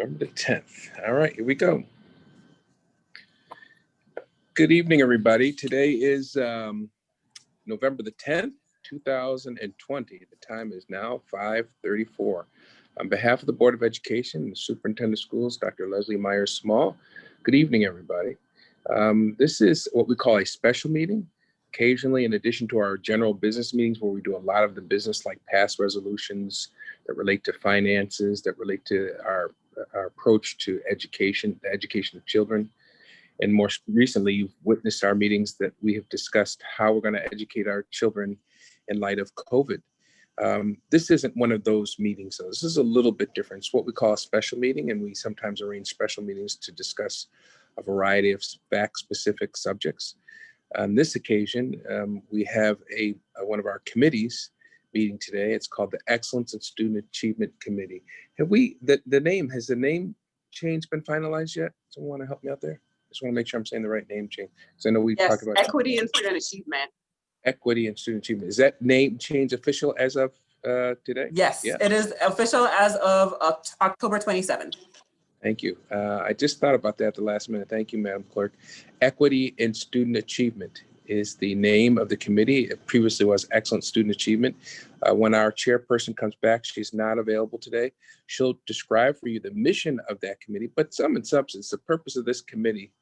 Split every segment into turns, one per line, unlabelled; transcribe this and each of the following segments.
November the 10th. All right, here we go. Good evening, everybody. Today is November the 10th, 2020. The time is now 5:34. On behalf of the Board of Education and the Superintendent of Schools, Dr. Leslie Myers-Small, good evening, everybody. This is what we call a special meeting. Occasionally, in addition to our general business meetings where we do a lot of the business like past resolutions that relate to finances, that relate to our approach to education, the education of children. And more recently, you've witnessed our meetings that we have discussed how we're going to educate our children in light of COVID. This isn't one of those meetings, so this is a little bit different. It's what we call a special meeting, and we sometimes arrange special meetings to discuss a variety of fact-specific subjects. On this occasion, we have one of our committees meeting today. It's called the Excellence in Student Achievement Committee. Has the name change been finalized yet? Someone want to help me out there? Just want to make sure I'm saying the right name change, because I know we talked about
Equity and Student Achievement.
Equity and Student Achievement. Is that name change official as of today?
Yes, yeah. It is official as of October 27th.
Thank you. I just thought about that at the last minute. Thank you, Madam Clerk. Equity and Student Achievement is the name of the committee. It previously was Excellent Student Achievement. When our chairperson comes back, she's not available today. She'll describe for you the mission of that committee, but some in substance, the purpose of this committee,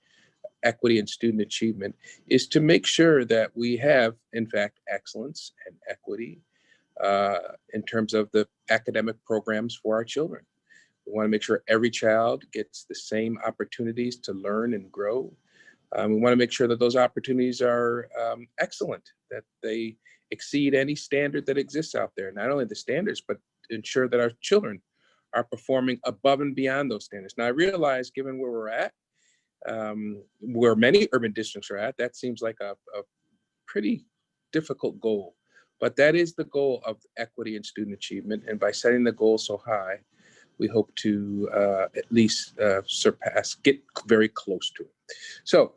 Equity and Student Achievement, is to make sure that we have, in fact, excellence and equity in terms of the academic programs for our children. We want to make sure every child gets the same opportunities to learn and grow. We want to make sure that those opportunities are excellent, that they exceed any standard that exists out there. Not only the standards, but ensure that our children are performing above and beyond those standards. Now, I realize, given where we're at, where many urban districts are at, that seems like a pretty difficult goal. But that is the goal of equity and student achievement. And by setting the goal so high, we hope to at least get very close to it. So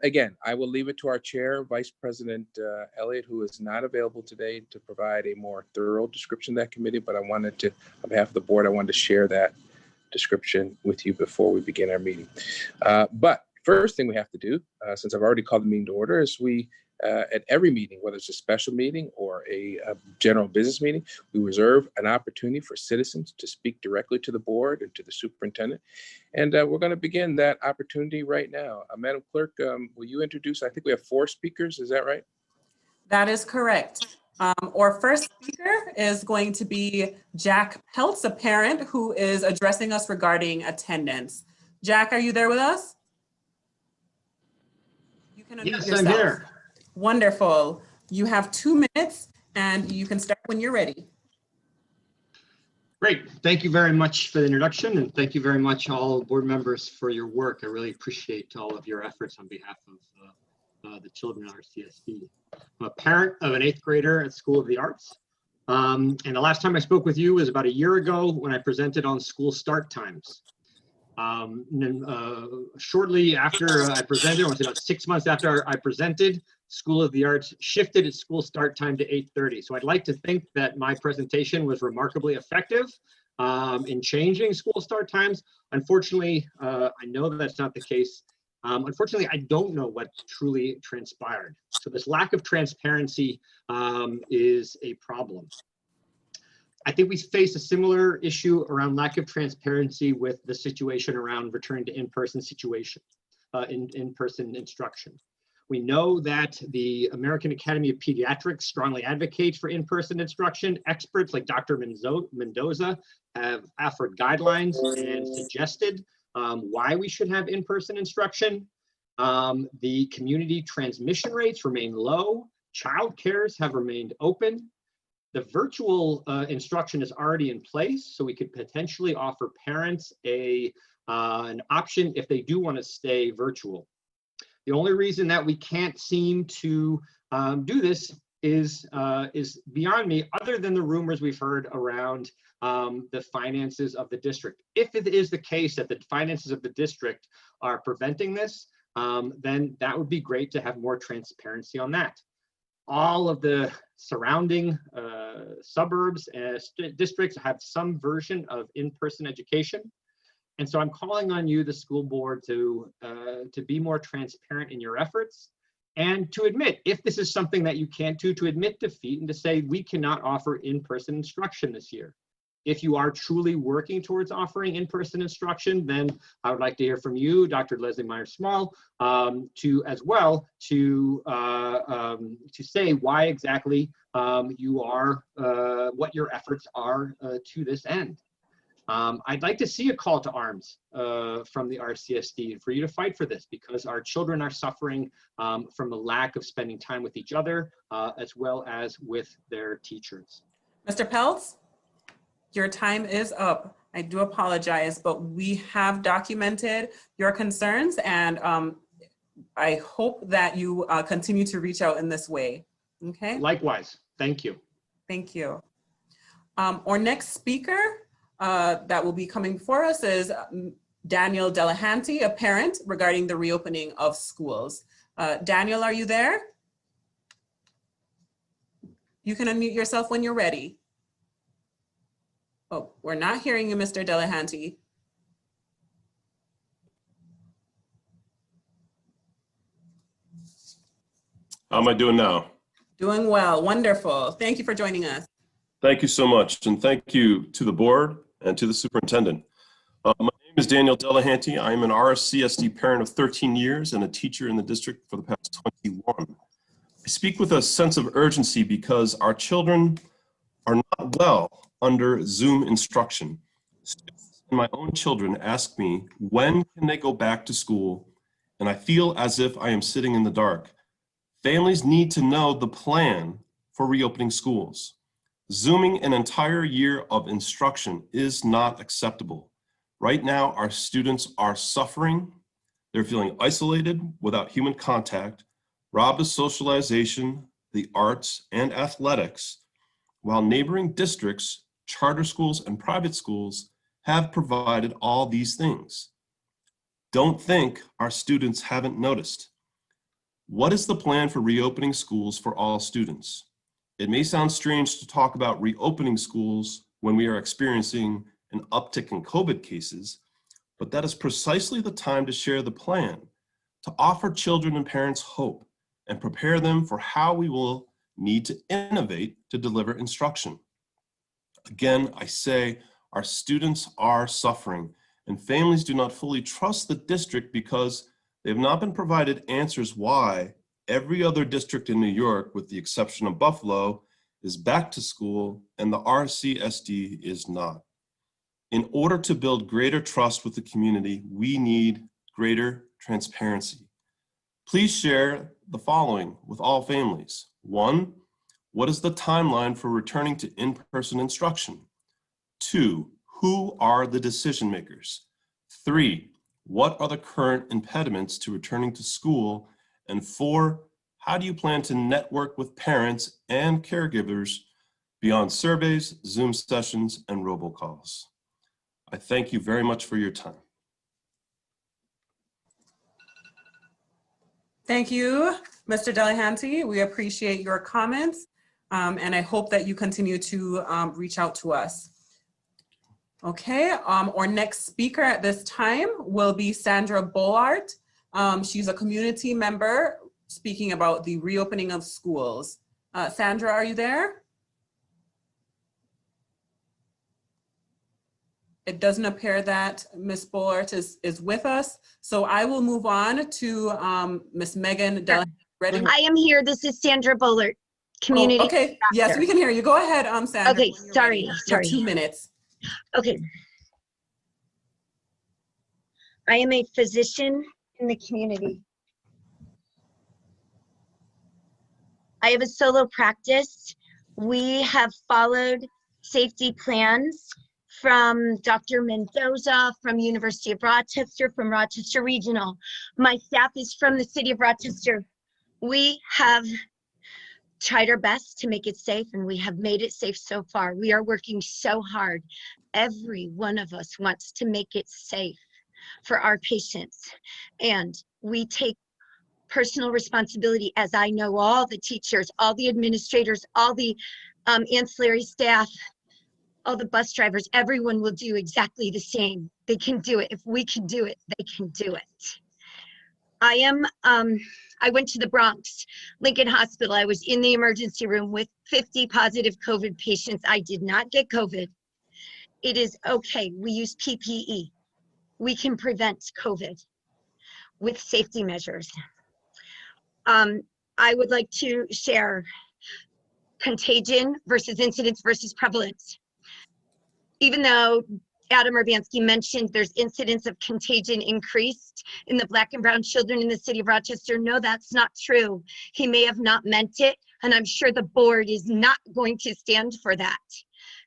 again, I will leave it to our chair, Vice President Elliott, who is not available today, to provide a more thorough description of that committee. But I wanted to, on behalf of the board, I wanted to share that description with you before we begin our meeting. But first thing we have to do, since I've already called the meeting to order, is we at every meeting, whether it's a special meeting or a general business meeting, we reserve an opportunity for citizens to speak directly to the board and to the superintendent. And we're going to begin that opportunity right now. Madam Clerk, will you introduce, I think we have 4 speakers, is that right?
That is correct. Our first speaker is going to be Jack Peltz, a parent who is addressing us regarding attendance. Jack, are you there with us? You can unmute yourself.
I'm here.
Wonderful. You have 2 minutes and you can start when you're ready.
Great. Thank you very much for the introduction, and thank you very much all board members for your work. I really appreciate all of your efforts on behalf of the children at our CSD. I'm a parent of an 8th grader at School of the Arts. And the last time I spoke with you was about a year ago when I presented on school start times. Shortly after I presented, I want to say about 6 months after I presented, School of the Arts shifted its school start time to 8:30. So I'd like to think that my presentation was remarkably effective in changing school start times. Unfortunately, I know that's not the case. Unfortunately, I don't know what truly transpired. So this lack of transparency is a problem. I think we face a similar issue around lack of transparency with the situation around return to in-person situation, in-person instruction. We know that the American Academy of Pediatrics strongly advocates for in-person instruction. Experts like Dr. Mendoza have offered guidelines and suggested why we should have in-person instruction. The community transmission rates remain low. Child cares have remained open. The virtual instruction is already in place, so we could potentially offer parents an option if they do want to stay virtual. The only reason that we can't seem to do this is beyond me, other than the rumors we've heard around the finances of the district. If it is the case that the finances of the district are preventing this, then that would be great to have more transparency on that. All of the surrounding suburbs and districts have some version of in-person education. And so I'm calling on you, the school board, to be more transparent in your efforts and to admit, if this is something that you can't do, to admit defeat and to say, we cannot offer in-person instruction this year. If you are truly working towards offering in-person instruction, then I would like to hear from you, Dr. Leslie Myers-Small, to say why exactly you are, what your efforts are to this end. I'd like to see a call to arms from the RCSD for you to fight for this, because our children are suffering from the lack of spending time with each other as well as with their teachers.
Mr. Peltz, your time is up. I do apologize, but we have documented your concerns, and I hope that you continue to reach out in this way. Okay.
Likewise. Thank you.
Thank you. Our next speaker that will be coming before us is Daniel Delahanty, a parent, regarding the reopening of schools. Daniel, are you there? You can unmute yourself when you're ready. Oh, we're not hearing you, Mr. Delahanty.
How am I doing now?
Doing well, wonderful. Thank you for joining us.
Thank you so much, and thank you to the board and to the superintendent. My name is Daniel Delahanty. I'm an RCSD parent of 13 years and a teacher in the district for the past 21. I speak with a sense of urgency because our children are not well under Zoom instruction. Students and my own children ask me, when can they go back to school? And I feel as if I am sitting in the dark. Families need to know the plan for reopening schools. Zooming an entire year of instruction is not acceptable. Right now, our students are suffering. They're feeling isolated without human contact, robbed of socialization, the arts, and athletics, while neighboring districts, charter schools, and private schools have provided all these things. Don't think our students haven't noticed. What is the plan for reopening schools for all students? It may sound strange to talk about reopening schools when we are experiencing an uptick in COVID cases, but that is precisely the time to share the plan, to offer children and parents hope and prepare them for how we will need to innovate to deliver instruction. Again, I say our students are suffering and families do not fully trust the district because they have not been provided answers why every other district in New York, with the exception of Buffalo, is back to school and the RCSD is not. In order to build greater trust with the community, we need greater transparency. Please share the following with all families. 1, what is the timeline for returning to in-person instruction? 2, who are the decision makers? 3, what are the current impediments to returning to school? And 4, how do you plan to network with parents and caregivers beyond surveys, Zoom sessions, and robocalls? I thank you very much for your time.
Thank you, Mr. Delahanty. We appreciate your comments, and I hope that you continue to reach out to us. Okay, our next speaker at this time will be Sandra Bollard. She's a community member speaking about the reopening of schools. Sandra, are you there? It doesn't appear that Ms. Bollard is with us. So I will move on to Ms. Megan Delahanty.
I am here. This is Sandra Bollard, community.
Oh, okay, yes, we can hear you. Go ahead, Sandra.
Okay, sorry.
For 2 minutes.
Okay. I am a physician in the community. I have a solo practice. We have followed safety plans from Dr. Mendoza, from University of Rochester, from Rochester Regional. My staff is from the city of Rochester. We have tried our best to make it safe, and we have made it safe so far. We are working so hard. Every one of us wants to make it safe for our patients, and we take personal responsibility, as I know all the teachers, all the administrators, all the ancillary staff, all the bus drivers, everyone will do exactly the same. They can do it. If we can do it, they can do it. I went to the Bronx, Lincoln Hospital. I was in the emergency room with 50 positive COVID patients. I did not get COVID. It is okay. We use PPE. We can prevent COVID with safety measures. I would like to share contagion versus incidence versus prevalence. Even though Adam Urbanski mentioned there's incidence of contagion increased in the Black and brown children in the city of Rochester. No, that's not true. He may have not meant it, and I'm sure the board is not going to stand for that.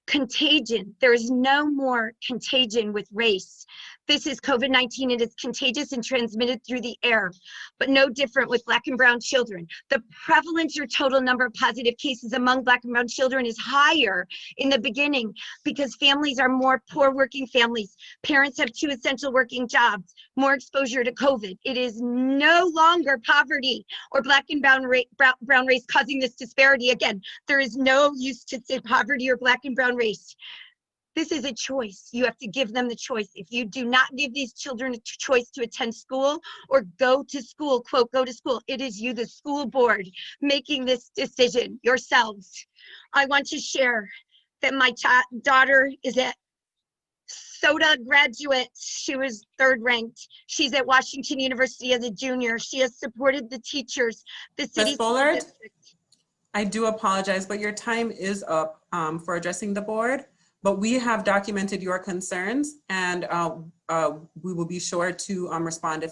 Contagion, there is no more contagion with race. This is COVID-19. It is contagious and transmitted through the air, but no different with Black and brown children. The prevalence or total number of positive cases among Black and brown children is higher in the beginning because families are more poor working families. Parents have 2 essential working jobs, more exposure to COVID. It is no longer poverty or Black and brown race causing this disparity. Again, there is no use to say poverty or Black and brown race. This is a choice. You have to give them the choice. If you do not give these children a choice to attend school or go to school, quote, go to school, it is you, the school board, making this decision yourselves. I want to share that my daughter is at SOTA graduate. She was 3rd ranked. She's at Washington University as a junior. She has supported the teachers, the city.
Ms. Bullard, I do apologize, but your time is up for addressing the board. But we have documented your concerns, and we will be sure to respond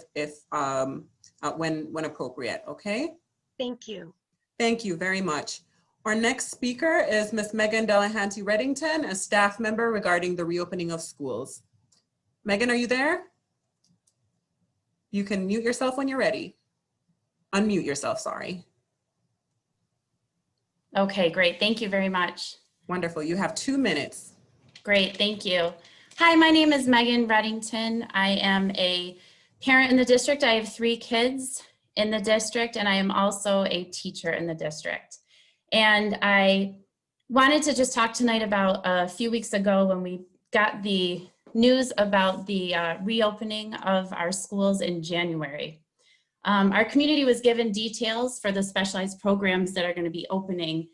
when appropriate. Okay.
Thank you.
Thank you very much. Our next speaker is Ms. Megan Delahanty Reddington, a staff member regarding the reopening of schools. Megan, are you there? You can mute yourself when you're ready. Unmute yourself, sorry.
Okay, great. Thank you very much.
Wonderful. You have 2 minutes.
Great, thank you. Hi, my name is Megan Reddington. I am a parent in the district. I have 3 kids in the district, and I am also a teacher in the district. And I wanted to just talk tonight about a few weeks ago when we got the news about the reopening of our schools in January. Our community was given details for the specialized programs that are going to be opening,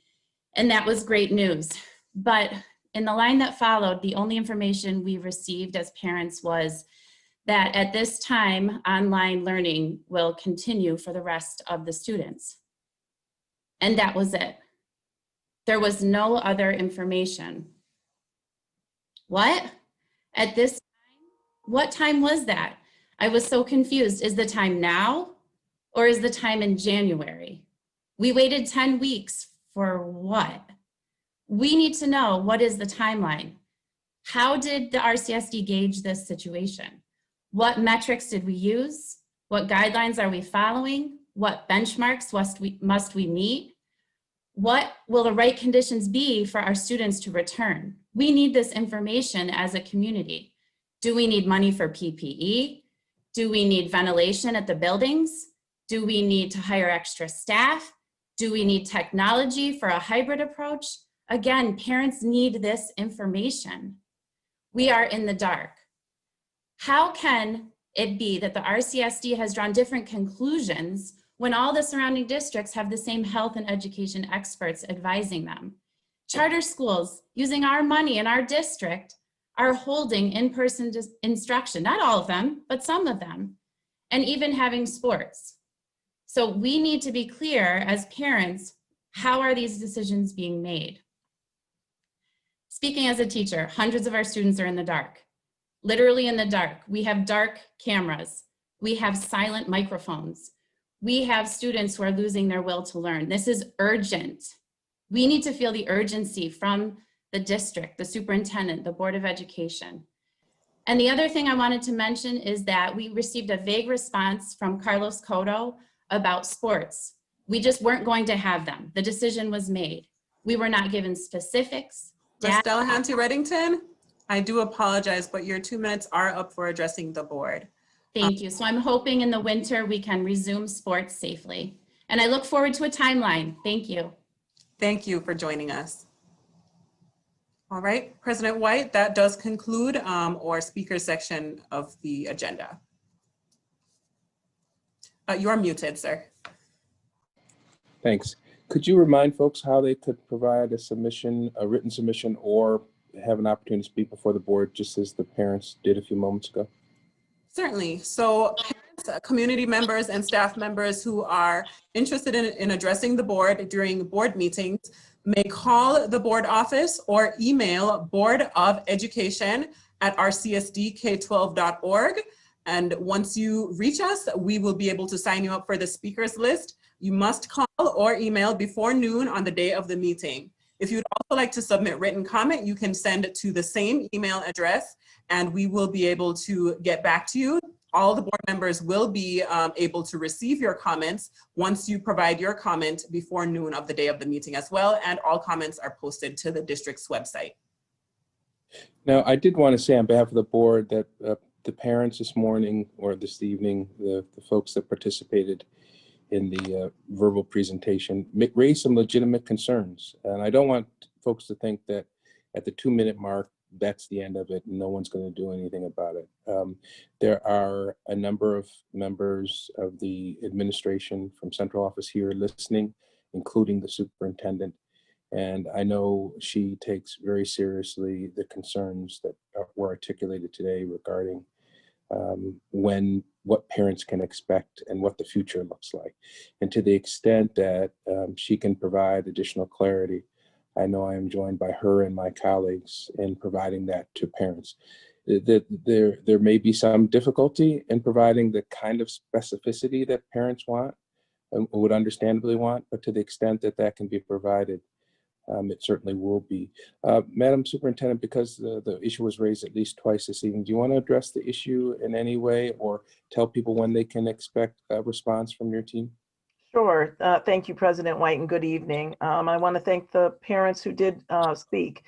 and that was great news. But in the line that followed, the only information we received as parents was that at this time, online learning will continue for the rest of the students. And that was it. There was no other information. What? At this time? What time was that? I was so confused. Is the time now or is the time in January? We waited 10 weeks for what? We need to know, what is the timeline? How did the RCSD gauge this situation? What metrics did we use? What guidelines are we following? What benchmarks must we meet? What will the right conditions be for our students to return? We need this information as a community. Do we need money for PPE? Do we need ventilation at the buildings? Do we need to hire extra staff? Do we need technology for a hybrid approach? Again, parents need this information. We are in the dark. How can it be that the RCSD has drawn different conclusions when all the surrounding districts have the same health and education experts advising them? Charter schools, using our money in our district, are holding in-person instruction, not all of them, but some of them, and even having sports. So we need to be clear as parents, how are these decisions being made? Speaking as a teacher, hundreds of our students are in the dark, literally in the dark. We have dark cameras. We have silent microphones. We have students who are losing their will to learn. This is urgent. We need to feel the urgency from the district, the superintendent, the Board of Education. And the other thing I wanted to mention is that we received a vague response from Carlos Cotto about sports. We just weren't going to have them. The decision was made. We were not given specifics.
Ms. Delahanty Reddington, I do apologize, but your 2 minutes are up for addressing the board.
Thank you. So I'm hoping in the winter we can resume sports safely. And I look forward to a timeline. Thank you.
Thank you for joining us. All right, President White, that does conclude our speaker section of the agenda. You are muted, sir.
Thanks. Could you remind folks how they could provide a submission, a written submission, or have an opportunity to speak before the board, just as the parents did a few moments ago?
Certainly. So parents, community members, and staff members who are interested in addressing the board during board meetings may call the board office or email boardofeducation@rcsdk12.org. And once you reach us, we will be able to sign you up for the speakers list. You must call or email before noon on the day of the meeting. If you'd also like to submit written comment, you can send it to the same email address and we will be able to get back to you. All the board members will be able to receive your comments once you provide your comment before noon of the day of the meeting as well, and all comments are posted to the district's website.
Now, I did want to say on behalf of the board that the parents this morning or this evening, the folks that participated in the verbal presentation raised some legitimate concerns. And I don't want folks to think that at the 2-minute mark, that's the end of it and no one's going to do anything about it. There are a number of members of the administration from central office here listening, including the superintendent. And I know she takes very seriously the concerns that were articulated today regarding what parents can expect and what the future looks like. And to the extent that she can provide additional clarity, I know I am joined by her and my colleagues in providing that to parents. There may be some difficulty in providing the kind of specificity that parents want and would understandably want, but to the extent that that can be provided, it certainly will be. Madam Superintendent, because the issue was raised at least twice this evening, do you want to address the issue in any way or tell people when they can expect a response from your team?
Sure. Thank you, President White, and good evening. I want to thank the parents who did speak.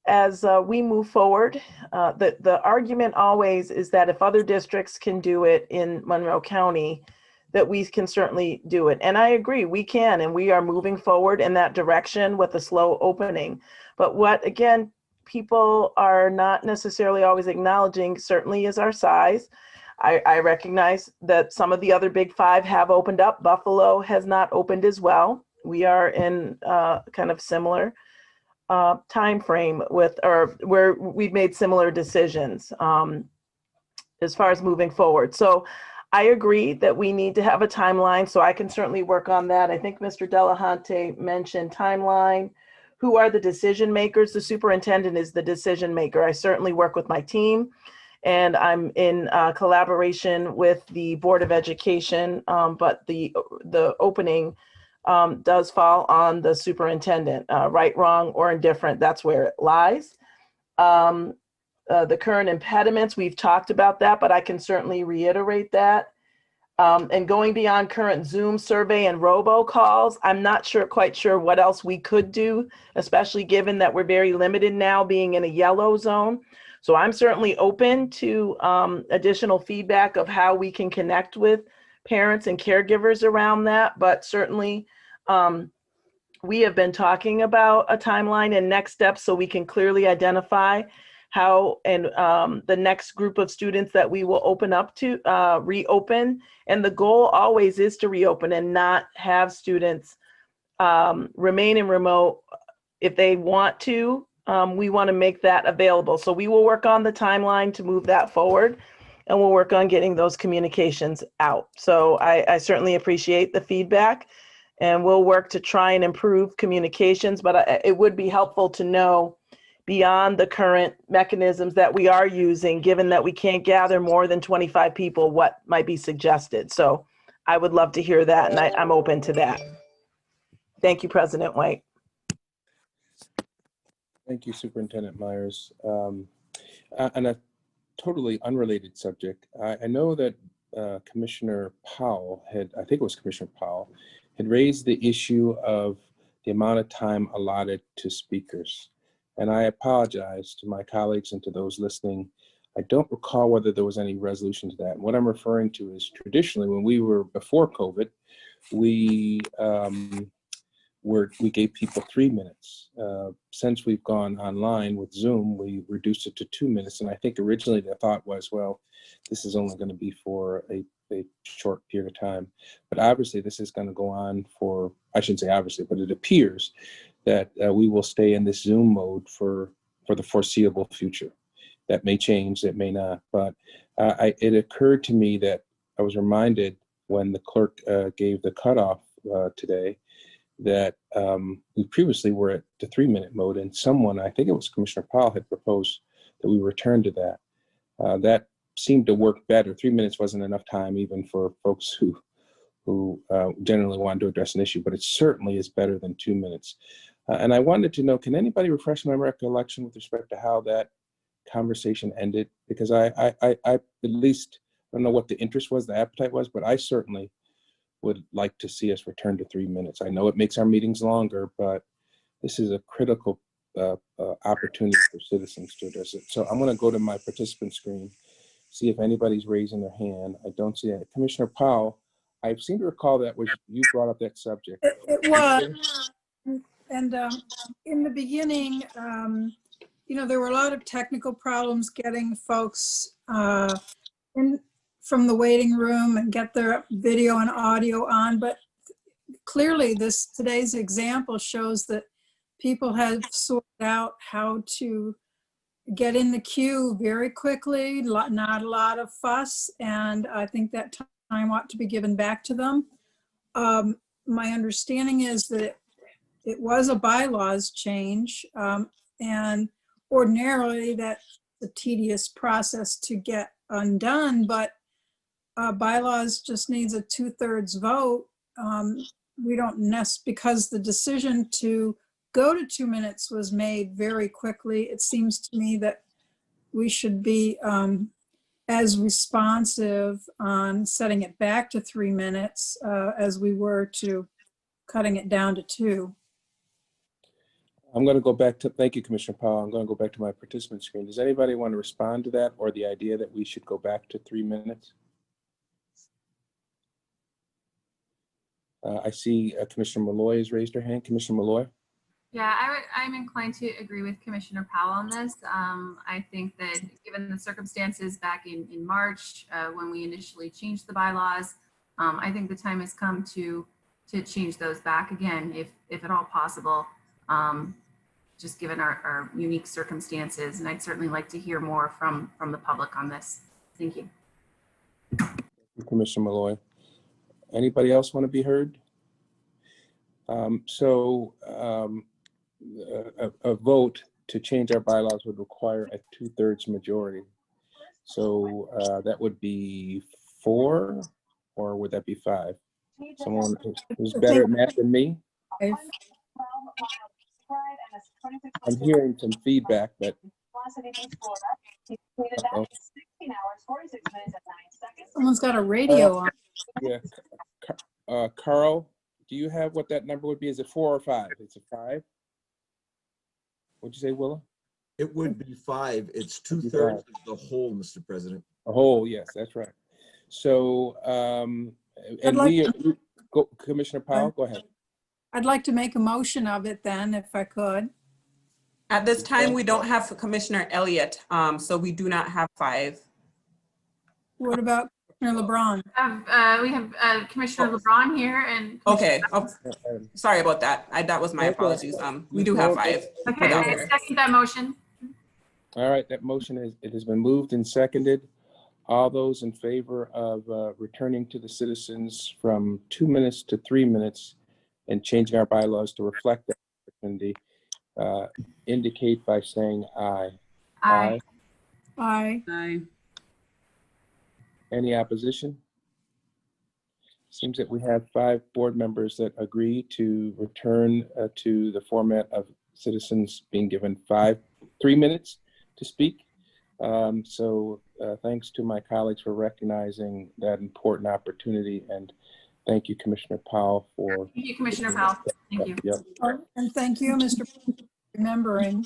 As we move forward, the argument always is that if other districts can do it in Monroe County, that we can certainly do it. And I agree, we can, and we are moving forward in that direction with a slow opening. But what, again, people are not necessarily always acknowledging certainly is our size. I recognize that some of the other big 5 have opened up. Buffalo has not opened as well. We are in kind of similar time frame where we've made similar decisions as far as moving forward. So I agree that we need to have a timeline, so I can certainly work on that. I think Mr. Delahunty mentioned timeline. Who are the decision makers? The superintendent is the decision maker. I certainly work with my team, and I'm in collaboration with the Board of Education, but the opening does fall on the superintendent. Right, wrong, or indifferent, that's where it lies. The current impediments, we've talked about that, but I can certainly reiterate that. And going beyond current Zoom survey and robocalls, I'm not quite sure what else we could do, especially given that we're very limited now being in a yellow zone. So I'm certainly open to additional feedback of how we can connect with parents and caregivers around that. But certainly we have been talking about a timeline and next steps so we can clearly identify how and the next group of students that we will open up to reopen. And the goal always is to reopen and not have students remain in remote. If they want to, we want to make that available. So we will work on the timeline to move that forward, and we'll work on getting those communications out. So I certainly appreciate the feedback, and we'll work to try and improve communications, but it would be helpful to know beyond the current mechanisms that we are using, given that we can't gather more than 25 people, what might be suggested. So I would love to hear that, and I'm open to that. Thank you, President White.
Thank you, Superintendent Myers. On a totally unrelated subject, I know that Commissioner Powell had raised the issue of the amount of time allotted to speakers. And I apologize to my colleagues and to those listening. I don't recall whether there was any resolution to that. And what I'm referring to is traditionally when we were before COVID, we we gave people 3 minutes. Since we've gone online with Zoom, we reduced it to 2 minutes. And I think originally the thought was, well, this is only going to be for a short period of time. But obviously this is going to go on for, I shouldn't say obviously, but it appears that we will stay in this Zoom mode for the foreseeable future. That may change, that may not. But it occurred to me that I was reminded when the clerk gave the cutoff today that we previously were at the 3 minute mode, and someone, I think it was Commissioner Powell, had proposed that we return to that. That seemed to work better. 3 minutes wasn't enough time even for folks who generally wanted to address an issue, but it certainly is better than 2 minutes. And I wanted to know, can anybody refresh my recollection with respect to how that conversation ended? Because I at least, I don't know what the interest was, the appetite was, but I certainly would like to see us return to 3 minutes. I know it makes our meetings longer, but this is a critical opportunity for citizens to address it. So I'm going to go to my participant screen, see if anybody's raising their hand. I don't see it. Commissioner Powell, I seem to recall that was you brought up that subject.
It was. And in the beginning, there were a lot of technical problems getting folks in from the waiting room and get their video and audio on. But clearly today's example shows that people have sorted out how to get in the queue very quickly, not a lot of fuss. And I think that time ought to be given back to them. My understanding is that it was a bylaws change, and ordinarily that's a tedious process to get undone, but bylaws just needs a 2/3 vote. We don't because the decision to go to 2 minutes was made very quickly. It seems to me that we should be as responsive on setting it back to 3 minutes as we were to cutting it down to 2.
I'm going to go back to, thank you, Commissioner Powell. I'm going to go back to my participant screen. Does anybody want to respond to that or the idea that we should go back to 3 minutes? I see Commissioner Malloy has raised her hand. Commissioner Malloy?
Yeah, I'm inclined to agree with Commissioner Powell on this. I think that given the circumstances back in March, when we initially changed the bylaws, I think the time has come to change those back again, if at all possible, just given our unique circumstances. And I'd certainly like to hear more from the public on this. Thank you.
Commissioner Malloy. Anybody else want to be heard? A vote to change our bylaws would require a 2/3 majority. So that would be 4, or would that be 5? Someone who's better at math than me? I'm hearing some feedback, but
Someone's got a radio on.
Yeah, Carl, do you have what that number would be? Is it 4 or 5? It's a 5. What'd you say, Willa?
It would be 5. It's 2/3 of the whole, Mr. President.
A whole, yes, that's right. So, Commissioner Powell, go ahead.
I'd like to make a motion of it then, if I could.
At this time, we don't have Commissioner Elliott, so we do not have 5.
What about Commissioner LeBron?
We have Commissioner LeBron here and.
Okay, sorry about that. That was my apologies. We do have 5.
Okay, I second that motion.
All right, that motion has been moved and seconded. All those in favor of returning to the citizens from 2 minutes to 3 minutes and changing our bylaws to reflect that opportunity, indicate by saying aye.
Aye.
Aye.
Aye.
Any opposition? Seems that we have 5 board members that agree to return to the format of citizens being given 3 minutes to speak. So thanks to my colleagues for recognizing that important opportunity, and thank you, Commissioner Powell, for.
Thank you, Commissioner Powell. Thank you.
Yep.
And thank you, Mr. for remembering.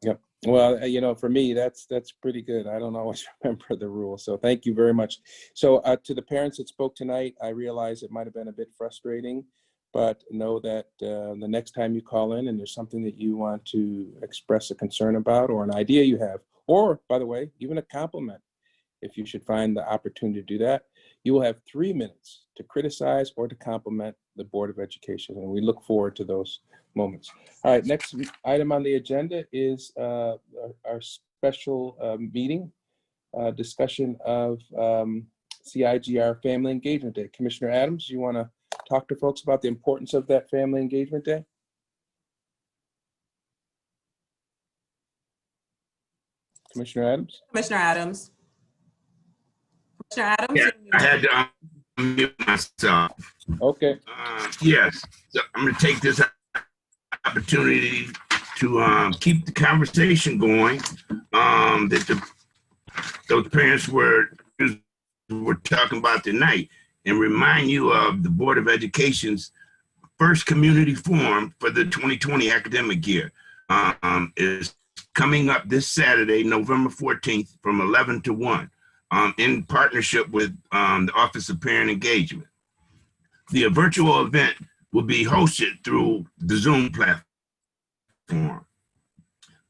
Yep. Well, for me, that's pretty good. I don't always remember the rules, so thank you very much. So to the parents that spoke tonight, I realize it might have been a bit frustrating, but know that the next time you call in and there's something that you want to express a concern about or an idea you have, or by the way, even a compliment, if you should find the opportunity to do that, you will have 3 minutes to criticize or to compliment the Board of Education. And we look forward to those moments. All right, next item on the agenda is our special meeting, discussion of CIGR Family Engagement Day. Commissioner Adams, you want to talk to folks about the importance of that Family Engagement Day? Commissioner Adams?
Commissioner Adams. Commissioner Adams?
Yeah, I had to unmute myself.
Okay.
Yes, so I'm going to take this opportunity to keep the conversation going that those parents were talking about tonight, and remind you of the Board of Education's first community forum for the 2020 academic year. Is coming up this Saturday, November 14th from 11 to 1. In partnership with the Office of Parent Engagement. The virtual event will be hosted through the Zoom platform.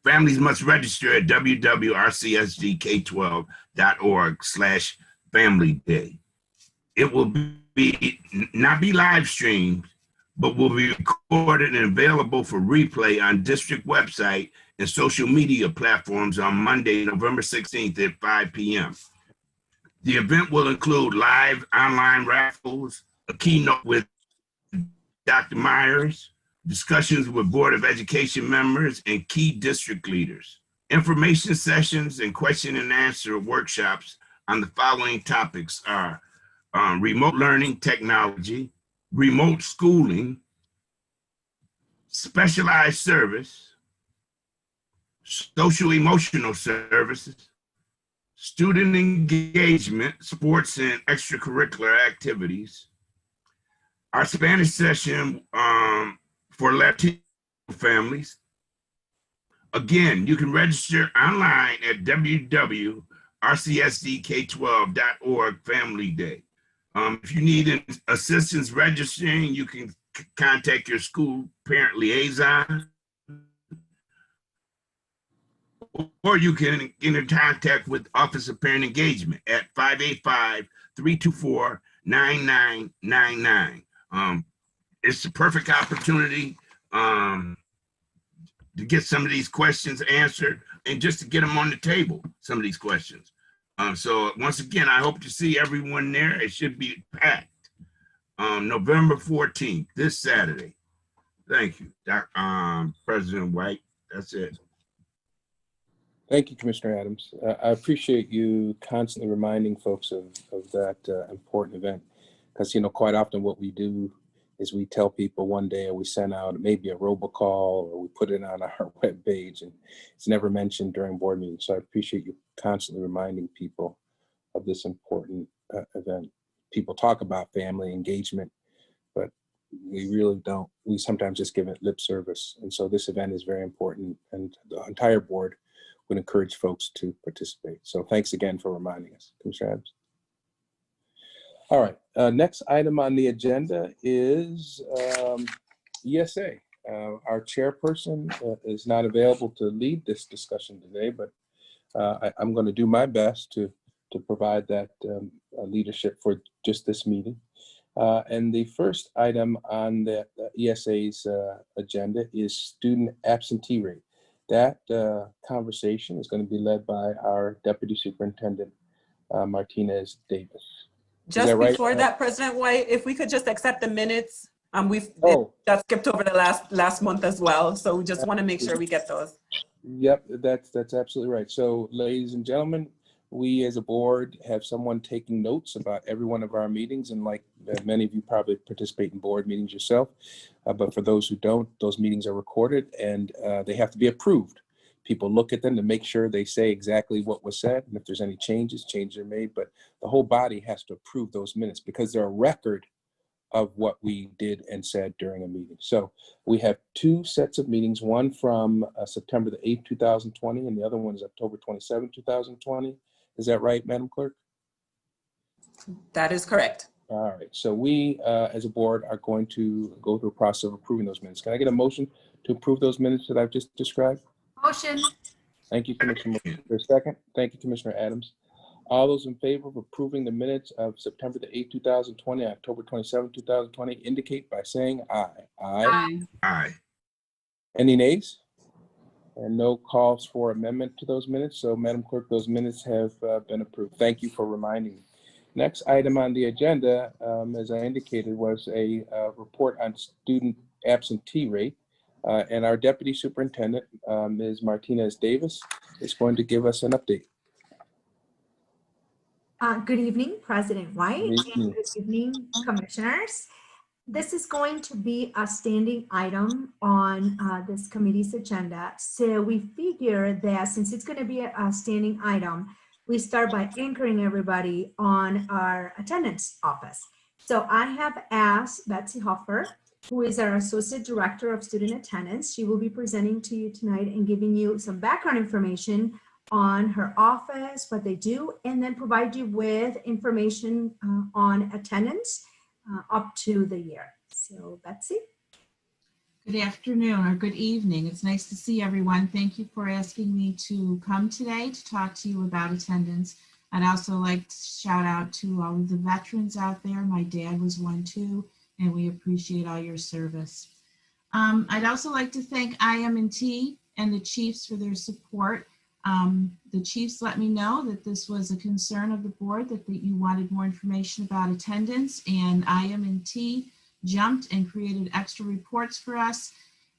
Families must register at www.rcsdk12.org/Family Day. It will not be live streamed, but will be recorded and available for replay on district website and social media platforms on Monday, November 16th at 5 p.m. The event will include live online raffles, a keynote with Dr. Myers, discussions with Board of Education members and key district leaders, information sessions and question and answer workshops on the following topics are remote learning technology, remote schooling, specialized service, social emotional services, student engagement, sports and extracurricular activities. Our Spanish session for Latino families. Again, you can register online at www.rcsdk12.org Family Day. If you need assistance registering, you can contact your school parent liaison, or you can get in contact with Office of Parent Engagement at 585-324-9999. It's the perfect opportunity to get some of these questions answered and just to get them on the table, some of these questions. So once again, I hope to see everyone there. It should be packed. November 14th, this Saturday. Thank you, President White. That's it.
Thank you, Commissioner Adams. I appreciate you constantly reminding folks of that important event, because, you know, quite often what we do is we tell people one day, or we send out maybe a robocall, or we put it on our web page, and it's never mentioned during board meetings. So I appreciate you constantly reminding people of this important event. People talk about family engagement, but we really don't. We sometimes just give it lip service. And so this event is very important, and the entire board would encourage folks to participate. So thanks again for reminding us, Commissioner Adams. All right, next item on the agenda is ESA. Our chairperson is not available to lead this discussion today, but I'm going to do my best to provide that leadership for just this meeting. And the first item on the ESA's agenda is student absentee rate. That conversation is going to be led by our Deputy Superintendent, Martinez Davis.
Just
right?
before that, President White, if we could just accept the minutes. We've got skipped over the last month as well. So we just want to make sure we get those.
Yep, that's absolutely right. So ladies and gentlemen, we as a board have someone taking notes about every one of our meetings. And like many of you probably participate in board meetings yourself. But for those who don't, those meetings are recorded and they have to be approved. People look at them to make sure they say exactly what was said. And if there's any changes are made. But the whole body has to approve those minutes because they're a record of what we did and said during a meeting. So we have two sets of meetings, one from September the 8th, 2020, and the other one is October 27, 2020. Is that right, Madam Clerk?
That is correct.
All right, so we, as a board, are going to go through a process of approving those minutes. Can I get a motion to approve those minutes that I've just described?
Motion.
Thank you, Commissioner. Moore. For a second, thank you, Commissioner Adams. All those in favor of approving the minutes of September the 8th, 2020, October 27th, 2020, indicate by saying aye. Aye.
Aye.
Any nays? And no calls for amendment to those minutes. So, Madam Clerk, those minutes have been approved. Thank you for reminding me. Next item on the agenda, as I indicated, was a report on student absentee rate. And our Deputy Superintendent, Ms. Martinez Davis, is going to give us an update.
Good evening, President White,
Good evening.
and good evening, Commissioners. This is going to be a standing item on this committee's agenda. So we figure that since it's going to be a standing item, we start by anchoring everybody on our attendance office. So I have asked Betsy Hoffer, who is our Associate Director of Student Attendance. She will be presenting to you tonight and giving you some background information on her office, what they do, and then provide you with information on attendance up to the year. So Betsy.
Good afternoon or good evening. It's nice to see everyone. Thank you for asking me to come today to talk to you about attendance. I'd also like to shout out to all of the veterans out there. My dad was one too, and we appreciate all your service. I'd also like to thank IM&T and the chiefs for their support. The chiefs let me know that this was a concern of the board, that you wanted more information about attendance, and IM&T jumped and created extra reports for us.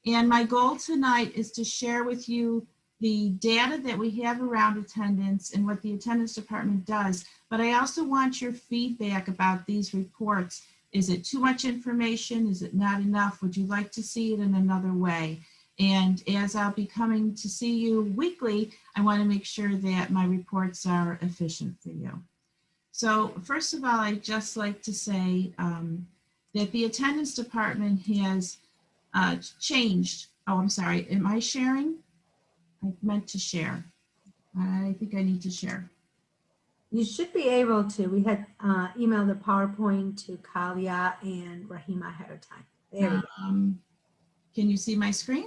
And my goal tonight is to share with you the data that we have around attendance and what the attendance department does. But I also want your feedback about these reports. Is it too much information? Is it not enough? Would you like to see it in another way? And as I'll be coming to see you weekly, I want to make sure that my reports are efficient for you. So first of all, I'd just like to say that the attendance department has changed. Oh, I'm sorry. Am I sharing? I meant to share. I think I need to share.
You should be able to. We had emailed the PowerPoint to Kalia and Rahima ahead of time. There we go.
Can you see my screen?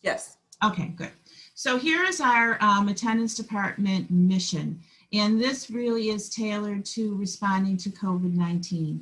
Yes.
Okay, good. So here is our attendance department mission. And this really is tailored to responding to COVID-19.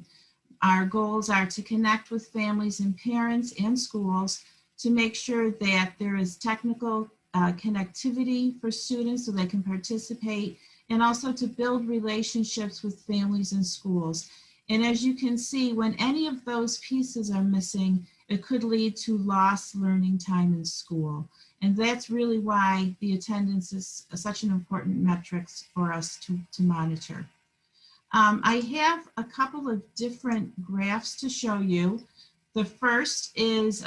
Our goals are to connect with families and parents and schools to make sure that there is technical connectivity for students so they can participate, and also to build relationships with families and schools. And as you can see, when any of those pieces are missing, it could lead to lost learning time in school. And that's really why the attendance is such an important metric for us to monitor. I have a couple of different graphs to show you. The first is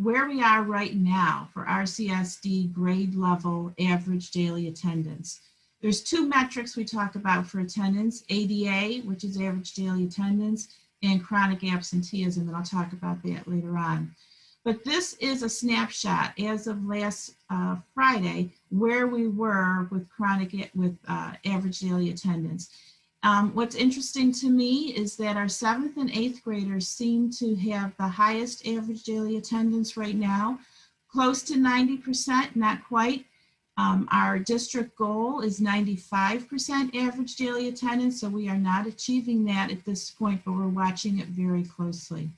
where we are right now for RCSD grade level average daily attendance. There's two metrics we talk about for attendance: ADA, which is average daily attendance, and chronic absenteeism, and I'll talk about that later on. But this is a snapshot as of last Friday where we were with average daily attendance. What's interesting to me is that our 7th and 8th graders seem to have the highest average daily attendance right now, close to 90%, not quite. Our district goal is 95% average daily attendance, so we are not achieving that at this point, but we're watching it very closely.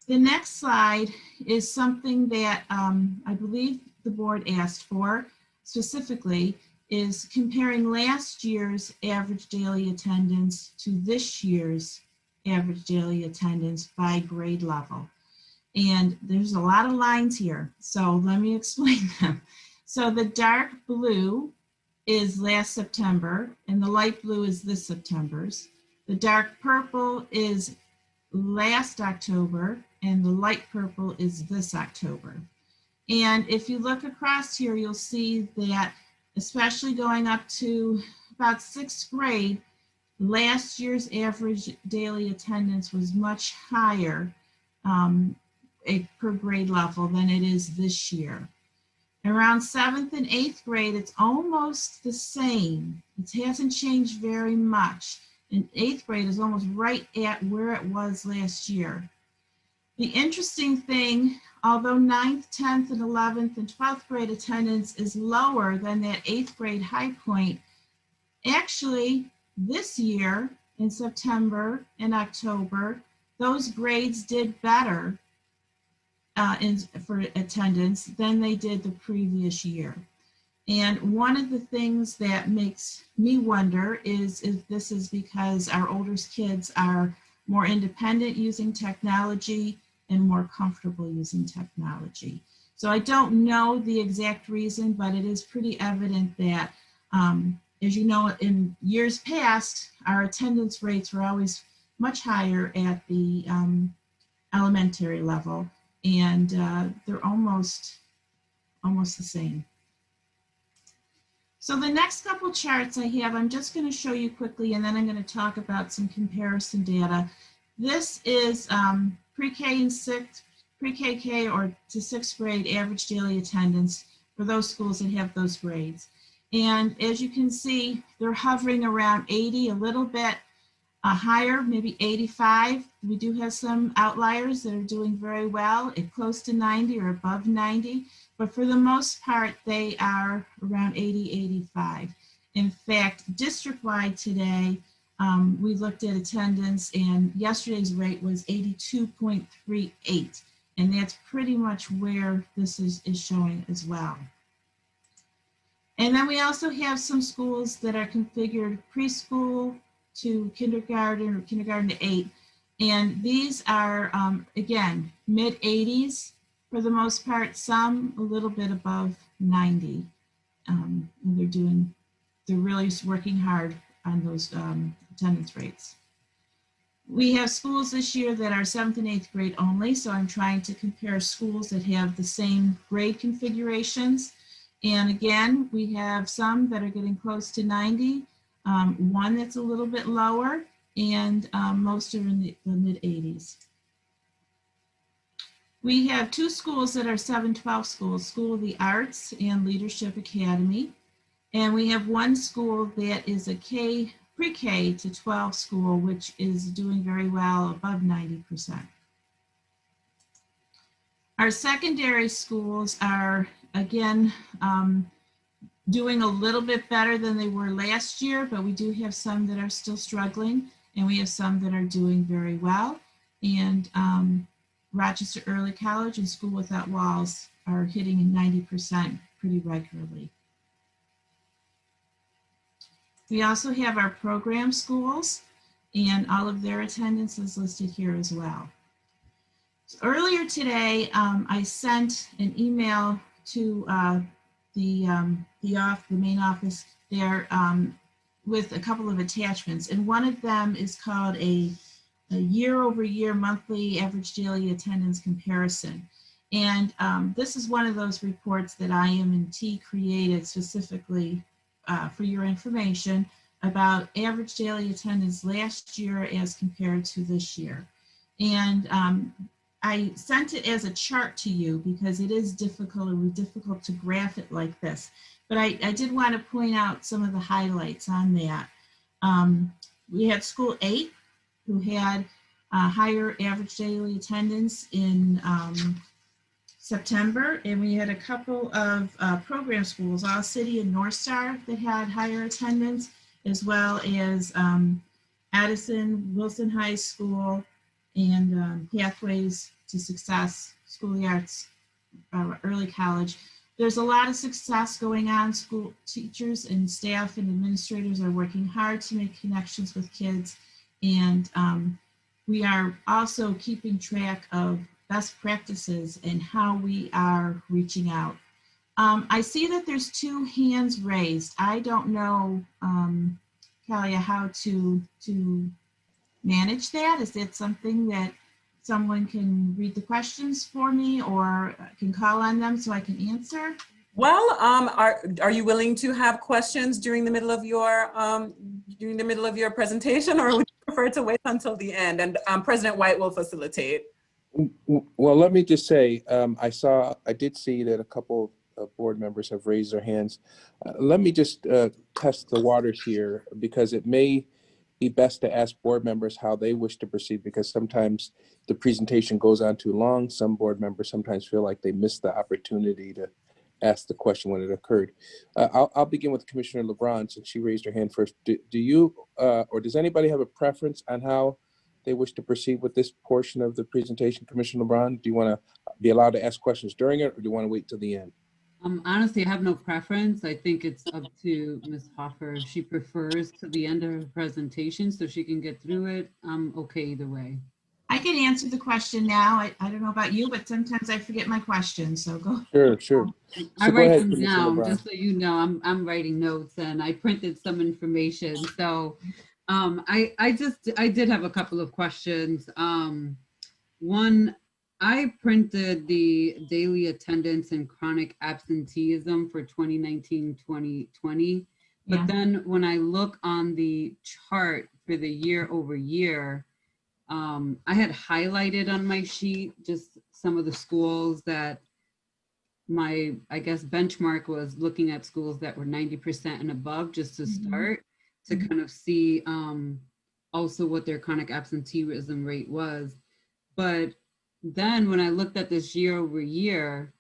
The next slide is something that I believe the board asked for specifically, is comparing last year's average daily attendance to this year's average daily attendance by grade level. And there's a lot of lines here, so let me explain them. So the dark blue is last September, and the light blue is this September's. The dark purple is last October, and the light purple is this October. And if you look across here, you'll see that, especially going up to about 6th grade, last year's average daily attendance was much higher per grade level than it is this year. Around 7th and 8th grade, it's almost the same. It hasn't changed very much. and 8th grade is almost right at where it was last year. The interesting thing, although 9th, 10th, and 11th and 12th grade attendance is lower than that 8th grade high point, actually this year in September and October, those grades did better for attendance than they did the previous year. And one of the things that makes me wonder is if this is because our oldest kids are more independent using technology and more comfortable using technology. So I don't know the exact reason, but it is pretty evident that, as you know, in years past, our attendance rates were always much higher at the elementary level, and they're almost the same. So the next couple charts I have, I'm just going to show you quickly, and then I'm going to talk about some comparison data. This is pre-K and pre-KK or to 6th grade average daily attendance for those schools that have those grades. And as you can see, they're hovering around 80, a little bit higher, maybe 85. We do have some outliers that are doing very well at close to 90 or above 90. But for the most part, they are around 80, 85. In fact, district-wide today, we looked at attendance and yesterday's rate was 82.38. And that's pretty much where this is showing as well. And then we also have some schools that are configured preschool to kindergarten or kindergarten to 8. And these are, again, mid-80s. For the most part, some a little bit above 90. And they're really working hard on those attendance rates. We have schools this year that are 7th and 8th grade only. So I'm trying to compare schools that have the same grade configurations. And again, we have some that are getting close to 90, one that's a little bit lower, and most are in the mid-80s. We have 2 schools that are 712 schools, School of the Arts and Leadership Academy. And we have 1 school that is a pre-K to 12 school, which is doing very well, above 90%. Our secondary schools are, again, doing a little bit better than they were last year, but we do have some that are still struggling, and we have some that are doing very well. And Rochester Early College and School Without Walls are hitting 90% pretty regularly. We also have our program schools, and all of their attendance is listed here as well. So earlier today, I sent an email to the main office there with a couple of attachments, and one of them is called a year-over-year monthly average daily attendance comparison. And this is one of those reports that IM&T created specifically for your information about average daily attendance last year as compared to this year. And I sent it as a chart to you because it is difficult to graph it like this. But I did want to point out some of the highlights on that. We had School 8, who had higher average daily attendance in September, and we had a couple of program schools, All City and North Star, that had higher attendance, as well as Addison, Wilson High School, and Pathways to Success, School of the Arts, Early College. There's a lot of success going on. School teachers and staff and administrators are working hard to make connections with kids, and we are also keeping track of best practices and how we are reaching out. I see that there's 2 hands raised. I don't know, Kalia, how to manage that. Is that something that someone can read the questions for me or can call on them so I can answer?
Well, are you willing to have questions during the middle of your presentation, or would you prefer to wait until the end? And President White will facilitate.
Well, let me just say, I did see that a couple of board members have raised their hands. Let me just test the waters here, because it may be best to ask board members how they wish to proceed, because sometimes the presentation goes on too long. Some board members sometimes feel like they missed the opportunity to ask the question when it occurred. I'll begin with Commissioner LeBron, since she raised her hand first. Do you, or does anybody have a preference on how they wish to proceed with this portion of the presentation? Commissioner LeBron, do you want to be allowed to ask questions during it, or do you want to wait till the end?
Honestly, I have no preference. I think it's up to Ms. Hoffer. If she prefers to the end of her presentation so she can get through it, I'm okay either way.
I can answer the question now. I don't know about you, but sometimes I forget my question, so go.
Sure.
I
So go
write
ahead,
them
Commissioner
down,
LeBron.
just so you know. I'm writing notes, and I printed some information. So I did have a couple of questions. One, I printed the daily attendance and chronic absenteeism for 2019-2020. But
Yeah.
then when I look on the chart for the year over year, I had highlighted on my sheet just some of the schools that my, I guess, benchmark was looking at schools that were 90% and above, just to start to kind of see also what their chronic absenteeism rate was. But then when I looked at this year over year,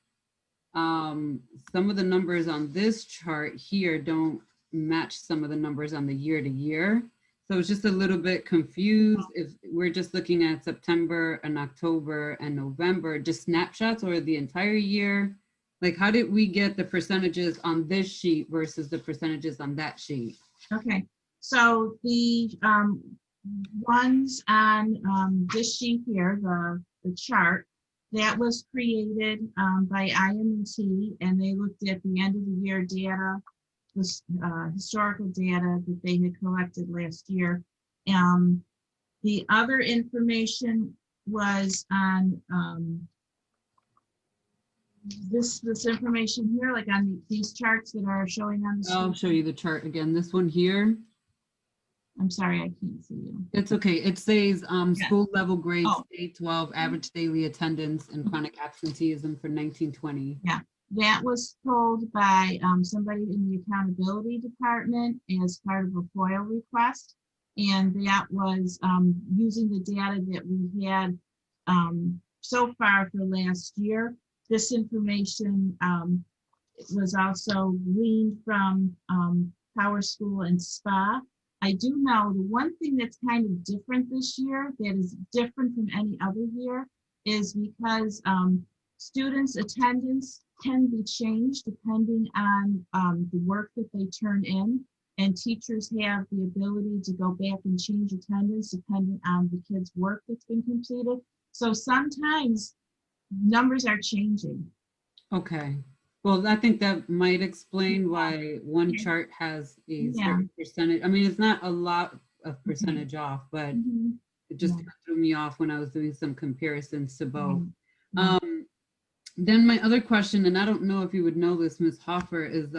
some of the numbers on this chart here don't match some of the numbers on the year to year. So it's just a little bit confused if we're just looking at September and October and November, just snapshots, or the entire year. Like, how did we get the percentages on this sheet versus the percentages on that sheet?
Okay, so the ones on this sheet here, the chart, that was created by IM&T, and they looked at the end of the year data, was historical data that they had collected last year. The other information was on this information here, like on these charts that are showing on the screen.
I'll show you the chart again. This one here.
I'm sorry, I can't see you.
It's okay. It says school level grades,
Oh.
K-12, average daily attendance, and chronic absenteeism for 1920.
Yeah, that was told by somebody in the accountability department as part of a FOIL request. And that was using the data that we had so far for last year. This information was also gleaned from Power School and SPA. I do know the one thing that's kind of different this year, that is different from any other year, is because students' attendance can be changed depending on the work that they turn in, and teachers have the ability to go back and change attendance depending on the kids' work that's been completed. So sometimes numbers are changing.
Okay. Well, I think that might explain why one chart has a certain percentage. I mean, it's not a lot of percentage off, but it just threw me off when I was doing some comparisons to both. Then my other question, and I don't know if you would know this, Ms. Hoffer, is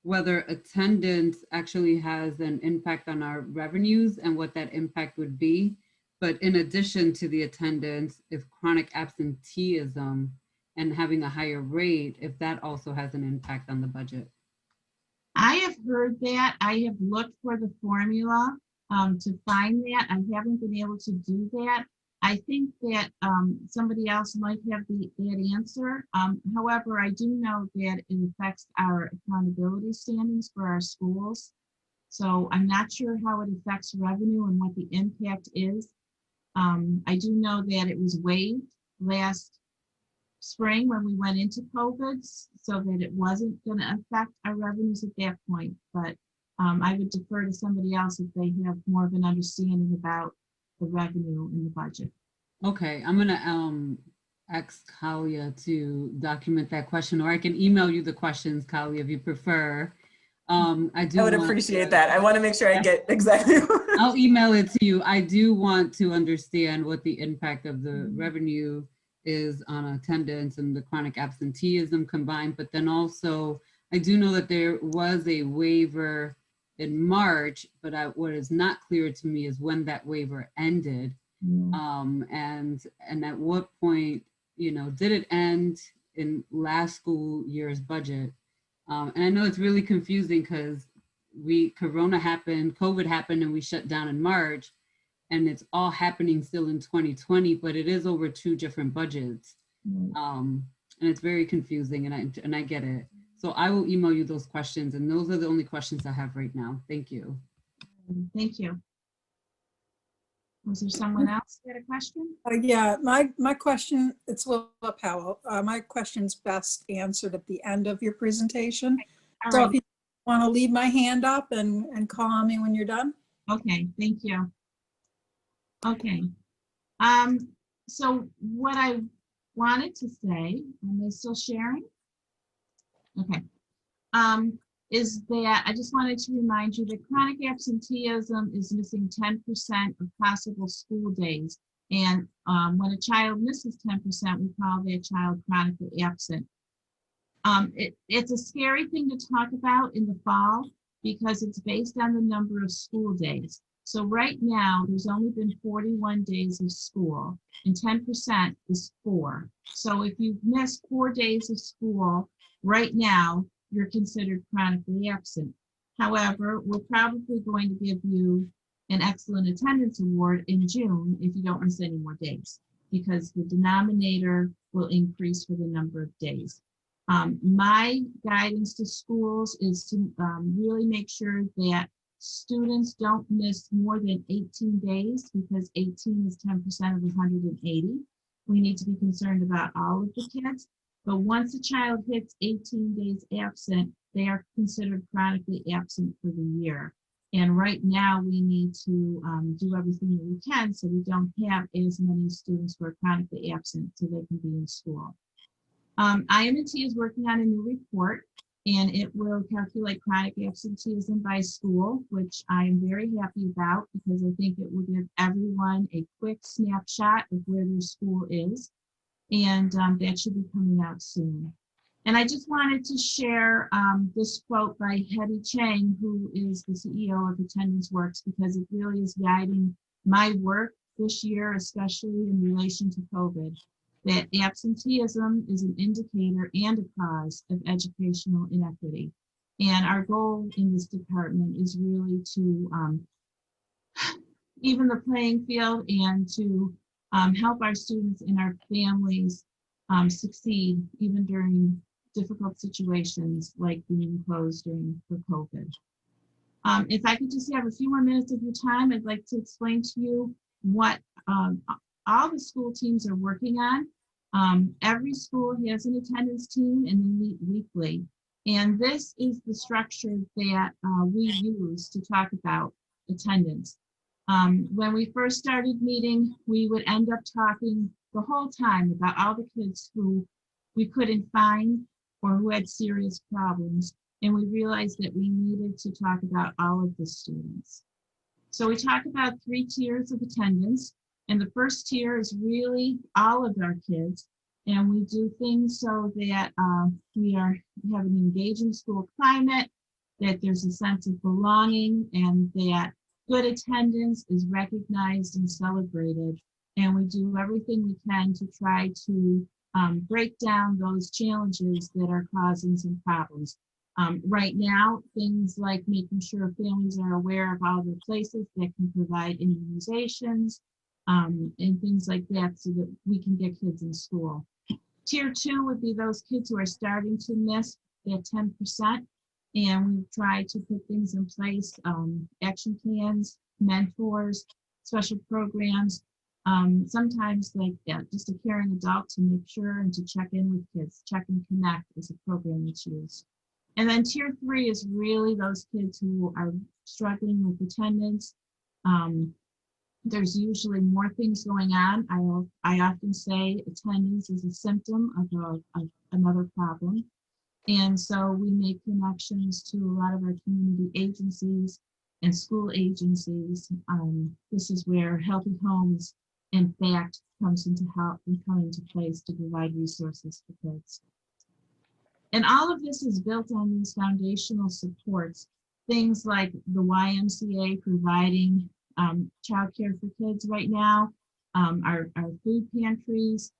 whether attendance actually has an impact on our revenues and what that impact would be. But in addition to the attendance, if chronic absenteeism and having a higher rate, if that also has an impact on the budget.
I have heard that. I have looked for the formula to find that. I haven't been able to do that. I think that somebody else might have that answer. However, I do know that it affects our accountability standings for our schools. So I'm not sure how it affects revenue and what the impact is. I do know that it was waived last spring when we went into COVID, so that it wasn't going to affect our revenues at that point. But I would defer to somebody else if they have more of an understanding about the revenue in the budget.
Okay, I'm gonna ask Kalia to document that question, or I can email you the questions, Kalia, if you prefer. I
would appreciate that. I want to make sure I get exactly.
I'll email it to you. I do want to understand what the impact of the revenue is on attendance and the chronic absenteeism combined, but then also I do know that there was a waiver in March, but what is not clear to me is when that waiver ended. And at what point, did it end in last school year's budget? And I know it's really confusing because Corona happened, COVID happened, and we shut down in March, and it's all happening still in 2020, but it is over 2 different budgets. And it's very confusing, and I get it. So I will email you those questions, and those are the only questions I have right now. Thank you.
Thank you. Was there someone else who had a question?
Yeah, my question, it's Willa Powell. My question's best answered at the end of your presentation.
All
So
right.
if you want to leave my hand up and call on me when you're done.
Okay, thank you. Okay. So what I wanted to say, am I still sharing? Okay. Is that I just wanted to remind you that chronic absenteeism is missing 10% of possible school days. And when a child misses 10%, we call that child chronically absent. It's a scary thing to talk about in the fall because it's based on the number of school days. So right now, there's only been 41 days of school, and 10% is 4. So if you've missed 4 days of school right now, you're considered chronically absent. However, we're probably going to give you an excellent attendance award in June if you don't miss any more days, because the denominator will increase for the number of days. My guidance to schools is to really make sure that students don't miss more than 18 days, because 18 is 10% of 180. We need to be concerned about all of the kids. But once a child hits 18 days absent, they are considered chronically absent for the year. And right now we need to do everything that we can so we don't have as many students who are chronically absent so they can be in school. IM&T is working on a new report, and it will calculate chronic absenteeism by school, which I am very happy about because I think it will give everyone a quick snapshot of where their school is. And that should be coming out soon. And I just wanted to share this quote by Hetty Chang, who is the CEO of Attendance Works, because it really is guiding my work this year, especially in relation to COVID, that absenteeism is an indicator and a cause of educational inequity. And our goal in this department is really to even the playing field and to help our students and our families succeed even during difficult situations like being closed during the COVID. If I could just have a few more minutes of your time, I'd like to explain to you what all the school teams are working on. Every school has an attendance team and they meet weekly. And this is the structure that we use to talk about attendance. When we first started meeting, we would end up talking the whole time about all the kids who we couldn't find or who had serious problems. And we realized that we needed to talk about all of the students. So we talk about 3 tiers of attendance. And the first tier is really all of our kids. And we do things so that we have an engaging school climate, that there's a sense of belonging, and that good attendance is recognized and celebrated. And we do everything we can to try to break down those challenges that are causing some problems. Right now, things like making sure families are aware of all the places that can provide immunizations and things like that so that we can get kids in school. Tier 2 would be those kids who are starting to miss that 10%. And we try to put things in place, action plans, mentors, special programs, sometimes like just a caring adult to make sure and to check in with kids. Check and Connect is a program that's used. And then tier 3 is really those kids who are struggling with attendance. There's usually more things going on. I often say attendance is a symptom of another problem. And so we make connections to a lot of our community agencies and school agencies. This is where Healthy Homes, in fact, comes into help and come into place to provide resources for kids. And all of this is built on these foundational supports, things like the YMCA providing childcare for kids right now, our food pantries,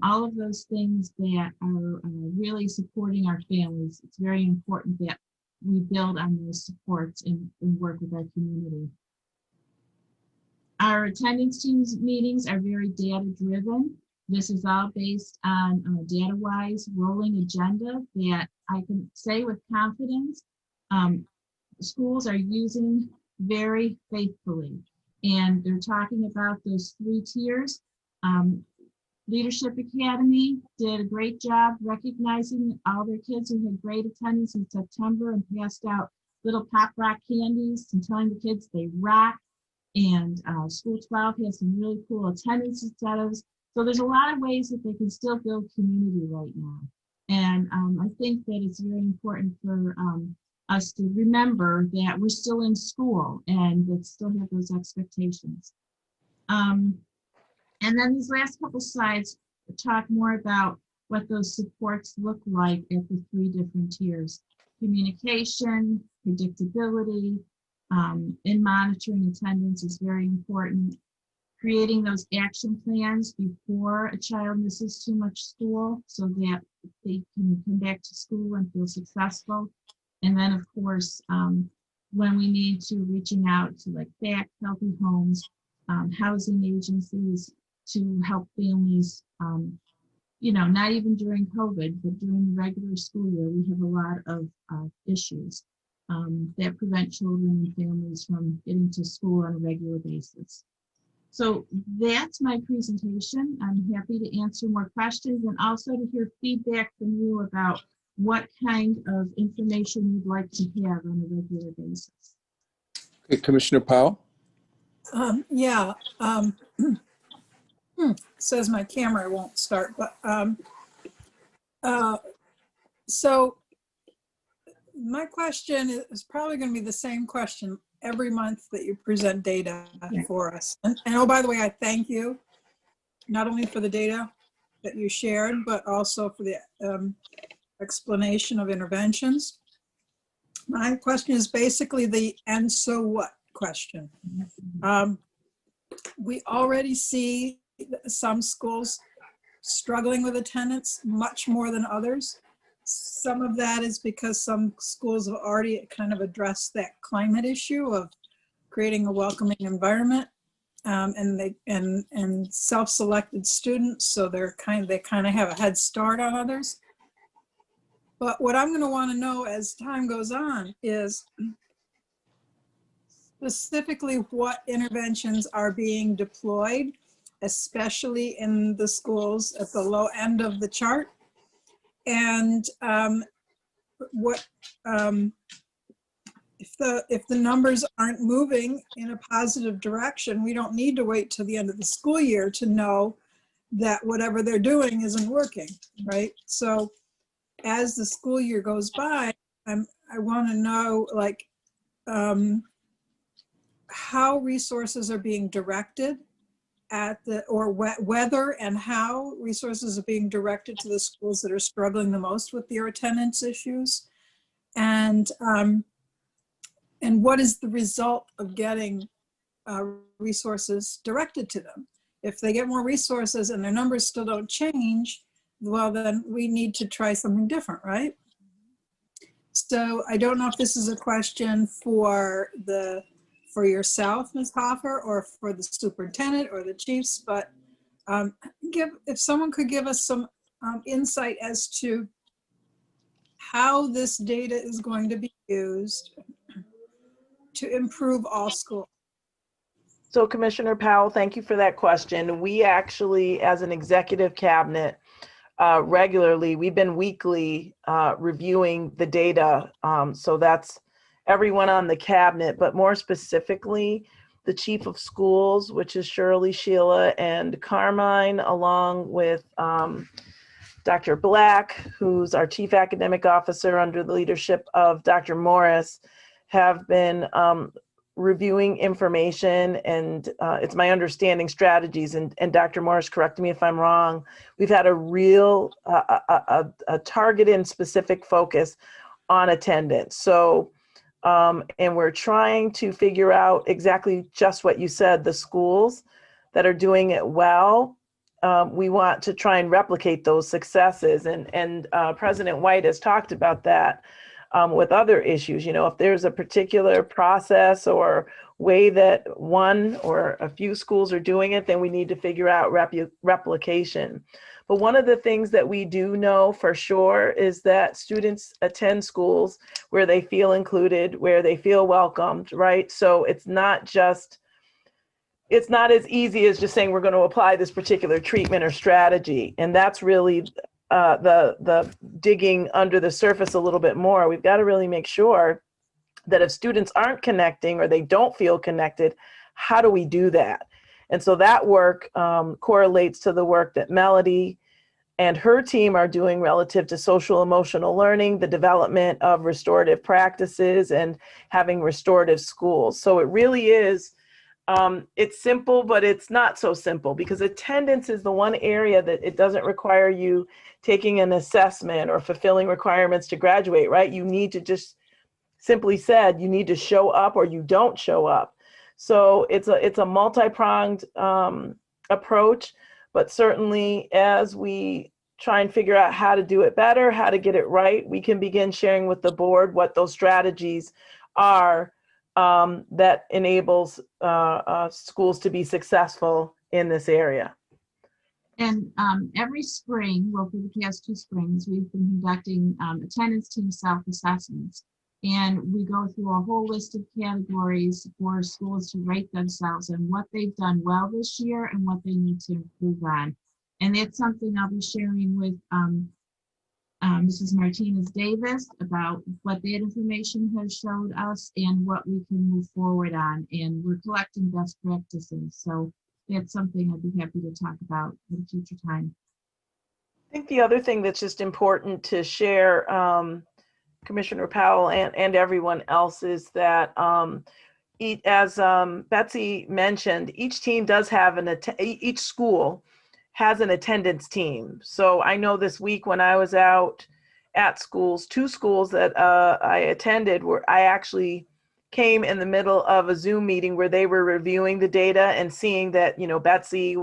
all of those things that are really supporting our families. It's very important that we build on those supports and work with our community. Our attendance teams meetings are very data driven. This is all based on data-wise rolling agenda that I can say with confidence schools are using very faithfully. And they're talking about those 3 tiers. Leadership Academy did a great job recognizing all their kids who had great attendance in September and passed out little pop rock candies and telling the kids they rock. And School 12 has some really cool attendance incentives. So there's a lot of ways that they can still build community right now. And I think that it's very important for us to remember that we're still in school and that still have those expectations. And then these last couple slides talk more about what those supports look like at the 3 different tiers. Communication, predictability, and monitoring attendance is very important. Creating those action plans before a child misses too much school so that they can come back to school and feel successful. And then of course, when we need to, reaching out to like FACT, Healthy Homes, housing agencies to help families, you know, not even during COVID, but during the regular school year, we have a lot of issues that prevent children and families from getting to school on a regular basis. So that's my presentation. I'm happy to answer more questions and also to hear feedback from you about what kind of information you'd like to have on a regular basis.
Okay, Commissioner Powell.
Says my camera won't start, but so my question is probably going to be the same question every month that you present data for us. And oh, by the way, I thank you not only for the data that you shared, but also for the explanation of interventions. My question is basically the "and so what" question. We already see some schools struggling with attendance much more than others. Some of that is because some schools have already kind of addressed that climate issue of creating a welcoming environment, and self-selected students, so they kind of have a head start on others. But what I'm going to want to know as time goes on is specifically what interventions are being deployed, especially in the schools at the low end of the chart. And what if the numbers aren't moving in a positive direction, we don't need to wait till the end of the school year to know that whatever they're doing isn't working, right? So as the school year goes by, I want to know, like, how resources are being directed at the, or whether and how resources are being directed to the schools that are struggling the most with their attendance issues, and what is the result of getting resources directed to them. If they get more resources and their numbers still don't change, well, then we need to try something different, right? So I don't know if this is a question for yourself, Ms. Hoffer, or for the superintendent or the chiefs, but if someone could give us some insight as to how this data is going to be used to improve all schools.
So Commissioner Powell, thank you for that question. We actually, as an executive cabinet, regularly, we've been weekly reviewing the data. So that's everyone on the cabinet, but more specifically, the chief of schools, which is Shirley, Sheila, and Carmine, along with Dr. Black, who's our chief academic officer under the leadership of Dr. Morris, have been reviewing information, and it's my understanding strategies, and Dr. Morris, correct me if I'm wrong, we've had a real a targeted and specific focus on attendance. So and we're trying to figure out exactly just what you said, the schools that are doing it well. We want to try and replicate those successes, and President White has talked about that. with other issues. You know, if there's a particular process or way that one or a few schools are doing it, then we need to figure out replication. But one of the things that we do know for sure is that students attend schools where they feel included, where they feel welcomed, right? So it's not as easy as just saying we're going to apply this particular treatment or strategy. And that's really the digging under the surface a little bit more. We've got to really make sure that if students aren't connecting or they don't feel connected, how do we do that? And so that work correlates to the work that Melody and her team are doing relative to social emotional learning, the development of restorative practices, and having restorative schools. So it really is, it's simple, but it's not so simple, because attendance is the one area that it doesn't require you taking an assessment or fulfilling requirements to graduate, right? You need to just, simply said, you need to show up or you don't show up. So it's a multi-pronged approach, but certainly as we try and figure out how to do it better, how to get it right, we can begin sharing with the board what those strategies are that enables schools to be successful in this area.
And every spring, well, for the past 2 springs, we've been conducting attendance team self-assessments. And we go through a whole list of categories for schools to rate themselves and what they've done well this year and what they need to improve on. And that's something I'll be sharing with Mrs. Martinez Davis about what that information has showed us and what we can move forward on. And we're collecting best practices. So that's something I'd be happy to talk about at a future time.
I think the other thing that's just important to share, Commissioner Powell and everyone else, is that as Betsy mentioned, each team does have each school has an attendance team. So I know this week when I was out at schools, 2 schools that I attended, where I actually came in the middle of a Zoom meeting where they were reviewing the data and seeing that, you know, Betsy,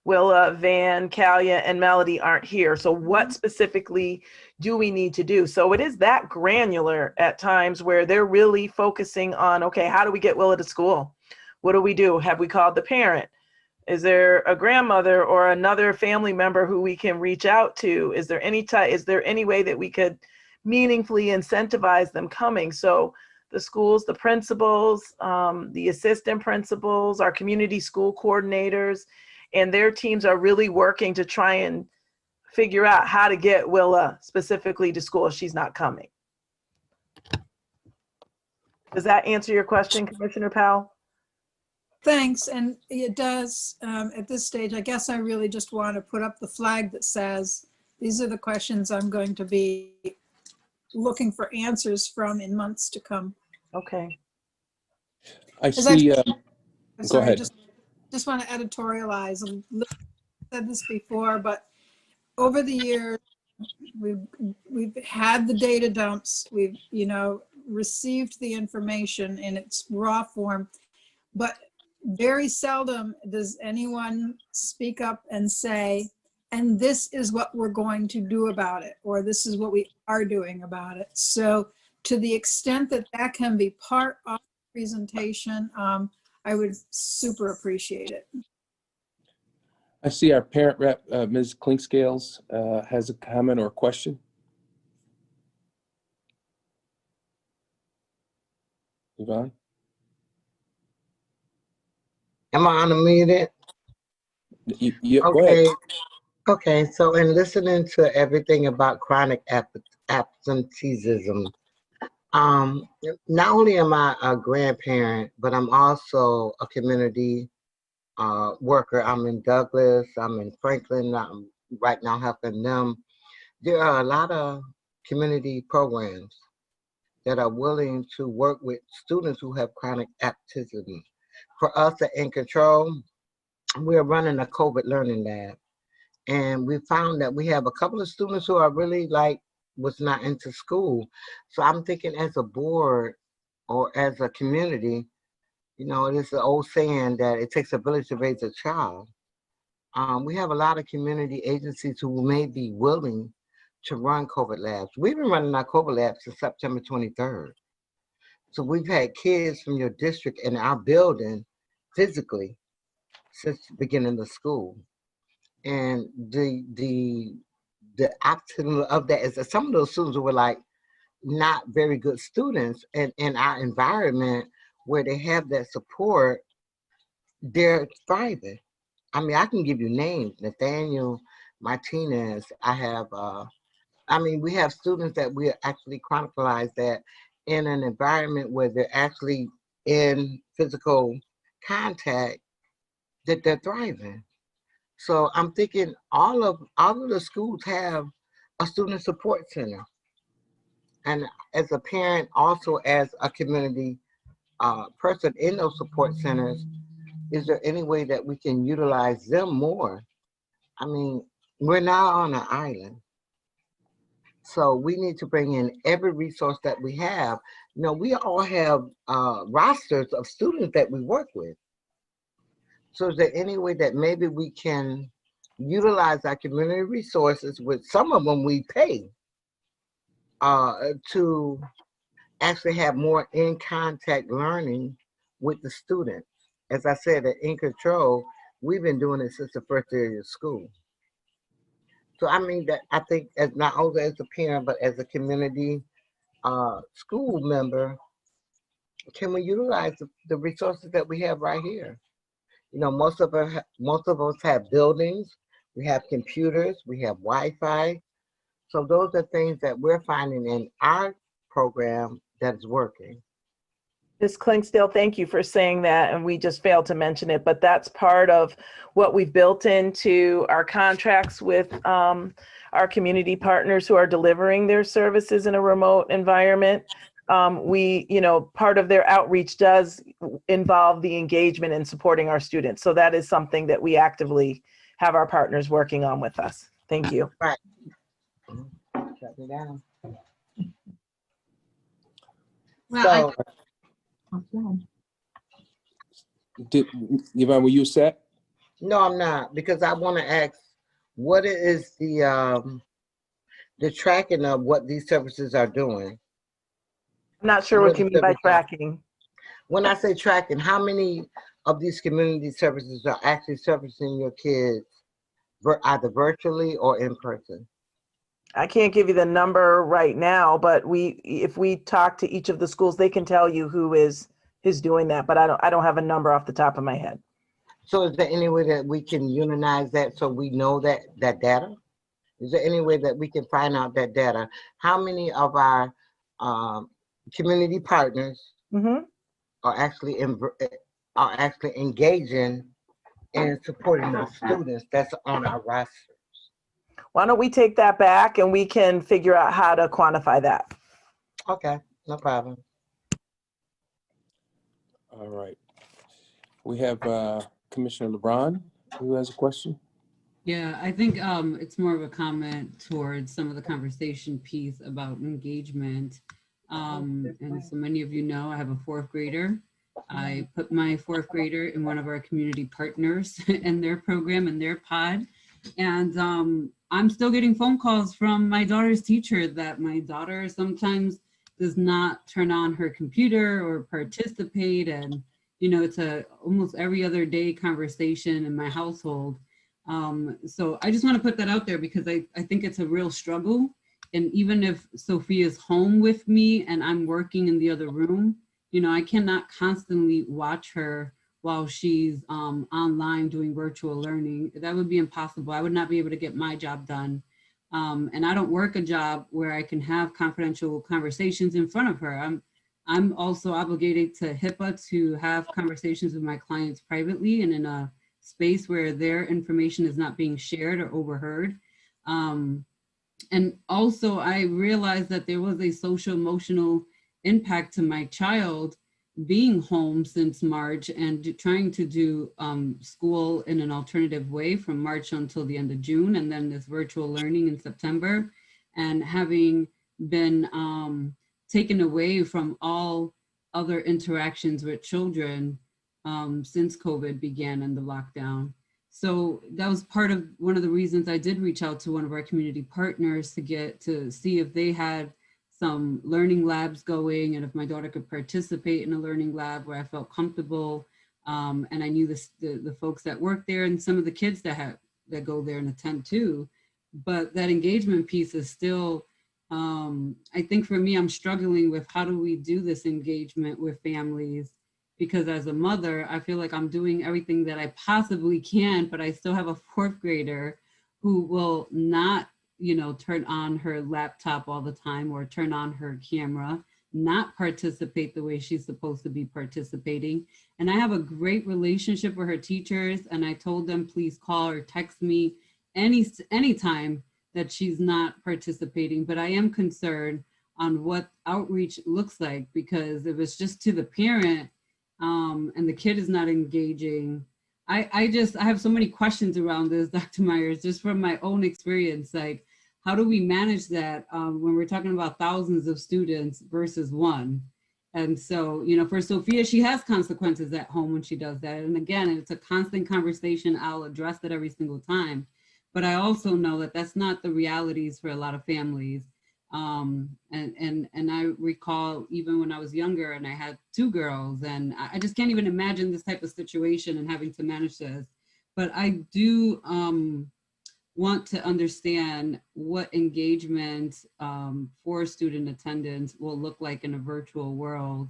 Willa, Van, Kalia, and Melody aren't here. So what specifically do we need to do? So it is that granular at times where they're really focusing on, okay, how do we get Willa to school? What do we do? Have we called the parent? Is there a grandmother or another family member who we can reach out to? Is there any way that we could meaningfully incentivize them coming? So the schools, the principals, the assistant principals, our community school coordinators, and their teams are really working to try and figure out how to get Willa specifically to school if she's not coming. Does that answer your question, Commissioner Powell?
Thanks, and it does. At this stage, I guess I really just want to put up the flag that says, these are the questions I'm going to be looking for answers from in months to come.
Okay.
I see.
I'm
Go
sorry,
ahead.
just want to editorialize. I've said this before, but over the years, we've had the data dumps. We've, you know, received the information in its raw form, but very seldom does anyone speak up and say, and this is what we're going to do about it, or this is what we are doing about it. So to the extent that that can be part of the presentation, I would super appreciate it.
I see our parent rep, Ms. Clinkscales, has a comment or a question. Yvonne?
Am I unmuted?
Go ahead.
Okay, so in listening to everything about chronic absenteeism, not only am I a grandparent, but I'm also a community worker. I'm in Douglas, I'm in Franklin, I'm right now helping them. There are a lot of community programs that are willing to work with students who have chronic absenteeism. For us at In Control, we're running a COVID learning lab. And we found that we have a couple of students who are really was not into school. So I'm thinking as a board or as a community, you know, it is the old saying that it takes a village to raise a child. We have a lot of community agencies who may be willing to run COVID labs. We've been running our COVID labs since September 23rd. So we've had kids from your district in our building physically since the beginning of school. And the opposite of that is that some of those students were like not very good students, and in our environment where they have that support, they're thriving. I mean, I can give you names, Nathaniel Martinez. We have students that we actually chronicalize that in an environment where they're actually in physical contact, that they're thriving. So I'm thinking all of the schools have a student support center. And as a parent, also as a community person in those support centers, is there any way that we can utilize them more? I mean, we're not on an island. So we need to bring in every resource that we have. You know, we all have rosters of students that we work with. So is there any way that maybe we can utilize our community resources, with some of them we pay, to actually have more in contact learning with the students? As I said, at In Control, we've been doing it since the first year of school. So I mean, that I think, as not only as a parent, but as a community school member, can we utilize the resources that we have right here? You know, most of us have buildings, we have computers, we have Wi-Fi. So those are things that we're finding in our program that is working.
Ms. Klingsdale, thank you for saying that, and we just failed to mention it, but that's part of what we've built into our contracts with our community partners who are delivering their services in a remote environment. Part of their outreach does involve the engagement and supporting our students. So that is something that we actively have our partners working on with us. Thank you.
Right. Shut me down.
Well,
Yvonne, were you set?
No, I'm not, because I want to ask, what is the tracking of what these services are doing?
I'm not sure what you mean by tracking.
When I say tracking, how many of these community services are actually servicing your kids, either virtually or in person?
I can't give you the number right now, but if we talk to each of the schools, they can tell you who is doing that, but I don't have a number off the top of my head.
So is there any way that we can unionize that so we know that data? Is there any way that we can find out that data? How many of our community partners are actually engaging in supporting those students that's on our roster?
Why don't we take that back and we can figure out how to quantify that?
Okay, no problem.
All right. We have Commissioner LeBron, who has a question.
Yeah, I think it's more of a comment towards some of the conversation piece about engagement. And so many of you know, I have a fourth grader. I put my fourth grader in one of our community partners in their program, in their pod. And I'm still getting phone calls from my daughter's teacher that my daughter sometimes does not turn on her computer or participate. And, you know, it's almost every other day conversation in my household. So I just want to put that out there because I think it's a real struggle. And even if Sophia's home with me and I'm working in the other room, you know, I cannot constantly watch her while she's online doing virtual learning. That would be impossible. I would not be able to get my job done. And I don't work a job where I can have confidential conversations in front of her. I'm also obligated to HIPAA to have conversations with my clients privately and in a space where their information is not being shared or overheard. And also I realized that there was a social emotional impact to my child being home since March and trying to do school in an alternative way from March until the end of June, and then this virtual learning in September, and having been taken away from all other interactions with children since COVID began and the lockdown. So that was part of one of the reasons I did reach out to one of our community partners to get to see if they had some learning labs going and if my daughter could participate in a learning lab where I felt comfortable. And I knew the folks that work there and some of the kids that go there and attend too. But that engagement piece is still, I think for me, I'm struggling with how do we do this engagement with families? Because as a mother, I feel like I'm doing everything that I possibly can, but I still have a fourth grader who will not, turn on her laptop all the time or turn on her camera, not participate the way she's supposed to be participating. And I have a great relationship with her teachers, and I told them, please call or text me anytime that she's not participating. But I am concerned on what outreach looks like, because if it's just to the parent, and the kid is not engaging. I have so many questions around this, Dr. Myers, just from my own experience. Like, how do we manage that when we're talking about thousands of students versus one? And so, for Sophia, she has consequences at home when she does that. And again, it's a constant conversation. I'll address it every single time. But I also know that that's not the realities for a lot of families. And I recall even when I was younger and I had 2 girls, and I just can't even imagine this type of situation and having to manage this. But I do want to understand what engagement for student attendance will look like in a virtual world.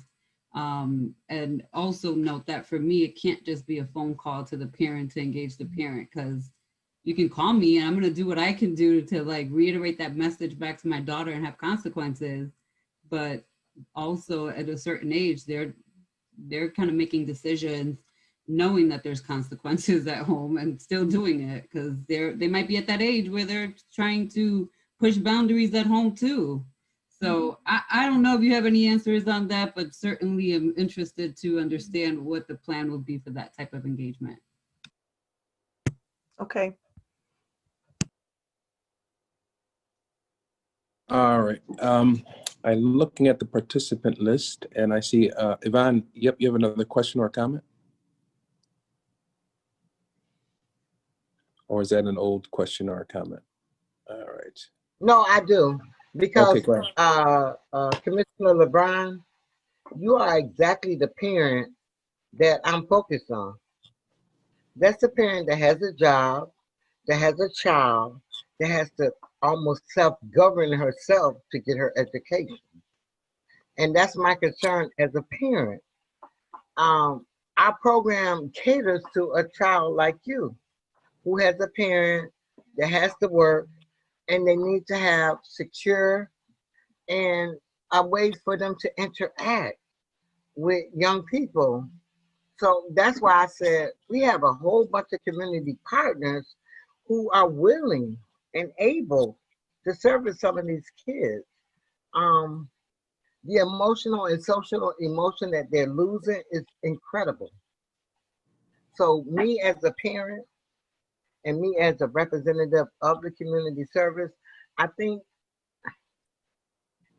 And also note that for me, it can't just be a phone call to the parent to engage the parent, because you can call me and I'm going to do what I can do to like reiterate that message back to my daughter and have consequences. But also at a certain age, they're kind of making decisions knowing that there's consequences at home and still doing it, because they might be at that age where they're trying to push boundaries at home too. So I don't know if you have any answers on that, but certainly I'm interested to understand what the plan will be for that type of engagement.
Okay.
All right. I'm looking at the participant list and I see Yvonne, yep, you have another question or comment? Or is that an old question or a comment? All right.
No, I do. Because
Okay, go ahead.
Commissioner LeBron, you are exactly the parent that I'm focused on. That's the parent that has a job, that has a child, that has to almost self-govern herself to get her education. And that's my concern as a parent. Our program caters to a child like you, who has a parent that has to work, and they need to have secure and a way for them to interact with young people. So that's why I said we have a whole bunch of community partners who are willing and able to service some of these kids. The emotional and social emotion that they're losing is incredible. So me as a parent and me as a representative of the community service, I think,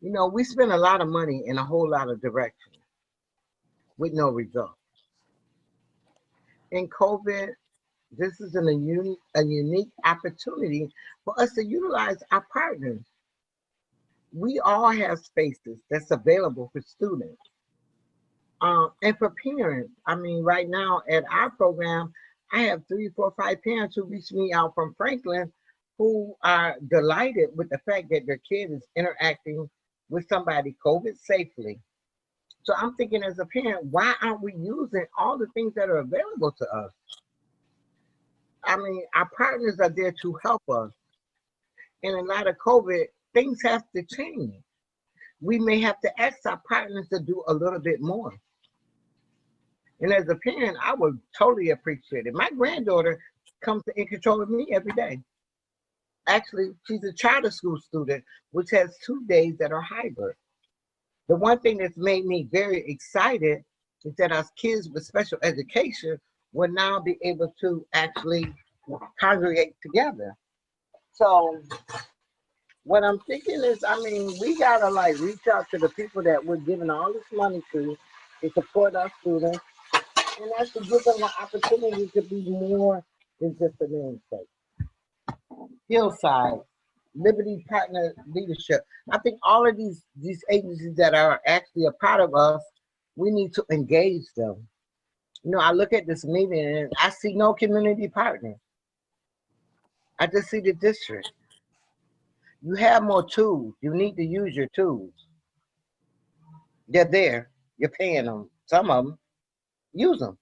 we spend a lot of money in a whole lot of directions with no result. In COVID, this is a unique opportunity for us to utilize our partners. We all have spaces that's available for students. And for parents, I mean, right now at our program, I have 3, 4, 5 parents who reach me out from Franklin who are delighted with the fact that their kid is interacting with somebody COVID safely. So I'm thinking as a parent, why aren't we using all the things that are available to us? I mean, our partners are there to help us. And in light of COVID, things have to change. We may have to ask our partners to do a little bit more. And as a parent, I would totally appreciate it. My granddaughter comes in control of me every day. Actually, she's a charter school student, which has 2 days that are hybrid. The one thing that's made me very excited is that our kids with special education will now be able to actually congregate together. So what I'm thinking is, I mean, we gotta like reach out to the people that we're giving all this money to support our students, and that's to give them the opportunity to be more It's just a namesake. Hillside, Liberty Partner Leadership. I think all of these agencies that are actually a part of us, we need to engage them. You know, I look at this meeting and I see no community partners. I just see the district. You have more tools. You need to use your tools. They're there. You're paying them. Some of them, use them.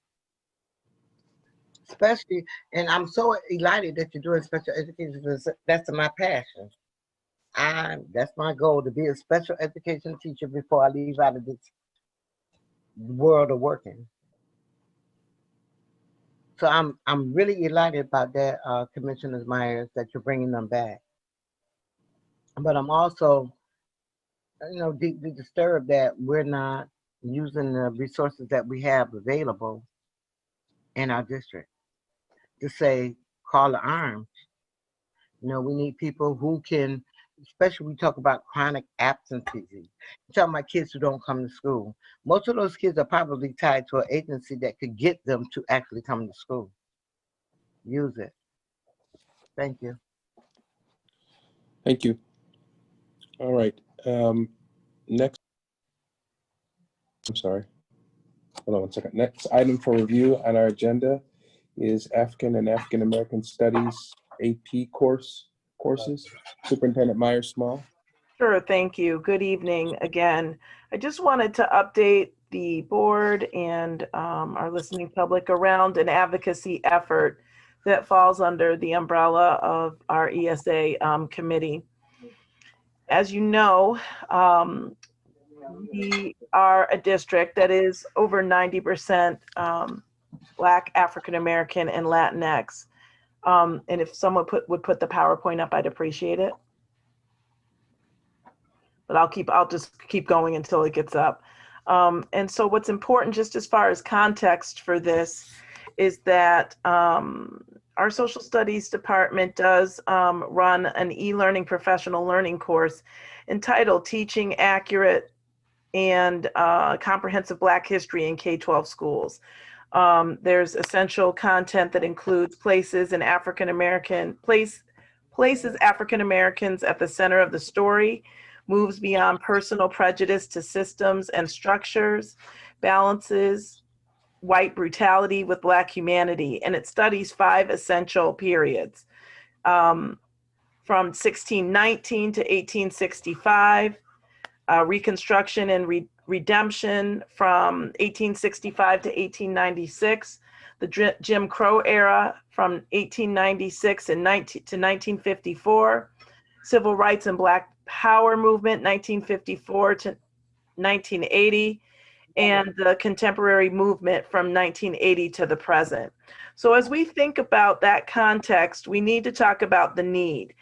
Especially, and I'm so elated that you're doing special education because that's my passion. That's my goal, to be a special education teacher before I leave out of this world of working. So I'm really elated about that, Commissioner Myers, that you're bringing them back. But I'm also, you know, deeply disturbed that we're not using the resources that we have available in our district to say, call to arms. You know, we need people who can, especially we talk about chronic absences. You're talking about kids who don't come to school. Most of those kids are probably tied to an agency that could get them to actually come to school. Use it. Thank you.
Thank you. All right. Next, I'm sorry. Hold on one second. Next item for review on our agenda is African and African American Studies AP courses. Superintendent Myers Small.
Sure, thank you. Good evening again. I just wanted to update the board and our listening public around an advocacy effort that falls under the umbrella of our ESA committee. As you know, we are a district that is over 90% Black, African American, and Latinx. And if someone would put the PowerPoint up, I'd appreciate it. But I'll just keep going until it gets up. And so what's important, just as far as context for this, is that our social studies department does run an e-learning professional learning course entitled Teaching Accurate and Comprehensive Black History in K-12 Schools. There's essential content that includes places African Americans at the center of the story, moves beyond personal prejudice to systems and structures, balances white brutality with Black humanity, and it studies 5 essential periods from 1619 to 1865, Reconstruction and Redemption from 1865 to 1896, the Jim Crow era from 1896 to 1954, Civil Rights and Black Power Movement 1954 to 1980, and the contemporary movement from 1980 to the present. So as we think about that context, we need to talk about the need.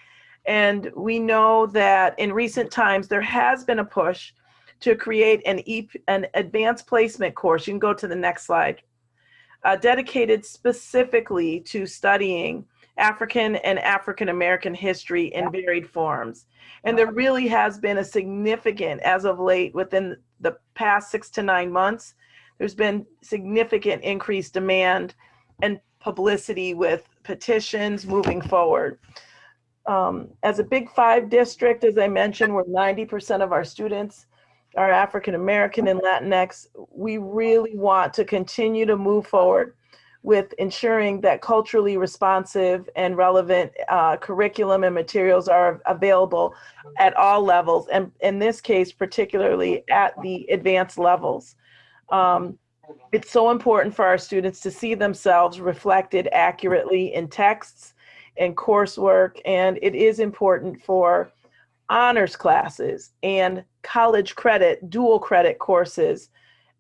And we know that in recent times, there has been a push to create an advanced placement course. You can go to the next slide, dedicated specifically to studying African and African American history in varied forms. And there really has been a significant, as of late, within the past 6 to 9 months, there's been significant increased demand and publicity with petitions moving forward. As a Big 5 district, as I mentioned, where 90% of our students are African American and Latinx, we really want to continue to move forward with ensuring that culturally responsive and relevant curriculum and materials are available at all levels, and in this case, particularly at the advanced levels. It's so important for our students to see themselves reflected accurately in texts and coursework, and it is important for honors classes and college credit, dual credit courses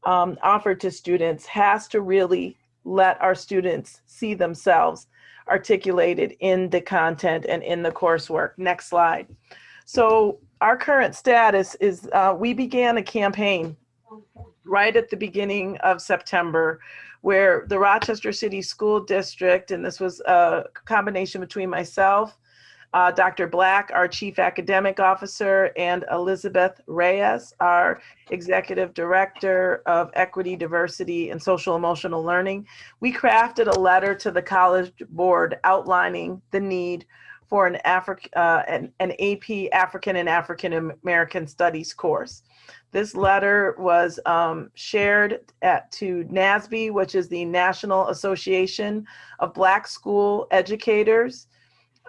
offered to students has to really let our students see themselves articulated in the content and in the coursework. Next slide. So our current status is we began a campaign right at the beginning of September where the Rochester City School District, and this was a combination between myself, Dr. Black, our Chief Academic Officer, and Elizabeth Reyes, our Executive Director of Equity, Diversity, and Social Emotional Learning. We crafted a letter to the College Board outlining the need for an AP African and African American Studies course. This letter was shared to NASB, which is the National Association of Black School Educators.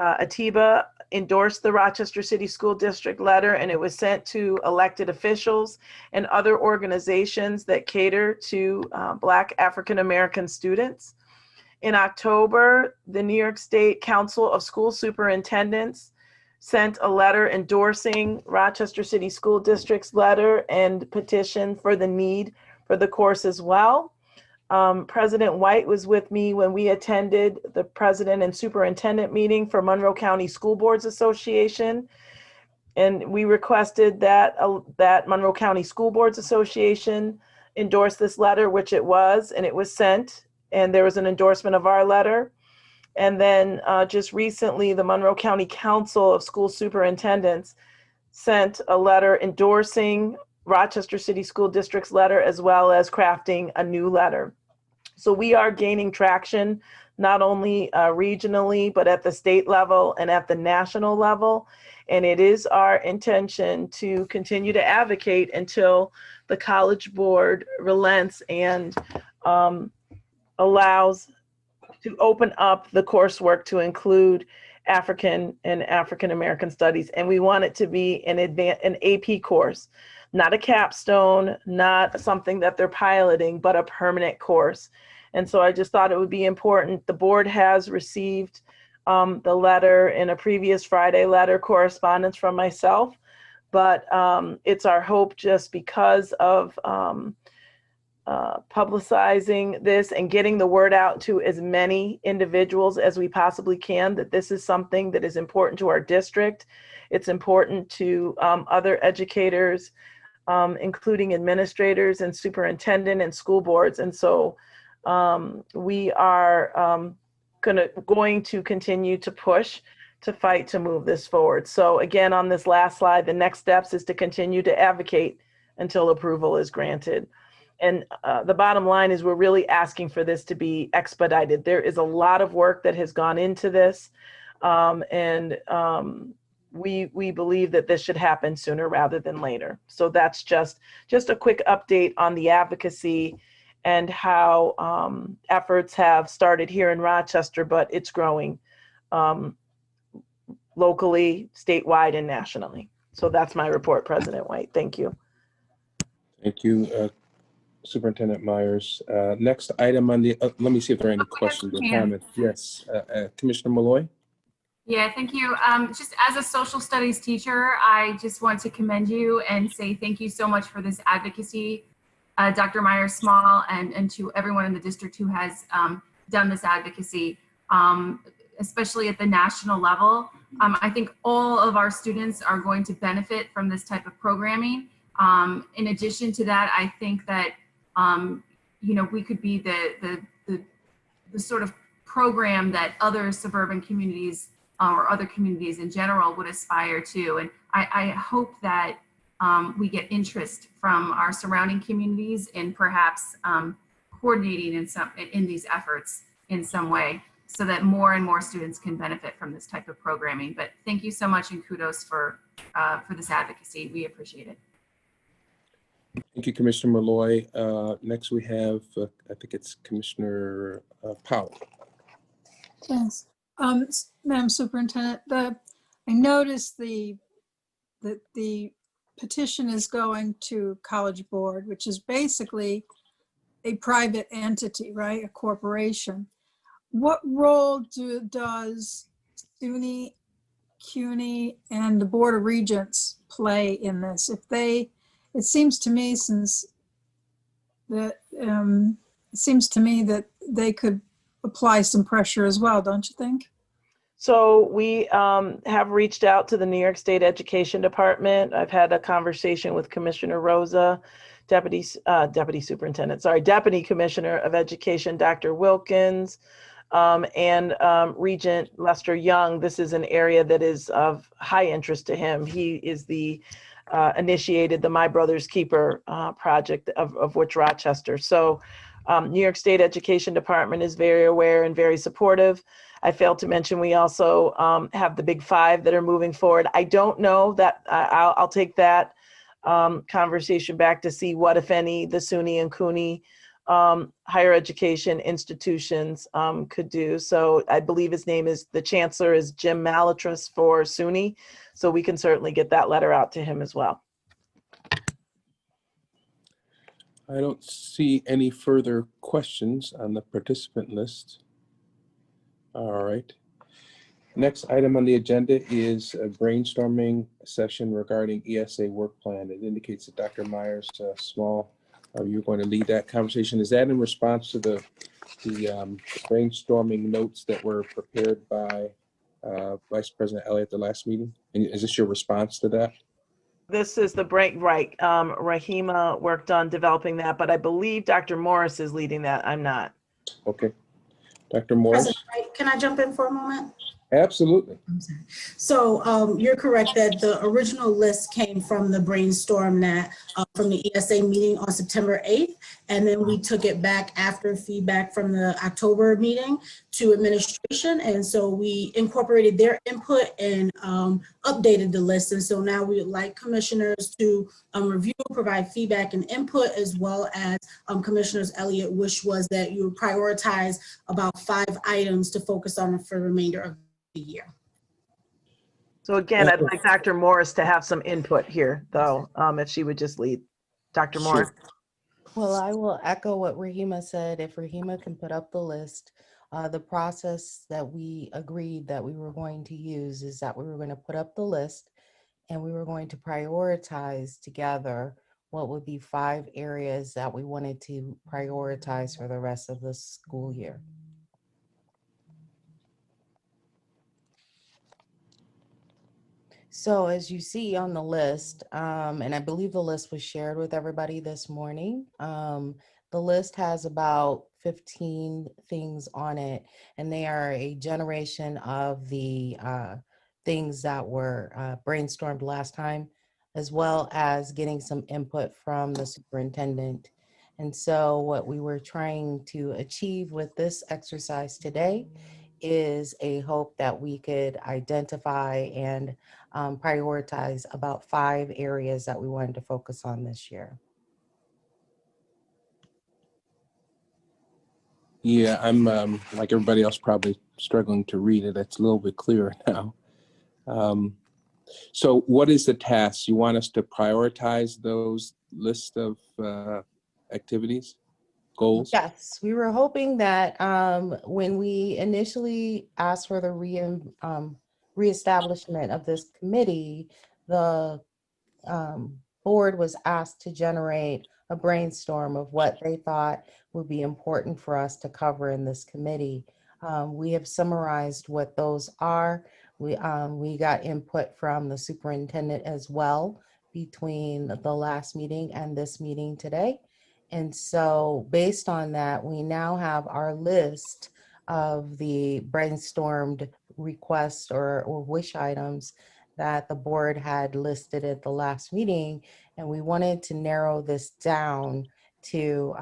ATIBA endorsed the Rochester City School District letter, and it was sent to elected officials and other organizations that cater to Black African American students. In October, the New York State Council of School Superintendents sent a letter endorsing Rochester City School District's letter and petition for the need for the course as well. President White was with me when we attended the president and superintendent meeting for Monroe County School Boards Association. And we requested that Monroe County School Boards Association endorse this letter, which it was, and it was sent, and there was an endorsement of our letter. And then just recently, the Monroe County Council of School Superintendents sent a letter endorsing Rochester City School District's letter, as well as crafting a new letter. So we are gaining traction, not only regionally, but at the state level and at the national level. And it is our intention to continue to advocate until the College Board relents and allows to open up the coursework to include African and African American studies. And we want it to be an AP course, not a capstone, not something that they're piloting, but a permanent course. And so I just thought it would be important. The board has received the letter in a previous Friday letter correspondence from myself, but it's our hope, just because of publicizing this and getting the word out to as many individuals as we possibly can, that this is something that is important to our district. It's important to other educators, including administrators and superintendent and school boards. And so we are going to continue to push to fight to move this forward. So again, on this last slide, the next steps is to continue to advocate until approval is granted. And the bottom line is we're really asking for this to be expedited. There is a lot of work that has gone into this, and we believe that this should happen sooner rather than later. So that's just a quick update on the advocacy and how efforts have started here in Rochester, but it's growing locally, statewide, and nationally. So that's my report, President White. Thank you.
Thank you, Superintendent Myers. Next item on the, let me see if there are any questions or comments. Yes, Commissioner Malloy.
Yeah, thank you. Just as a social studies teacher, I just want to commend you and say thank you so much for this advocacy, Dr. Myers-Small, and to everyone in the district who has done this advocacy, especially at the national level. I think all of our students are going to benefit from this type of programming. In addition to that, I think that we could be the sort of program that other suburban communities or other communities in general would aspire to. And I hope that we get interest from our surrounding communities in perhaps coordinating in these efforts in some way, so that more and more students can benefit from this type of programming. But thank you so much, and kudos for this advocacy. We appreciate it.
Thank you, Commissioner Malloy. Next we have, I think it's Commissioner Powell.
Yes, Madam Superintendent, I noticed that the petition is going to College Board, which is basically a private entity, right? A corporation. What role does SUNY, CUNY, and the Board of Regents play in this? It seems to me that they could apply some pressure as well, don't you think?
So we have reached out to the New York State Education Department. I've had a conversation with Commissioner Rosa, Deputy Commissioner of Education, Dr. Wilkins, And Regent Lester Young, this is an area that is of high interest to him. He is the initiated the My Brother's Keeper project of which Rochester. So New York State Education Department is very aware and very supportive. I failed to mention we also have the Big Five that are moving forward. I don't know that I'll take that conversation back to see what, if any, the SUNY and CUNY higher education institutions could do. So I believe his name is, the chancellor is Jim Malatras for SUNY. So we can certainly get that letter out to him as well.
I don't see any further questions on the participant list. All right. Next item on the agenda is a brainstorming session regarding ESA work plan. It indicates that Dr. Myers Small, you're going to lead that conversation. Is that in response to the brainstorming notes that were prepared by Vice President Elliott at the last meeting? And is this your response to that?
This is the break, right. Rahima worked on developing that, but I believe Dr. Morris is leading that. I'm not.
Okay. Dr. Morris?
President Wright, can I jump in for a moment?
Absolutely.
So you're correct that the original list came from the brainstorm that from the ESA meeting on September 8th. And then we took it back after feedback from the October meeting to administration. And so we incorporated their input and updated the list. And so now we would like commissioners to review, provide feedback and input, as well as Commissioner's Elliott wish was that you prioritize about 5 items to focus on for the remainder of the year.
So again, I'd like Dr. Morris to have some input here, though, if she would just lead. Dr. Morris.
Well, I will echo what Rahima said. If Rahima can put up the list, the process that we agreed that we were going to use is that we were going to put up the list and we were going to prioritize together what would be 5 areas that we wanted to prioritize for the rest of the school year. So as you see on the list, and I believe the list was shared with everybody this morning, the list has about 15 things on it, and they are a generation of the things that were brainstormed last time, as well as getting some input from the superintendent. And so what we were trying to achieve with this exercise today is a hope that we could identify and prioritize about 5 areas that we wanted to focus on this year.
Yeah, I'm like everybody else probably struggling to read it. It's a little bit clearer now. So what is the task? You want us to prioritize those list of activities, goals?
Yes, we were hoping that when we initially asked for the reestablishment of this committee, the board was asked to generate a brainstorm of what they thought would be important for us to cover in this committee. We have summarized what those are. We got input from the superintendent as well between the last meeting and this meeting today. And so based on that, we now have our list of the brainstormed requests or wish items that the board had listed at the last meeting. And we wanted to narrow this down to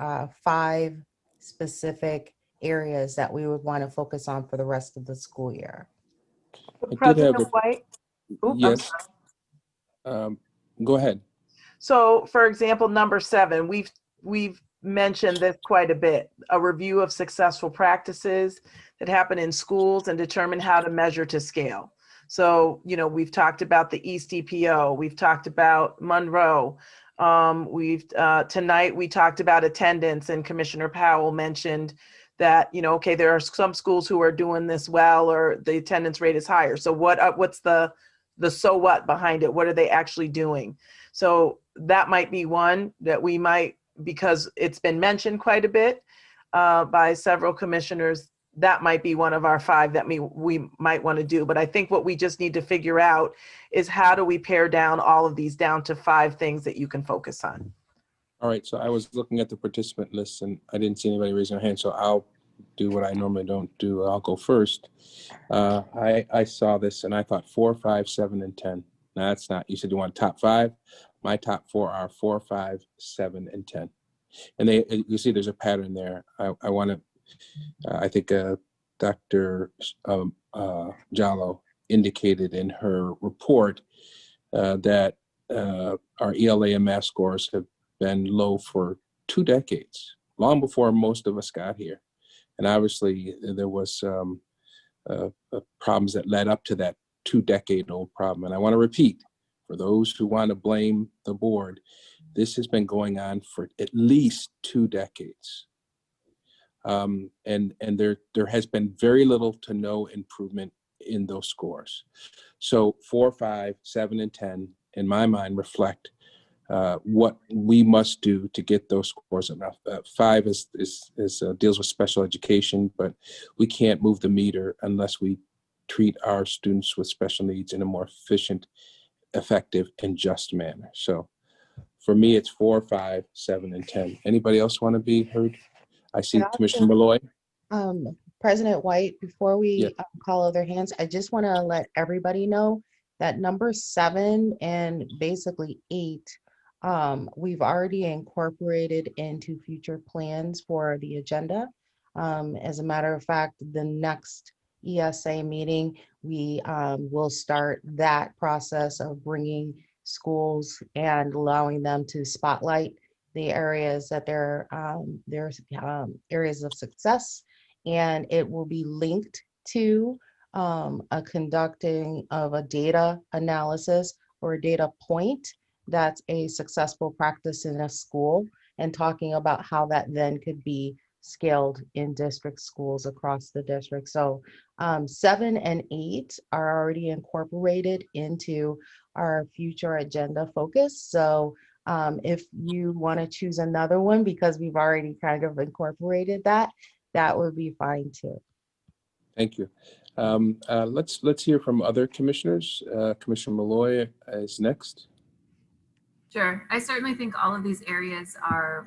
5 specific areas that we would want to focus on for the rest of the school year.
President White?
Yes. Go ahead.
So for example, number 7, we've mentioned this quite a bit, a review of successful practices that happen in schools and determine how to measure to scale. So, you know, we've talked about the East EPO, we've talked about Monroe, tonight we talked about attendance, and Commissioner Powell mentioned that, you know, okay, there are some schools who are doing this well, or the attendance rate is higher. So what's the so what behind it? What are they actually doing? So that might be one that we might, because it's been mentioned quite a bit by several commissioners, that might be one of our 5 that we might want to do. But I think what we just need to figure out is how do we pare down all of these down to 5 things that you can focus on.
All right, so I was looking at the participant list and I didn't see anybody raising their hand, so I'll do what I normally don't do, I'll go first. I saw this and I thought 4, 5, 7, and 10. Now that's not, you said you want top 5. My top 4 are 4, 5, 7, and 10. And you see there's a pattern there. I want to, I think Dr. Jallo indicated in her report that our ELA and math scores have been low for 2 decades, long before most of us got here. And obviously there was problems that led up to that 2-decade-old problem. And I want to repeat, for those who want to blame the board, this has been going on for at least 2 decades. And there has been very little to no improvement in those scores. So 4, 5, 7, and 10, in my mind, reflect what we must do to get those scores enough. 5 deals with special education, but we can't move the meter unless we treat our students with special needs in a more efficient, effective, and just manner. So for me, it's 4, 5, 7, and 10. Anybody else want to be heard? I see Commissioner Malloy.
President White, before we call other hands, I just want to let everybody know that number 7 and basically 8, we've already incorporated into future plans for the agenda. As a matter of fact, the next ESA meeting, we will start that process of bringing schools and allowing them to spotlight the areas that there's areas of success, and it will be linked to a conducting of a data analysis or a data point that's a successful practice in a school, and talking about how that then could be scaled in district schools across the district. So 7 and 8 are already incorporated into our future agenda focus. So if you want to choose another one, because we've already kind of incorporated that, that would be fine too.
Thank you. Let's hear from other commissioners. Commissioner Malloy is next.
Sure. I certainly think all of these areas are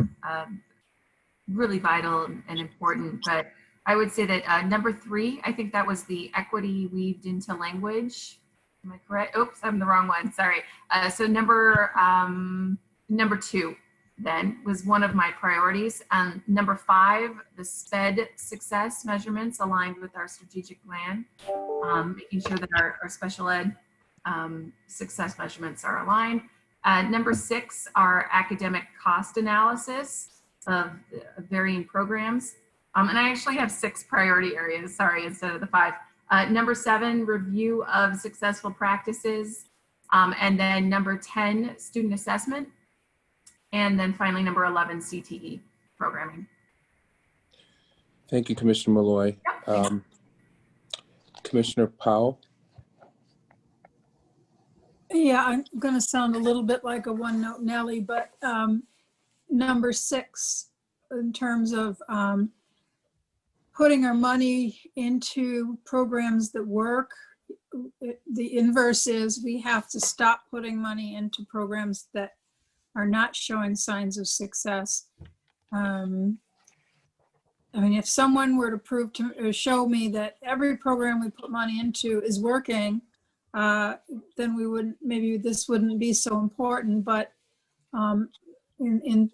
really vital and important, but I would say that number 3, I think that was the equity weaved into language. Am I correct? Oops, I'm the wrong one. Sorry. So number 2 then was one of my priorities. Number 5, the SPED success measurements aligned with our strategic plan, making sure that our special ed success measurements are aligned. Number 6, our academic cost analysis of varying programs. And I actually have 6 priority areas, sorry, instead of the 5. Number 7, review of successful practices. And then number 10, student assessment. And then finally, number 11, CTE programming.
Thank you, Commissioner Malloy. Commissioner Powell.
Yeah, I'm going to sound a little bit like a one-note Nelly, but number 6, in terms of putting our money into programs that work, the inverse is we have to stop putting money into programs that are not showing signs of success. I mean, if someone were to prove to or show me that every program we put money into is working, then we wouldn't, maybe this wouldn't be so important. But in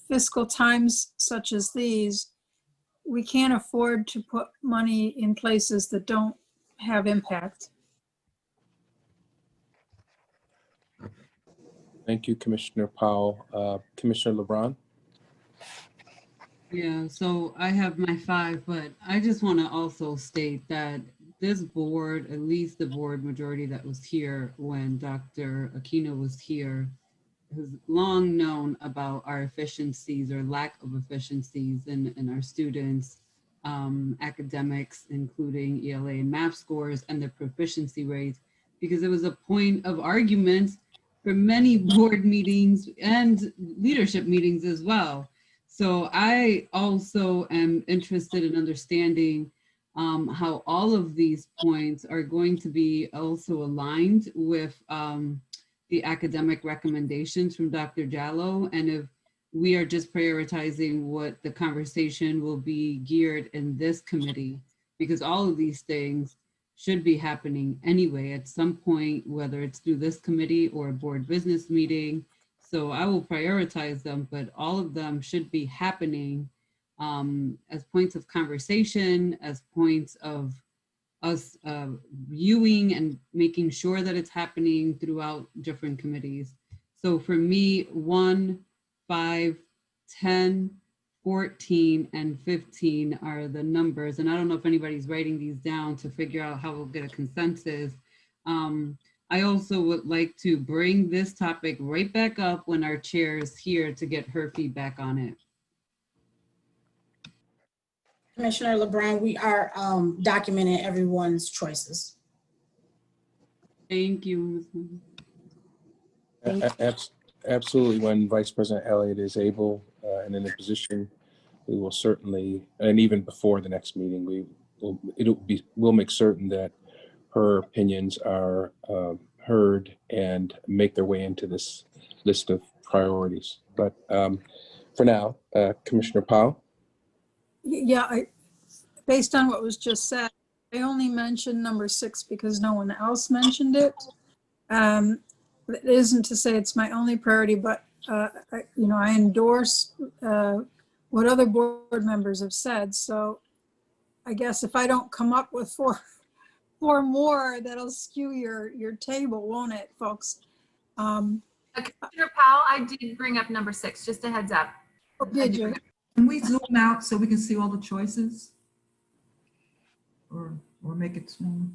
fiscal times such as these, we can't afford to put money in places that don't have impact.
Thank you, Commissioner Powell. Commissioner LeBron.
Yeah, so I have my 5, but I just want to also state that this board, at least the board majority that was here when Dr. Aquino was here, has long known about our efficiencies or lack of efficiencies in our students' academics, including ELA and math scores and their proficiency rates, because it was a point of argument for many board meetings and leadership meetings as well. So I also am interested in understanding how all of these points are going to be also aligned with the academic recommendations from Dr. Jallo, and if we are just prioritizing what the conversation will be geared in this committee, because all of these things should be happening anyway at some point, whether it's through this committee or a board business meeting. So I will prioritize them, but all of them should be happening as points of conversation, as points of us viewing and making sure that it's happening throughout different committees. So for me, 1, 5, 10, 14, and 15 are the numbers. And I don't know if anybody's writing these down to figure out how we'll get a consensus. I also would like to bring this topic right back up when our chair is here to get her feedback on it.
Commissioner LeBron, we are documenting everyone's choices.
Thank you.
Absolutely. When Vice President Elliott is able and in a position, we will certainly, and even before the next meeting, we'll make certain that her opinions are heard and make their way into this list of priorities. But for now, Commissioner Powell.
Yeah, based on what was just said, I only mentioned number 6 because no one else mentioned it. It isn't to say it's my only priority, but I endorse what other board members have said. So I guess if I don't come up with four more, that'll skew your table, won't it, folks?
Commissioner Powell, I did bring up number 6, just a heads up.
Oh, did you?
Can we zoom out so we can see all the choices? Or make it smaller?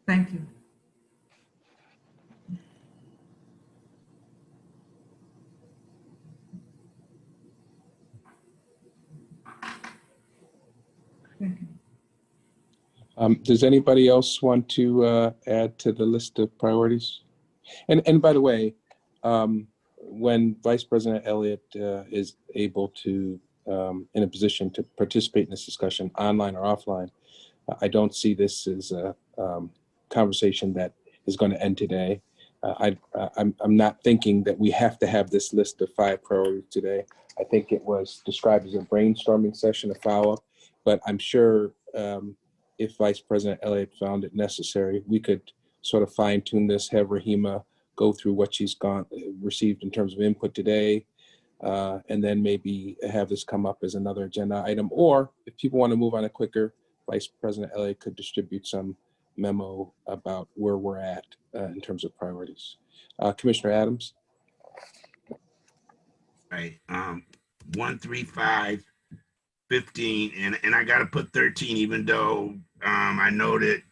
Thank you. Thank you.
Does anybody else want to add to the list of priorities? And by the way, when Vice President Elliott is able to, in a position to participate in this discussion, online or offline, I don't see this as a conversation that is going to end today. I'm not thinking that we have to have this list of 5 priorities today. I think it was described as a brainstorming session, a follow-up, but I'm sure if Vice President Elliott found it necessary, we could sort of fine tune this, have Rahima go through what she's received in terms of input today, and then maybe have this come up as another agenda item. Or if people want to move on it quicker, Vice President Elliott could distribute some memo about where we're at in terms of priorities. Commissioner Adams.
Right. 1, 3, 5, 15, and I gotta put 13, even though I know that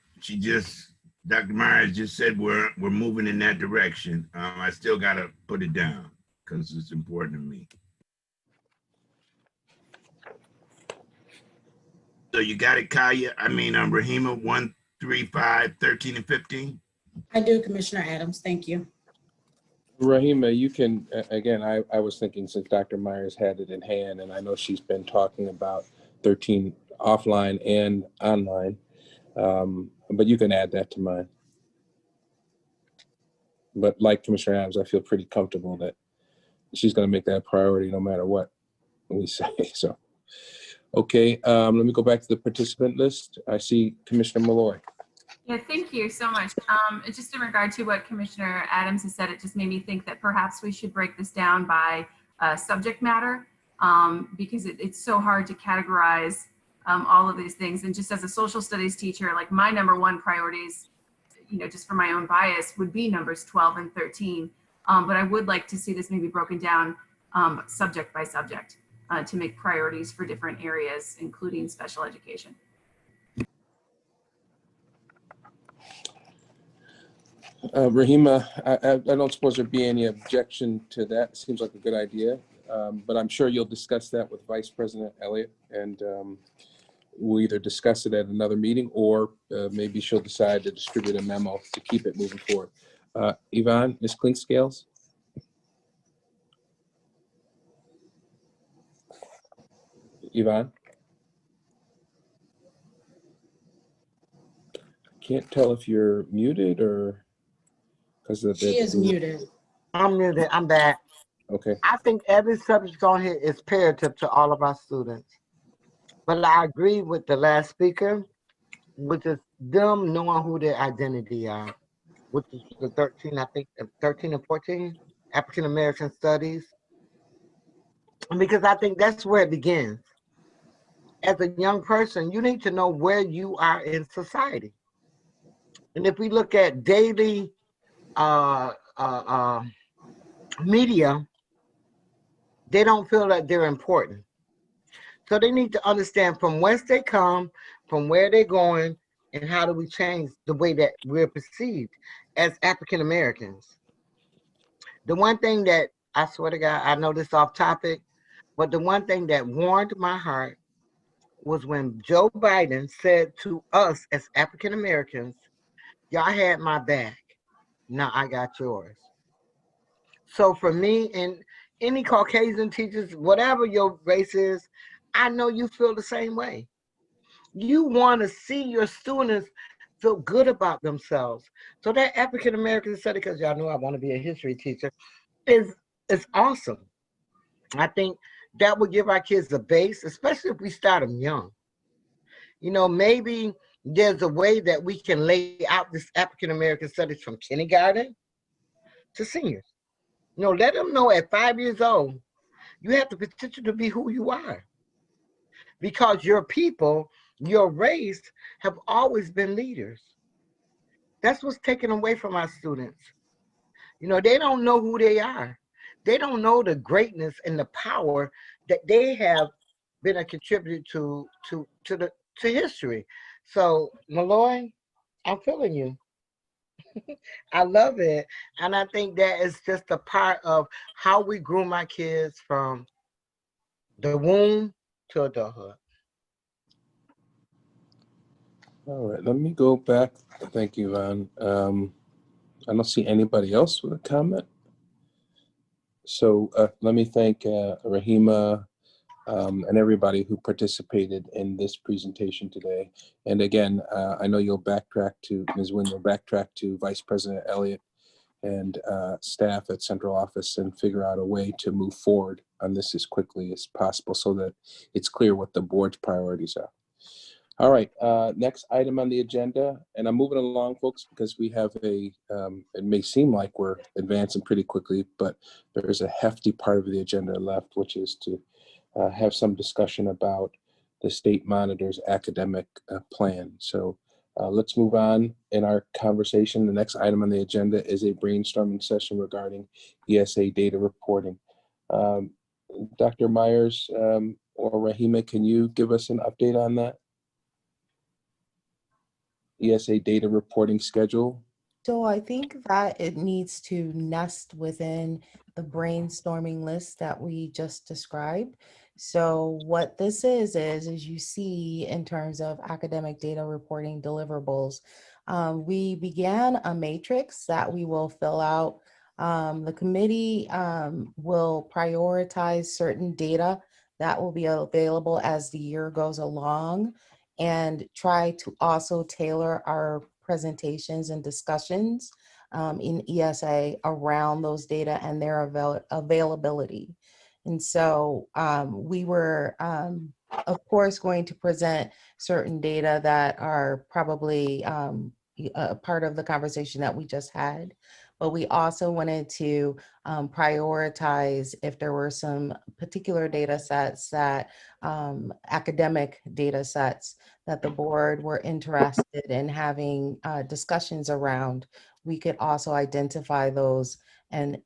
Dr. Myers just said we're moving in that direction. I still gotta put it down because it's important to me. So you got it, Kaya? I mean, Rahima, 1, 3, 5, 13, and 15?
I do, Commissioner Adams. Thank you.
Rahima, you can, again, I was thinking since Dr. Myers had it in hand, and I know she's been talking about 13 offline and online, but you can add that to mine. But like Commissioner Adams, I feel pretty comfortable that she's going to make that a priority no matter what we say. So, okay, let me go back to the participant list. I see Commissioner Malloy.
Yeah, thank you so much. Just in regard to what Commissioner Adams has said, it just made me think that perhaps we should break this down by subject matter because it's so hard to categorize all of these things. And just as a social studies teacher, like my number 1 priorities, just for my own bias, would be numbers 12 and 13. But I would like to see this maybe broken down subject by subject to make priorities for different areas, including special education.
Rahima, I don't suppose there'd be any objection to that. Seems like a good idea, but I'm sure you'll discuss that with Vice President Elliott, and we'll either discuss it at another meeting or maybe she'll decide to distribute a memo to keep it moving forward. Yvonne, Ms. Clinkscales? Yvonne? I can't tell if you're muted or because
She is muted.
I'm muted. I'm back.
Okay.
I think every subject on here is imperative to all of our students. But I agree with the last speaker, which is them knowing who their identity are, which is the 13, I think, 13 and 14, African American Studies. Because I think that's where it begins. As a young person, you need to know where you are in society. And if we look at daily media, they don't feel that they're important. So they need to understand from whence they come, from where they're going, and how do we change the way that we're perceived as African Americans. The one thing that I swear to God, I know this off topic, but the one thing that warmed my heart was when Joe Biden said to us as African Americans, y'all had my back, now I got yours. So for me and any Caucasian teachers, whatever your race is, I know you feel the same way. You want to see your students feel good about themselves. So that African American study, because y'all know I want to be a history teacher, is awesome. I think that would give our kids a base, especially if we start them young. You know, maybe there's a way that we can lay out this African American studies from kindergarten to seniors. You know, let them know at 5 years old, you have the potential to be who you are. Because your people, your race, have always been leaders. That's what's taken away from our students. You know, they don't know who they are. They don't know the greatness and the power that they have been a contributor to history. So, Malloy, I'm feeling you. I love it. And I think that is just a part of how we groom our kids from the womb to adulthood.
All right, let me go back. Thank you, Yvonne. I don't see anybody else with a comment. So let me thank Rahima and everybody who participated in this presentation today. And again, I know you'll backtrack to, Ms. Wynn, you'll backtrack to Vice President Elliott and staff at central office and figure out a way to move forward on this as quickly as possible so that it's clear what the board's priorities are. All right, next item on the agenda, and I'm moving along, folks, because we have a, it may seem like we're advancing pretty quickly, but there is a hefty part of the agenda left, which is to have some discussion about the state monitor's academic plan. So let's move on in our conversation. The next item on the agenda is a brainstorming session regarding ESA data reporting. Dr. Myers or Rahima, can you give us an update on that? ESA data reporting schedule?
So I think that it needs to nest within the brainstorming list that we just described. So what this is you see in terms of academic data reporting deliverables, we began a matrix that we will fill out. The committee will prioritize certain data that will be available as the year goes along, and try to also tailor our presentations and discussions in ESA around those data and their availability. And so we were, of course, going to present certain data that are probably a part of the conversation that we just had. But we also wanted to prioritize if there were some particular data sets that academic data sets that the board were interested in having discussions around, we could also identify those and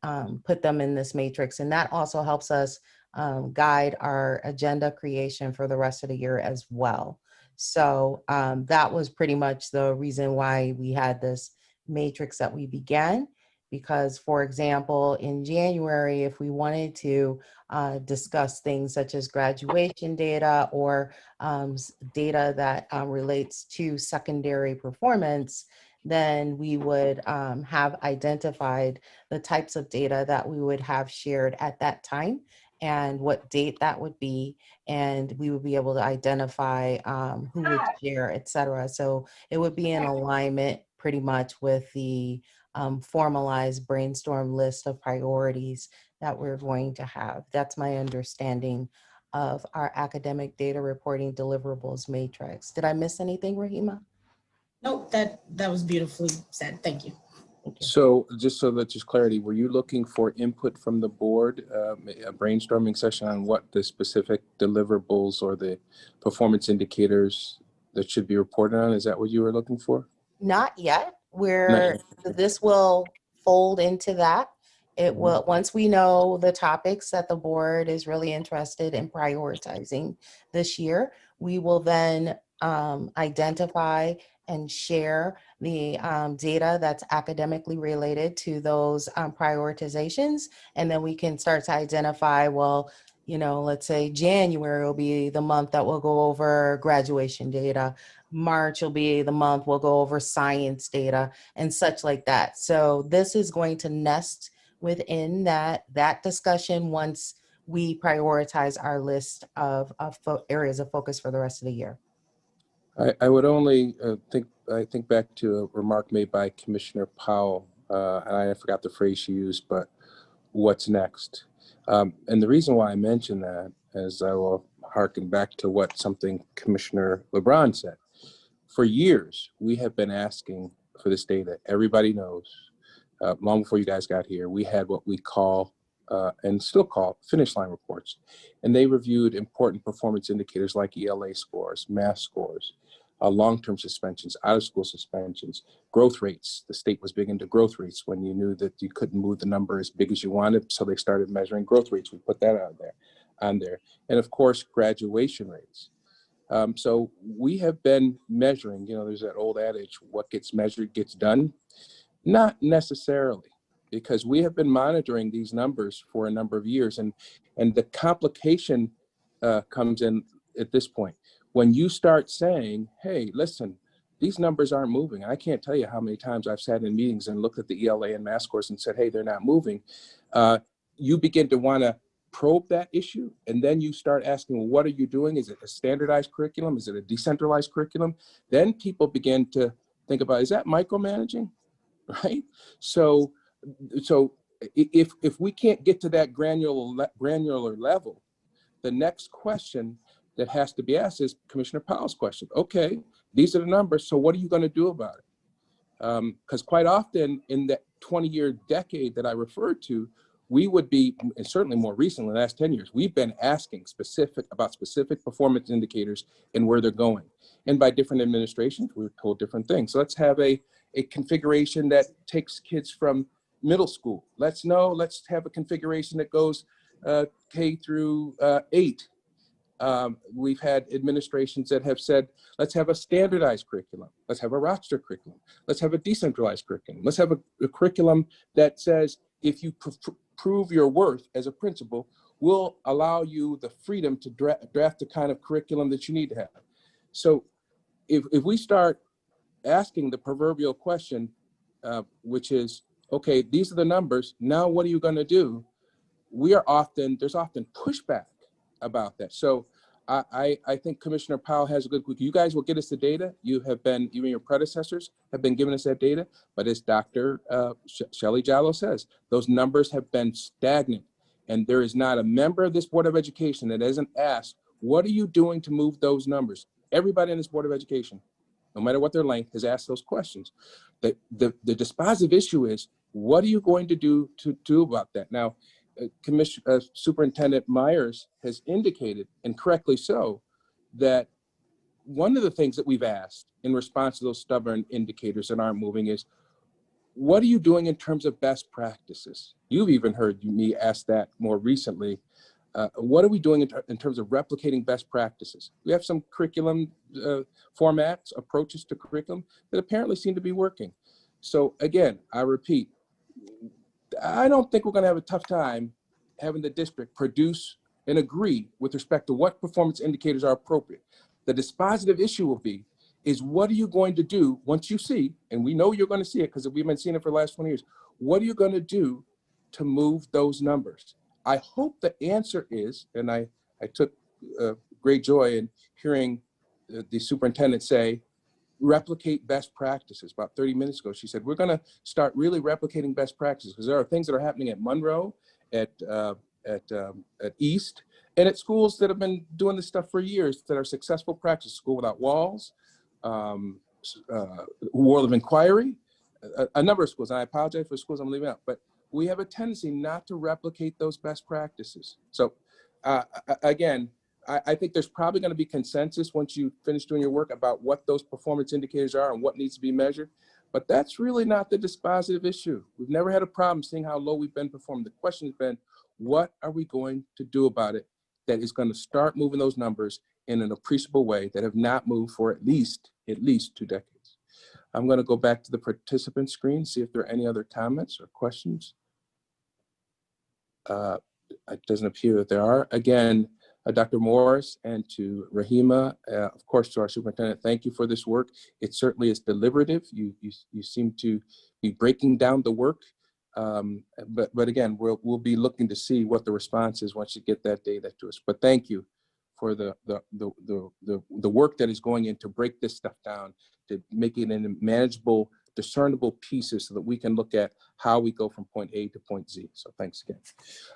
put them in this matrix. And that also helps us guide our agenda creation for the rest of the year as well. So that was pretty much the reason why we had this matrix that we began. Because, for example, in January, if we wanted to discuss things such as graduation data or data that relates to secondary performance, then we would have identified the types of data that we would have shared at that time and what date that would be, and we would be able to identify who would share, et cetera. So it would be in alignment pretty much with the formalized brainstorm list of priorities that we're going to have. That's my understanding of our academic data reporting deliverables matrix. Did I miss anything, Rahima?
Nope, that was beautifully said. Thank you.
So just so that there's clarity, were you looking for input from the board, a brainstorming session on what the specific deliverables or the performance indicators that should be reported on? Is that what you were looking for?
Not yet.
Not yet.
This will fold into that. It will, once we know the topics that the board is really interested in prioritizing this year, we will then identify and share the data that's academically related to those prioritizations. And then we can start to identify, well, you know, let's say January will be the month that we'll go over graduation data. March will be the month we'll go over science data and such like that. So this is going to nest within that discussion once we prioritize our list of areas of focus for the rest of the year.
I would only think back to a remark made by Commissioner Powell, and I forgot the phrase she used, but what's next? And the reason why I mention that is I will harken back to something Commissioner LeBron said. For years, we have been asking for this data. Everybody knows, long before you guys got here, we had what we call and still call finish line reports. And they reviewed important performance indicators like ELA scores, math scores, long-term suspensions, out-of-school suspensions, growth rates. The state was big into growth rates when you knew that you couldn't move the number as big as you wanted, so they started measuring growth rates. We put that on there. And of course, graduation rates. So we have been measuring, you know, there's that old adage, what gets measured gets done. Not necessarily, because we have been monitoring these numbers for a number of years, and the complication comes in at this point. When you start saying, hey, listen, these numbers aren't moving. I can't tell you how many times I've sat in meetings and looked at the ELA and math scores and said, hey, they're not moving. You begin to want to probe that issue, and then you start asking, well, what are you doing? Is it a standardized curriculum? Is it a decentralized curriculum? Then people begin to think about, is that micromanaging? Right? So if we can't get to that granular level, the next question that has to be asked is Commissioner Powell's question. Okay, these are the numbers, so what are you going to do about it? Because quite often in that 20-year decade that I referred to, we would be, and certainly more recently, the last 10 years, we've been asking about specific performance indicators and where they're going. And by different administrations, we were told different things. So let's have a configuration that takes kids from middle school. Let's have a configuration that goes K through 8. We've had administrations that have said, let's have a standardized curriculum. Let's have a roster curriculum. Let's have a decentralized curriculum. Let's have a curriculum that says, if you prove your worth as a principal, we'll allow you the freedom to draft the kind of curriculum that you need to have. So if we start asking the proverbial question, which is, okay, these are the numbers, now what are you going to do? There's often pushback about that. So I think Commissioner Powell has a good, you guys will get us the data. You have been, even your predecessors have been giving us that data, but as Dr. Shelley Jallow says, those numbers have been stagnant, and there is not a member of this Board of Education that hasn't asked, what are you doing to move those numbers? Everybody in this Board of Education, no matter what their length, has asked those questions. The dispositive issue is, what are you going to do about that? Now, Superintendent Myers has indicated, and correctly so, that one of the things that we've asked in response to those stubborn indicators that aren't moving is, what are you doing in terms of best practices? You've even heard me ask that more recently. What are we doing in terms of replicating best practices? We have some curriculum formats, approaches to curriculum that apparently seem to be working. So again, I repeat, I don't think we're going to have a tough time having the district produce and agree with respect to what performance indicators are appropriate. The dispositive issue will be, is what are you going to do once you see, and we know you're going to see it because we've been seeing it for the last 20 years, what are you going to do to move those numbers? I hope the answer is, and I took great joy in hearing the superintendent say, replicate best practices. About 30 minutes ago, she said, we're going to start really replicating best practices, because there are things that are happening at Monroe at East, and at schools that have been doing this stuff for years that are successful practice. School Without Walls, World of Inquiry, a number of schools. And I apologize for schools I'm leaving out, but we have a tendency not to replicate those best practices. So again, I think there's probably going to be consensus once you finish doing your work about what those performance indicators are and what needs to be measured. But that's really not the dispositive issue. We've never had a problem seeing how low we've been performing. The question has been, what are we going to do about it that is going to start moving those numbers in an appreciable way that have not moved for at least 2 decades? I'm going to go back to the participant screen, see if there are any other comments or questions. It doesn't appear that there are. Again, Dr. Morris and to Rahima, of course, to our superintendent, thank you for this work. It certainly is deliberative. You seem to be breaking down the work. But again, we'll be looking to see what the response is once you get that data to us. But thank you for the work that is going in to break this stuff down, to make it in manageable, discernible pieces so that we can look at how we go from point A to point Z. So thanks again.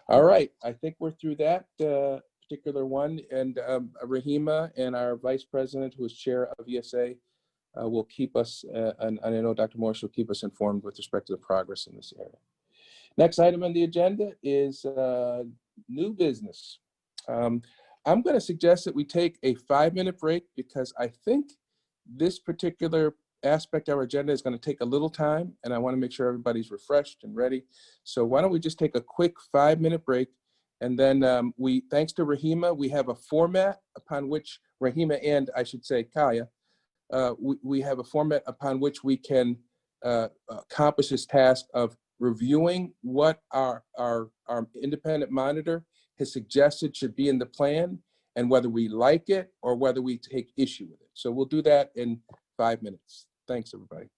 All right, I think we're through that particular one, and Rahima and our vice president, who is chair of ESA, will keep us, and I know Dr. Morris will keep us informed with respect to the progress in this area. Next item on the agenda is new business. I'm going to suggest that we take a 5-minute break because I think this particular aspect of our agenda is going to take a little time, and I want to make sure everybody's refreshed and ready. So why don't we just take a quick 5-minute break, and then thanks to Rahima, we have a format upon which Rahima and I should say Kaya, we have a format upon which we can accomplish this task of reviewing what our independent monitor has suggested should be in the plan, and whether we like it or whether we take issue with it. So we'll do that in 5 minutes. Thanks, everybody.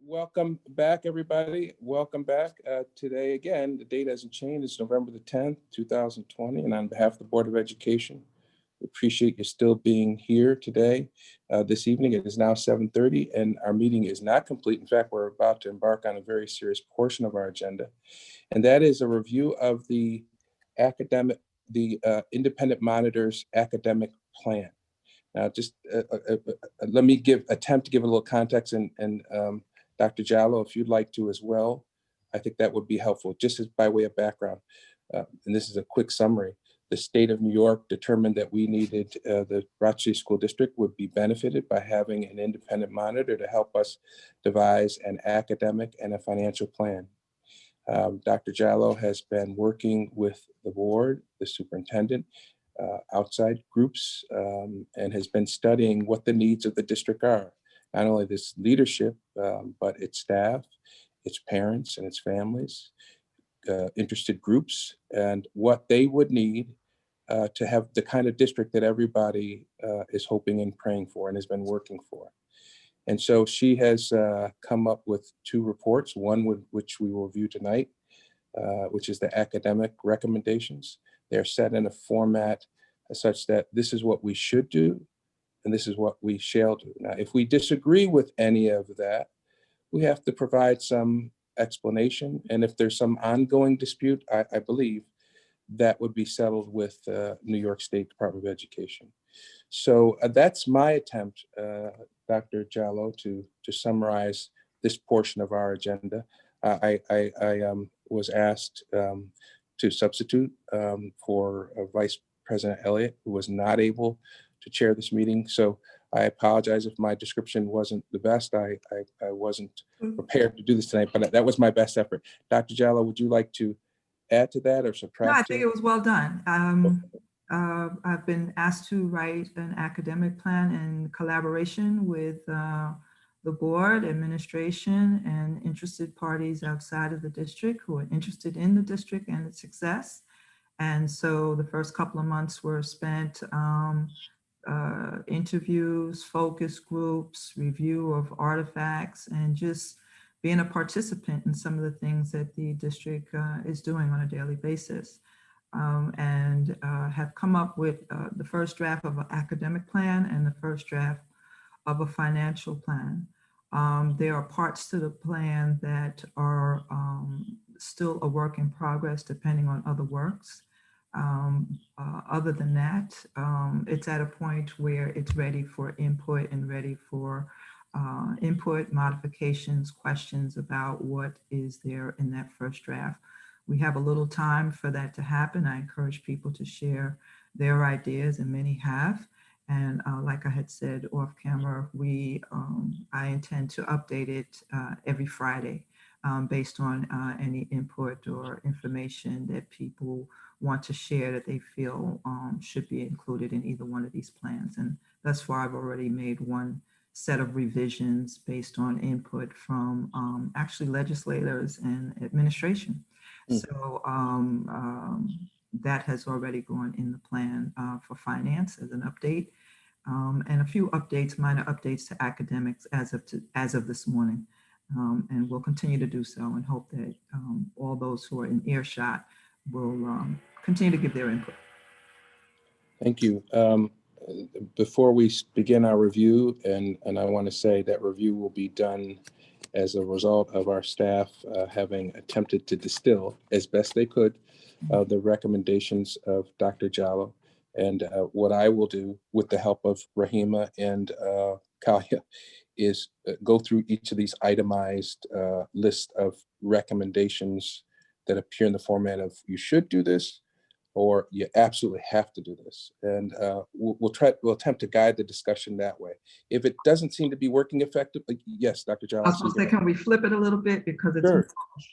Welcome back, everybody. Welcome back. Today, again, the date hasn't changed. It's November the 10th, 2020. And on behalf of the Board of Education, we appreciate you still being here today. This evening, it is now 7:30, and our meeting is not complete. In fact, we're about to embark on a very serious portion of our agenda, and that is a review of the Independent Monitor's academic plan. Now, just let me attempt to give a little context, and Dr. Jallo, if you'd like to as well, I think that would be helpful, just as by way of background. And this is a quick summary. The state of New York determined that we needed, the Rochester School District would be benefited by having an independent monitor to help us devise an academic and a financial plan. Dr. Jallo has been working with the board, the superintendent, outside groups, and has been studying what the needs of the district are. Not only this leadership, but its staff, its parents and its families, interested groups, and what they would need to have the kind of district that everybody is hoping and praying for and has been working for. And so she has come up with two reports, one which we will review tonight, which is the academic recommendations. They're set in a format such that this is what we should do, and this is what we shall do. Now, if we disagree with any of that, we have to provide some explanation. And if there's some ongoing dispute, I believe that would be settled with New York State Department of Education. So that's my attempt, Dr. Jallo, to summarize this portion of our agenda. I was asked to substitute for Vice President Elliott, who was not able to chair this meeting. So I apologize if my description wasn't the best. I wasn't prepared to do this tonight, but that was my best effort. Dr. Jallo, would you like to add to that or subtract?
No, I think it was well done. I've been asked to write an academic plan in collaboration with the board, administration, and interested parties outside of the district who are interested in the district and its success. And so the first couple of months were spent interviews, focus groups, review of artifacts, and just being a participant in some of the things that the district is doing on a daily basis. And have come up with the first draft of an academic plan and the first draft of a financial plan. There are parts to the plan that are still a work in progress depending on other works. Other than that, it's at a point where it's ready for input and ready for input, modifications, questions about what is there in that first draft. We have a little time for that to happen. I encourage people to share their ideas, and many have. And like I had said off camera, I intend to update it every Friday based on any input or information that people want to share that they feel should be included in either one of these plans. And thus far, I've already made one set of revisions based on input from actually legislators and administration. So that has already gone in the plan for finance as an update, and a few updates, minor updates to academics as of this morning. And we'll continue to do so and hope that all those who are in earshot will continue to give their input.
Thank you. Before we begin our review, and I want to say that review will be done as a result of our staff having attempted to distill as best they could the recommendations of Dr. Jallo. And what I will do with the help of Rahima and Kalia is go through each of these itemized list of recommendations that appear in the format of you should do this, or you absolutely have to do this. And we'll attempt to guide the discussion that way. If it doesn't seem to be working effectively, yes, Dr. Jallo.
I was going to say, can we flip it a little bit, because it's
sure.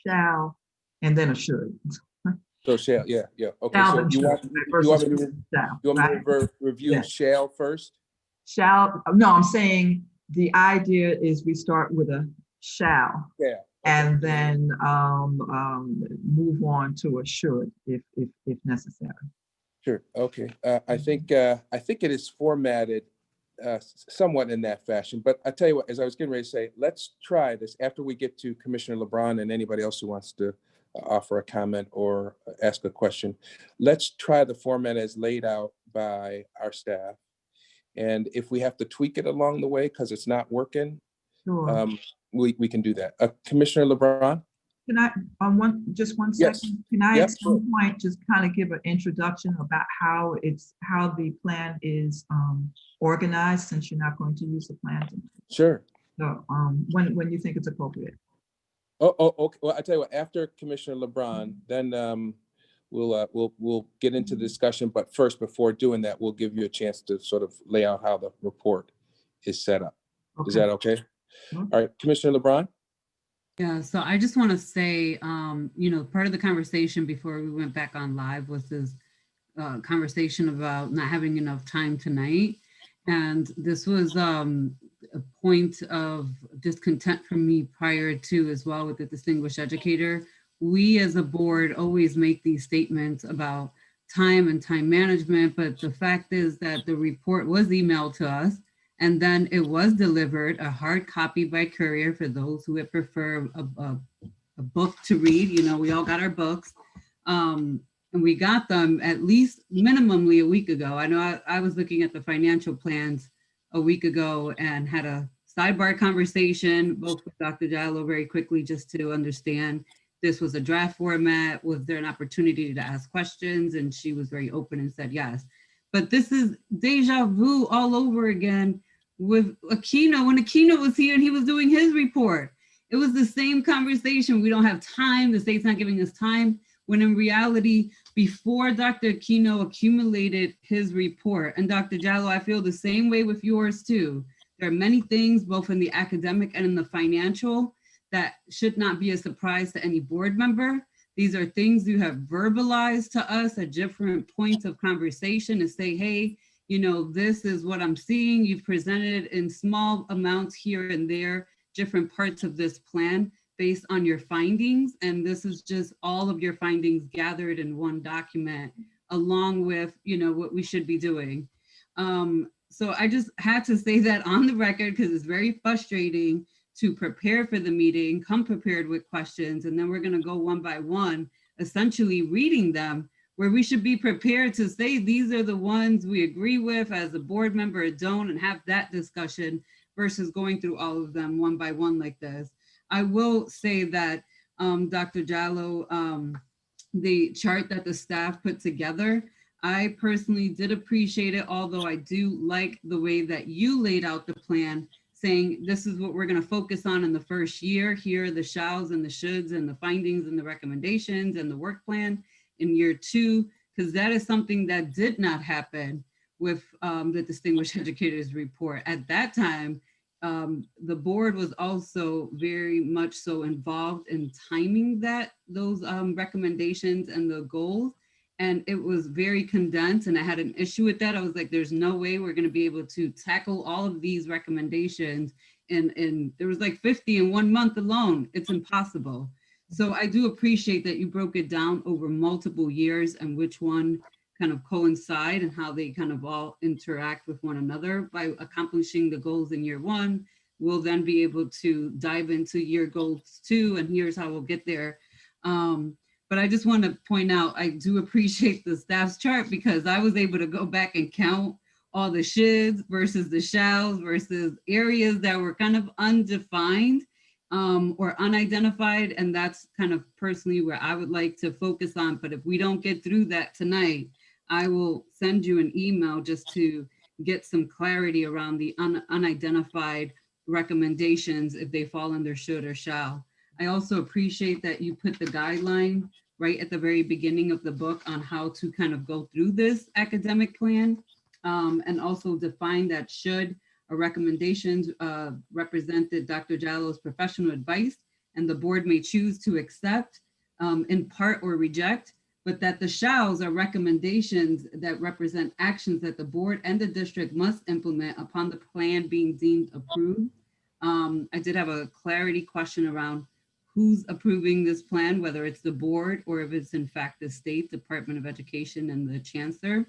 Shall and then a should.
So shall, yeah. Okay,
shall
so you want me to review
yes.
Shall first?
Shall, no, I'm saying the idea is we start with a shall.
Yeah.
And then move on to a should if necessary.
Sure. Okay. I think it is formatted somewhat in that fashion. But I tell you what, as I was getting ready to say, let's try this after we get to Commissioner LeBron and anybody else who wants to offer a comment or ask a question. Let's try the format as laid out by our staff. And if we have to tweak it along the way because it's not working,
Sure.
we can do that. Commissioner LeBron?
Can I, just one
Yes.
second? Can I
Yep,
at some point just kind of give an introduction about how the plan is organized, since you're not going to use the plan?
Sure.
So when you think it's appropriate.
Oh, okay. Well, I tell you what, after Commissioner LeBron, then we'll get into the discussion. But first, before doing that, we'll give you a chance to sort of lay out how the report is set up.
Okay.
Is that okay? All right, Commissioner LeBron?
Yeah, so I just want to say, part of the conversation before we went back on live was this conversation about not having enough time tonight. And this was a point of discontent for me prior to as well with the distinguished educator. We as a board always make these statements about time and time management, but the fact is that the report was emailed to us and then it was delivered, a hard copy by courier for those who would prefer a book to read. We all got our books. And we got them at least minimally a week ago. I know I was looking at the financial plans a week ago and had a sidebar conversation, both with Dr. Jallo very quickly, just to understand this was a draft format. Was there an opportunity to ask questions? And she was very open and said yes. But this is deja vu all over again with Aquino, when Aquino was here and he was doing his report. It was the same conversation. We don't have time. The state's not giving us time. When in reality, before Dr. Aquino accumulated his report, and Dr. Jallo, I feel the same way with yours too. There are many things, both in the academic and in the financial, that should not be a surprise to any board member. These are things you have verbalized to us at different points of conversation to say, hey, this is what I'm seeing. You've presented in small amounts here and there, different parts of this plan based on your findings. And this is just all of your findings gathered in one document, along with, what we should be doing. So I just had to say that on the record, because it's very frustrating to prepare for the meeting, come prepared with questions, and then we're gonna go one by one, essentially reading them, where we should be prepared to say, these are the ones we agree with as a board member or don't, and have that discussion versus going through all of them one by one like this. I will say that Dr. Jallo, the chart that the staff put together, I personally did appreciate it, although I do like the way that you laid out the plan, saying this is what we're going to focus on in the first year. Here are the shalls and the shoulds and the findings and the recommendations and the work plan in year 2, because that is something that did not happen with the distinguished educators report. At that time, the board was also very much so involved in timing those recommendations and the goals. And it was very condensed, and I had an issue with that. I was like, there's no way we're going to be able to tackle all of these recommendations. And there was like 50 in 1 month alone. It's impossible. So I do appreciate that you broke it down over multiple years and which one kind of coincide and how they kind of all interact with one another. By accomplishing the goals in year 1, we'll then be able to dive into year goals 2, and here's how we'll get there. But I just want to point out, I do appreciate the staff's chart, because I was able to go back and count all the shoulds versus the shalls versus areas that were kind of undefined or unidentified. And that's kind of personally where I would like to focus on. But if we don't get through that tonight, I will send you an email just to get some clarity around the unidentified recommendations if they fall under should or shall. I also appreciate that you put the guideline right at the very beginning of the book on how to kind of go through this academic plan, and also define that should or recommendations represented Dr. Jallo's professional advice, and the board may choose to accept in part or reject, but that the shalls are recommendations that represent actions that the board and the district must implement upon the plan being deemed approved. I did have a clarity question around who's approving this plan, whether it's the board or if it's in fact the State Department of Education and the chancellor.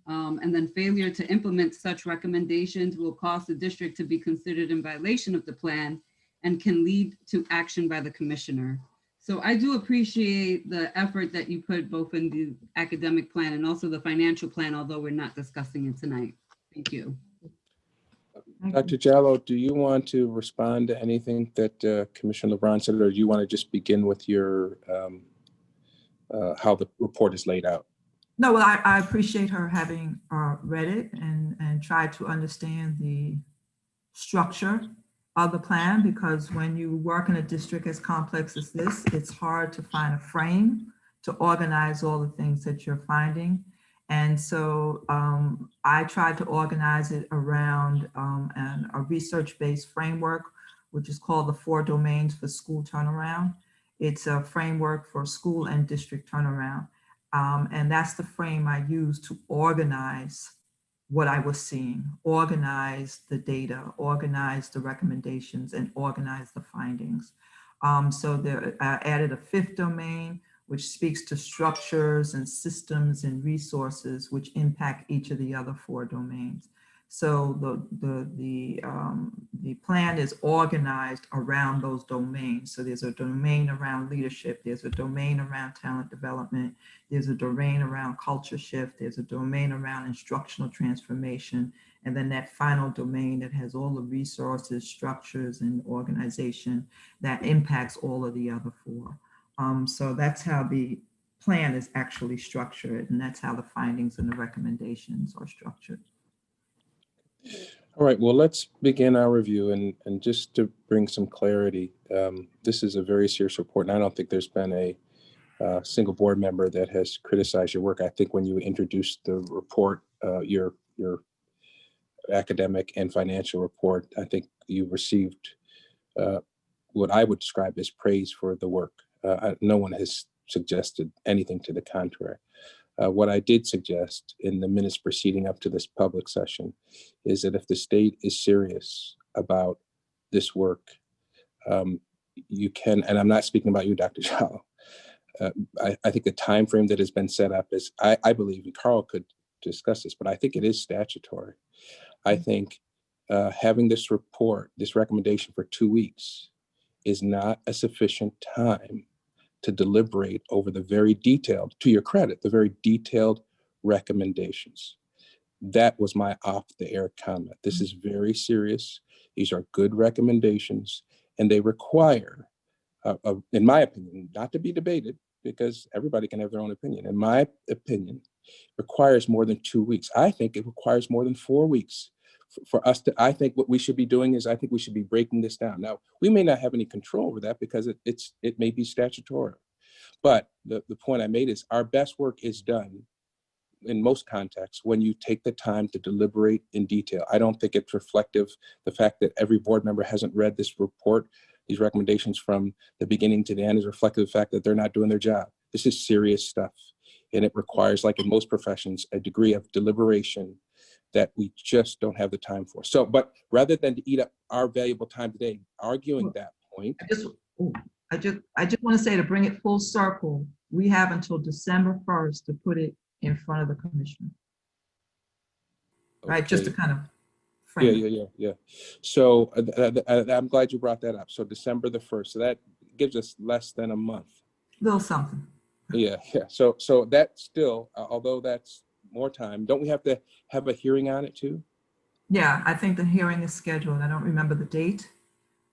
And then failure to implement such recommendations will cause the district to be considered in violation of the plan and can lead to action by the commissioner. So I do appreciate the effort that you put both in the academic plan and also the financial plan, although we're not discussing it tonight. Thank you.
Dr. Jallo, do you want to respond to anything that Commissioner LeBron said, or do you want to just begin with your how the report is laid out?
No, well, I appreciate her having read it and tried to understand the structure of the plan, because when you work in a district as complex as this, it's hard to find a frame to organize all the things that you're finding. And so I tried to organize it around a research-based framework, which is called the 4 domains for school turnaround. It's a framework for school and district turnaround. And that's the frame I used to organize what I was seeing, organize the data, organize the recommendations, and organize the findings. So I added a 5th domain, which speaks to structures and systems and resources which impact each of the other 4 domains. So the plan is organized around those domains. So there's a domain around leadership, there's a domain around talent development, there's a domain around culture shift, there's a domain around instructional transformation, and then that final domain that has all the resources, structures, and organization that impacts all of the other 4. So that's how the plan is actually structured, and that's how the findings and the recommendations are structured.
All right, well, let's begin our review, and just to bring some clarity, this is a very serious report, and I don't think there's been a single board member that has criticized your work. I think when you introduced the report, your academic and financial report, I think you received what I would describe as praise for the work. No one has suggested anything to the contrary. What I did suggest in the minutes proceeding up to this public session is that if the state is serious about this work, you can, and I'm not speaking about you, Dr. Jallo, I think the time frame that has been set up is, I believe, and Carl could discuss this, but I think it is statutory. I think having this report, this recommendation for 2 weeks is not a sufficient time to deliberate over the very detailed, to your credit, the very detailed recommendations. That was my off-the-air comment. This is very serious. These are good recommendations, and they require, in my opinion, not to be debated, because everybody can have their own opinion. In my opinion, requires more than 2 weeks. I think it requires more than 4 weeks for us to, I think what we should be doing is, I think we should be breaking this down. Now, we may not have any control over that because it may be statutory. But the point I made is our best work is done in most contexts when you take the time to deliberate in detail. I don't think it's reflective, the fact that every board member hasn't read this report, these recommendations from the beginning to the end, is reflective of the fact that they're not doing their job. This is serious stuff. And it requires, like in most professions, a degree of deliberation that we just don't have the time for. So, but rather than to eat up our valuable time today, arguing that point.
I just want to say, to bring it full circle, we have until December 1st to put it in front of the commissioner. Right, just to kind of frame it.
Yeah. So I'm glad you brought that up. So December the 1st, so that gives us less than a month.
Little something.
Yeah. So that's still, although that's more time, don't we have to have a hearing on it too?
Yeah, I think the hearing is scheduled. I don't remember the date.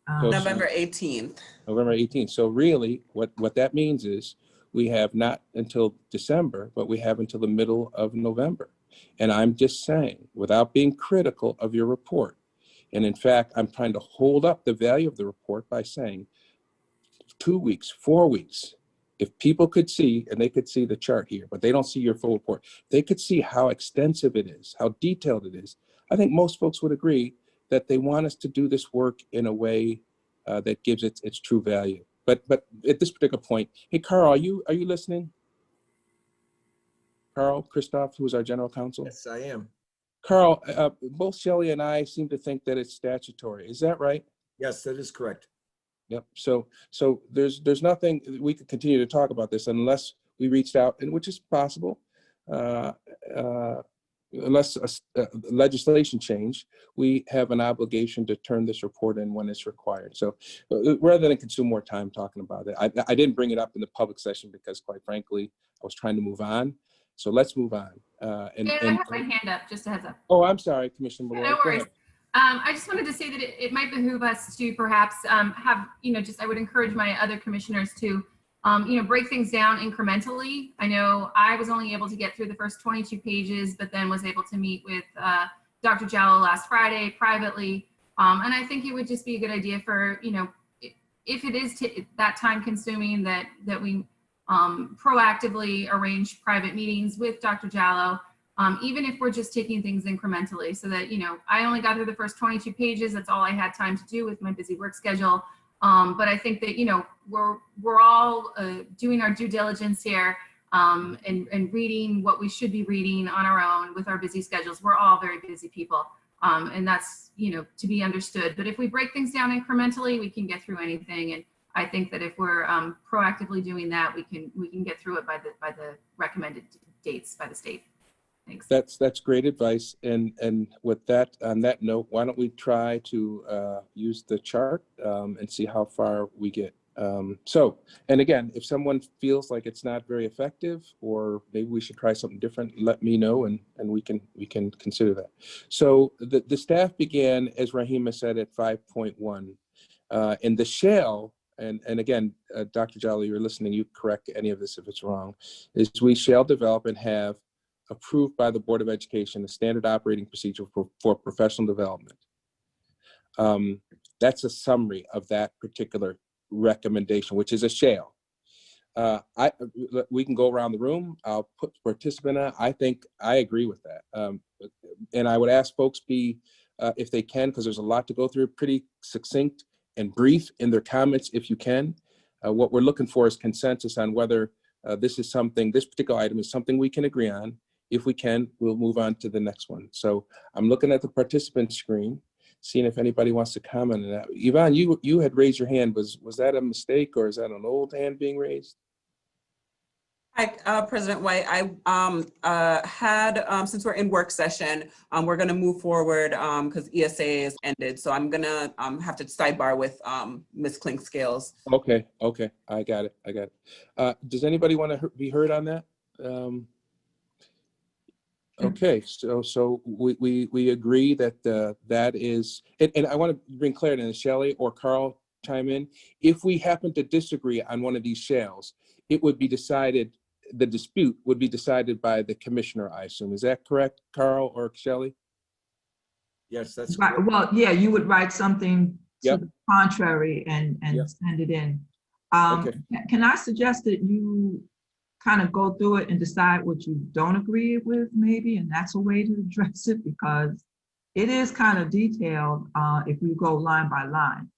November 18th.
November 18th. So really what that means is we have not until December, but we have until the middle of November. And I'm just saying, without being critical of your report, and in fact, I'm trying to hold up the value of the report by saying 2 weeks, 4 weeks, if people could see, and they could see the chart here, but they don't see your full report, they could see how extensive it is, how detailed it is. I think most folks would agree that they want us to do this work in a way that gives it its true value. But at this particular point, hey, Carl, are you listening? Carl Christoph, who is our general counsel?
Yes, I am.
Carl, both Shelley and I seem to think that it's statutory. Is that right?
Yes, that is correct.
Yep. So there's nothing we could continue to talk about this unless we reached out, and which is possible. unless legislation change, we have an obligation to turn this report in when it's required. So rather than consume more time talking about it, I didn't bring it up in the public session because, quite frankly, I was trying to move on. So let's move on.
I have my hand up, just a heads up.
Oh, I'm sorry, Commissioner Malloy.
No
Go
worries.
ahead.
I just wanted to say that it might behoove us to perhaps have, I would encourage my other commissioners to, break things down incrementally. I know I was only able to get through the first 22 pages, but then was able to meet with Dr. Jallo last Friday privately. And I think it would just be a good idea for, if it is that time consuming, that we proactively arrange private meetings with Dr. Jallo. Even if we're just taking things incrementally, so that, I only got through the first 22 pages. That's all I had time to do with my busy work schedule. But I think that, we're all doing our due diligence here and reading what we should be reading on our own with our busy schedules. We're all very busy people. And that's, to be understood. But if we break things down incrementally, we can get through anything. And I think that if we're proactively doing that, we can get through it by the recommended dates by the state. Thanks.
That's great advice. And with that, on that note, why don't we try to use the chart and see how far we get. And again, if someone feels like it's not very effective, or maybe we should try something different, let me know, and we can consider that. So the staff began, as Rahima said, at 5.1, and the shall, and again, Dr. Jallo, you're listening, you correct any of this if it's wrong, is we shall develop and have approved by the Board of Education a standard operating procedure for professional development. That's a summary of that particular recommendation, which is a shall. We can go around the room. I'll put participant on. I think I agree with that. And I would ask folks if they can, because there's a lot to go through, pretty succinct and brief in their comments if you can. What we're looking for is consensus on whether this particular item is something we can agree on. If we can, we'll move on to the next one. So I'm looking at the participant screen, seeing if anybody wants to comment on that. Yvonne, you had raised your hand. Was that a mistake, or is that an old hand being raised?
Hi, President White. I had, since we're in work session, we're going to move forward because ESA is ended. So I'm going to have to sidebar with Ms. Clink-Scales.
Okay, I got it. Does anybody want to be heard on that? Okay, so we agree that that is, and I want to bring clarity, and Shelley or Carl chime in. If we happen to disagree on one of these shalls, it would be decided, the dispute would be decided by the commissioner, I assume. Is that correct, Carl or Shelley?
Yes, that's
right.
correct.
Well, yeah, you would write something
Yep.
to the contrary and
Yep.
send it in.
Okay.
Can I suggest that you kind of go through it and decide what you don't agree with, maybe, and that's a way to address it, because it is kind of detailed if you go line by line.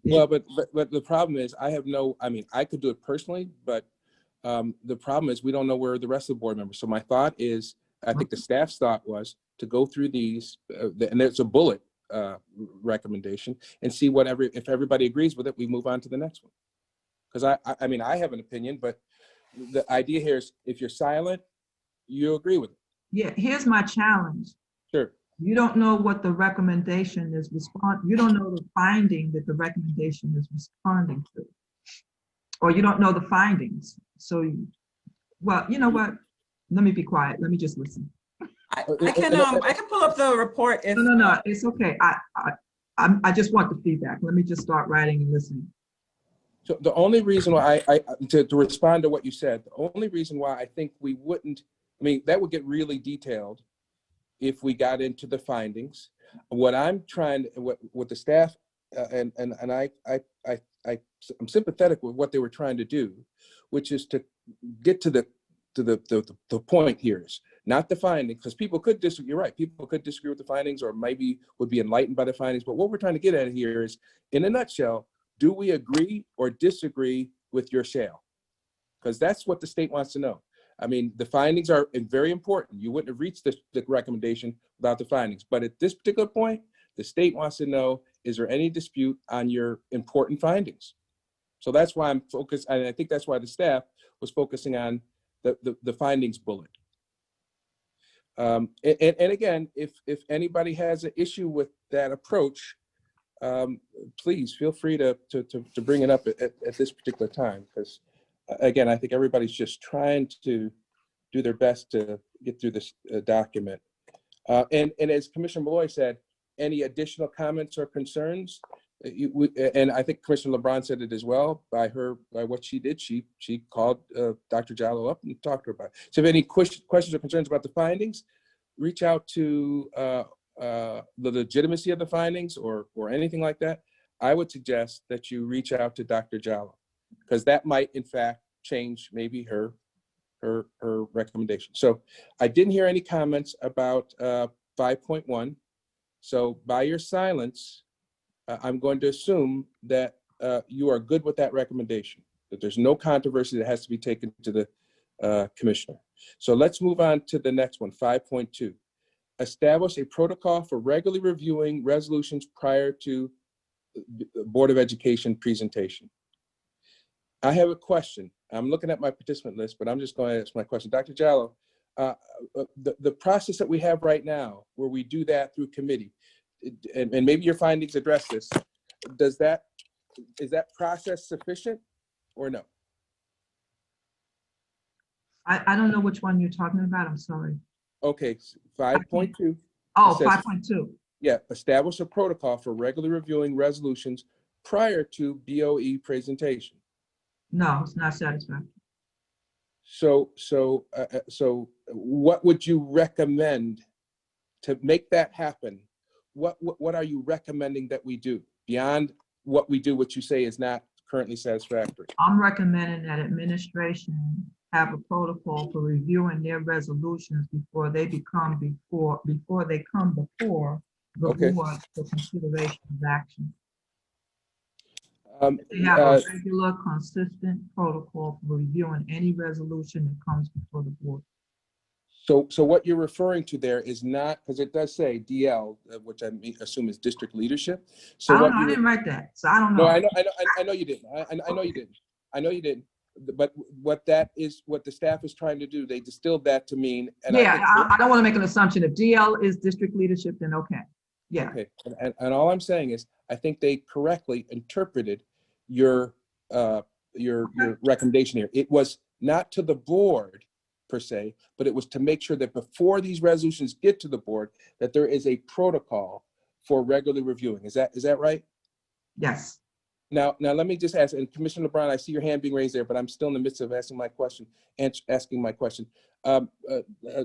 Well, but the problem is I could do it personally, but the problem is we don't know where the rest of the board members. So my thought is, I think the staff's thought was to go through these, and there's a bullet recommendation, and see if everybody agrees with it, we move on to the next one. Because I have an opinion, but the idea here is if you're silent, you agree with it.
Yeah, here's my challenge.
Sure.
You don't know what the recommendation is you don't know the finding that the recommendation is responding to, or you don't know the findings. So, well, you know what? Let me be quiet. Let me just listen.
I can pull up the report if.
No, it's okay. I just want the feedback. Let me just start writing and listening.
So the only reason why to respond to what you said, the only reason why I think we wouldn't, that would get really detailed if we got into the findings. What I'm trying, what the staff, and I'm sympathetic with what they were trying to do, which is to get to the point here is not the finding, because people could disagree. You're right, people could disagree with the findings, or maybe would be enlightened by the findings. But what we're trying to get at here is, in a nutshell, do we agree or disagree with your shall? Because that's what the state wants to know. The findings are very important. You wouldn't have reached the recommendation without the findings. But at this particular point, the state wants to know, is there any dispute on your important findings? So that's why I'm focused, and I think that's why the staff was focusing on the findings bullet. And again, if anybody has an issue with that approach, please feel free to bring it up at this particular time, because again, I think everybody's just trying to do their best to get through this document. And as Commissioner Malloy said, any additional comments or concerns? And I think Commissioner LeBron said it as well by what she did. She called Dr. Jallo up and talked to her about it. So if any questions or concerns about the findings, reach out to the legitimacy of the findings or anything like that. I would suggest that you reach out to Dr. Jallo, because that might in fact change maybe her recommendation. So I didn't hear any comments about 5.1. So by your silence, I'm going to assume that you are good with that recommendation, that there's no controversy that has to be taken to the commissioner. So let's move on to the next one, 5.2. Establish a protocol for regularly reviewing resolutions prior to the Board of Education presentation. I have a question. I'm looking at my participant list, but I'm just going to ask my question. Dr. Jallo, the process that we have right now, where we do that through committee, and maybe your findings address this, is that process sufficient or no?
I don't know which one you're talking about. I'm sorry.
Okay, 5.2.
Oh, 5.2.
Yeah, establish a protocol for regularly reviewing resolutions prior to BOE presentation.
No, it's not satisfactory.
So what would you recommend to make that happen? What are you recommending that we do beyond what we do, which you say is not currently satisfactory?
I'm recommending that administration have a protocol for reviewing their resolutions before they come before the
Okay.
board for consideration of action. They have
Uh,
a regular, consistent protocol for reviewing any resolution that comes before the board.
So what you're referring to there is not, because it does say DL, which I assume is district leadership. So
I don't
what
know, I
you
didn't write that, so I don't know.
No, I know you didn't. I know you didn't. I know you didn't. But what the staff is trying to do, they distilled that to mean. And
Yeah, I don't want to make an assumption. If DL is district leadership, then okay. Yeah.
Okay, and all I'm saying is, I think they correctly interpreted your recommendation here. It was not to the board per se, but it was to make sure that before these resolutions get to the board, that there is a protocol for regularly reviewing. Is that right?
Yes.
Now let me just ask, and Commissioner LeBron, I see your hand being raised there, but I'm still in the midst of asking my question.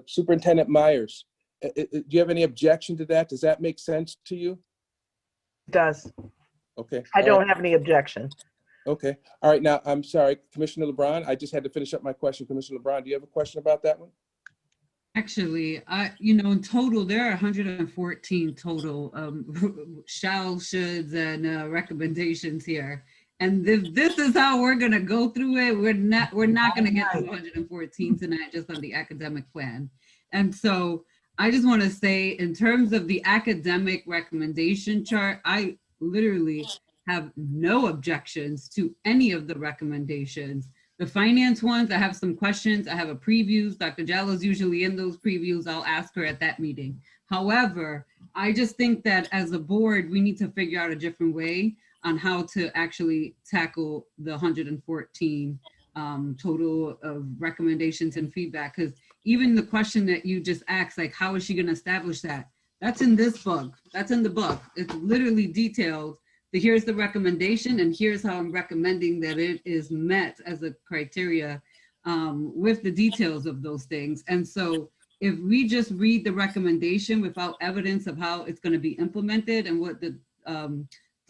Superintendent Myers, do you have any objection to that? Does that make sense to you?
It does.
Okay.
I
all
don't
right.
have any objection.
Okay. All right. Now, I'm sorry, Commissioner LeBron, I just had to finish up my question. Commissioner LeBron, do you have a question about that one?
Actually, in total, there are 114 total shall, shoulds, and recommendations here. And if this is how we're going to go through it, we're not going to get to 114 tonight just on the academic plan. And so I just want to say, in terms of the academic recommendation chart, I literally have no objections to any of the recommendations. The finance ones, I have some questions. I have a previews. Dr. Jallo's usually in those previews. I'll ask her at that meeting. However, I just think that as a board, we need to figure out a different way on how to actually tackle the 114 total of recommendations and feedback. Because even the question that you just asked, like, how is she going to establish that? That's in this book. That's in the book. It's literally detailed. Here's the recommendation, and here's how I'm recommending that it is met as a criteria with the details of those things. And so if we just read the recommendation without evidence of how it's going to be implemented and what the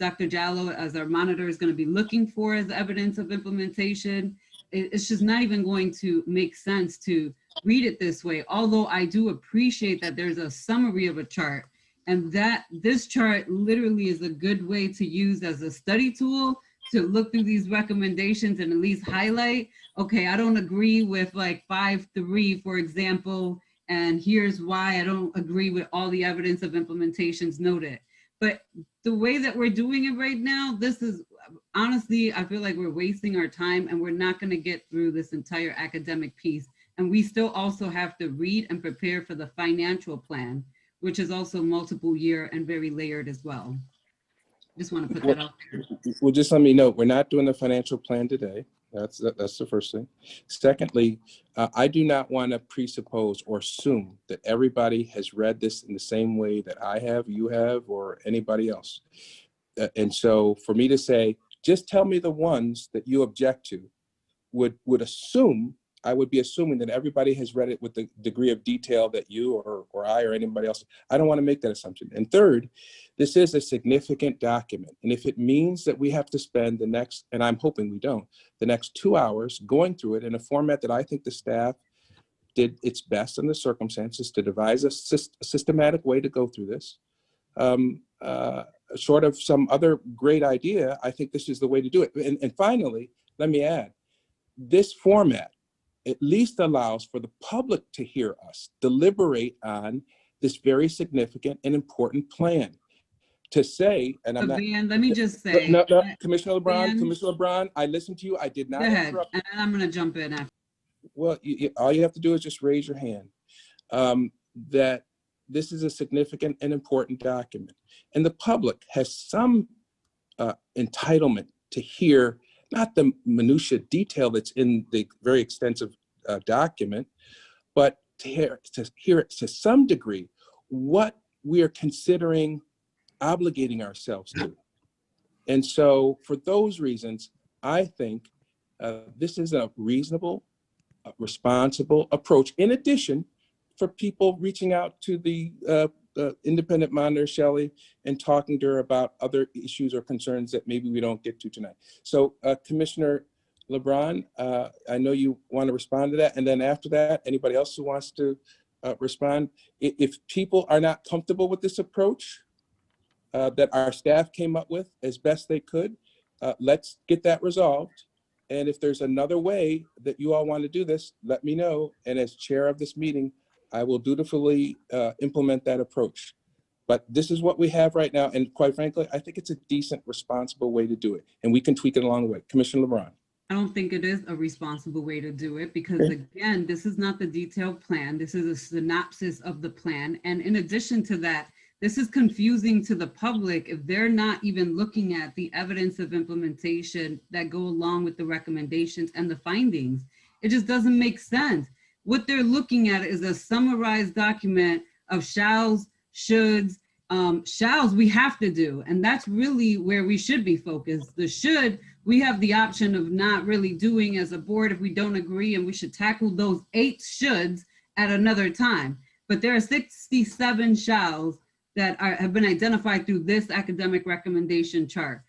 Dr. Jallo as our monitor is going to be looking for as evidence of implementation, it's just not even going to make sense to read it this way. Although I do appreciate that there's a summary of a chart, and that this chart literally is a good way to use as a study tool to look through these recommendations and at least highlight, okay, I don't agree with like 5.3, for example, and here's why I don't agree with all the evidence of implementations noted. But the way that we're doing it right now, this is, honestly, I feel like we're wasting our time and we're not gonna get through this entire academic piece. And we still also have to read and prepare for the financial plan, which is also multiple year and very layered as well. Just want to put that out there.
Well, just let me know, we're not doing the financial plan today. That's the first thing. Secondly, I do not want to presuppose or assume that everybody has read this in the same way that I have, you have, or anybody else. And so for me to say, just tell me the ones that you object to, would assume, I would be assuming that everybody has read it with the degree of detail that you or I or anybody else. I don't want to make that assumption. And third, this is a significant document. And if it means that we have to spend the next, and I'm hoping we don't, the next 2 hours going through it in a format that I think the staff did its best in the circumstances to devise a systematic way to go through this. Short of some other great idea, I think this is the way to do it. And finally, let me add, this format at least allows for the public to hear us deliberate on this very significant and important plan. To say, and I'm not.
Van, let me just say.
No, Commissioner LeBron, I listened to you. I did not
Go ahead,
interrupt.
and I'm going to jump in after.
Well, all you have to do is just raise your hand. That this is a significant and important document, and the public has some entitlement to hear not the minutia detail that's in the very extensive document, but to hear it to some degree what we are considering obligating ourselves to. And so for those reasons, I think this is a reasonable, responsible approach. In addition, for people reaching out to the independent monitor, Shelley, and talking to her about other issues or concerns that maybe we don't get to tonight. So Commissioner LeBron, I know you want to respond to that. And then after that, anybody else who wants to respond, if people are not comfortable with this approach that our staff came up with as best they could, let's get that resolved. And if there's another way that you all want to do this, let me know. And as chair of this meeting, I will dutifully implement that approach. But this is what we have right now. And quite frankly, I think it's a decent, responsible way to do it. And we can tweak it along the way. Commissioner LeBron.
I don't think it is a responsible way to do it because, again, this is not the detailed plan. This is a synopsis of the plan. And in addition to that, this is confusing to the public if they're not even looking at the evidence of implementation that go along with the recommendations and the findings. It just doesn't make sense. What they're looking at is a summarized document of shalls, shoulds, shalls we have to do. And that's really where we should be focused. The should, we have the option of not really doing as a board if we don't agree, and we should tackle those 8 shoulds at another time. But there are 67 shalls that have been identified through this academic recommendation chart.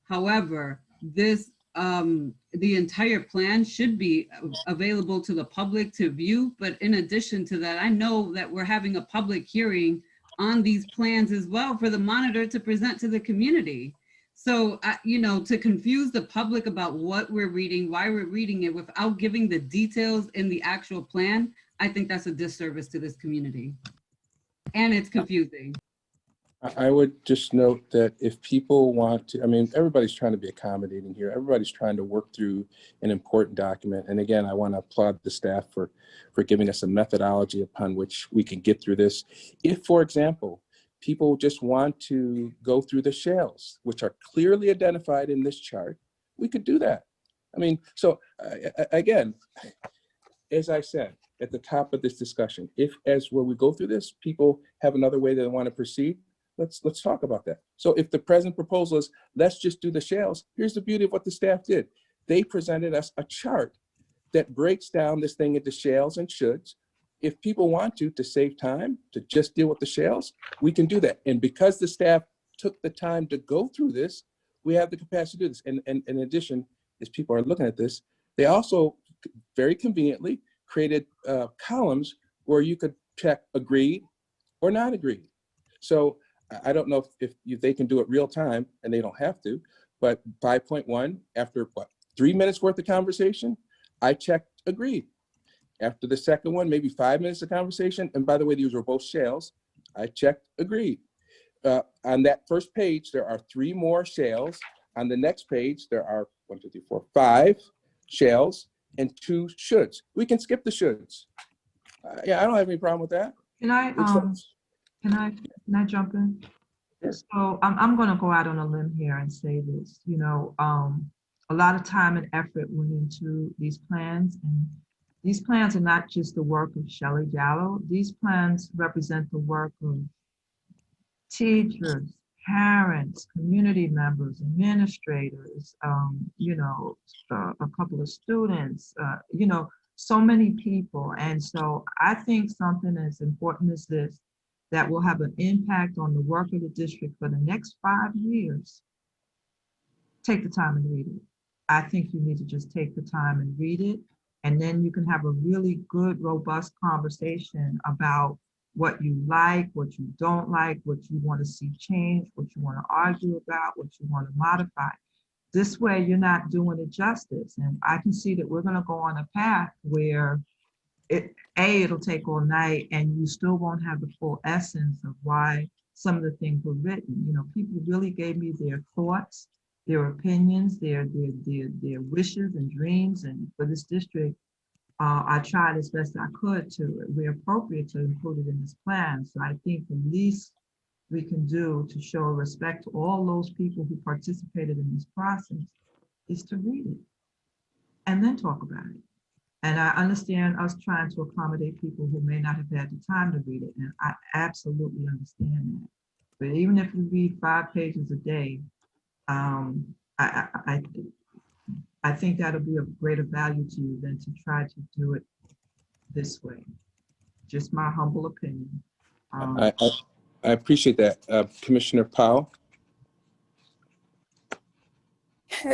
However, this the entire plan should be available to the public to view. But in addition to that, I know that we're having a public hearing on these plans as well for the monitor to present to the community. So, you know, to confuse the public about what we're reading, why we're reading it without giving the details in the actual plan, I think that's a disservice to this community. And it's confusing.
I would just note that if people want to, I mean, everybody's trying to be accommodating here. Everybody's trying to work through an important document. And again, I want to applaud the staff for giving us a methodology upon which we can get through this. If, for example, people just want to go through the shells, which are clearly identified in this chart, we could do that. I mean, so again, as I said at the top of this discussion, if as when we go through this, people have another way they want to proceed, let's talk about that. So if the present proposal is, let's just do the shells, here's the beauty of what the staff did. They presented us a chart that breaks down this thing into shells and shoulds. If people want to save time, to just deal with the shells, we can do that. And because the staff took the time to go through this, we have the capacity to do this. And in addition, as people are looking at this, they also very conveniently created columns where you could check agreed or not agreed. So I don't know if they can do it real time, and they don't have to, but 5.1, after what, 3 minutes worth of conversation, I checked agreed. After the second one, maybe 5 minutes of conversation, and by the way, these were both shells, I checked agreed. On that first page, there are 3 more shells. On the next page, there are 1, 2, 3, 4, 5 shells. and 2 shoulds. We can skip the shoulds. Yeah, I don't have any problem with that.
Can I, can I jump in?
Yes.
So I'm going to go out on a limb here and say this, you know, a lot of time and effort went into these plans, and these plans are not just the work of Shelley Jallow. These plans represent the work of teachers, parents, community members, administrators, you know, a couple of students, you know, so many people. And so I think something as important as this, that will have an impact on the work of the district for the next 5 years, take the time and read it. I think you need to just take the time and read it. And then you can have a really good, robust conversation about what you like, what you don't like, what you want to see change, what you want to argue about, what you want to modify. This way, you're not doing it justice. And I can see that we're going to go on a path where it'll take all night and you still won't have the full essence of why some of the things were written. You know, people really gave me their thoughts, their opinions, their wishes and dreams. And for this district, I tried as best I could to, where appropriate, to include it in this plan. So I think the least we can do to show respect to all those people who participated in this process is to read it and then talk about it. And I understand us trying to accommodate people who may not have had the time to read it, and I absolutely understand that. But even if you read 5 pages a day, I think that'll be of greater value to you than to try to do it this way. Just my humble opinion.
I appreciate that. Commissioner Powell?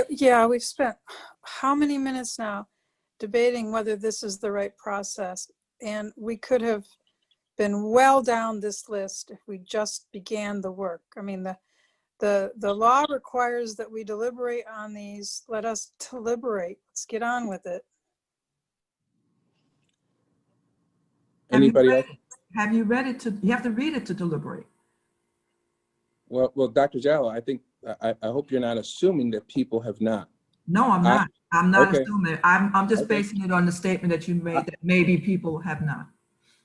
Yeah, we've spent how many minutes now debating whether this is the right process? And we could have been well down this list if we just began the work. I mean, the law requires that we deliberate on these. Let us deliberate. Let's get on with it.
Anybody else?
Have you read it you have to read it to deliberate.
Well, Dr. Jallow, I think, I hope you're not assuming that people have not.
No, I'm not. I'm not
okay.
assuming. I'm just basing it on the statement that you made that maybe people have not.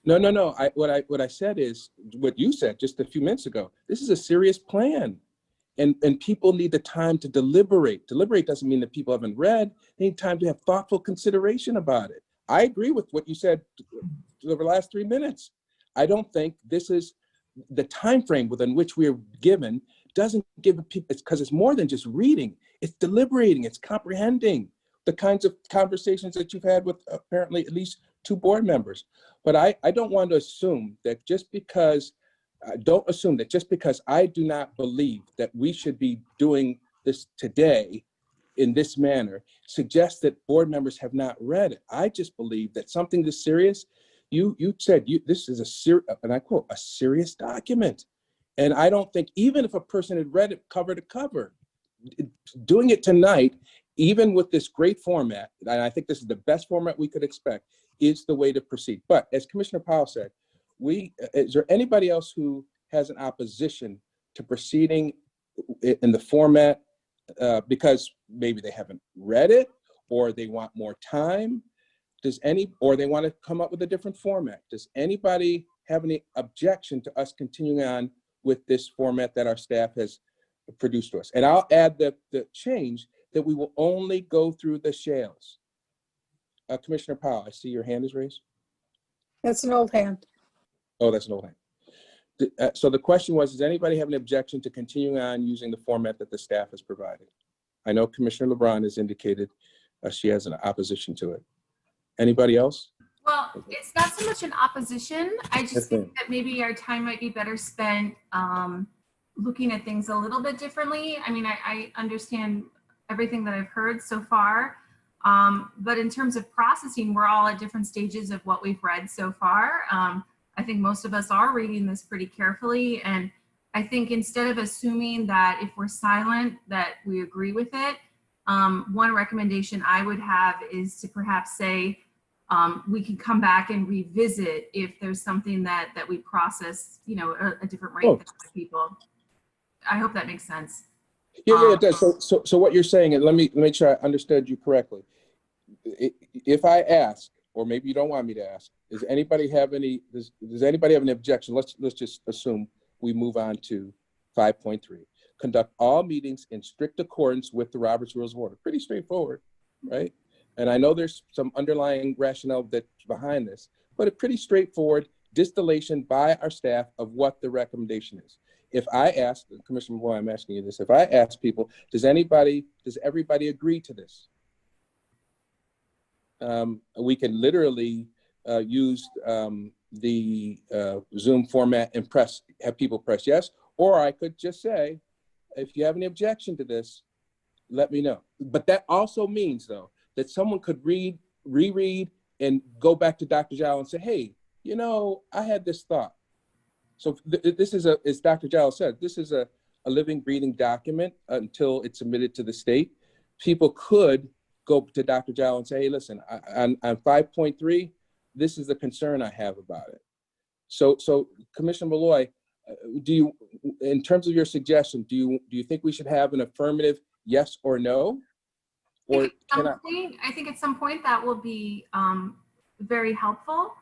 No. What I said is what you said just a few minutes ago. This is a serious plan, and people need the time to deliberate. Deliberate doesn't mean that people haven't read. They need time to have thoughtful consideration about it. I agree with what you said over the last 3 minutes. I don't think this is the time frame within which we are given doesn't give people, it's because it's more than just reading. It's deliberating. It's comprehending the kinds of conversations that you've had with apparently at least 2 board members. But I don't want to assume that just because, don't assume that just because I do not believe that we should be doing this today in this manner suggests that board members have not read it. I just believe that something this serious, you said this is and I quote, a serious document. And I don't think, even if a person had read it cover to cover, doing it tonight, even with this great format, and I think this is the best format we could expect, is the way to proceed. But as Commissioner Powell said, is there anybody else who has an opposition to proceeding in the format because maybe they haven't read it, or they want more time? Or they want to come up with a different format? Does anybody have any objection to us continuing on with this format that our staff has produced to us? And I'll add the change that we will only go through the shales. Commissioner Powell, I see your hand is raised.
That's an old hand.
Oh, that's an old hand. So the question was, does anybody have an objection to continuing on using the format that the staff has provided? I know Commissioner LeBron has indicated she has an opposition to it. Anybody else?
Well, it's not so much an opposition. I just think that maybe our time might be better spent looking at things a little bit differently. I mean, I understand everything that I've heard so far, but in terms of processing, we're all at different stages of what we've read so far. I think most of us are reading this pretty carefully, and I think instead of assuming that if we're silent that we agree with it, one recommendation I would have is to perhaps say, we can come back and revisit if there's something that we process, you know, a different rate than other people. I hope that makes sense.
Yeah, it does. So what you're saying, and let me make sure I understood you correctly. if I ask, or maybe you don't want me to ask, does anybody have any objection? Let's just assume we move on to 5.3. Conduct all meetings in strict accordance with the Robert's Rules of Order. Pretty straightforward, right? And I know there's some underlying rationale that's behind this, but a pretty straightforward distillation by our staff of what the recommendation is. If I ask, Commissioner Boy, I'm asking you this, if I ask people, does everybody agree to this? We can literally use the Zoom format and have people press yes, or I could just say, if you have any objection to this, let me know. But that also means, though, that someone could reread, and go back to Dr. Jowell and say, hey, you know, I had this thought. So this is as Dr. Jowell said, this is a living, breathing document until it's submitted to the state. People could go to Dr. Jowell and say, hey, listen, on 5.3, this is the concern I have about it. So Commissioner Malloy, do you, in terms of your suggestion, do you think we should have an affirmative yes or no? Or
I think at some point that will be very helpful.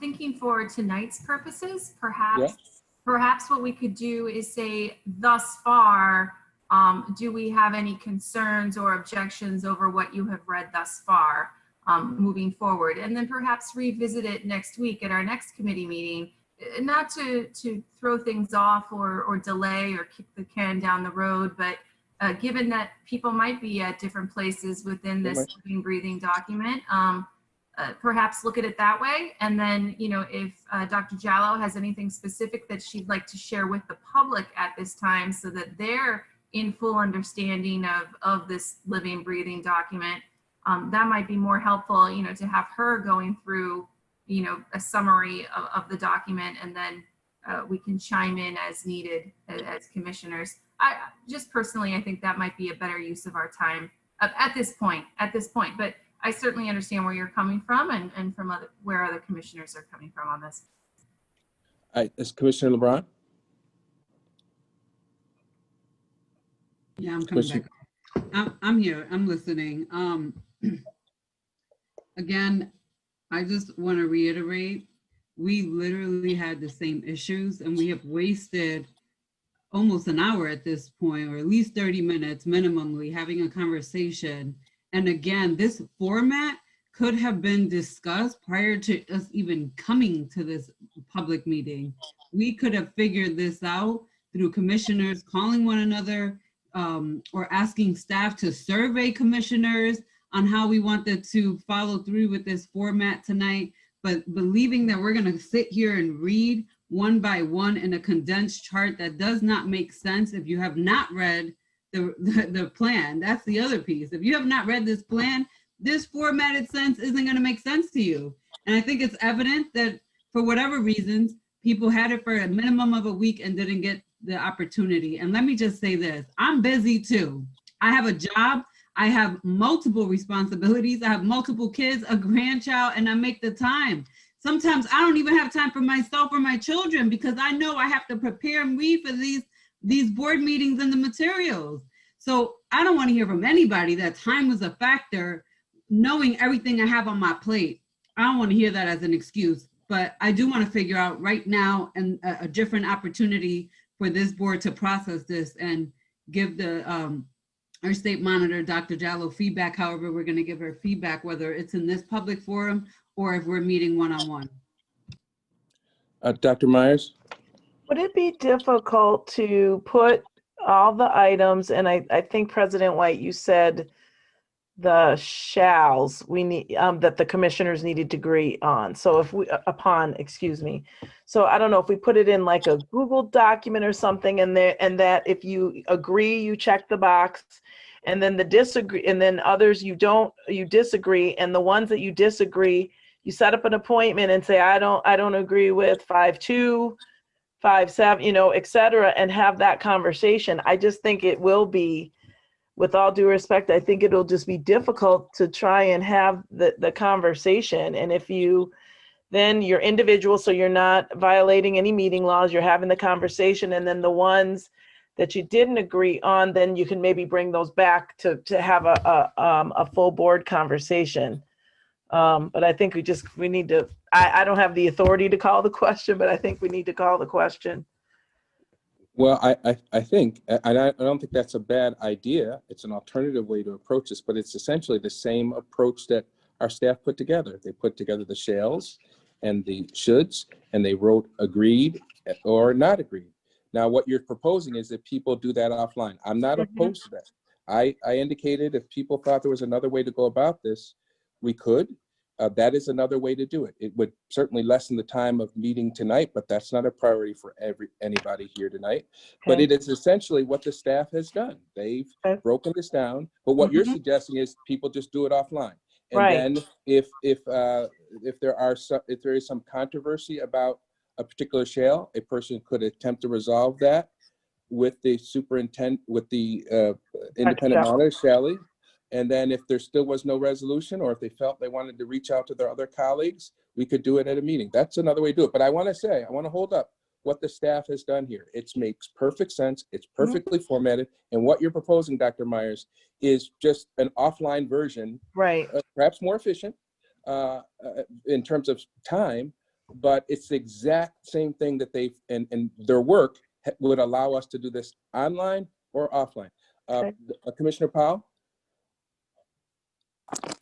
Thinking for tonight's purposes, perhaps what we could do is say, thus far, do we have any concerns or objections over what you have read thus far moving forward? And then perhaps revisit it next week at our next committee meeting, not to throw things off or delay or kick the can down the road, but given that people might be at different places within this living, breathing document, perhaps look at it that way. And then, you know, if Dr. Jallow has anything specific that she'd like to share with the public at this time so that they're in full understanding of this living, breathing document, that might be more helpful, you know, to have her going through, you know, a summary of the document, and then we can chime in as needed as commissioners. I just personally, I think that might be a better use of our time at this point, but I certainly understand where you're coming from and from where other commissioners are coming from on this.
Is Commissioner LeBron?
Yeah, I'm coming back. I'm here, I'm listening. Again, I just want to reiterate, we literally had the same issues, and we have wasted almost an hour at this point, or at least 30 minutes minimally, having a conversation. And again, this format could have been discussed prior to us even coming to this public meeting. We could have figured this out through commissioners calling one another, or asking staff to survey commissioners on how we wanted to follow through with this format tonight. But believing that we're gonna sit here and read one by one in a condensed chart that does not make sense if you have not read the plan. That's the other piece. If you have not read this plan, this formatted sense isn't gonna make sense to you. And I think it's evident that for whatever reasons, people had it for a minimum of a week and didn't get the opportunity. And let me just say this, I'm busy too. I have a job, I have multiple responsibilities, I have multiple kids, a grandchild, and I make the time. Sometimes I don't even have time for myself or my children because I know I have to prepare and read for these board meetings and the materials. So I don't want to hear from anybody that time was a factor, knowing everything I have on my plate. I don't want to hear that as an excuse, but I do want to figure out right now and a different opportunity for this board to process this and give our state monitor, Dr. Jallow, feedback, however we're going to give her feedback, whether it's in this public forum or if we're meeting one-on-one.
Dr. Myers?
Would it be difficult to put all the items, and I think President White, you said the shalls we need, that the commissioners needed to agree on. So if we, excuse me. So I don't know if we put it in like a Google document or something, and that if you agree, you check the box, and then the disagree, and then others you disagree, and the ones that you disagree, you set up an appointment and say, I don't agree with 5.2, 5.7, you know, et cetera, and have that conversation. I just think it will be, with all due respect, I think it'll just be difficult to try and have the conversation. And if then you're individual, so you're not violating any meeting laws, you're having the conversation, and then the ones that you didn't agree on, then you can maybe bring those back to have a full board conversation. But I think we need to, I don't have the authority to call the question, but I think we need to call the question.
Well, I think, and I don't think that's a bad idea. It's an alternative way to approach this, but it's essentially the same approach that our staff put together. They put together the shalls and the shoulds, and they wrote agreed or not agreed. Now, what you're proposing is that people do that offline. I'm not opposed to that. I indicated if people thought there was another way to go about this, we could. That is another way to do it. It would certainly lessen the time of meeting tonight, but that's not a priority for anybody here tonight. But it is essentially what the staff has done. They've broken this down. But what you're suggesting is people just do it offline. And then if there is some controversy about a particular shale, a person could attempt to resolve that with the superintendent, with the independent monitor, Shelley. And then if there still was no resolution, or if they felt they wanted to reach out to their other colleagues, we could do it at a meeting. That's another way to do it. But I want to hold up what the staff has done here. It makes perfect sense. It's perfectly formatted. And what you're proposing, Dr. Myers, is just an offline version, perhaps more efficient in terms of time, but it's the exact same thing that they've, and their work would allow us to do this online or offline. Commissioner Powell?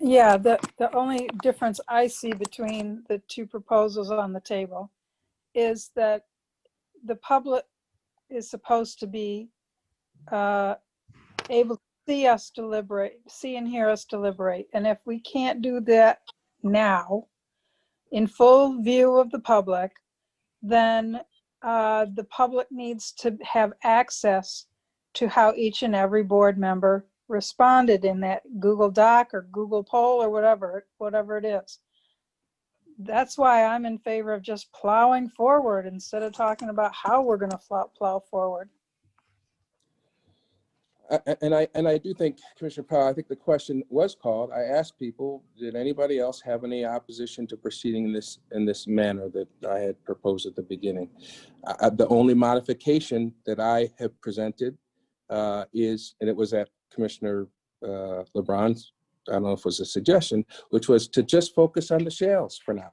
Yeah, the only difference I see between the two proposals on the table is that the public is supposed to be able to see us deliberate, see and hear us deliberate. And if we can't do that now in full view of the public, then the public needs to have access to how each and every board member responded in that Google Doc or Google poll or whatever it is. That's why I'm in favor of just plowing forward instead of talking about how we're going to plow forward.
And I do think, Commissioner Powell, I think the question was called. I asked people, did anybody else have any opposition to proceeding in this manner that I had proposed at the beginning? The only modification that I have presented is, and it was at Commissioner LeBron's, I don't know if it was a suggestion, which was to just focus on the shales for now.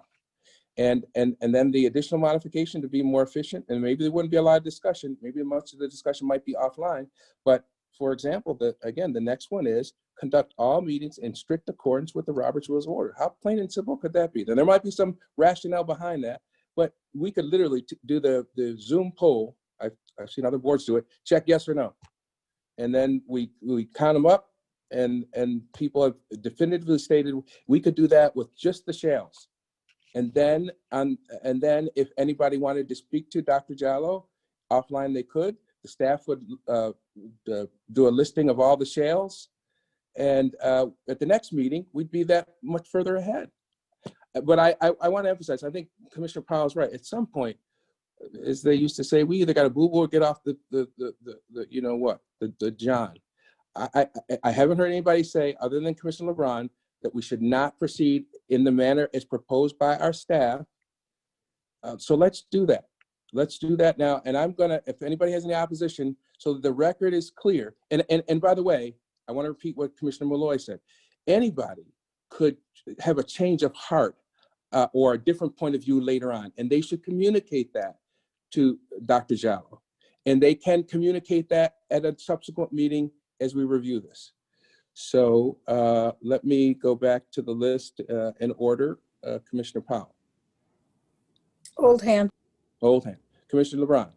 And then the additional modification to be more efficient, and maybe there wouldn't be a lot of discussion, maybe much of the discussion might be offline, but for example, the next one is conduct all meetings in strict accordance with the Robert's Rules of Order. How plain and simple could that be? Then there might be some rationale behind that, but we could literally do the Zoom poll. I've seen other boards do it. Check yes or no, and then we count them up, and people have definitively stated we could do that with just the shales. And then if anybody wanted to speak to Dr. Jallo offline, they could. The staff would do a listing of all the shales, and at the next meeting, we'd be that much further ahead. But I want to emphasize, I think Commissioner Powell's right. At some point, as they used to say, we either got to boo-boo or get off the you know what, the John. I haven't heard anybody say, other than Commissioner LeBron, that we should not proceed in the manner as proposed by our staff. So let's do that. Let's do that now. And I'm gonna, if anybody has any opposition, so that the record is clear. And by the way, I want to repeat what Commissioner Malloy said. Anybody could have a change of heart or a different point of view later on, and they should communicate that to Dr. Jallo. And they can communicate that at a subsequent meeting as we review this. So let me go back to the list in order. Commissioner Powell.
Old hand.
Old hand. Commissioner LeBron.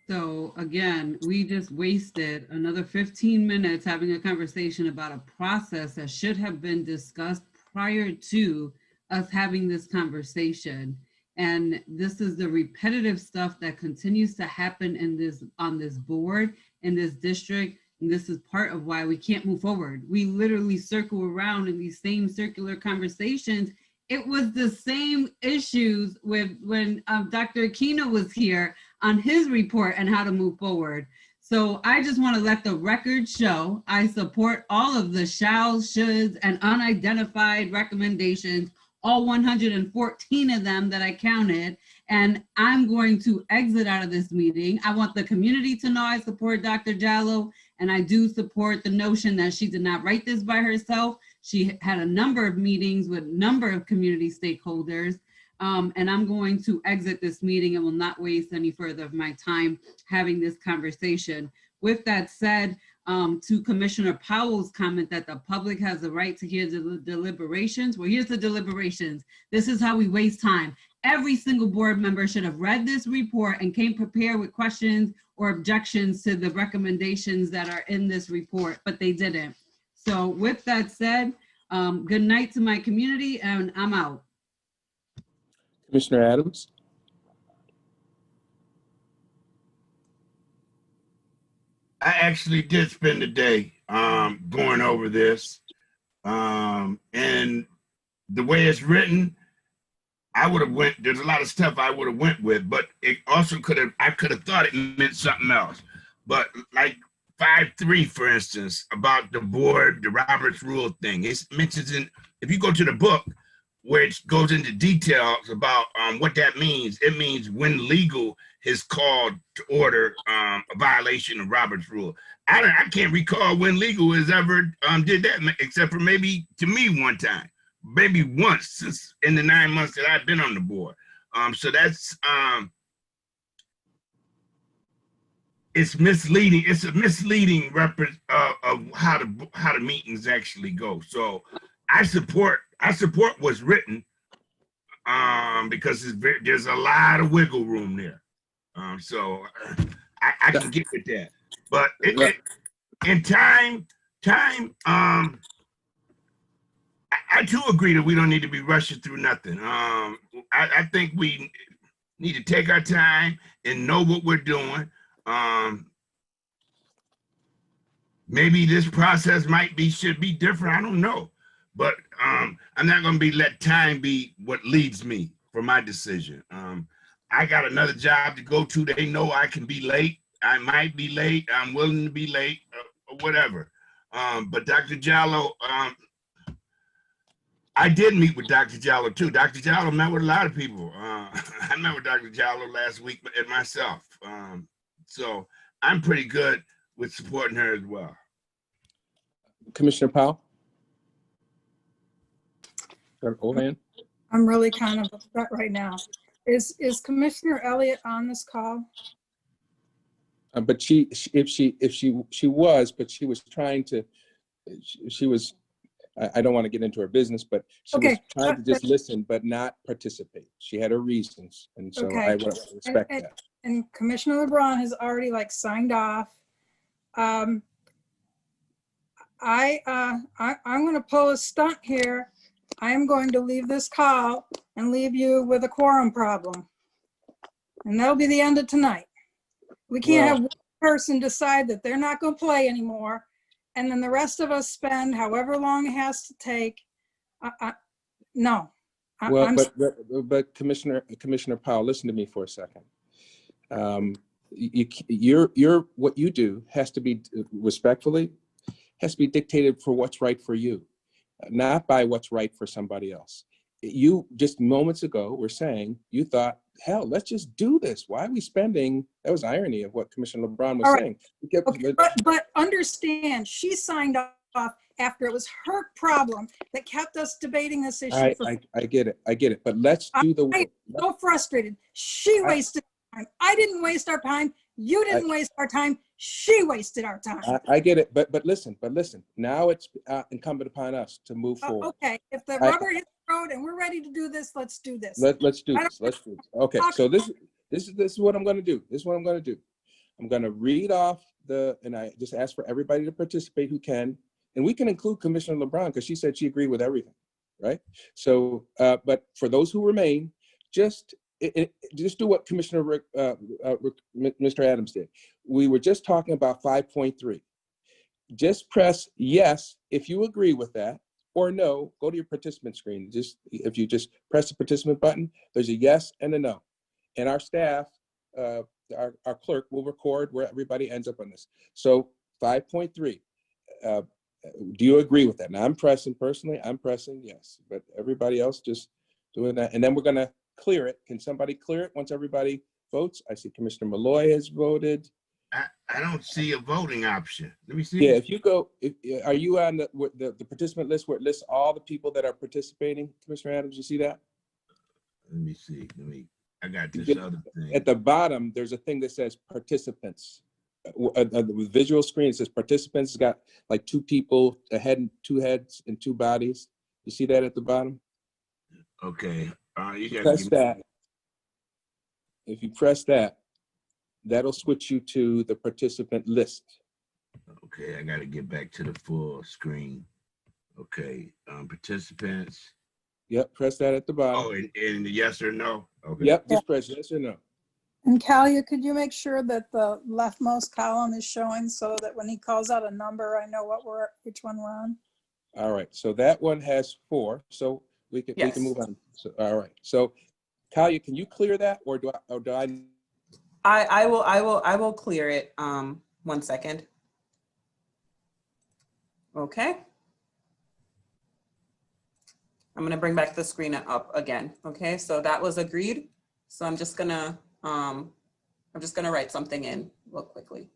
So again, we just wasted another 15 minutes having a conversation about a process that should have been discussed prior to us having this conversation. And this is the repetitive stuff that continues to happen on this board, in this district. And this is part of why we can't move forward. We literally circle around in these same circular conversations. It was the same issues with when Dr. Aquino was here on his report and how to move forward. So I just want to let the record show I support all of the shalls, shoulds, and unidentified recommendations, all 114 of them that I counted. and I'm going to exit out of this meeting. I want the community to know I support Dr. Jallo, and I do support the notion that she did not write this by herself. She had a number of meetings with a number of community stakeholders, and I'm going to exit this meeting and will not waste any further of my time having this conversation. With that said, to Commissioner Powell's comment that the public has the right to hear the deliberations. Well, here's the deliberations. This is how we waste time. Every single board member should have read this report and came prepared with questions or objections to the recommendations that are in this report, but they didn't. So with that said, good night to my community, and I'm out.
Commissioner Adams?
I actually did spend the day going over this. And the way it's written, I would have went, there's a lot of stuff I would have went with, but it also I could have thought it meant something else. But like 5.3, for instance, about the board, the Roberts Rule thing, it mentions if you go to the book, where it goes into details about what that means, it means when legal is called to order a violation of Robert's Rule. I can't recall when legal has ever did that, except for maybe to me one time, maybe once since in the 9 months that I've been on the board. So that's, it's misleading. It's a misleading reference of how the meetings actually go. So I support what's written because there's a lot of wiggle room there. So I can get with that. But in time, I too agree that we don't need to be rushing through nothing. I think we need to take our time and know what we're doing. Maybe this process should be different. I don't know. But I'm not going to let time be what leads me for my decision. I got another job to go to. They know I can be late. I might be late. I'm willing to be late or whatever. But Dr. Jallo, I did meet with Dr. Jallo too. Dr. Jallo met with a lot of people. I met with Dr. Jallo last week and myself. So I'm pretty good with supporting her as well.
Commissioner Powell? Olan?
I'm really kind of upset right now. Is Commissioner Elliott on this call?
But she was, but she was trying to, she was, I don't want to get into her business, but she was trying to just listen, but not participate. She had her reasons. And so I would respect that.
And Commissioner LeBron has already signed off. I'm going to pull a stunt here. I am going to leave this call and leave you with a quorum problem. And that'll be the end of tonight. We can't have one person decide that they're not going to play anymore, and then the rest of us spend however long it has to take. No.
But Commissioner Powell, listen to me for a second. What you do has to be respectfully, has to be dictated for what's right for you, not by what's right for somebody else. You just moments ago were saying you thought, hell, let's just do this. Why are we spending? That was irony of what Commissioner LeBron was saying.
Okay, but understand, she signed off after it was her problem that kept us debating this issue.
I get it. But let's do the work.
I'm so frustrated. She wasted time. I didn't waste our time. You didn't waste our time. She wasted our time.
I get it, but listen. Now it's incumbent upon us to move forward.
Okay, if the rubber hits the road and we're ready to do this, let's do this.
Let's do this. Okay, so this is what I'm going to do. I'm going to read off and I just ask for everybody to participate who can, and we can include Commissioner LeBron because she said she agreed with everything, right? So, but for those who remain, just do what Commissioner Mr. Adams did. We were just talking about 5.3. Just press yes if you agree with that, or no, go to your participant screen. If you just press the participant button, there's a yes and a no. And our staff, our clerk will record where everybody ends up on this. So 5.3, do you agree with that? Now I'm pressing yes, but everybody else just doing that. And then we're gonna clear it. Can somebody clear it once everybody votes? I see Commissioner Malloy has voted.
I don't see a voting option. Let me see.
Yeah, if you go, are you on the participant list where it lists all the people that are participating? Commissioner Adams, you see that?
Let me see. I got
You
this
get-
other thing.
At the bottom, there's a thing that says participants. The visual screen, it says participants. It's got like 2 people, a head and 2 heads and 2 bodies. You see that at the bottom?
Okay. You got
Press that. If you press that, that'll switch you to the participant list.
Okay, I got to get back to the full screen. Okay, participants.
Yep, press that at the bottom.
Oh, and yes or no? Okay.
Yep, just press yes or no.
And Kalia, could you make sure that the leftmost column is showing so that when he calls out a number, I know which one we're on?
All right, so that one has 4, so we can move on. So, all right, so Kalia, can you clear that, or do I?
I will clear it. 1 second. Okay. I'm gonna bring back the screen up again. Okay, so that was agreed. So I'm just gonna write something in real quickly.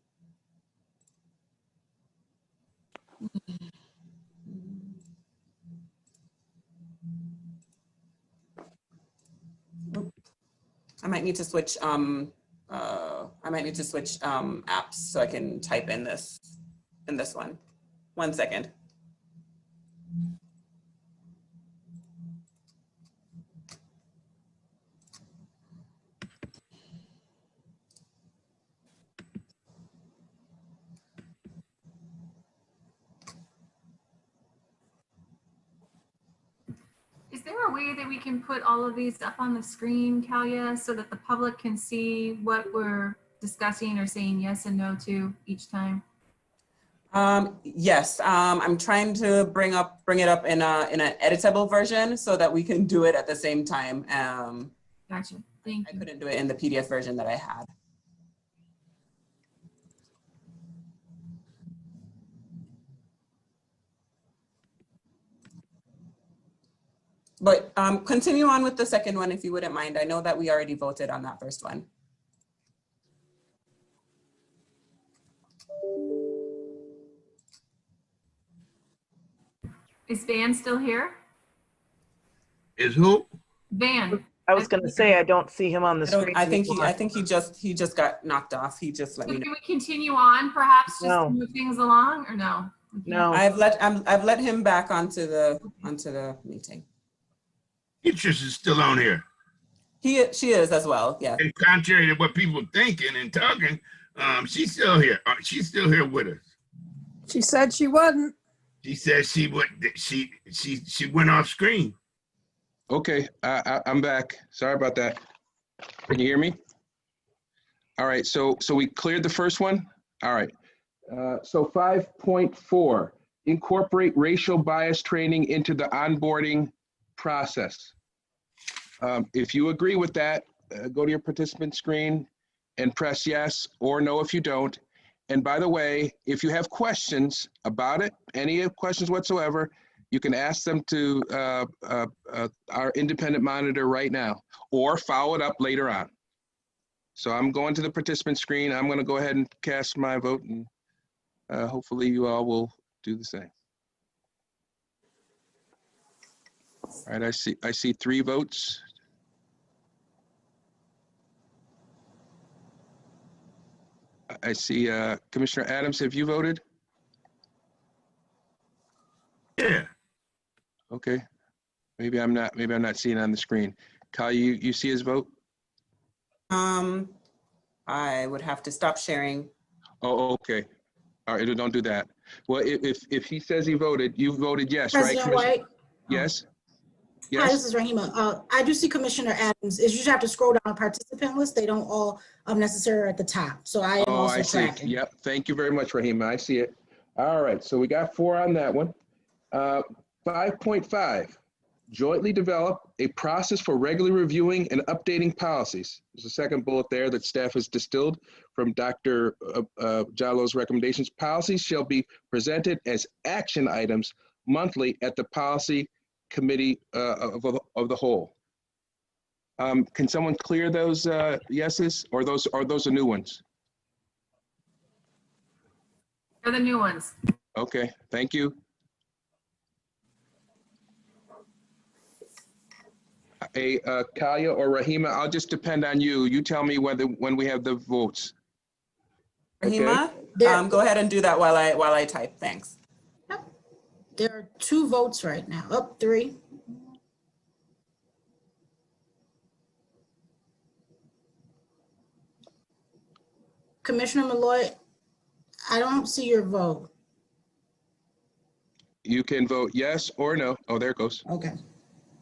I might need to switch apps so I can type in this one. 1 second.
Is there a way that we can put all of these up on the screen, Kalia, so that the public can see what we're discussing or saying yes and no to each time?
Yes, I'm trying to bring it up in an editable version so that we can do it at the same time.
Gotcha. Thank you.
I couldn't do it in the PDF version that I had. But continue on with the second one if you wouldn't mind. I know that we already voted on that first one.
Is Van still here?
Is who?
Van.
I was going to say, I don't see him on the screen.
I think he just got knocked off. He just let me know.
Can we continue on perhaps just
No.
to move things along or no?
No.
I've let him back onto the meeting.
Beatrice is still on here.
She is as well, yeah.
And contrary to what people thinking and talking, she's still here. She's still here with us.
She said she wasn't.
She said she went off screen.
Okay, I'm back. Sorry about that. Can you hear me? All right, so we cleared the first one? All right. So 5.4, incorporate racial bias training into the onboarding process. If you agree with that, go to your participant screen and press yes or no if you don't. And by the way, if you have questions about it, any questions whatsoever, you can ask them to our independent monitor right now or follow it up later on. So I'm going to the participant screen. I'm going to go ahead and cast my vote, and hopefully you all will do the same. All right, I see 3 votes. I see Commissioner Adams, have you voted?
Yeah.
Okay. Maybe I'm not seeing it on the screen. Kyle, you see his vote?
I would have to stop sharing.
Oh, okay. All right, don't do that. Well, if he says he voted, you voted yes, right?
President White?
Yes?
Hi, this
Yes?
is Rahima. I do see Commissioner Adams. Is you just have to scroll down the participant list. They don't all necessarily at the top. So I am
Oh,
also
I see.
tracking.
Yep. Thank you very much, Rahima. I see it. All right. So we got 4 on that one. 5.5, jointly develop a process for regularly reviewing and updating policies. There's a second bullet there that staff has distilled from Dr. Jallo's recommendations. Policies shall be presented as action items monthly at the policy committee of the whole. Can someone clear those yeses, or those are new ones?
They're the new ones.
Okay, thank you. Hey, Kalia or Rahima, I'll just depend on you. You tell me when we have the votes.
Rahima,
There-
go ahead and do that while I type. Thanks.
There are 2 votes right now, up 3. Commissioner Malloy, I don't see your vote.
You can vote yes or no. Oh, there it goes.
Okay.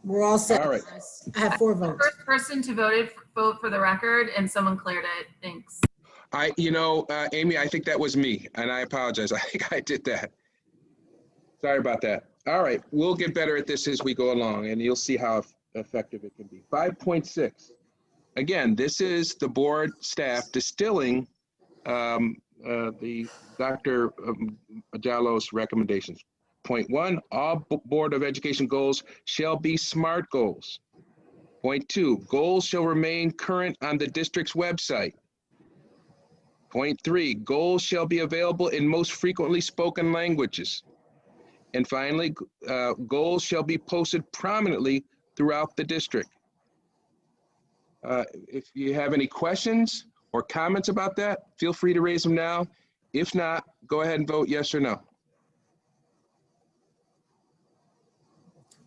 We're all set.
All right.
I have 4 votes.
First person to vote for the record, and someone cleared it. Thanks.
Amy, I think that was me, and I apologize. I think I did that. Sorry about that. All right, we'll get better at this as we go along, and you'll see how effective it can be. 5.6. Again, this is the board staff distilling the Dr. Jallo's recommendations. Point 1, all Board of Education goals shall be SMART goals. Point 2, goals shall remain current on the district's website. Point 3, goals shall be available in most frequently spoken languages. And finally, goals shall be posted prominently throughout the district. If you have any questions or comments about that, feel free to raise them now. If not, go ahead and vote yes or no.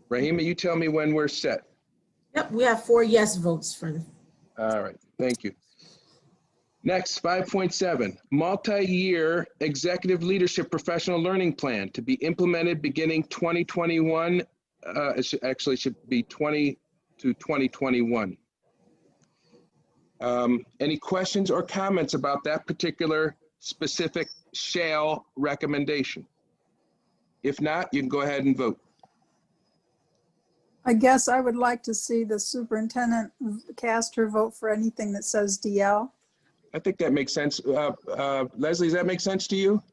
Rahima, you tell me when we're set.
Yep, we have 4 yes votes for.
All right, thank you. Next, 5.7, multi-year executive leadership professional learning plan to be implemented beginning 2021. Actually should be 20 to 2021. Any questions or comments about that particular specific shall recommendation? If not, you can go ahead and vote.
I guess I would like to see the superintendent cast her vote for anything that says DL.
I think that makes sense. Leslie, does that make sense to you?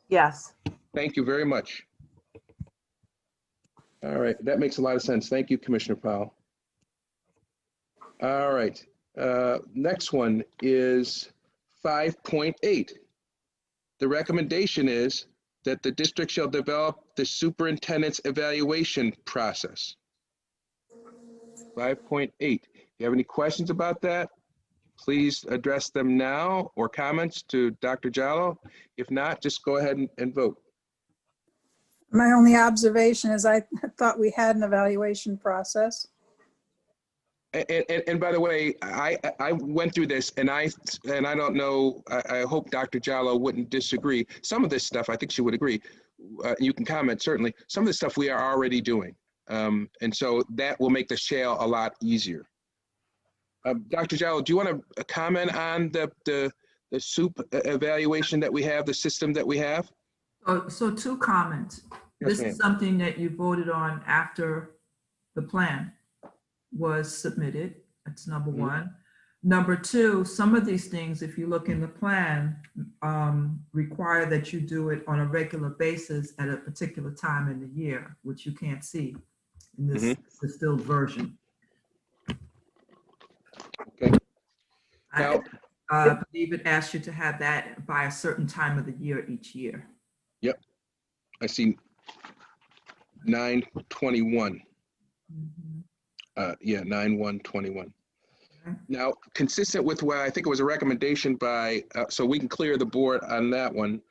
Yes.
Thank you very much. All right, that makes a lot of sense. Thank you, Commissioner Powell. All right, next one is 5.8. The recommendation is that the district shall develop the superintendent's evaluation process. 5.8. You have any questions about that? Please address them now or comments to Dr. Jallo. If not, just go ahead and vote.
My only observation is I thought we had an evaluation process.
And by the way, I went through this and I don't know, I hope Dr. Jallo wouldn't disagree. Some of this stuff, I think she would agree. You can comment, certainly. Some of the stuff we are already doing. And so that will make the shale a lot easier. Dr. Jallo, do you want to comment on the SOUP evaluation that we have, the system that we have?
So 2 comments.
Yes,
This
ma'am.
is something that you voted on after the plan was submitted. That's number 1. Number 2, some of these things, if you look in the plan, require that you do it on a regular basis at a particular time in the year, which you can't see in this distilled version.
Okay.
Now, I believe it asks you to have that by a certain time of the year each year.
Yep. I see 9/21. Yeah, 9/1/21. Now, consistent with what I think it was a recommendation by, so we can clear the board on that one,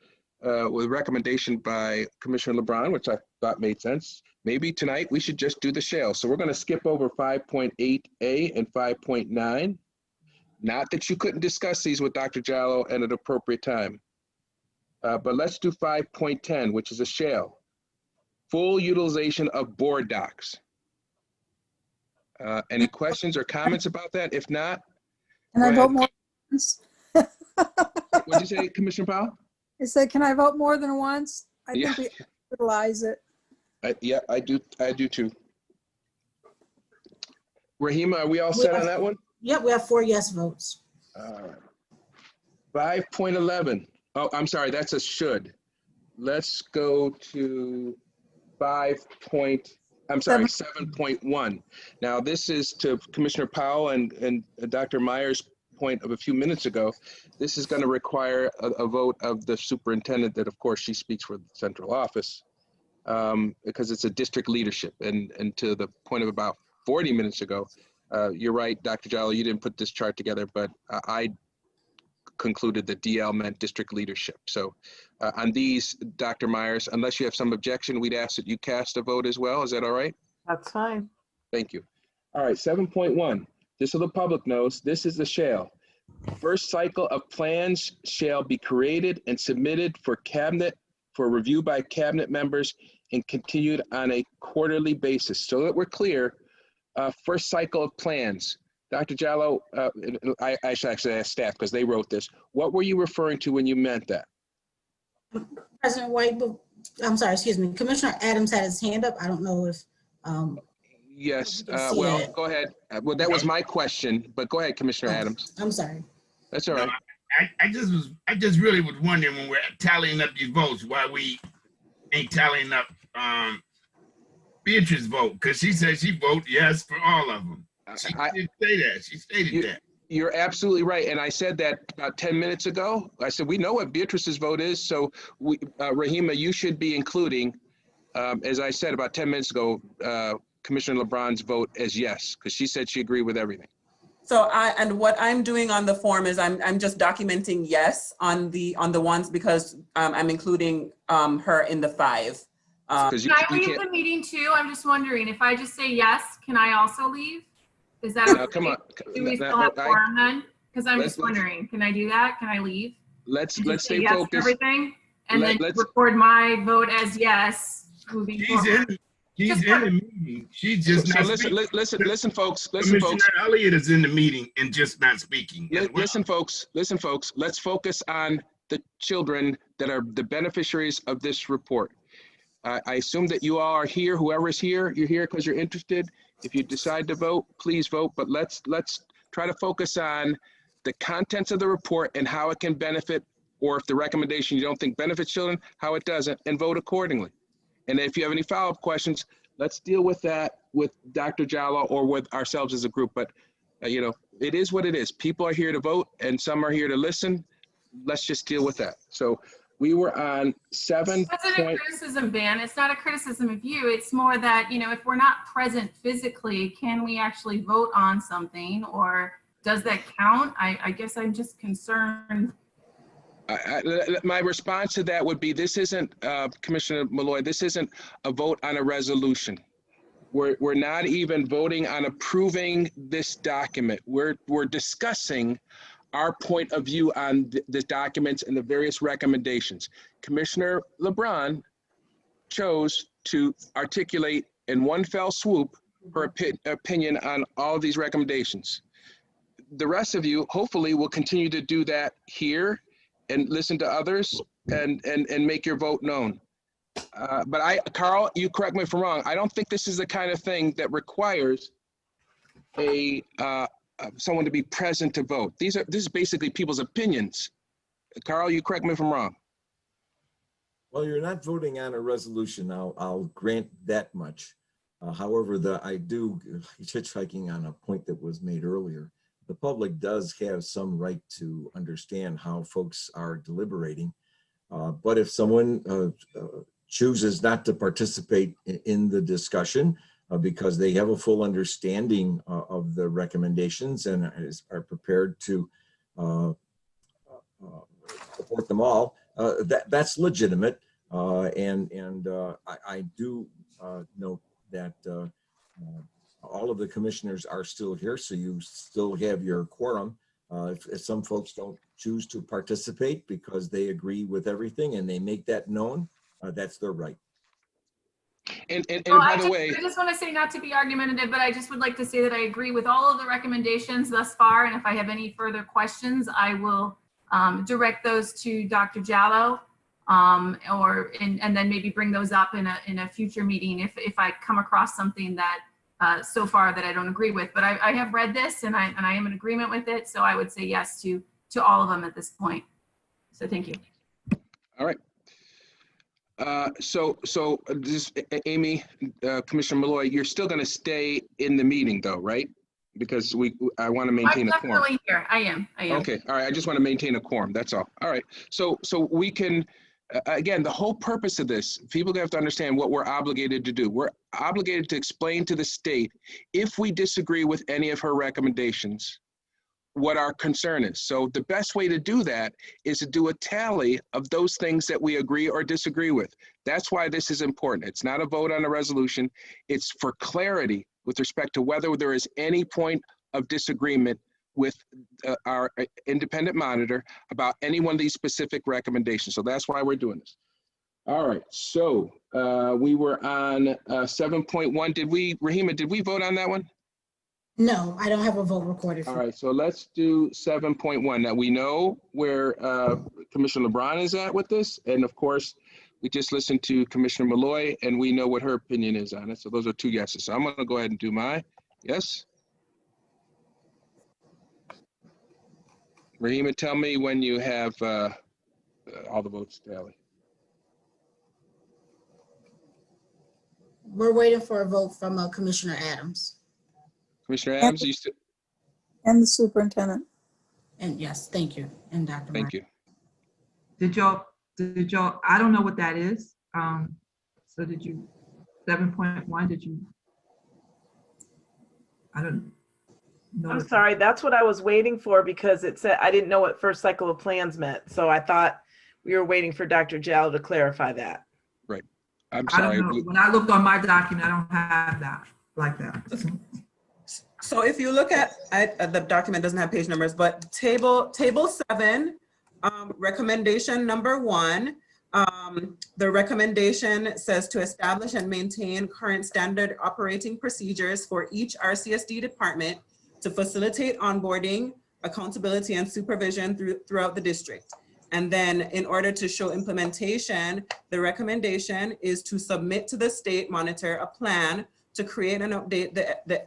with a recommendation by Commissioner LeBron, which I thought made sense. Maybe tonight we should just do the shale. So we're going to skip over 5.8A and 5.9. Not that you couldn't discuss these with Dr. Jallo at an appropriate time. But let's do 5.10, which is a shale. Full utilization of board docs. Any questions or comments about that? If not,
Can I
go
vote
ahead.
more than once?
What'd you say, Commissioner Powell?
I said, can I vote more than once? I
Yeah.
think we utilize it.
Yeah, I do too. Rahima, are we all set on that one?
Yep, we have 4 yes votes.
All right. 5.11. Oh, I'm sorry, that's a should. Let's go to 5.12. I'm sorry, 7.1. Now, this is to Commissioner Powell and Dr. Meyer's point of a few minutes ago. This is going to require a vote of the superintendent that, of course, she speaks for the central office because it's a district leadership. And to the point of about 40 minutes ago, you're right, Dr. Jallo, you didn't put this chart together, but I concluded that DL meant district leadership. So on these, Dr. Myers, unless you have some objection, we'd ask that you cast a vote as well. Is that all right?
That's fine.
Thank you. All right, 7.1, just so the public knows, this is the shall. First cycle of plans shall be created and submitted for review by cabinet members and continued on a quarterly basis. So that we're clear, first cycle of plans. Dr. Jallo, I should actually ask staff because they wrote this. What were you referring to when you meant that?
President White, I'm sorry, excuse me. Commissioner Adams had his hand up. I don't know if.
Yes, well, go ahead. Well, that was my question, but go ahead, Commissioner Adams.
I'm sorry.
That's all right.
I just really was wondering when we're tallying up these votes, why we ain't tallying up Beatrice's vote, because she said she voted yes for all of them. She didn't say that. She stated that.
You're absolutely right. And I said that about 10 minutes ago. I said, we know what Beatrice's vote is. So Rahima, you should be including, as I said about 10 minutes ago, Commissioner LeBron's vote as yes, because she said she agreed with everything.
So and what I'm doing on the form is I'm just documenting yes on the ones because I'm including her in the 5.
Can I leave the meeting too? I'm just wondering, if I just say yes, can I also leave? Is that okay?
Come on.
Do we still have quorum then? Because I'm just wondering, can I do that? Can I leave?
Let's stay
yes
focused.
Everything, and then record my vote as yes. Moving forward.
She's in the meeting. She's just not speaking.
Listen, folks.
Commissioner Elliott is in the meeting and just not speaking.
Listen, folks. Let's focus on the children that are the beneficiaries of this report. I assume that you all are here. Whoever's here, you're here because you're interested. If you decide to vote, please vote. But let's try to focus on the contents of the report and how it can benefit, or if the recommendation you don't think benefits children, how it doesn't, and vote accordingly. And if you have any follow-up questions, let's deal with that with Dr. Jallo or with ourselves as a group. But it is what it is. People are here to vote, and some are here to listen. Let's just deal with that. So we were on 7.
That's not a criticism, Van. It's not a criticism of you. It's more that, if we're not present physically, can we actually vote on something, or does that count? I guess I'm just concerned.
My response to that would be, this isn't, Commissioner Malloy, this isn't a vote on a resolution. We're not even voting on approving this document. We're discussing our point of view on the documents and the various recommendations. Commissioner LeBron chose to articulate in one fell swoop her opinion on all of these recommendations. The rest of you hopefully will continue to do that here and listen to others and make your vote known. But Carl, you correct me if I'm wrong, I don't think this is the kind of thing that requires someone to be present to vote. This is basically people's opinions. Carl, you correct me if I'm wrong.
Well, you're not voting on a resolution. I'll grant that much. However, I do hitchhiking on a point that was made earlier. The public does have some right to understand how folks are deliberating. But if someone chooses not to participate in the discussion because they have a full understanding of the recommendations and are prepared to support them all, that's legitimate. I do note that all of the commissioners are still here, so you still have your quorum. If some folks don't choose to participate because they agree with everything and they make that known, that's their right.
And by the way,
I just want to say, not to be argumentative, but I just would like to say that I agree with all of the recommendations thus far. And if I have any further questions, I will direct those to Dr. Jallo, and then maybe bring those up in a future meeting if I come across something that so far that I don't agree with. But I have read this and I am in agreement with it. So I would say yes to all of them at this point. So thank you.
All right. So just Amy, Commissioner Malloy, you're still going to stay in the meeting though, right? Because I want to
I'm
maintain a quorum.
definitely here. I am.
Okay, all right. I just want to maintain a quorum. That's all. All right. So we can, again, the whole purpose of this, people have to understand what we're obligated to do. We're obligated to explain to the state if we disagree with any of her recommendations, what our concern is. So the best way to do that is to do a tally of those things that we agree or disagree with. That's why this is important. It's not a vote on a resolution. It's for clarity with respect to whether there is any point of disagreement with our independent monitor about any one of these specific recommendations. So that's why we're doing this. All right, so we were on 7.1. Rahima, did we vote on that one?
No, I don't have a vote recorded.
All right, so let's do 7.1. Now we know where Commissioner LeBron is at with this. And of course, we just listened to Commissioner Malloy and we know what her opinion is on it. So those are 2 yeses. So I'm gonna go ahead and do my yes. Rahima, tell me when you have all the votes tally.
We're waiting for a vote from Commissioner Adams.
Commissioner Adams, you still?
And the superintendent.
And yes, thank you. And Dr.
Thank you.
Did y'all, I don't know what that is. So did you, 7.1, did you? I don't know.
I'm sorry, that's what I was waiting for because it said, I didn't know what first cycle of plans meant. So I thought we were waiting for Dr. Jallo to clarify that.
Right. I'm
I
sorry.
don't know. When I looked on my document, I don't have that like that.
So if you look at, the document doesn't have page numbers, but table 7, recommendation number 1, the recommendation says to establish and maintain current standard operating procedures for each RCSD department to facilitate onboarding, accountability, and supervision throughout the district. And then in order to show implementation, the recommendation is to submit to the state monitor a plan to create and update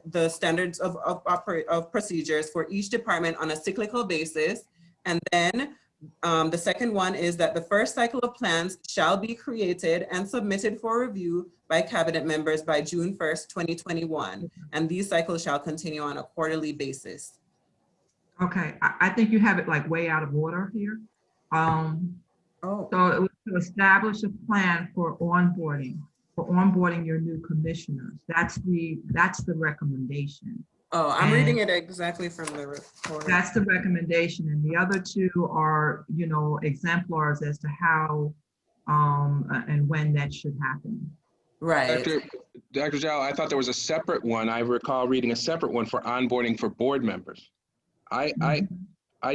the standards of procedures for each department on a cyclical basis. And then the second one is that the first cycle of plans shall be created and submitted for review by cabinet members by June 1st, 2021. And these cycles shall continue on a quarterly basis.
Okay, I think you have it like way out of order here. So it was to establish a plan for onboarding your new commissioners. That's the recommendation.
Oh, I'm reading it exactly from the report.
That's the recommendation, and the other 2 are, you know, exemplars as to how and when that should happen.
Right.
Dr. Jallo, I thought there was a separate one. I recall reading a separate one for onboarding for board members. I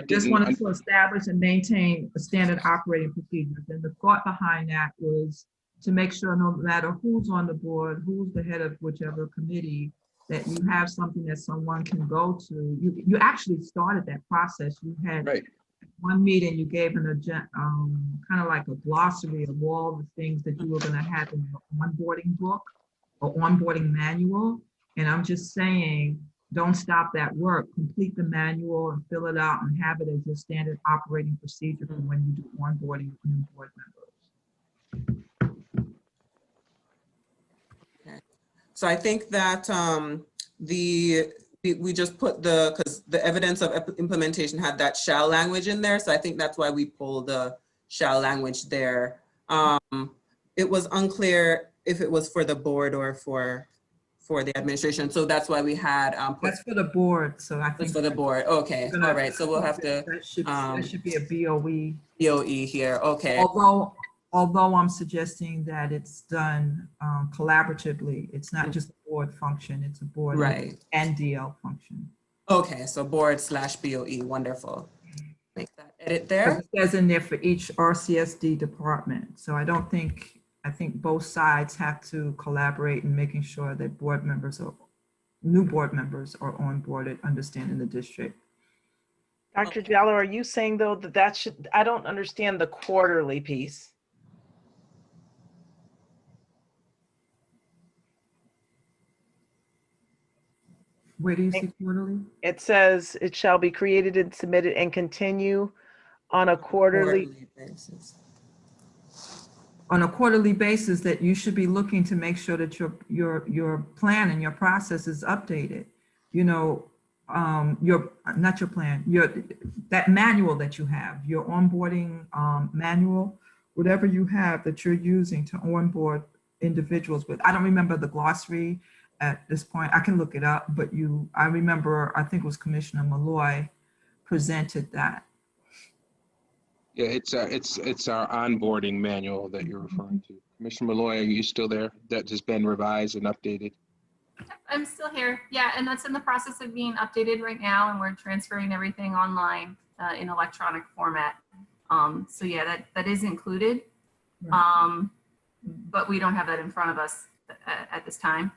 just wanted to establish and maintain a standard operating procedures. And the thought behind that was to make sure no matter who's on the board, who's the head of whichever committee, that you have something that someone can go to. You actually started that process. You had one meeting, you gave an agenda, kind of like a glossary of all the things that you were going to have in your onboarding book or onboarding manual. And I'm just saying, don't stop that work. Complete the manual and fill it out and have it as your standard operating procedure for when you do onboarding with new board members.
Okay. So I think that we just put because the evidence of implementation had that shall language in there. So I think that's why we pulled the shall language there. It was unclear if it was for the board or for the administration. So that's why we had.
That's for the board. So I think
it's for the board. Okay. All right. So we'll have to.
That should be a BOE.
BOE here. Okay.
Although I'm suggesting that it's done collaboratively. It's not just a board function. It's a board and DL function.
Okay. So board/BOE. Wonderful. Make that edit there.
It says in there for each RCSD department. So I think both sides have to collaborate in making sure that new board members are onboarded, understanding the district.
Dr. Jallo, are you saying though that should, I don't understand the quarterly piece.
Where do you see quarterly?
It says it shall be created and submitted and continue on a quarterly
basis.
on a quarterly basis that you should be looking to make sure that your plan and your process is updated. You know, not your plan, that manual that you have, your onboarding manual, whatever you have that you're using to onboard individuals with. I don't remember the glossary at this point. I can look it up, but I remember, I think it was Commissioner Malloy presented that.
Yeah, it's our onboarding manual that you're referring to. Commissioner Malloy, are you still there? That has been revised and updated.
I'm still here. Yeah, and that's in the process of being updated right now, and we're transferring everything online in electronic format. So yeah, that is included, but we don't have that in front of us at this time.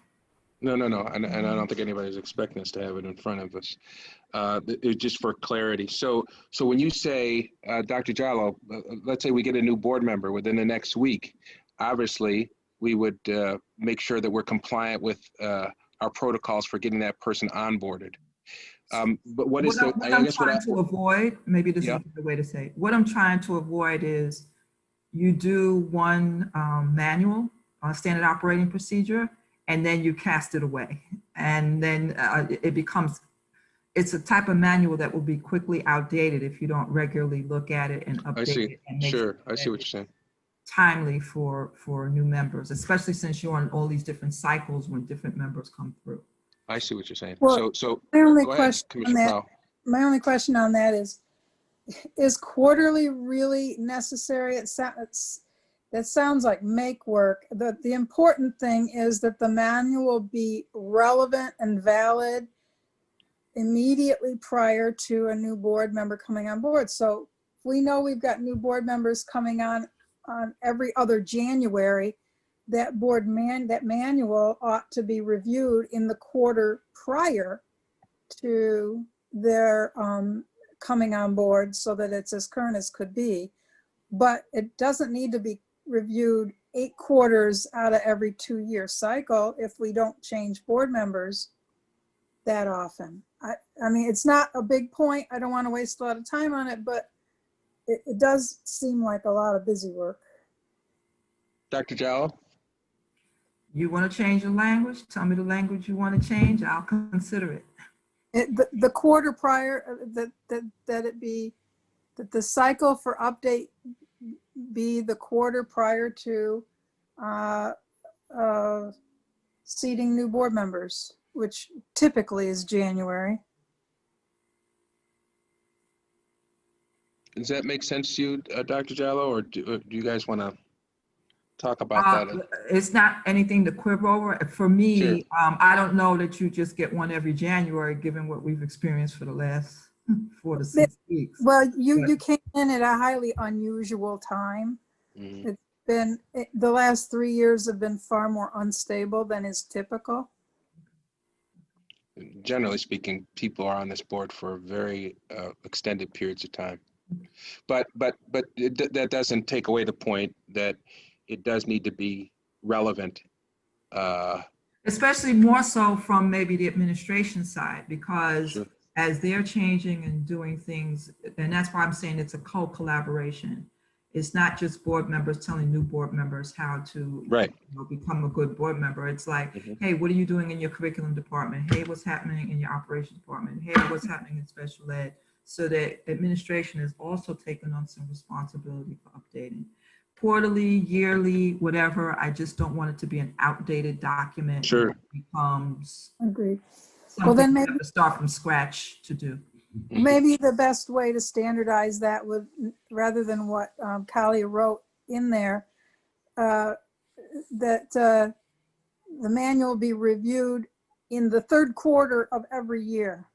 No, and I don't think anybody's expecting us to have it in front of us. Just for clarity. So when you say, Dr. Jallo, let's say we get a new board member within the next week, obviously we would make sure that we're compliant with our protocols for getting that person onboarded. But what I'm
trying to avoid, maybe this is the way to say it. What I'm trying to avoid is you do one manual, standard operating procedure, and then you cast it away. And then it's a type of manual that will be quickly outdated if you don't regularly look at it and update it. And
sure, I see what you're saying.
Timely for new members, especially since you're on all these different cycles when different members come through.
I see what you're saying.
Well,
So
my only
go ahead,
question on
Commissioner
that,
Powell.
my only question on that is quarterly really necessary? That sounds like make work. The important thing is that the manual be relevant and valid immediately prior to a new board member coming on board. So we know we've got new board members coming on every other January. That manual ought to be reviewed in the quarter prior to their coming on board so that it's as current as could be. But it doesn't need to be reviewed 8 quarters out of every 2-year cycle if we don't change board members that often. I mean, it's not a big point. I don't want to waste a lot of time on it, but it does seem like a lot of busy work.
Dr. Jallo?
You want to change the language? Tell me the language you want to change. I'll consider it.
The quarter prior, that the cycle for update be the quarter prior to seating new board members, which typically is January.
Does that make sense to you, Dr. Jallo, or do you guys want to talk about that?
It's not anything to quibble over. For me, sure. I don't know that you just get one every January, given what we've experienced for the last 4 to 6 weeks.
Well, you came in at a highly unusual time. Mm-hmm. The last 3 years have been far more unstable than is typical.
Generally speaking, people are on this board for very extended periods of time. But that doesn't take away the point that it does need to be relevant.
Especially more so from maybe the administration side, because
sure.
As they're changing and doing things, and that's why I'm saying it's a co-collaboration. It's not just board members telling new board members how to become a good board member. It's like, hey, what are you doing in your curriculum department? Hey, what's happening in your operations department? Hey, what's happening in special ed? So that administration is also taking on some responsibility for updating. Quarterly, yearly, whatever. I just don't want it to be an outdated document.
Sure.
That becomes
agreed.
Something well, then maybe you have to start from scratch to do.
Maybe the best way to standardize that would, rather than what Kali wrote in there, that the manual be reviewed in the 3rd quarter of every year.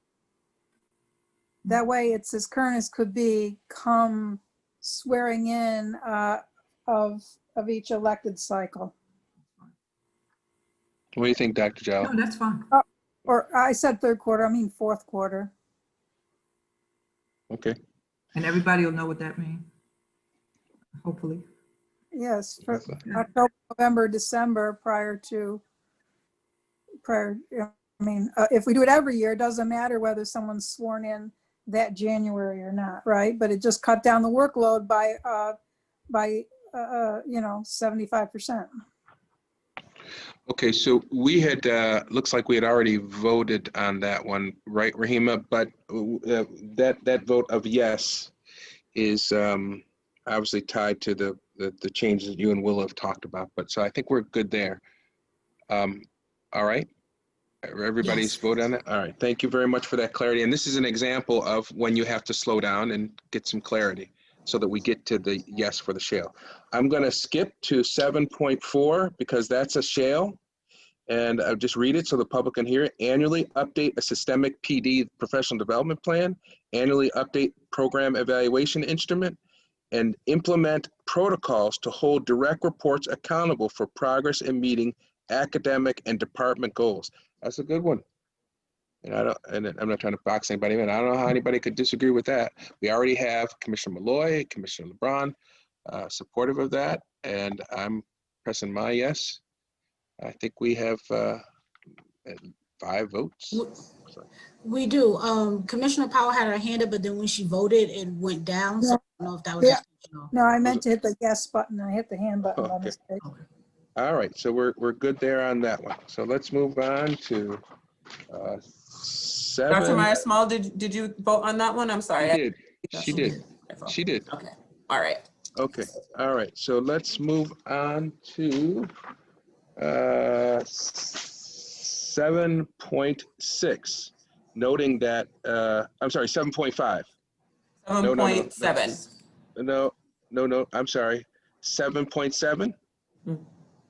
That way it's as current as could be come swearing in of each elected cycle.
What do you think, Dr. Jallo?
No, that's fine.
Or I said 3rd quarter, I mean 4th quarter.
Okay.
And everybody will know what that means, hopefully.
Yes, for October, November, December if we do it every year, it doesn't matter whether someone's sworn in that January or not, right? But it just cut down the workload by you know, 75%.
Okay, so we had, looks like we had already voted on that one, right, Rahima? But that vote of yes is obviously tied to the changes that you and Will have talked about. But so I think we're good there. All right. Everybody's
Yes.
voted on it? All right, thank you very much for that clarity. And this is an example of when you have to slow down and get some clarity so that we get to the yes for the shale. I'm gonna skip to 7.4 because that's a shale. And I'll just read it so the public can hear it. Annually update a systemic PD professional development plan, annually update program evaluation instrument, and implement protocols to hold direct reports accountable for progress in meeting academic and department goals. That's a good one. And I'm not trying to box anybody in. I don't know how anybody could disagree with that. We already have Commissioner Malloy, Commissioner LeBron, supportive of that, and I'm pressing my yes. I think we have 5 votes. So.
We do. Commissioner Powell had her hand up, but then when she voted, it went down. So I don't know if that was
Yeah.
intentional.
No, I meant to hit the yes button. I hit the hand button by mistake.
All right, so we're good there on that one. So let's move on to 7.
Dr. Myers-Small, did you vote on that one? I'm sorry.
She did. She did.
Okay. All right.
Okay. All right. So let's move on to 7.6, noting that, I'm sorry, 7.5.
7.7.
No, I'm sorry. 7.7?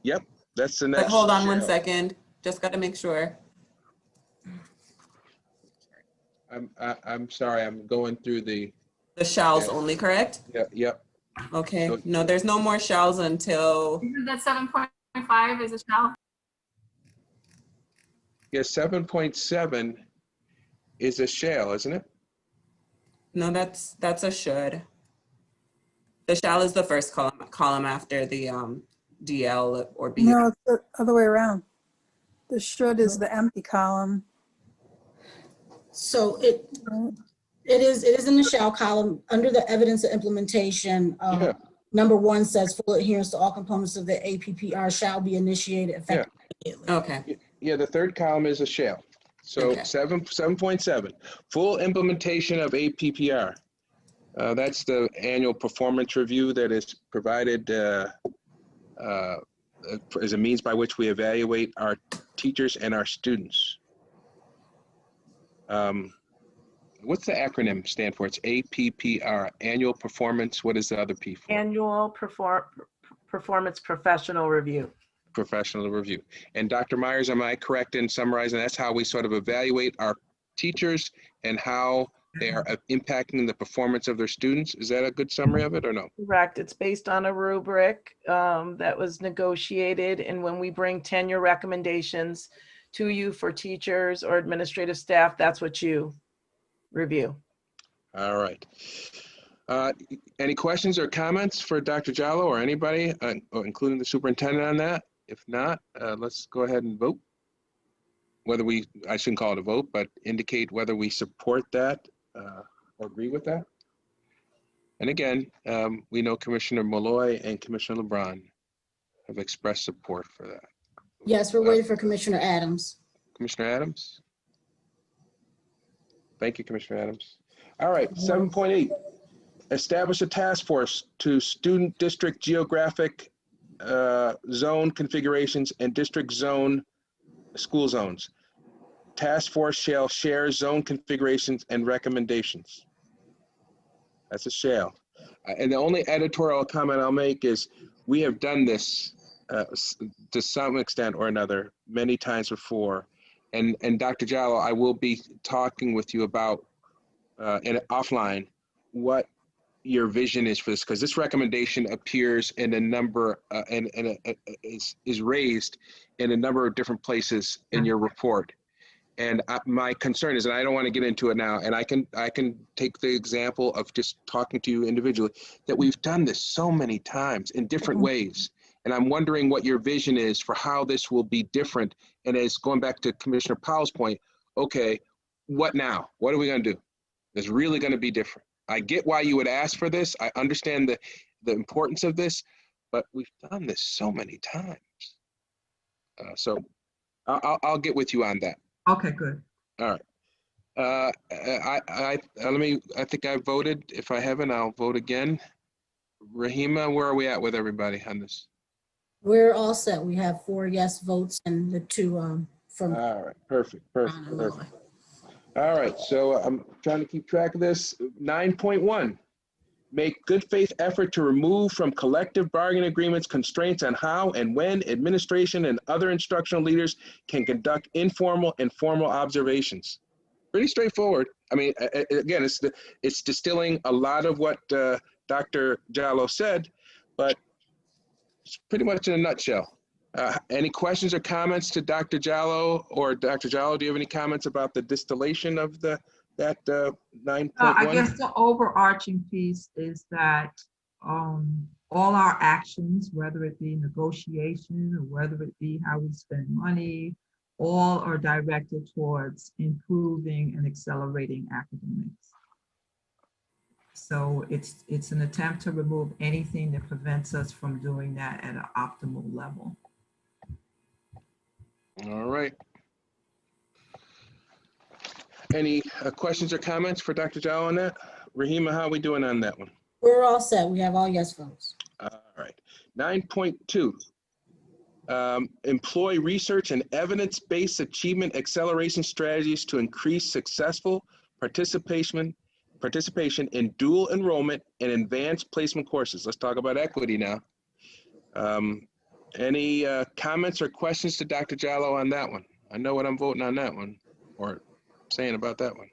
Yep, that's the next.
But hold on one
shale.
second. Just got to make sure.
I'm sorry, I'm going through the
shalls only, correct?
Yeah, yep.
Okay.
So,
no, there's no more shalls until.
Isn't that 7.5 is a shall?
yeah, 7.7 is a shale, isn't it?
No, that's a should. The shall is the first column after the DL or B.
No, it's the other way around. The should is the empty column.
So it is in the shall column under the evidence of implementation. Number 1 says full adherence to all components of the APPR shall be initiated effectively.
Okay.
Yeah, the third column is a shale. So
Okay.
7.7, full implementation of APPR. That's the annual performance review that is provided as a means by which we evaluate our teachers and our students. What's the acronym stand for? It's APPR, annual performance. What is the other P for?
Annual performance professional review.
Professional review. And Dr. Myers, am I correct in summarizing that's how we sort of evaluate our teachers and how they are impacting the performance of their students? Is that a good summary of it or no?
Correct. It's based on a rubric that was negotiated. And when we bring tenure recommendations to you for teachers or administrative staff, that's what you review.
All right. Any questions or comments for Dr. Jallo or anybody, including the superintendent on that? If not, let's go ahead and vote. I shouldn't call it a vote, but indicate whether we support that or agree with that. And again, we know Commissioner Malloy and Commissioner LeBron have expressed support for that.
Yes, we're waiting for Commissioner Adams.
Commissioner Adams? Thank you, Commissioner Adams. All right, 7.8, establish a task force to student district geographic zone configurations and district zone school zones. Task force shall share zone configurations and recommendations. That's a shall. And the only editorial comment I'll make is we have done this to some extent or another many times before. And Dr. Jallo, I will be talking with you about offline what your vision is for this, because this recommendation appears in a number is raised in a number of different places in your report. And my concern is, and I don't want to get into it now, and I can take the example of just talking to you individually, that we've done this so many times in different ways. And I'm wondering what your vision is for how this will be different. And as going back to Commissioner Powell's point, okay, what now? What are we going to do? It's really going to be different. I get why you would ask for this. I understand the importance of this, but we've done this so many times. So I'll get with you on that.
Okay, good.
All right. I think I voted. If I haven't, I'll vote again. Rahima, where are we at with everybody on this?
We're all set. We have 4 yes votes and the 2 from.
All right, perfect. All right, so I'm trying to keep track of this. 9.1, make good faith effort to remove from collective bargaining agreements constraints on how and when administration and other instructional leaders can conduct informal and formal observations. Pretty straightforward. I mean, again, it's distilling a lot of what Dr. Jallo said, but it's pretty much in a nutshell. Any questions or comments to Dr. Jallo, or Dr. Jallo, do you have any comments about the distillation of that 9.1?
I guess the overarching piece is that all our actions, whether it be negotiation or whether it be how we spend money, all are directed towards improving and accelerating academics. So it's an attempt to remove anything that prevents us from doing that at an optimal level.
All right. Any questions or comments for Dr. Jallo on that? Rahima, how are we doing on that one?
We're all set. We have all yes votes.
All right. 9.2, employ research and evidence-based achievement acceleration strategies to increase successful participation in dual enrollment and advanced placement courses. Let's talk about equity now. Any comments or questions to Dr. Jallo on that one? I know what I'm voting on that one, or saying about that one.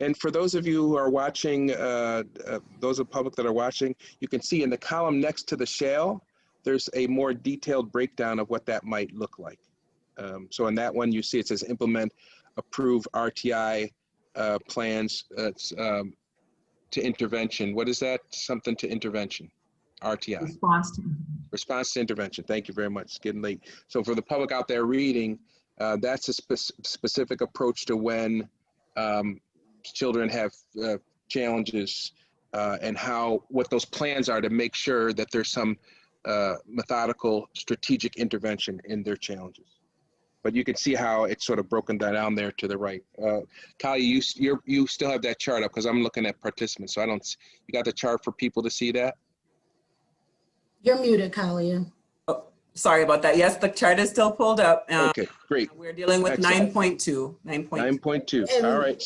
And for those of you who are watching, those of the public that are watching, you can see in the column next to the shall, there's a more detailed breakdown of what that might look like. So in that one, you see it says implement, approve RTI plans to intervention. What is that? Something to intervention. RTI. Response to intervention. Thank you very much. It's getting late. So for the public out there reading, that's a specific approach to when children have challenges and what those plans are to make sure that there's some methodical strategic intervention in their challenges. But you can see how it's sort of broken down there to the right. Kali, you still have that chart up because I'm looking at participants. So I don't, you got the chart for people to see that?
You're muted, Kalia.
Oh, sorry about that. Yes, the chart is still pulled up.
Okay, great.
We're dealing with 9.2.
9.2. All right.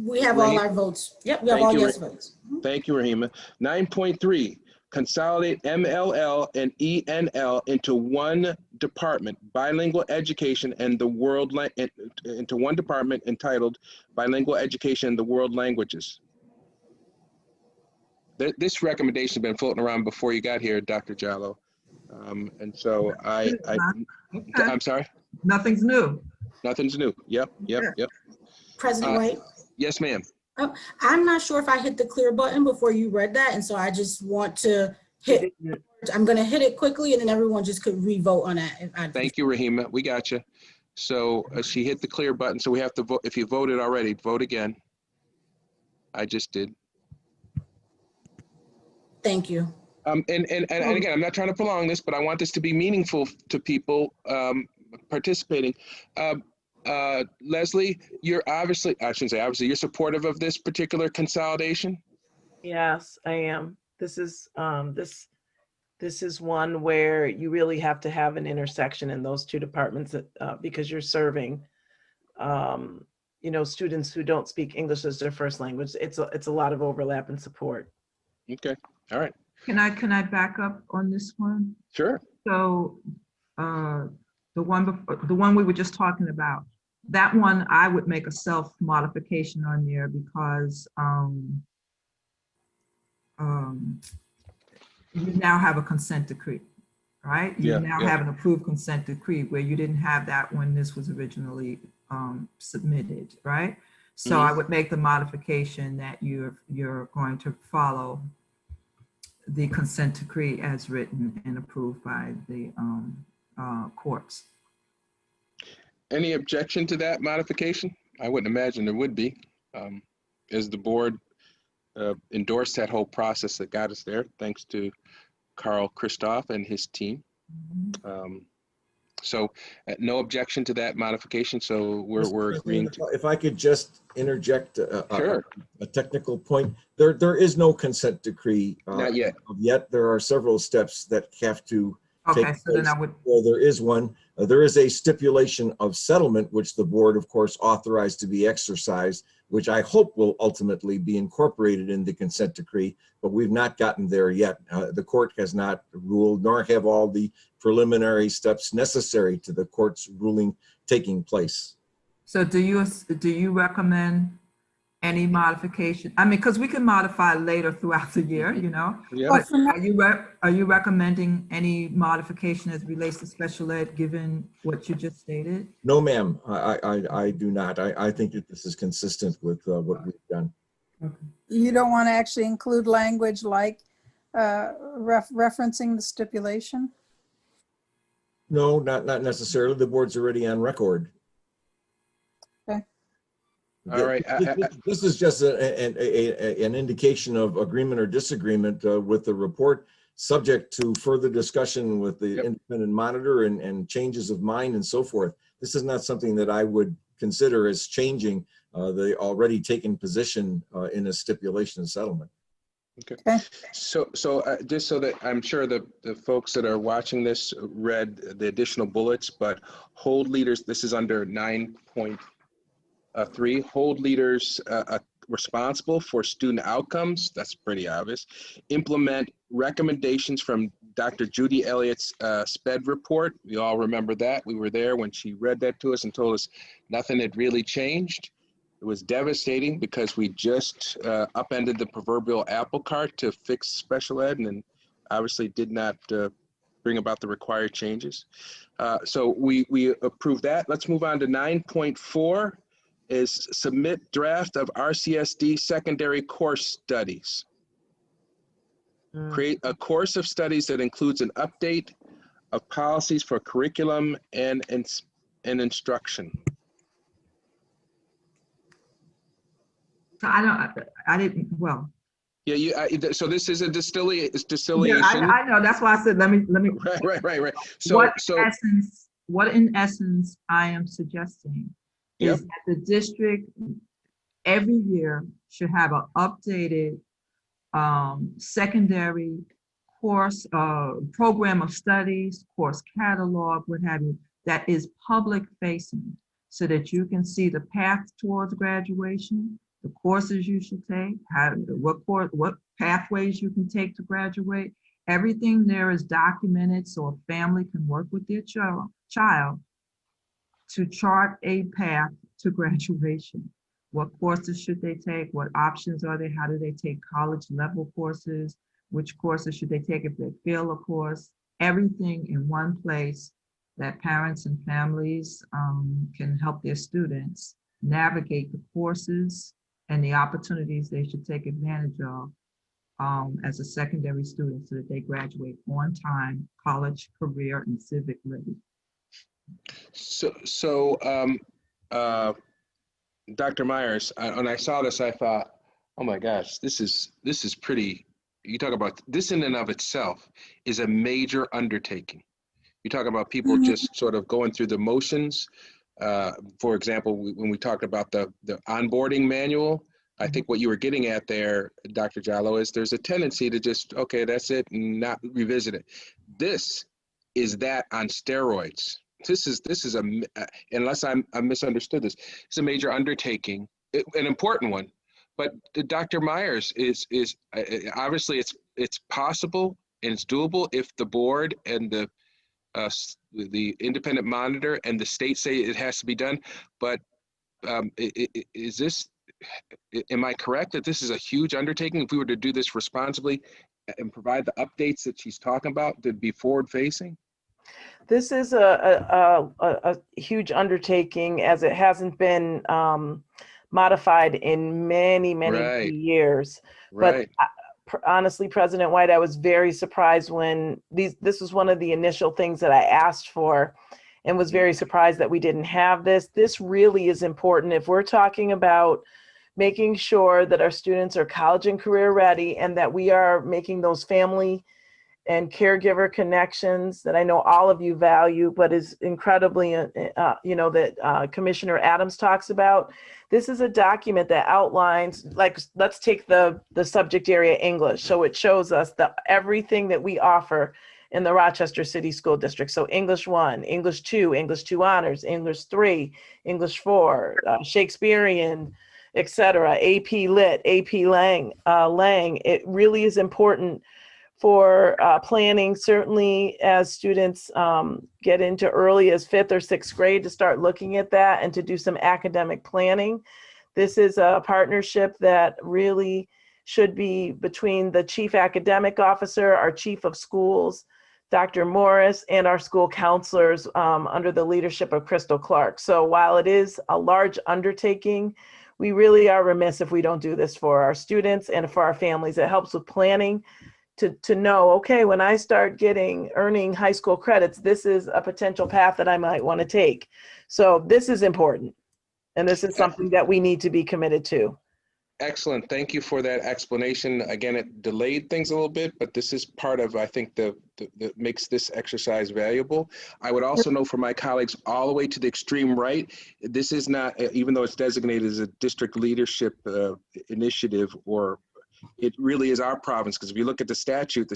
We have all our votes. Yep, we have all yes votes.
Thank you, Rahima. 9.3, consolidate MLL and ENL into one department, bilingual education and the world into one department entitled bilingual education and the world languages. This recommendation has been floating around before you got here, Dr. Jallo. And so I'm sorry?
Nothing's new.
Nothing's new. Yep.
President White?
Yes, ma'am.
I'm not sure if I hit the clear button before you read that, and so I just want to hit, I'm gonna hit it quickly and then everyone just could re-vote on that.
Thank you, Rahima. We got you. So she hit the clear button, so we have to vote. If you voted already, vote again. I just did.
Thank you.
And again, I'm not trying to prolong this, but I want this to be meaningful to people participating. Leslie, you're obviously, I shouldn't say obviously, you're supportive of this particular consolidation?
Yes, I am. This is one where you really have to have an intersection in those two departments because you're serving, students who don't speak English as their first language. It's a lot of overlap and support.
Okay. All right.
Can I back up on this one?
Sure.
So the one we were just talking about, that one I would make a self modification on there because you now have a consent decree, right? You now have an approved consent decree where you didn't have that when this was originally submitted, right? So I would make the modification that you're going to follow the consent decree as written and approved by the courts.
Any objection to that modification? I wouldn't imagine there would be. Is the board endorsed that whole process that got us there, thanks to Carl Christoph and his team. So no objection to that modification. So we're agreeing to.
If I could just interject
Sure.
a technical point, there is no consent decree.
Not yet.
Yet there are several steps that have to
Okay,
take
so then
place.
I would,
Well, there is one. There is a stipulation of settlement, which the board, of course, authorized to be exercised, which I hope will ultimately be incorporated in the consent decree, but we've not gotten there yet. The court has not ruled, nor have all the preliminary steps necessary to the court's ruling taking place.
so do you recommend any modification? I mean, because we can modify later throughout the year, you know?
Yeah.
But are you recommending any modification as relates to special ed, given what you just stated?
No, ma'am, I do not. I think that this is consistent with what we've done.
You don't want to actually include language like referencing the stipulation?
No, not necessarily. The board's already on record.
Okay.
All right.
This is just an indication of agreement or disagreement with the report, subject to further discussion with the independent monitor and changes of mind and so forth. This is not something that I would consider as changing the already taken position in a stipulation and settlement.
Okay. So just so that I'm sure the folks that are watching this read the additional bullets, but hold leaders, this is under 9.3, hold leaders responsible for student outcomes. That's pretty obvious. Implement recommendations from Dr. Judy Elliott's SPED report. We all remember that. We were there when she read that to us and told us nothing had really changed. It was devastating because we just upended the proverbial apple cart to fix special ed and obviously did not bring about the required changes. So we approved that. Let's move on to 9.4 is submit draft of RCSD secondary course studies. Create a course of studies that includes an update of policies for curriculum and instruction.
So I didn't, well.
Yeah, so this is a distillation.
Yeah, I know, that's why I said, let me.
Right.
What in essence I am suggesting is that the district every year should have an updated secondary course, program of studies, course catalog, what have you, that is public facing so that you can see the path towards graduation, the courses you should take, what pathways you can take to graduate. Everything there is documented so a family can work with their child to chart a path to graduation. What courses should they take? What options are there? How do they take college level courses? Which courses should they take if they fail a course? Everything in one place that parents and families can help their students navigate the courses and the opportunities they should take advantage of as a secondary student so that they graduate on time, college, career, and civic ready.
So Dr. Myers, when I saw this, I thought, oh my gosh, this is pretty, you talk about this in and of itself is a major undertaking. You talk about people just sort of going through the motions. For example, when we talked about the onboarding manual, I think what you were getting at there, Dr. Jallo, is there's a tendency to just, okay, that's it, and not revisit it. This is that on steroids. This is unless I misunderstood this, it's a major undertaking, an important one. But Dr. Myers is obviously it's possible and it's doable if the board and the independent monitor and the state say it has to be done. But is this? Am I correct that this is a huge undertaking? If we were to do this responsibly and provide the updates that she's talking about, to be forward facing?
This is a huge undertaking, as it hasn't been modified in many years.
Right.
But honestly, President White, I was very surprised when this was one of the initial things that I asked for, and was very surprised that we didn't have this. This really is important. If we're talking about making sure that our students are college and career ready, and that we are making those family and caregiver connections that I know all of you value, but is incredibly, that Commissioner Adams talks about. This is a document that outlines, like, let's take the subject area English. So it shows us everything that we offer in the Rochester City School District. So English 1, English 2, English 2 honors, English 3, English 4, Shakespearean, etc., AP Lit, AP Lang. It really is important for planning, certainly as students get into early as 5th or 6th grade, to start looking at that and to do some academic planning. This is a partnership that really should be between the chief academic officer, our chief of schools, Dr. Morris, and our school counselors under the leadership of Crystal Clark. So while it is a large undertaking, we really are remiss if we don't do this for our students and for our families. It helps with planning, to know, okay, when I start earning high school credits, this is a potential path that I might want to take. So this is important. And this is something that we need to be committed to.
Excellent. Thank you for that explanation. Again, it delayed things a little bit, but this is part of, I think, that makes this exercise valuable. I would also note for my colleagues all the way to the extreme right, this is not, even though it's designated as a district leadership initiative, or it really is our province, because if you look at the statute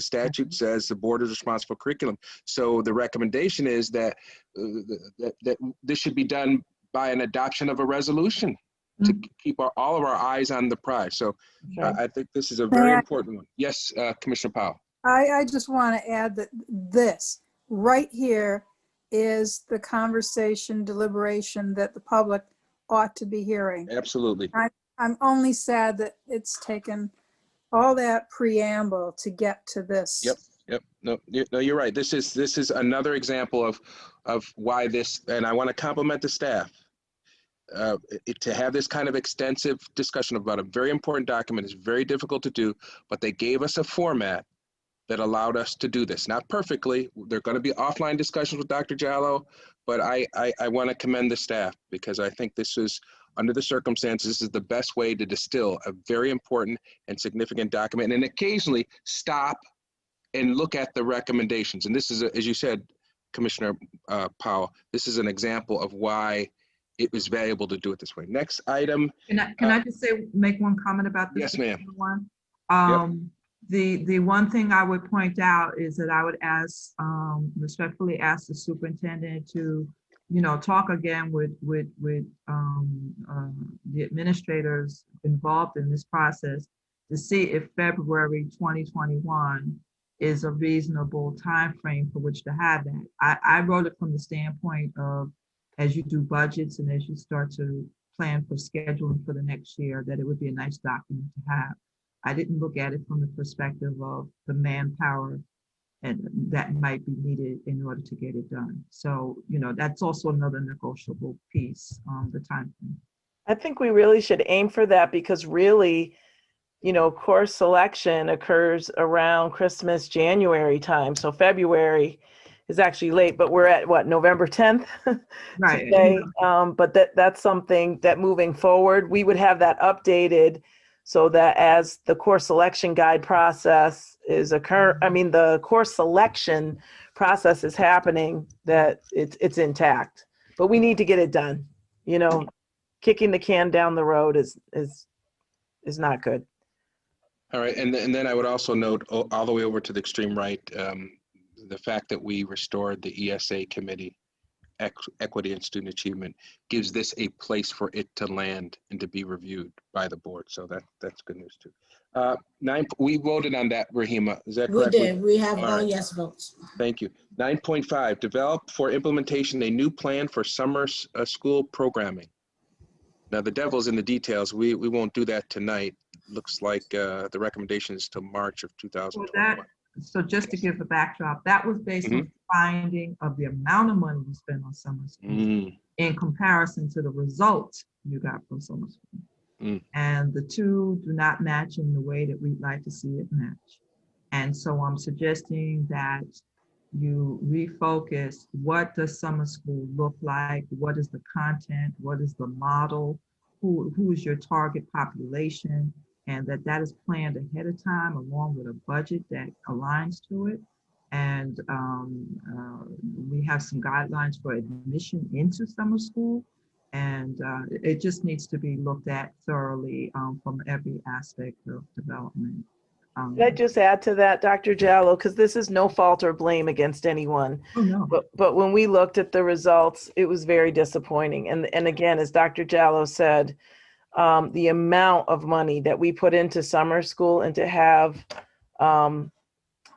says the board is responsible for curriculum. So the recommendation is that that this should be done by an adoption of a resolution to keep all of our eyes on the prize. So I think this is a very important one. Yes, Commissioner Powell.
I just want to add that this right here is the conversation, deliberation that the public ought to be hearing.
Absolutely.
I'm only sad that it's taken all that preamble to get to this.
Yep. No, you're right. This is another example of why this, and I want to compliment the staff. To have this kind of extensive discussion about a very important document is very difficult to do, but they gave us a format that allowed us to do this. Not perfectly. There are going to be offline discussions with Dr. Jallo, but I want to commend the staff, because I think this is, under the circumstances, this is the best way to distill a very important and significant document, and occasionally stop and look at the recommendations. And this is, as you said, Commissioner Powell, this is an example of why it was valuable to do it this way. Next item.
Can I just make one comment about this?
Yes, ma'am.
The one thing I would point out is that I would respectfully ask the superintendent to, talk again with the administrators involved in this process to see if February 2021 is a reasonable timeframe for which to have that. I wrote it from the standpoint of, as you do budgets and as you start to plan for scheduling for the next year, that it would be a nice document to have. I didn't look at it from the perspective of the manpower and that might be needed in order to get it done. So, that's also another negotiable piece on the time frame.
I think we really should aim for that, because really, course selection occurs around Christmas, January time. So February is actually late, but we're at what, November 10th
right
today. But that's something that moving forward, we would have that updated so that as the course selection guide process is the course selection process is happening, that it's intact. But we need to get it done. Kicking the can down the road is not good.
All right, and then I would also note all the way over to the extreme right, the fact that we restored the ESA committee, equity and student achievement, gives this a place for it to land and to be reviewed by the board. So that's good news too. 9, we voted on that, Rahima, is that correct?
We did. We have all
right.
yes votes.
Thank you. 9.5, develop for implementation a new plan for summer school programming. Now the devil's in the details. We won't do that tonight. Looks like the recommendation is to March of 2021.
So just to give the backdrop, that was based on finding of the amount of money you spend on summer school in comparison to the results you got from summer school. And the two do not match in the way that we'd like to see it match. And so I'm suggesting that you refocus, what does summer school look like? What is the content? What is the model? who is your target population, and that is planned ahead of time along with a budget that aligns to it. And we have some guidelines for admission into summer school, and it just needs to be looked at thoroughly from every aspect of development.
Could I just add to that, Dr. Jallo, because this is no fault or blame against anyone.
Oh, no.
But when we looked at the results, it was very disappointing. And again, as Dr. Jallo said, the amount of money that we put into summer school and to have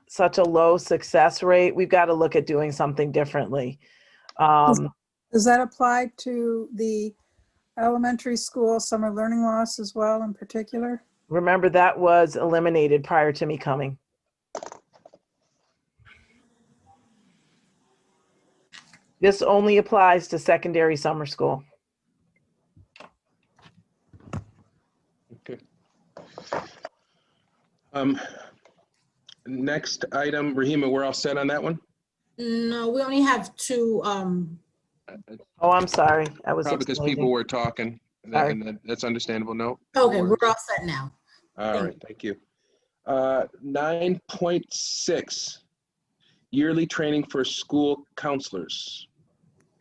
such a low success rate, we've got to look at doing something differently.
Does that apply to the elementary school summer learning loss as well in particular?
Remember, that was eliminated prior to me coming. This only applies to secondary summer school.
Okay. Next item, Rahima, we're all set on that one?
No, we only have two.
Oh, I'm sorry. I was
Probably because people were talking,
Sorry.
and that's understandable. No?
Okay, we're all set now.
All right, thank you. 9.6, yearly training for school counselors.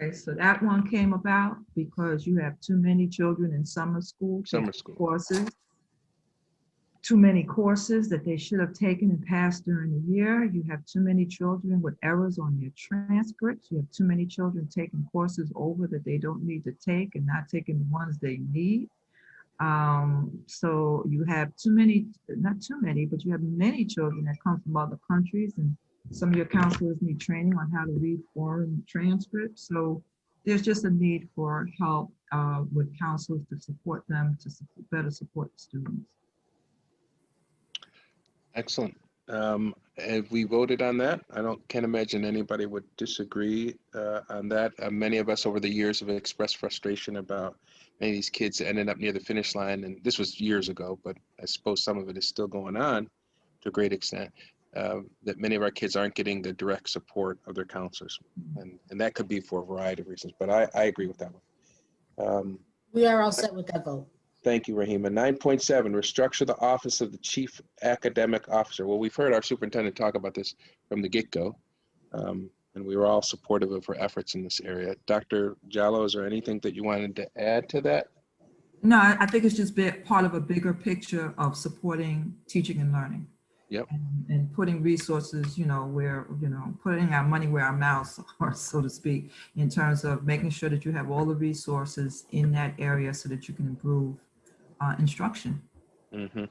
Okay, so that one came about because you have too many children in summer school. Courses. Too many courses that they should have taken and passed during the year. You have too many children with errors on their transcripts. You have too many children taking courses over that they don't need to take and not taking the ones they need. So you have too many, not too many, but you have many children that come from other countries, and some of your counselors need training on how to read foreign transcripts. So there's just a need for help with counselors to support them to better support the students.
Excellent. Have we voted on that? Can't imagine anybody would disagree on that. Many of us over the years have expressed frustration about many of these kids ending up near the finish line, and this was years ago, but I suppose some of it is still going on to a great extent, that many of our kids aren't getting the direct support of their counselors. And that could be for a variety of reasons, but I agree with that one.
We are all set with that vote.
Thank you, Rahima. 9.7, restructure the office of the chief academic officer. Well, we've heard our superintendent talk about this from the get-go, and we were all supportive of her efforts in this area. Dr. Jallo, is there anything that you wanted to add to that?
No, I think it's just part of a bigger picture of supporting teaching and learning.
Yep.
And putting resources, where, putting our money where our mouths are, so to speak, in terms of making sure that you have all the resources in that area so that you can improve instruction.
Mm-hmm.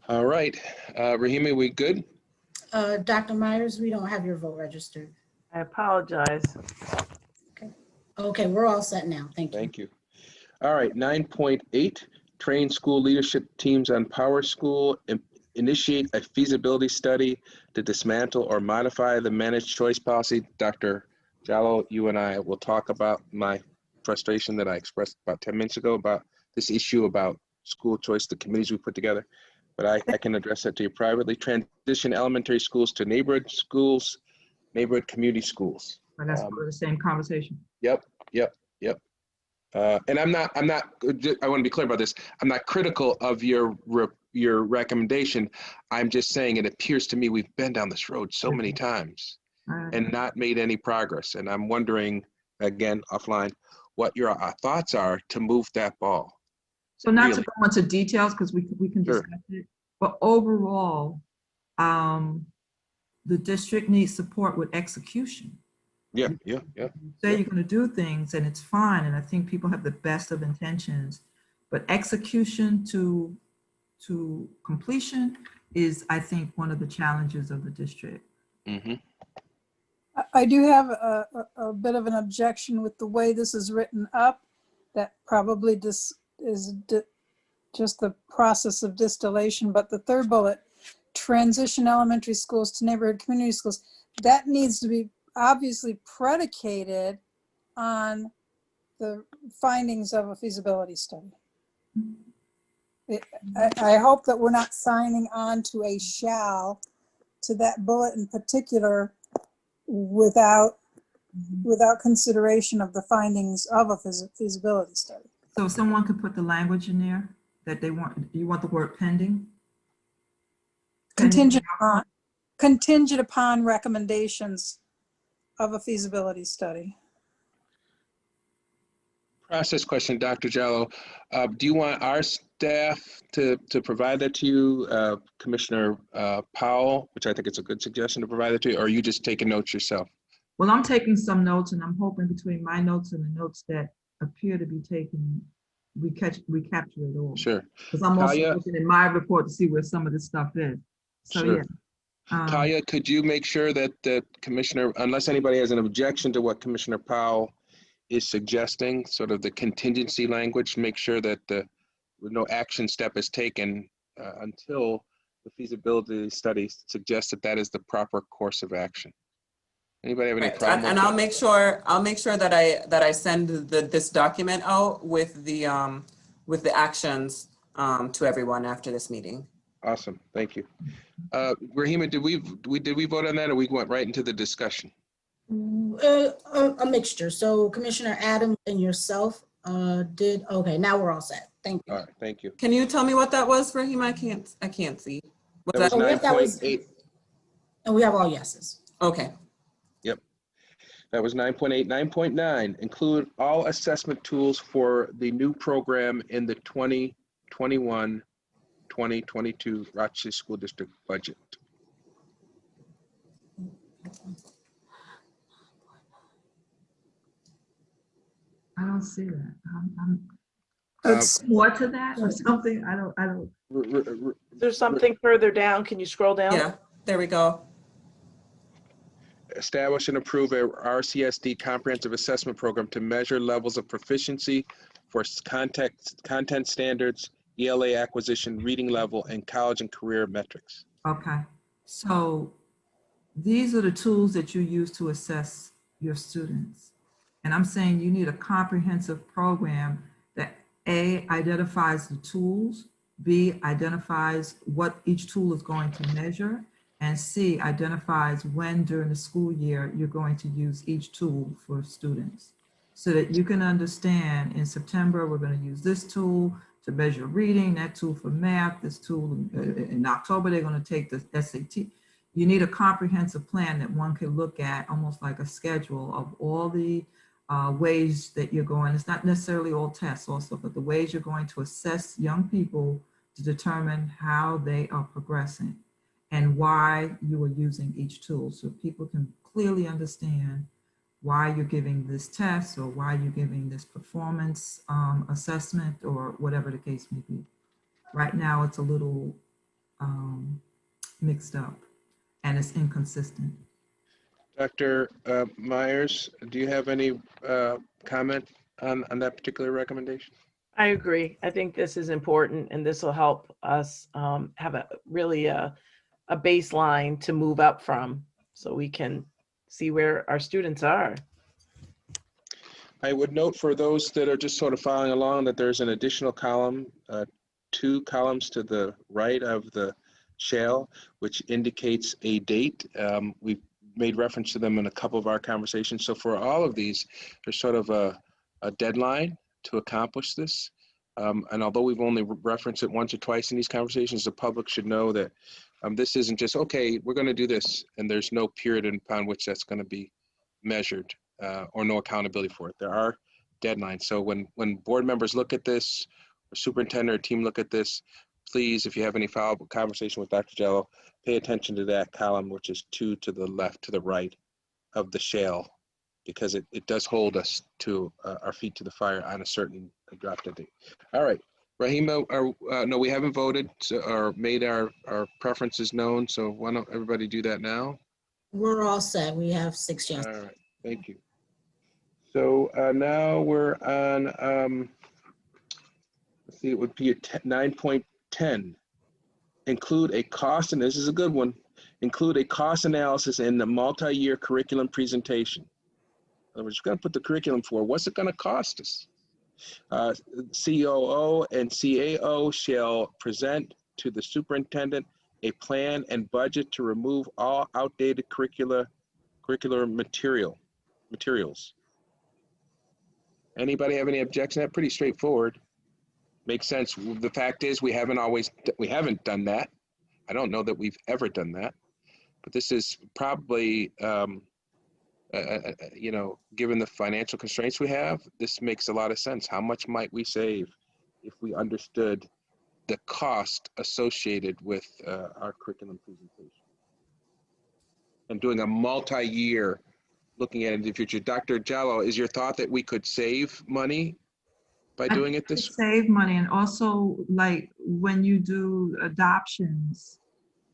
All right, Rahima, we good?
Dr. Myers, we don't have your vote registered.
I apologize.
Okay, we're all set now. Thank you.
Thank you. All right, 9.8, train school leadership teams on Power School, initiate a feasibility study to dismantle or modify the managed choice policy. Dr. Jallo, you and I will talk about my frustration that I expressed about 10 minutes ago about this issue about school choice, the committees we put together, but I can address that to you privately. Transition elementary schools to neighborhood schools, neighborhood community schools.
But that's part of the same conversation.
Yep. And I want to be clear about this. I'm not critical of your recommendation. I'm just saying it appears to me we've been down this road so many times and not made any progress. And I'm wondering, again, offline, what your thoughts are to move that ball.
So not to go into details because we can discuss it, but overall, the district needs support with execution.
Yeah.
Say you're going to do things and it's fine, and I think people have the best of intentions, but execution to completion is, I think, one of the challenges of the district.
Mm-hmm.
I do have a bit of an objection with the way this is written up. That probably just the process of distillation, but the third bullet, transition elementary schools to neighborhood community schools, that needs to be obviously predicated on the findings of a feasibility study. I hope that we're not signing on to a shall to that bullet in particular without without consideration of the findings of a feasibility study.
So someone could put the language in there that they want, you want the word pending?
Contingent upon recommendations of a feasibility study.
Process question, Dr. Jallo. Do you want our staff to provide that to you, Commissioner Powell, which I think it's a good suggestion to provide that to you, or are you just taking notes yourself?
Well, I'm taking some notes, and I'm hoping between my notes and the notes that appear to be taken, we capture it all.
Sure.
Because I'm also
Talia?
looking in my report to see where some of this stuff is. So
Sure.
yeah.
Talia, could you make sure that the Commissioner, unless anybody has an objection to what Commissioner Powell is suggesting, sort of the contingency language, make sure that no action step is taken until the feasibility study suggests that that is the proper course of action. Anybody have any
Right.
problem?
And I'll make sure that I send this document out with the actions to everyone after this meeting.
Awesome, thank you. Rahima, did we vote on that, or we went right into the discussion?
A mixture. So Commissioner Adams and yourself did, okay, now we're all set. Thank you.
All right, thank you.
Can you tell me what that was, Rahima? I can't see.
That was 9.8.
And we have all yeses.
Okay.
Yep. That was 9.8. 9.9, include all assessment tools for the new program in the 2021-2022 Rochester School District budget.
I don't see that. It's more to that or something. I don't.
There's something further down. Can you scroll down?
Yeah, there we go.
Establish and approve a RCSD comprehensive assessment program to measure levels of proficiency for content standards, ELA acquisition, reading level, and college and career metrics.
Okay. So these are the tools that you use to assess your students. And I'm saying you need a comprehensive program that A, identifies the tools, B, identifies what each tool is going to measure, and C, identifies when during the school year you're going to use each tool for students. So that you can understand in September, we're going to use this tool to measure reading, that tool for math, this tool in October, they're going to take the SAT. You need a comprehensive plan that one can look at, almost like a schedule of all the ways that you're going. It's not necessarily all tests also, but the ways you're going to assess young people to determine how they are progressing and why you are using each tool, so people can clearly understand why you're giving this test or why you're giving this performance assessment or whatever the case may be. Right now, it's a little mixed up and it's inconsistent.
Dr. Myers, do you have any comment on that particular recommendation?
I agree. I think this is important, and this will help us have a baseline to move up from, so we can see where our students are.
I would note for those that are just sort of following along that there's an additional column, 2 columns to the right of the shell, which indicates a date. We've made reference to them in a couple of our conversations. So for all of these, there's sort of a deadline to accomplish this. And although we've only referenced it once or twice in these conversations, the public should know that this isn't just, okay, we're going to do this, and there's no period upon which that's going to be measured or no accountability for it. There are deadlines. So when board members look at this, or superintendent or team look at this, please, if you have any follow-up conversation with Dr. Jallo, pay attention to that column, which is 2 to the left, to the right of the shell, because it does hold us to our feet to the fire on a certain drop dead date. All right, Rahima, no, we haven't voted or made our preferences known, so why don't everybody do that now?
We're all set. We have 6 yeses.
All right, thank you. So now we're on, let's see, it would be 9.10. Include a cost, and this is a good one, include a cost analysis in the multi-year curriculum presentation. We're just going to put the curriculum for, what's it going to cost us? COO and CAO shall present to the superintendent a plan and budget to remove all outdated curricular material. materials. Anybody have any objection? That's pretty straightforward. Makes sense. The fact is, we haven't done that. I don't know that we've ever done that, but this is probably, you know, given the financial constraints we have, this makes a lot of sense. How much might we save if we understood the cost associated with our curriculum presentation? And doing a multi-year, looking at it in the future. Dr. Jallo, is your thought that we could save money by doing it this way?
Save money, and also like when you do adoptions,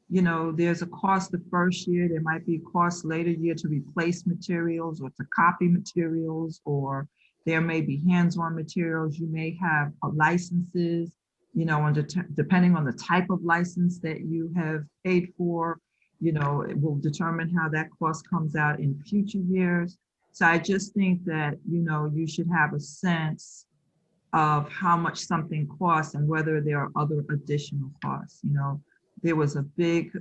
you know, there's a cost the first year, there might be a cost later year to replace materials or to copy materials, or there may be hands-on materials. You may have licenses, you know, depending on the type of license that you have paid for, you know, it will determine how that cost comes out in future years. So I just think that, you know, you should have a sense of how much something costs and whether there are other additional costs. You know, there was a big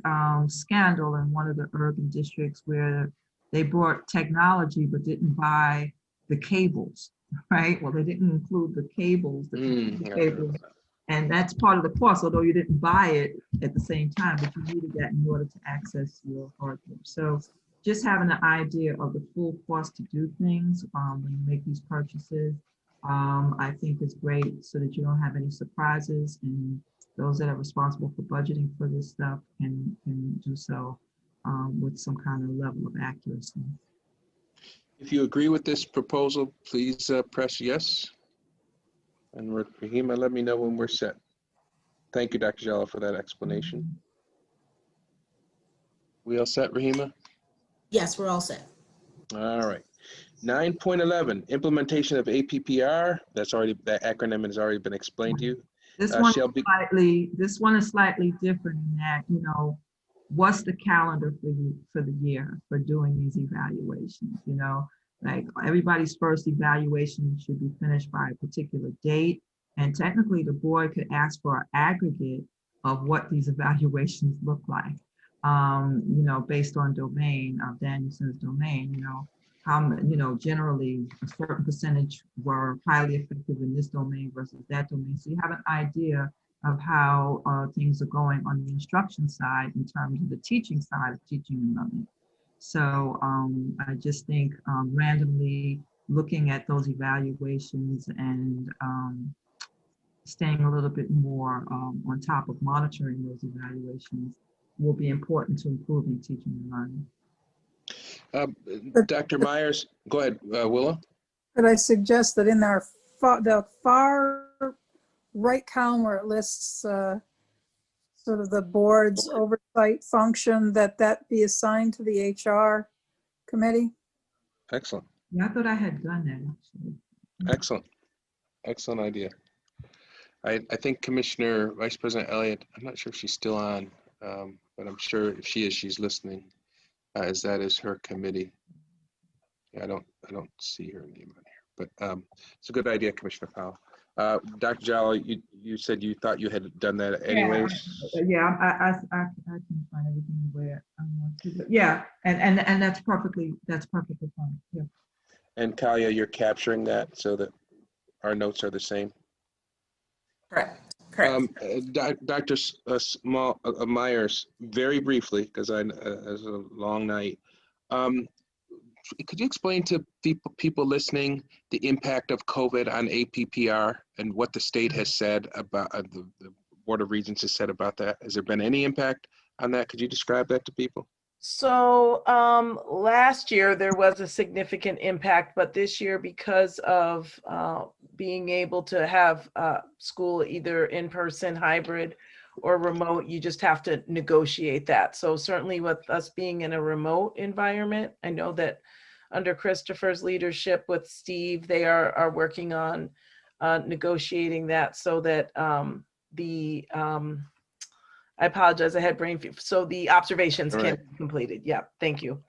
scandal in one of the urban districts where they brought technology but didn't buy the cables, right? Well, they didn't include the cables, the cables, and that's part of the cost, although you didn't buy it at the same time, but you needed that in order to access your hardware. So just having an idea of the full cost to do things when you make these purchases, I think is great, so that you don't have any surprises, and those that are responsible for budgeting for this stuff can do so with some kind of level of accuracy.
If you agree with this proposal, please press yes. And Rahima, let me know when we're set. Thank you, Dr. Jallo, for that explanation. We all set, Rahima?
Yes, we're all set.
All right. 9.11, implementation of APPR. That acronym has already been explained to you.
This one is slightly different in that, you know, what's the calendar for the year for doing these evaluations? You know, like everybody's first evaluation should be finished by a particular date. And technically the board could ask for an aggregate of what these evaluations look like, you know, based on domain of Danielson's domain, you know, you know, generally a certain percentage were highly effective in this domain versus that domain. So you have an idea of how things are going on the instruction side in terms of the teaching side of teaching and learning. So I just think randomly looking at those evaluations and staying a little bit more on top of monitoring those evaluations will be important to improving teaching and learning.
Dr. Myers, go ahead, Willa.
Could I suggest that in our the far right column where it lists sort of the board's oversight function, that be assigned to the HR committee?
Excellent.
Yeah, I thought I had done that actually.
Excellent. Excellent idea. I think Commissioner Vice President Elliott, I'm not sure if she's still on, but I'm sure if she is, she's listening, as that is her committee. Yeah, I don't see her name on here, but it's a good idea, Commissioner Powell. Dr. Jallo, you said you thought you had done that anyways.
Yeah, I can find everything where I want to. Yeah, and that's perfectly fine. Yeah.
And Kalia, you're capturing that so that our notes are the same.
Correct.
Dr. Myers, very briefly, because it's a long night. Could you explain to people listening the impact of COVID on APPR and what the state has said about the Board of Regents has said about that? Has there been any impact on that? Could you describe that to people?
So last year there was a significant impact, but this year, because of being able to have school either in person, hybrid, or remote, you just have to negotiate that. So certainly with us being in a remote environment, I know that under Christopher's leadership with Steve, they are working on negotiating that so that I apologize, I had brain fever. So the observations can be completed. Yeah, thank you.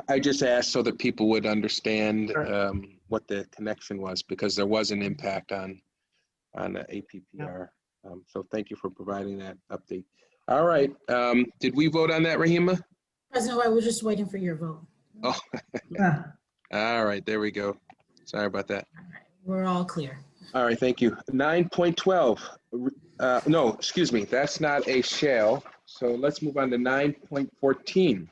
I just asked so that people would understand what the connection was, because there was an impact on the APPR. So thank you for providing that update. All right, did we vote on that, Rahima?
President White, we're just waiting for your vote.
Oh,
Yeah.
all right, there we go. Sorry about that.
We're all clear.
All right, thank you. 9.12, no, excuse me, that's not a shall. So let's move on to 9.14.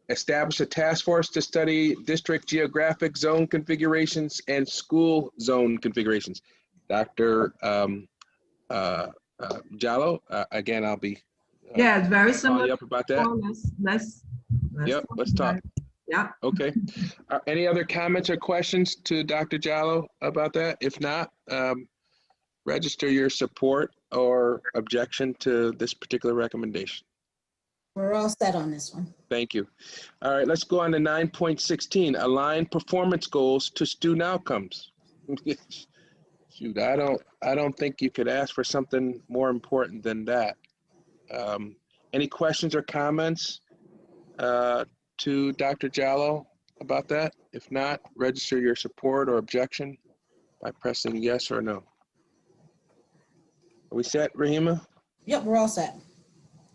Establish a task force to study district geographic zone configurations and school zone configurations. Dr. Jallo, again, I'll be
Yeah, it's very
calling
similar.
you up about that.
Let's
Yep, let's talk.
Yep.
Okay. Any other comments or questions to Dr. Jallo about that? If not, register your support or objection to this particular recommendation.
We're all set on this one.
Thank you. All right, let's go on to 9.16, align performance goals to student outcomes. Shoot, I don't think you could ask for something more important than that. Any questions or comments to Dr. Jallo about that? If not, register your support or objection by pressing yes or no. Are we set, Rahima?
Yep, we're all set.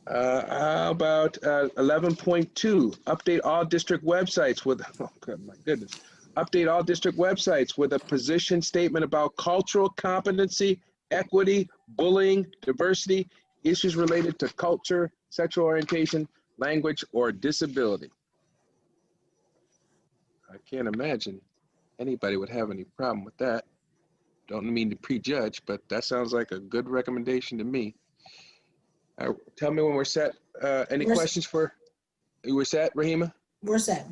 How about 11.2, update all district websites with, oh God, my goodness, update all district websites with a position statement about cultural competency, equity, bullying, diversity, issues related to culture, sexual orientation, language, or disability. I can't imagine anybody would have any problem with that. Don't mean to prejudge, but that sounds like a good recommendation to me. Tell me when we're set. Any questions for, we're set, Rahima?
We're set.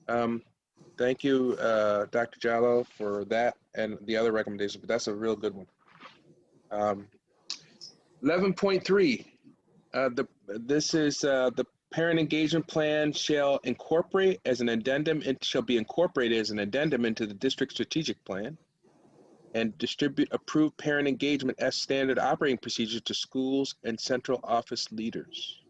Thank you, Dr. Jallo, for that and the other recommendations, but that's a real good one. 11.3, this is the parent engagement plan shall incorporate as an addendum, it shall be incorporated as an addendum into the district strategic plan and distribute approved parent engagement as standard operating procedures to schools and central office leaders.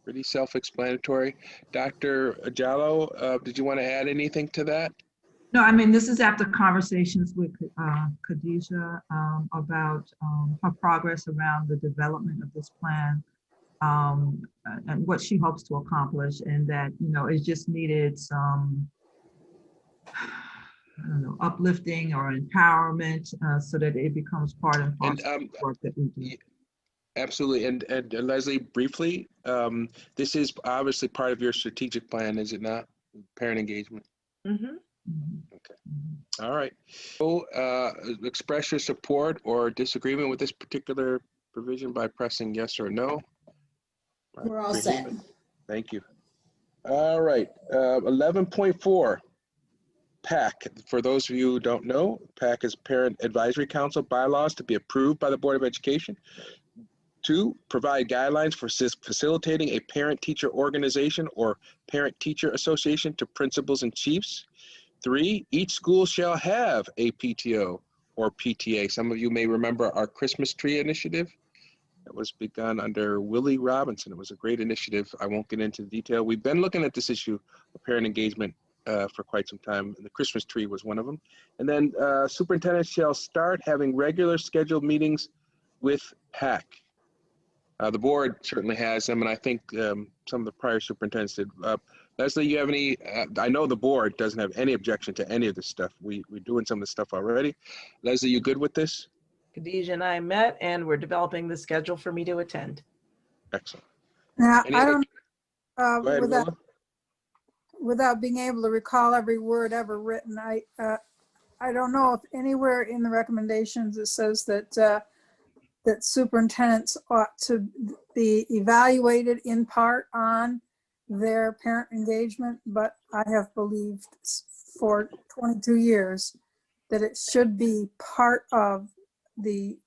Pretty self-explanatory. Dr. Jallo, did you want to add anything to that?
No, I mean, this is after conversations with Khadijah about her progress around the development of this plan and what she hopes to accomplish, and that, you know, it just needed some, I don't know, uplifting or empowerment so that it becomes part and parcel of the work that we do.
Absolutely. And Leslie, briefly, this is obviously part of your strategic plan, is it not? Parent engagement.
Mm-hmm.
Okay. All right. So express your support or disagreement with this particular provision by pressing yes or no.
We're all set.
Thank you. All right. 11.4. PAC. For those of you who don't know, PAC is Parent Advisory Council bylaws to be approved by the Board of Education. 2, provide guidelines for facilitating a parent-teacher organization or parent-teacher association to principals and chiefs. 3, each school shall have a PTO or PTA. Some of you may remember our Christmas tree initiative that was begun under Willie Robinson. It was a great initiative. I won't get into detail. We've been looking at this issue of parent engagement for quite some time. The Christmas tree was one of them. And then superintendents shall start having regular scheduled meetings with PAC. The board certainly has them, and I think some of the prior superintendents did. Leslie, you have any, I know the board doesn't have any objection to any of this stuff. We're doing some of this stuff already. Leslie, you good with this?
Khadijah and I met, and we're developing the schedule for me to attend.
Excellent.
Now,
Any
I
other-
don't,
Go ahead,
without being able to recall every word ever written, I don't know if anywhere in the recommendations it says that that superintendents ought to be evaluated in part on their parent engagement, but I have believed for 22 years that it should be part of the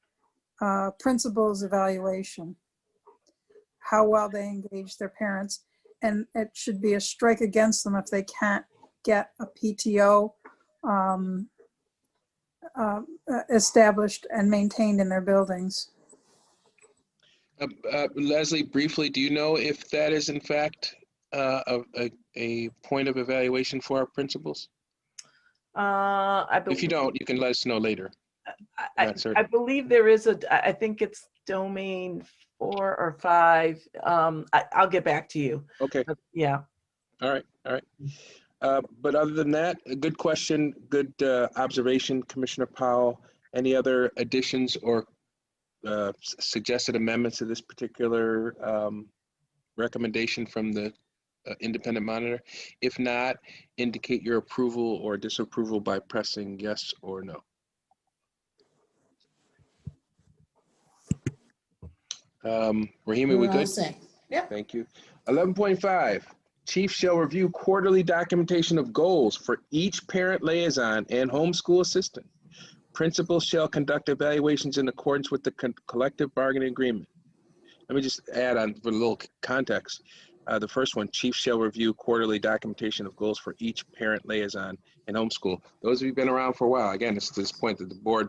principal's evaluation, how well they engage their parents, and it should be a strike against them if they can't get a PTO established and maintained in their buildings.
Leslie, briefly, do you know if that is in fact a point of evaluation for our principals? If you don't, you can let us know later.
I believe there is I think it's domain 4 or 5. I'll get back to you.
Okay.
Yeah.
All All right. But other than that, a good question, good observation, Commissioner Powell. Any other additions or suggested amendments to this particular recommendation from the independent monitor? If not, indicate your approval or disapproval by pressing yes or no. Rahima, we
We're all
good?
set. Yep.
Thank you. 11.5, chief shall review quarterly documentation of goals for each parent liaison and homeschool assistant. Principals shall conduct evaluations in accordance with the collective bargaining agreement. Let me just add on for a little context. The first one, chief shall review quarterly documentation of goals for each parent liaison and homeschool. Those of you who've been around for a while, again, it's to this point that the board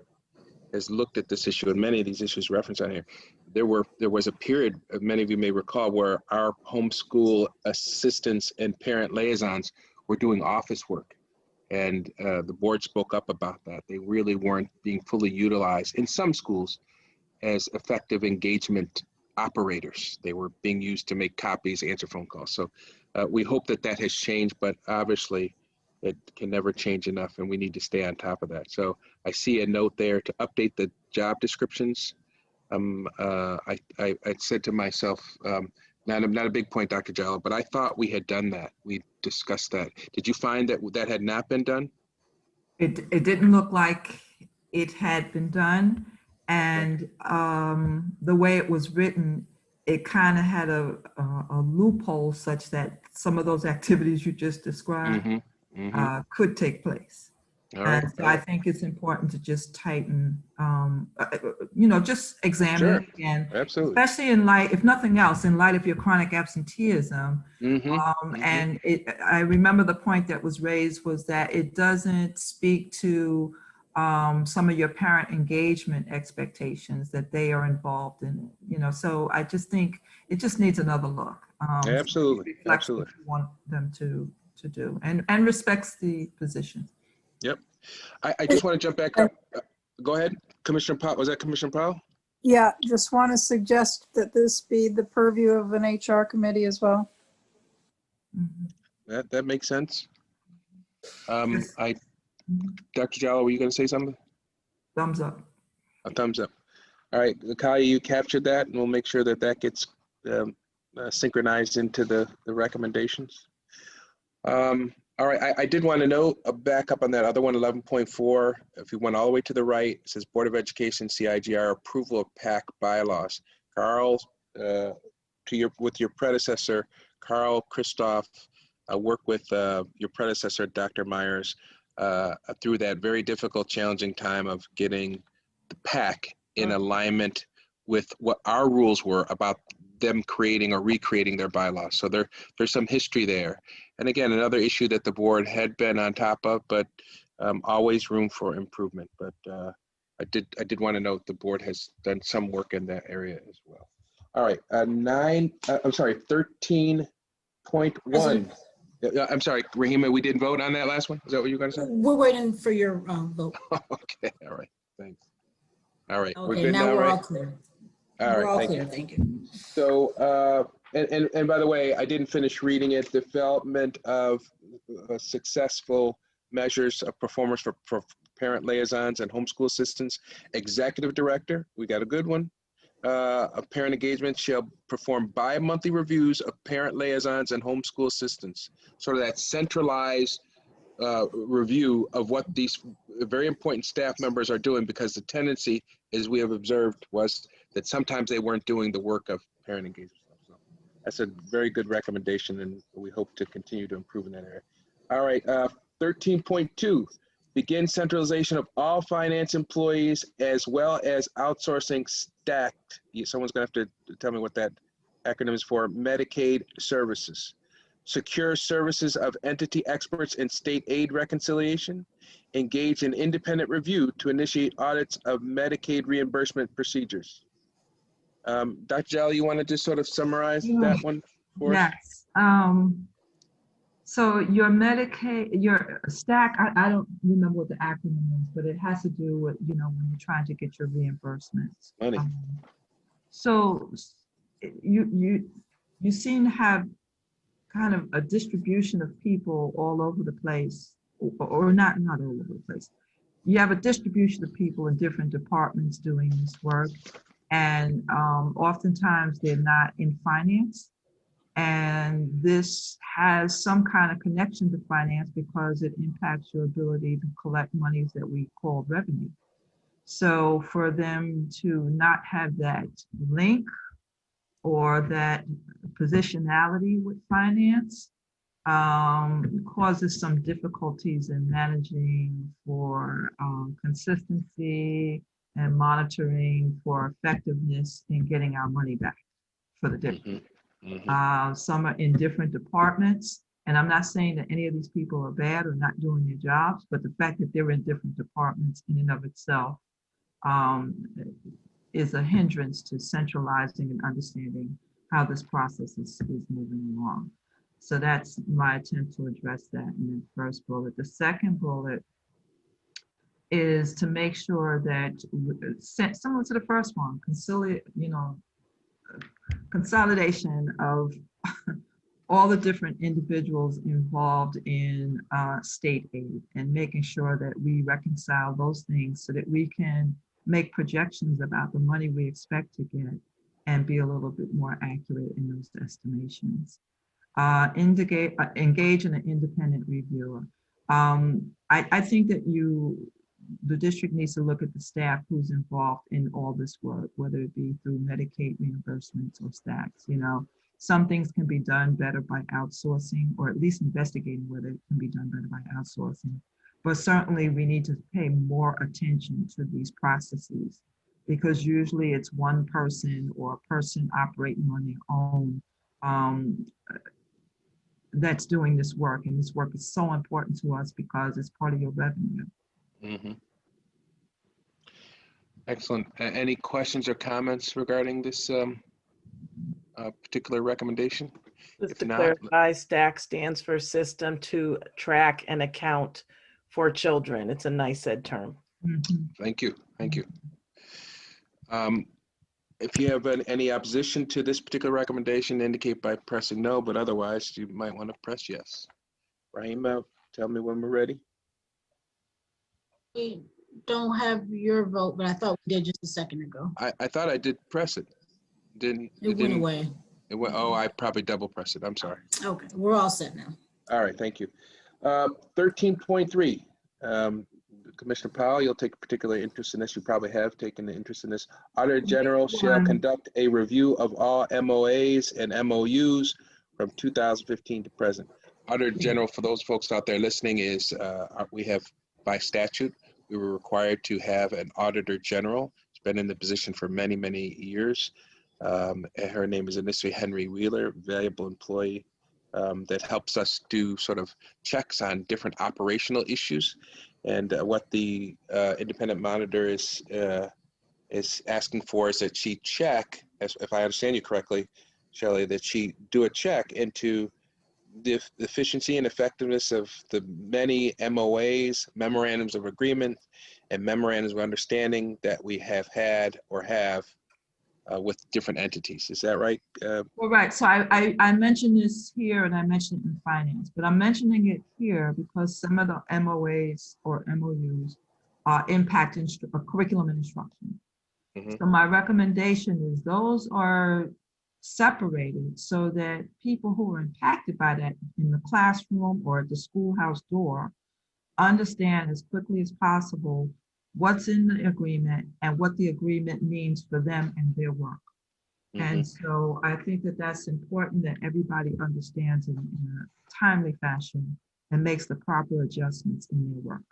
has looked at this issue, and many of these issues referenced on here. There was a period, many of you may recall, where our homeschool assistants and parent liaisons were doing office work. And the board spoke up about that. They really weren't being fully utilized in some schools as effective engagement operators. They were being used to make copies, answer phone calls. So we hope that that has changed, but obviously it can never change enough, and we need to stay on top of that. So I see a note there to update the job descriptions. I said to myself, not a big point, Dr. Jallo, but I thought we had done that. We discussed that. Did you find that that had not been done?
It didn't look like it had been done. And the way it was written, it kind of had a loophole such that some of those activities you just described could take place.
All right.
And so I think it's important to just tighten, just examine it again.
Absolutely.
Especially in light, if nothing else, in light of your chronic absenteeism. And I remember the point that was raised was that it doesn't speak to some of your parent engagement expectations that they are involved in it, so I just think it just needs another look.
Absolutely.
Absolutely. What you want them to do and respects the position.
Yep. I just want to jump back up. Go ahead, Commissioner Powell. Was that Commissioner Powell?
Yeah, just want to suggest that this be the purview of an HR committee as well.
That makes sense. Dr. Jallo, were you going to say something?
Thumbs up.
A thumbs up. All right, Kaya, you captured that, and we'll make sure that that gets synchronized into the recommendations. All right, I did want to note, back up on that other one, 11.4, if you went all the way to the right, it says Board of Education, CIGR, approval of PAC bylaws. Carl, with your predecessor, Carl Christoph, worked with your predecessor, Dr. Myers, through that very difficult, challenging time of getting the PAC in alignment with what our rules were about them creating or recreating their bylaws. So there's some history there. And again, another issue that the board had been on top of, but always room for improvement. But I did want to note the board has done some work in that area as well. All right, 13.1. I'm sorry, Rahima, we didn't vote on that last one? Is that what you were going to say?
We're waiting for your vote.
Okay, all right, thanks. All right,
Okay,
we're good
now
now,
we're
right?
all clear.
All
We're
right,
all
thank
clear,
you.
thank you.
So, and by the way, I didn't finish reading it. Development of successful measures of performance for parent liaisons and homeschool assistants. Executive director, we got a good one. Of parent engagement shall perform bi-monthly reviews of parent liaisons and homeschool assistants. Sort of that centralized review of what these very important staff members are doing, because the tendency, as we have observed, was that sometimes they weren't doing the work of parent engagement. So that's a very good recommendation, and we hope to continue to improve in that area. All right, 13.2, begin centralization of all finance employees as well as outsourcing stacked. Someone's gonna have to tell me what that acronym is for. Medicaid services. Secure services of entity experts in state aid reconciliation. Engage in independent review to initiate audits of Medicaid reimbursement procedures. Dr. Jallo, you want to just sort of summarize that one for us?
Yes. So your Medicaid, your stack, I don't remember what the acronym is, but it has to do with, when you're trying to get your reimbursements.
Money.
So you seem to have kind of a distribution of people all over the place, or not all over the place. You have a distribution of people in different departments doing this work, and oftentimes they're not in finance. And this has some kind of connection to finance because it impacts your ability to collect monies that we call revenue. So for them to not have that link or that positionality with finance causes some difficulties in managing for consistency and monitoring for effectiveness in getting our money back for the district. Some are in different departments, and I'm not saying that any of these people are bad or not doing their jobs, but the fact that they're in different departments in and of itself is a hindrance to centralizing and understanding how this process is moving along. So that's my attempt to address that in the first bullet. The second bullet is to make sure that, similar to the first one, consolidation of all the different individuals involved in state aid, and making sure that we reconcile those things so that we can make projections about the money we expect to get and be a little bit more accurate in those estimations. Engage in an independent reviewer. I think that the district needs to look at the staff who's involved in all this work, whether it be through Medicaid reimbursements or stacks. Some things can be done better by outsourcing, or at least investigating whether it can be done better by outsourcing. But certainly we need to pay more attention to these processes, because usually it's one person or a person operating on their own that's doing this work. And this work is so important to us because it's part of your revenue.
Excellent. Any questions or comments regarding this particular recommendation?
Just to clarify, STACK stands for System to Track and Account for Children. It's a NICED term.
Thank you. Thank you. If you have any opposition to this particular recommendation, indicate by pressing no, but otherwise you might want to press yes. Rahima, tell me when we're ready.
We don't have your vote, but I thought we did just a second ago.
I thought I did press it.
It went away.
It went, oh, I probably double pressed it. I'm sorry.
Okay, we're all set now.
All right, thank you. 13.3. Commissioner Powell, you'll take a particular interest in this. You probably have taken an interest in this. Auditor General shall conduct a review of all MOAs and MOUs from 2015 to present. Auditor General, for those folks out there listening, is we have, by statute, we were required to have an Auditor General. She's been in the position for many, many years. Her name is initially Henry Wheeler, valuable employee that helps us do sort of checks on different operational issues. And what the independent monitor is asking for is that she check, if I understand you correctly, Shelley, that she do a check into the efficiency and effectiveness of the many MOAs, memorandums of agreement, and memorandums of understanding that we have had or have with different entities. Is that right?
Well, right. So I mentioned this here and I mentioned it in finance, but I'm mentioning it here because some of the MOAs or MOUs impact curriculum and instruction. So my recommendation is those are separated so that people who are impacted by that in the classroom or at the schoolhouse door understand as quickly as possible what's in the agreement and what the agreement means for them and their work. And so I think that that's important that everybody understands in a timely fashion and makes the proper adjustments in their work.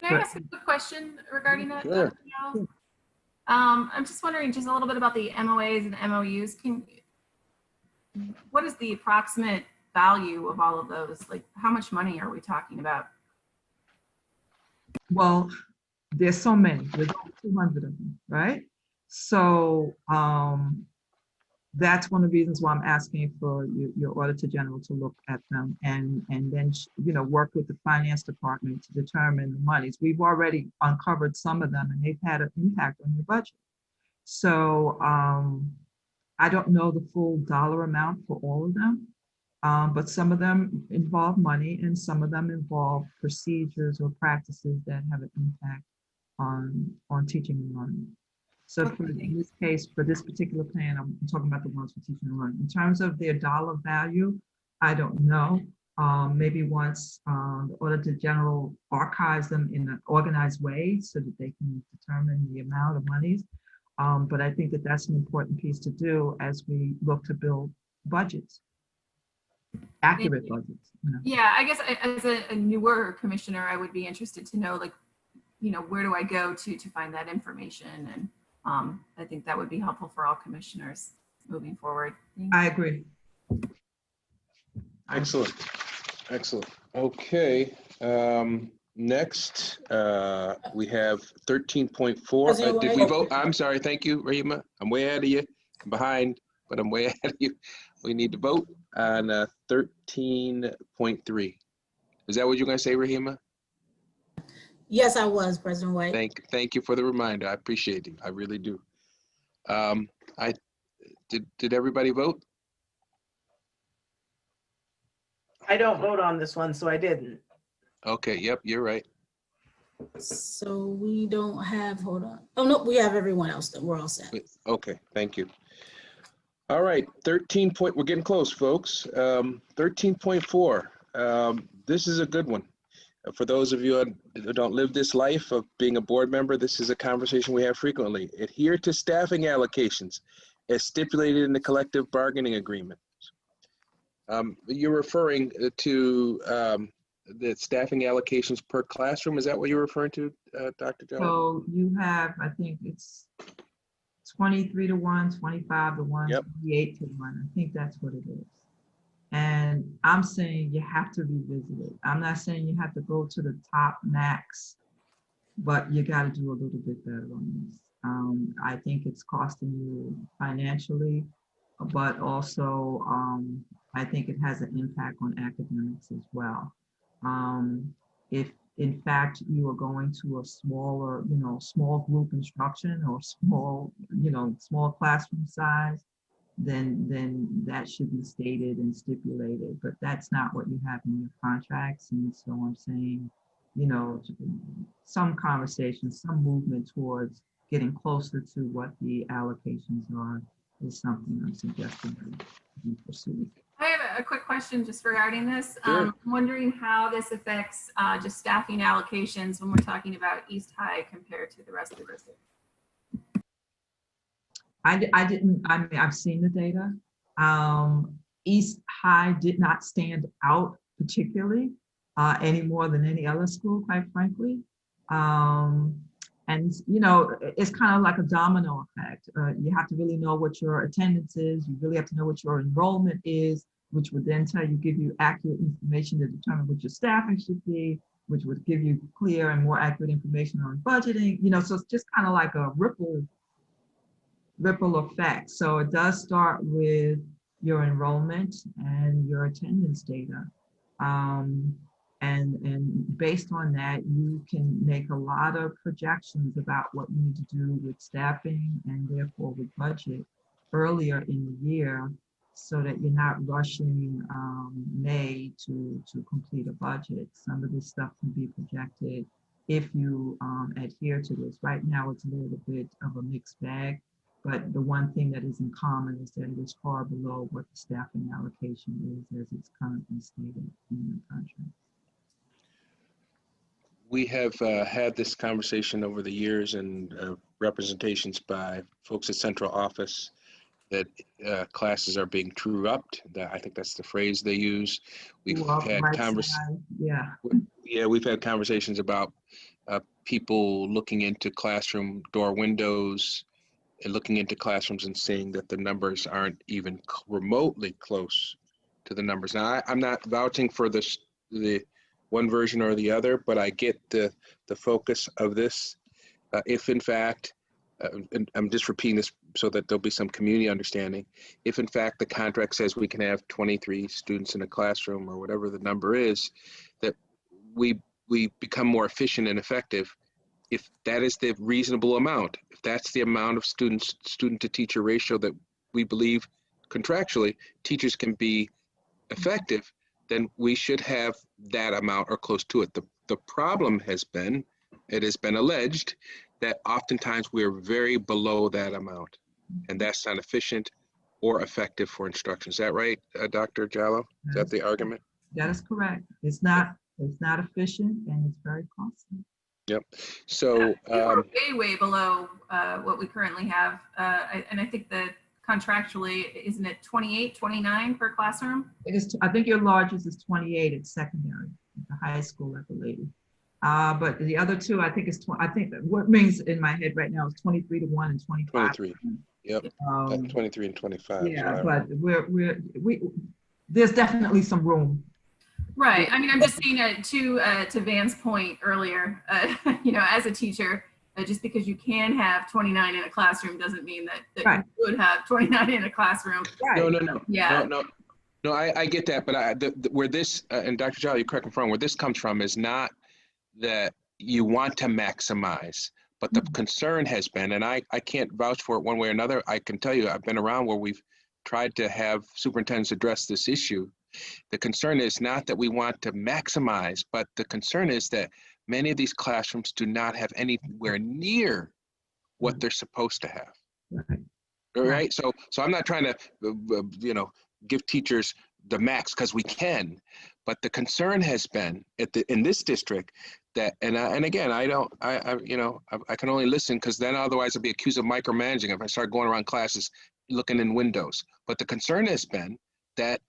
Can I ask a quick question regarding that?
Sure.
I'm just wondering just a little bit about the MOAs and MOUs. What is the approximate value of all of those? Like, how much money are we talking about?
Well, there's so many. There's over 200 of them, right? So that's one of the reasons why I'm asking for your Auditor General to look at them and then work with the finance department to determine the monies. We've already uncovered some of them and they've had an impact on your budget. So I don't know the full dollar amount for all of them, But some of them involve money and some of them involve procedures or practices that have an impact on teaching and learning. So for in this case, for this particular plan, I'm talking about the ones for teaching and learning. In terms of their dollar value, I don't know. Maybe once the Auditor General archives them in an organized way so that they can determine the amount of monies. But I think that that's an important piece to do as we look to build budgets, accurate budgets. You know.
Yeah, I guess as a newer commissioner, I would be interested to know, like, you know, where do I go to find that information? And I think that would be helpful for all commissioners moving forward.
I agree.
Excellent. Excellent. Okay. Next, we have 13.4. Did we vote? I'm sorry. Thank you, Rahima. I'm way ahead of you. I'm behind, but I'm way ahead of you. We need to vote on 13.3. Is that what you're going to say, Rahima?
Yes, I was, President White.
Thank you for the reminder. I appreciate you. I really do. Did everybody vote?
I don't vote on this one, so I didn't.
Okay. Yep. You're right.
So we don't have, hold on. Oh, no, we have everyone else then. We're all set.
Okay. Thank you. All right. 13 point. We're getting close, folks. 13.4. This is a good one. For those of you who don't live this life of being a board member, this is a conversation we have frequently. Adhere to staffing allocations as stipulated in the collective bargaining agreement. You're referring to the staffing allocations per classroom. Is that what you're referring to, Dr. Jones?
So you have, I think it's 23 to 1, 25 to 1,
yep.
28 to 1. I think that's what it is. And I'm saying you have to revisit it. I'm not saying you have to go to the top max, but you got to do a little bit better on this. I think it's costing you financially, but also I think it has an impact on academics as well. If in fact you are going to a smaller, small group instruction or small, small classroom size, then that should be stated and stipulated, but that's not what you have in your contracts. And so I'm saying, some conversation, some movement towards getting closer to what the allocations are is something I'm suggesting to be pursued.
I have a quick question just regarding this.
Sure.
I'm wondering how this affects just staffing allocations when we're talking about East High compared to the rest of the district.
I've seen the data. East High did not stand out particularly any more than any other school, quite frankly. And, it's kind of like a domino effect. You have to really know what your attendance is. You really have to know what your enrollment is, which would then give you accurate information to determine what your staffing should be, which would give you clear and more accurate information on budgeting. So it's just kind of like a ripple effect. So it does start with your enrollment and your attendance data. And based on that, you can make a lot of projections about what you need to do with staffing and therefore with budget earlier in the year so that you're not rushing May to complete a budget. Some of this stuff can be projected if you adhere to this. Right now, it's a little bit of a mixed bag, but the one thing that is in common is that it is far below what the staffing allocation is as it's currently stated in the contract.
We have had this conversation over the years and representations by folks at central office that classes are being true-upped. I think that's the phrase they use. We've had we've had conversations about people looking into classroom door windows and looking into classrooms and seeing that the numbers aren't even remotely close to the numbers. Now, I'm not vouching for the one version or the other, but I get the focus of this. If in fact, and I'm just repeating this so that there'll be some community understanding, if in fact the contract says we can have 23 students in a classroom or whatever the number is, that we become more efficient and effective. If that is the reasonable amount, if that's the amount of student to teacher ratio that we believe contractually teachers can be effective, then we should have that amount or close to it. The problem has been, it has been alleged that oftentimes we're very below that amount, and that's not efficient or effective for instruction. Is that right, Dr. Jallo? Is that the argument?
That is correct. It's not efficient and it's very costly.
Yep. So
We're way below what we currently have. And I think that contractually, isn't it 28, 29 per classroom?
I think your largest is 28 at secondary, at the high school, I believe. But the other two, I think it's I think what rings in my head right now is 23 to 1 and 25.
23. Yep. 23 and 25.
Yeah, but there's definitely some room.
Right. I mean, I'm just saying to Van's point earlier, you know, as a teacher, just because you can have 29 in a classroom doesn't mean that
Right.
you would have 29 in a classroom.
Right.
No.
Yeah.
No, I get that, but where this, and Dr. Jallo, you correct me if I'm wrong, where this comes from is not that you want to maximize, but the concern has been, and I can't vouch for it one way or another. I can tell you, I've been around where we've tried to have superintendents address this issue. The concern is not that we want to maximize, but the concern is that many of these classrooms do not have anywhere near what they're supposed to have.
Right.
All right. So I'm not trying to, give teachers the max because we can, but the concern has been in this district that, and again, I can only listen because then otherwise I'll be accused of micromanaging if I start going around classes looking in windows. But the concern has been that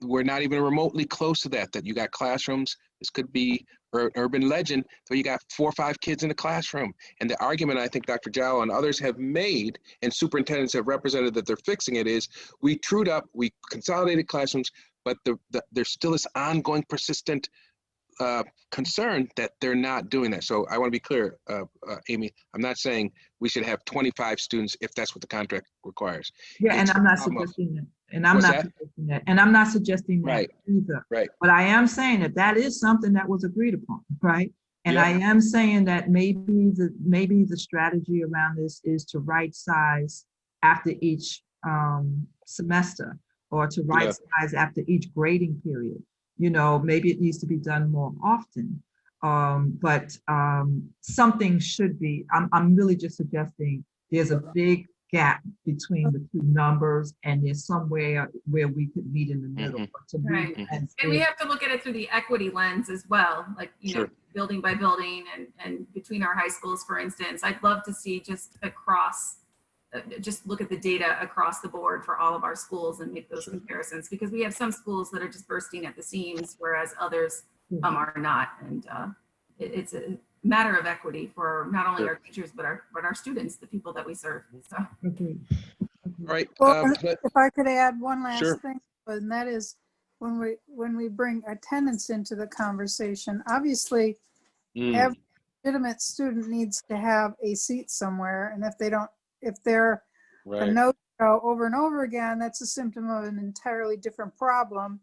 we're not even remotely close to that you got classrooms, this could be urban legend, where you got 4 or 5 kids in a classroom. And the argument I think Dr. Jallo and others have made, and superintendents have represented that they're fixing it, is we trued up, we consolidated classrooms, but there's still this ongoing persistent concern that they're not doing that. So I want to be clear, Amy, I'm not saying we should have 25 students if that's what the contract requires.
Yeah, and I'm not suggesting that. And I'm not suggesting that. And I'm not suggesting that either.
Right.
But I am saying that is something that was agreed upon, right? And
Yep.
I am saying that maybe the strategy around this is to right size after each semester, or to right size after each grading period. Maybe it needs to be done more often. But something should be, I'm really just suggesting there's a big gap between the two numbers, and there's somewhere where we could meet in the middle.
Right. And we have to look at it through the equity lens as well, like, know, building by building and between our high schools, for instance. I'd love to see just look at the data across the board for all of our schools and make those comparisons, because we have some schools that are just bursting at the seams, whereas others are not. And it's a matter of equity for not only our teachers, but our students, the people that we serve. So.
Right.
Well, if I could add one last thing, and that is when we bring attendance into the conversation, obviously every legitimate student needs to have a seat somewhere. And if they're a no-show over and over again, that's a symptom of an entirely different problem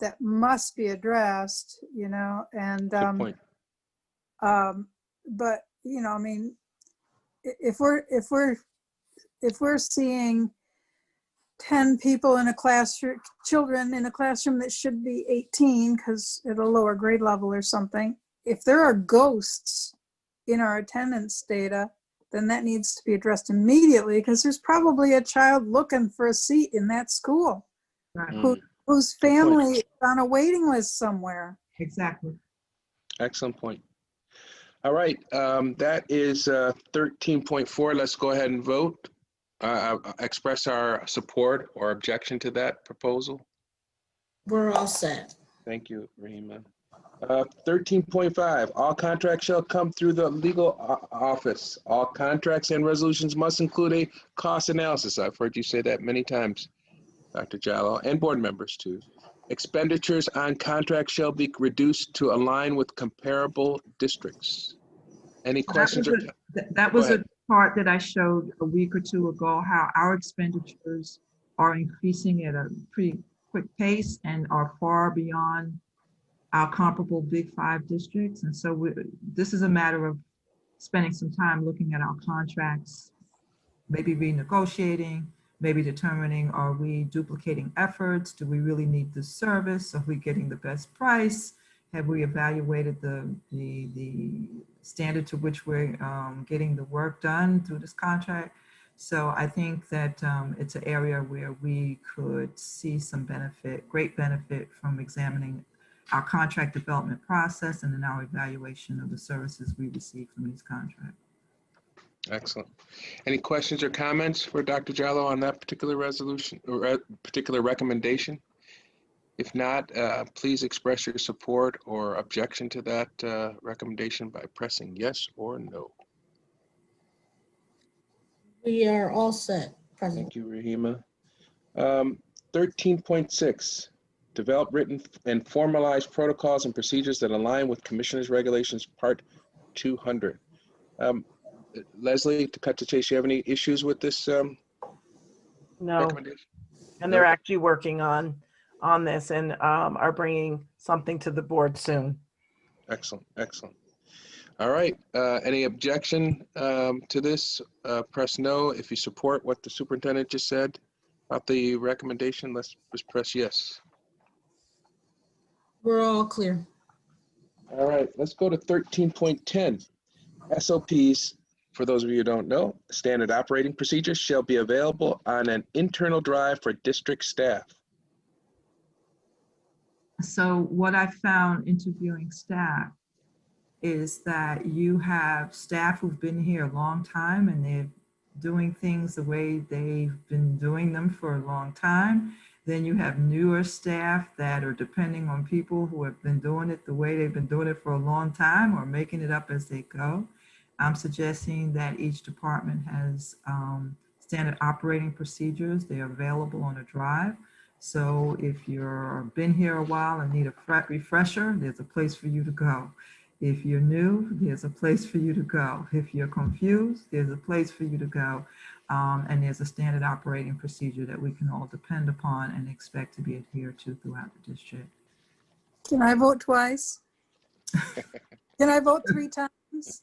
that must be addressed, and
good point.
but I mean, if we're seeing 10 people in a classroom, children in a classroom that should be 18 because at a lower grade level or something, if there are ghosts in our attendance data, then that needs to be addressed immediately, because there's probably a child looking for a seat in that school whose family is on a waiting list somewhere.
Exactly.
Excellent point. All right, that is 13.4. Let's go ahead and vote. Express our support or objection to that proposal.
We're all set.
Thank you, Rahima. 13.5, all contracts shall come through the legal office. All contracts and resolutions must include a cost analysis. I've heard you say that many times, Dr. Jallo, and board members too. Expenditures on contracts shall be reduced to align with comparable districts. Any questions?
That was a part that I showed a week or two ago, how our expenditures are increasing at a pretty quick pace and are far beyond our comparable Big 5 districts. And so this is a matter of spending some time looking at our contracts, maybe renegotiating, maybe determining, are we duplicating efforts? Do we really need this service? Are we getting the best price? Have we evaluated the standard to which we're getting the work done through this contract? So I think that it's an area where we could see some benefit, great benefit from examining our contract development process and then our evaluation of the services we receive from these contracts.
Excellent. Any questions or comments for Dr. Jallo on that particular resolution or particular recommendation? If not, please express your support or objection to that recommendation by pressing yes or no.
We are all set, President.
Thank you, Rahima. 13.6, develop written and formalized protocols and procedures that align with Commissioner's Regulations Part 200. Leslie, to cut to chase, you have any issues with this
No,
recommendation?
and they're actually working on this and are bringing something to the board soon.
Excellent, excellent. All right, any objection to this? Press no. If you support what the superintendent just said about the recommendation, let's just press yes.
We're all clear.
All right, let's go to 13.10. SOPs, for those of you who don't know, standard operating procedures shall be available on an internal drive for district staff.
So what I found interviewing staff is that you have staff who've been here a long time and they're doing things the way they've been doing them for a long time. Then you have newer staff that are depending on people who have been doing it the way they've been doing it for a long time or making it up as they go. I'm suggesting that each department has standard operating procedures. They're available on a drive. So if you've been here a while and need a refresher, there's a place for you to go. If you're new, there's a place for you to go. If you're confused, there's a place for you to go. And there's a standard operating procedure that we can all depend upon and expect to be adhered to throughout the district.
Can I vote twice? Can I vote 3 times?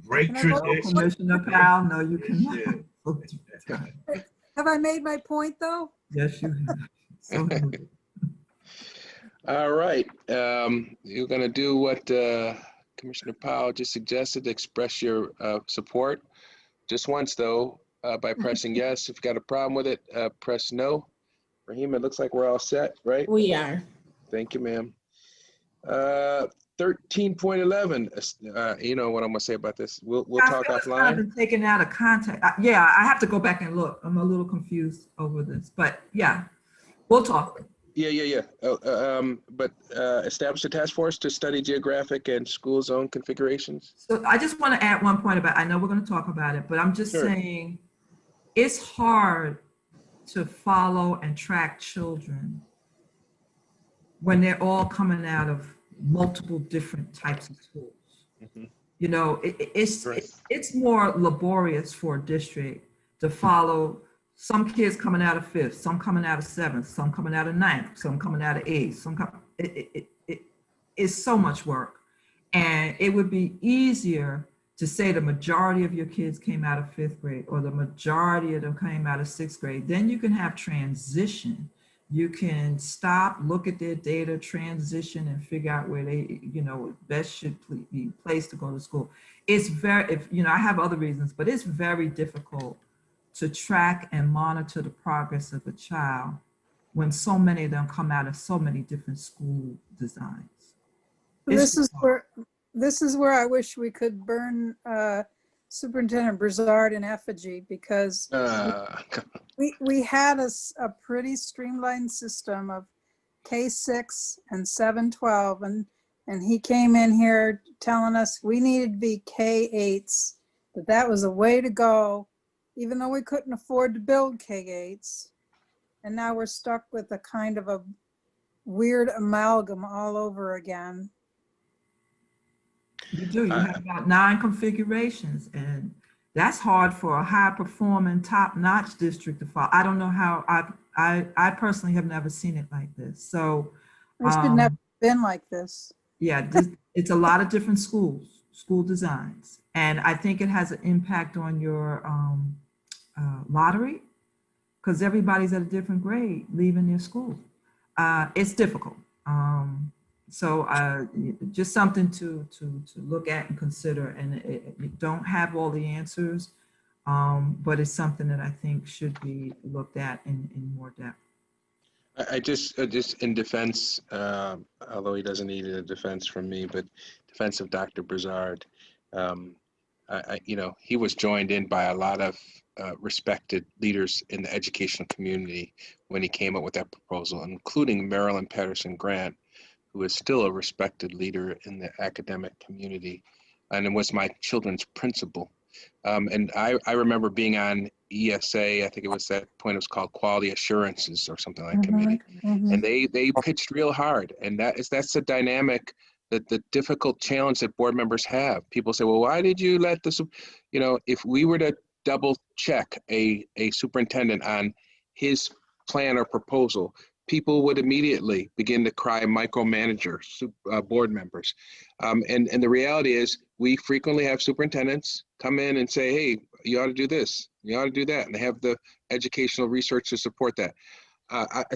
Break tradition.
Commissioner Powell, no, you cannot.
Have I made my point though?
Yes, you have. So
All right, you're gonna do what Commissioner Powell just suggested, express your support. Just once though, by pressing yes. If you got a problem with it, press no. Rahima, it looks like we're all set, right?
We are.
Thank you, ma'am. 13.11, you know what I'm gonna say about this. We'll talk
Kind
offline.
of taken out of context. Yeah, I have to go back and look. I'm a little confused over this, but yeah, we'll talk.
Yeah. But establish a task force to study geographic and school zone configurations.
So I just want to add one point about, I know we're going to talk about it, but I'm just saying it's hard to follow and track children when they're all coming out of multiple different types of schools.
Mm-hmm.
You know, it's more laborious for a district to follow some kids coming out of 5th, some coming out of 7th, some coming out of 9th, some coming out of 8th. It's so much work. And it would be easier to say the majority of your kids came out of 5th grade or the majority of them came out of 6th grade. Then you can have transition. You can stop, look at their data, transition, and figure out where they, best should be placed to go to school. It's very, I have other reasons, but it's very difficult to track and monitor the progress of a child when so many of them come out of so many different school designs.
This is where I wish we could burn Superintendent Broussard in effigy, because we had a pretty streamlined system of K6 and 712, and he came in here telling us we needed to be K8s, that was a way to go, even though we couldn't afford to build K8s. And now we're stuck with a kind of a weird amalgam all over again.
You do. You have about 9 configurations, and that's hard for a high-performing, top-notch district to follow. I don't know how. I personally have never seen it like this. So
It should never have been like this.
Yeah, it's a lot of different school designs, and I think it has an impact on your lottery. because everybody's at a different grade leaving their school. It's difficult. So just something to look at and consider, and you don't have all the answers, but it's something that I think should be looked at in more depth.
I just in defense, although he doesn't need a defense from me, but defense of Dr. Brizard, he was joined in by a lot of respected leaders in the educational community when he came up with that proposal, including Marilyn Patterson Grant, who is still a respected leader in the academic community, and was my children's principal. And I remember being on ESA, I think it was that point, it was called Quality Assurances or something like committee. And they pitched real hard. And that's the dynamic, that the difficult challenge that board members have. People say, well, why did you let this, if we were to double check a superintendent on his plan or proposal, people would immediately begin to cry micromanager board members. And the reality is we frequently have superintendents come in and say, hey, you ought to do this, you ought to do that. And they have the educational research to support that.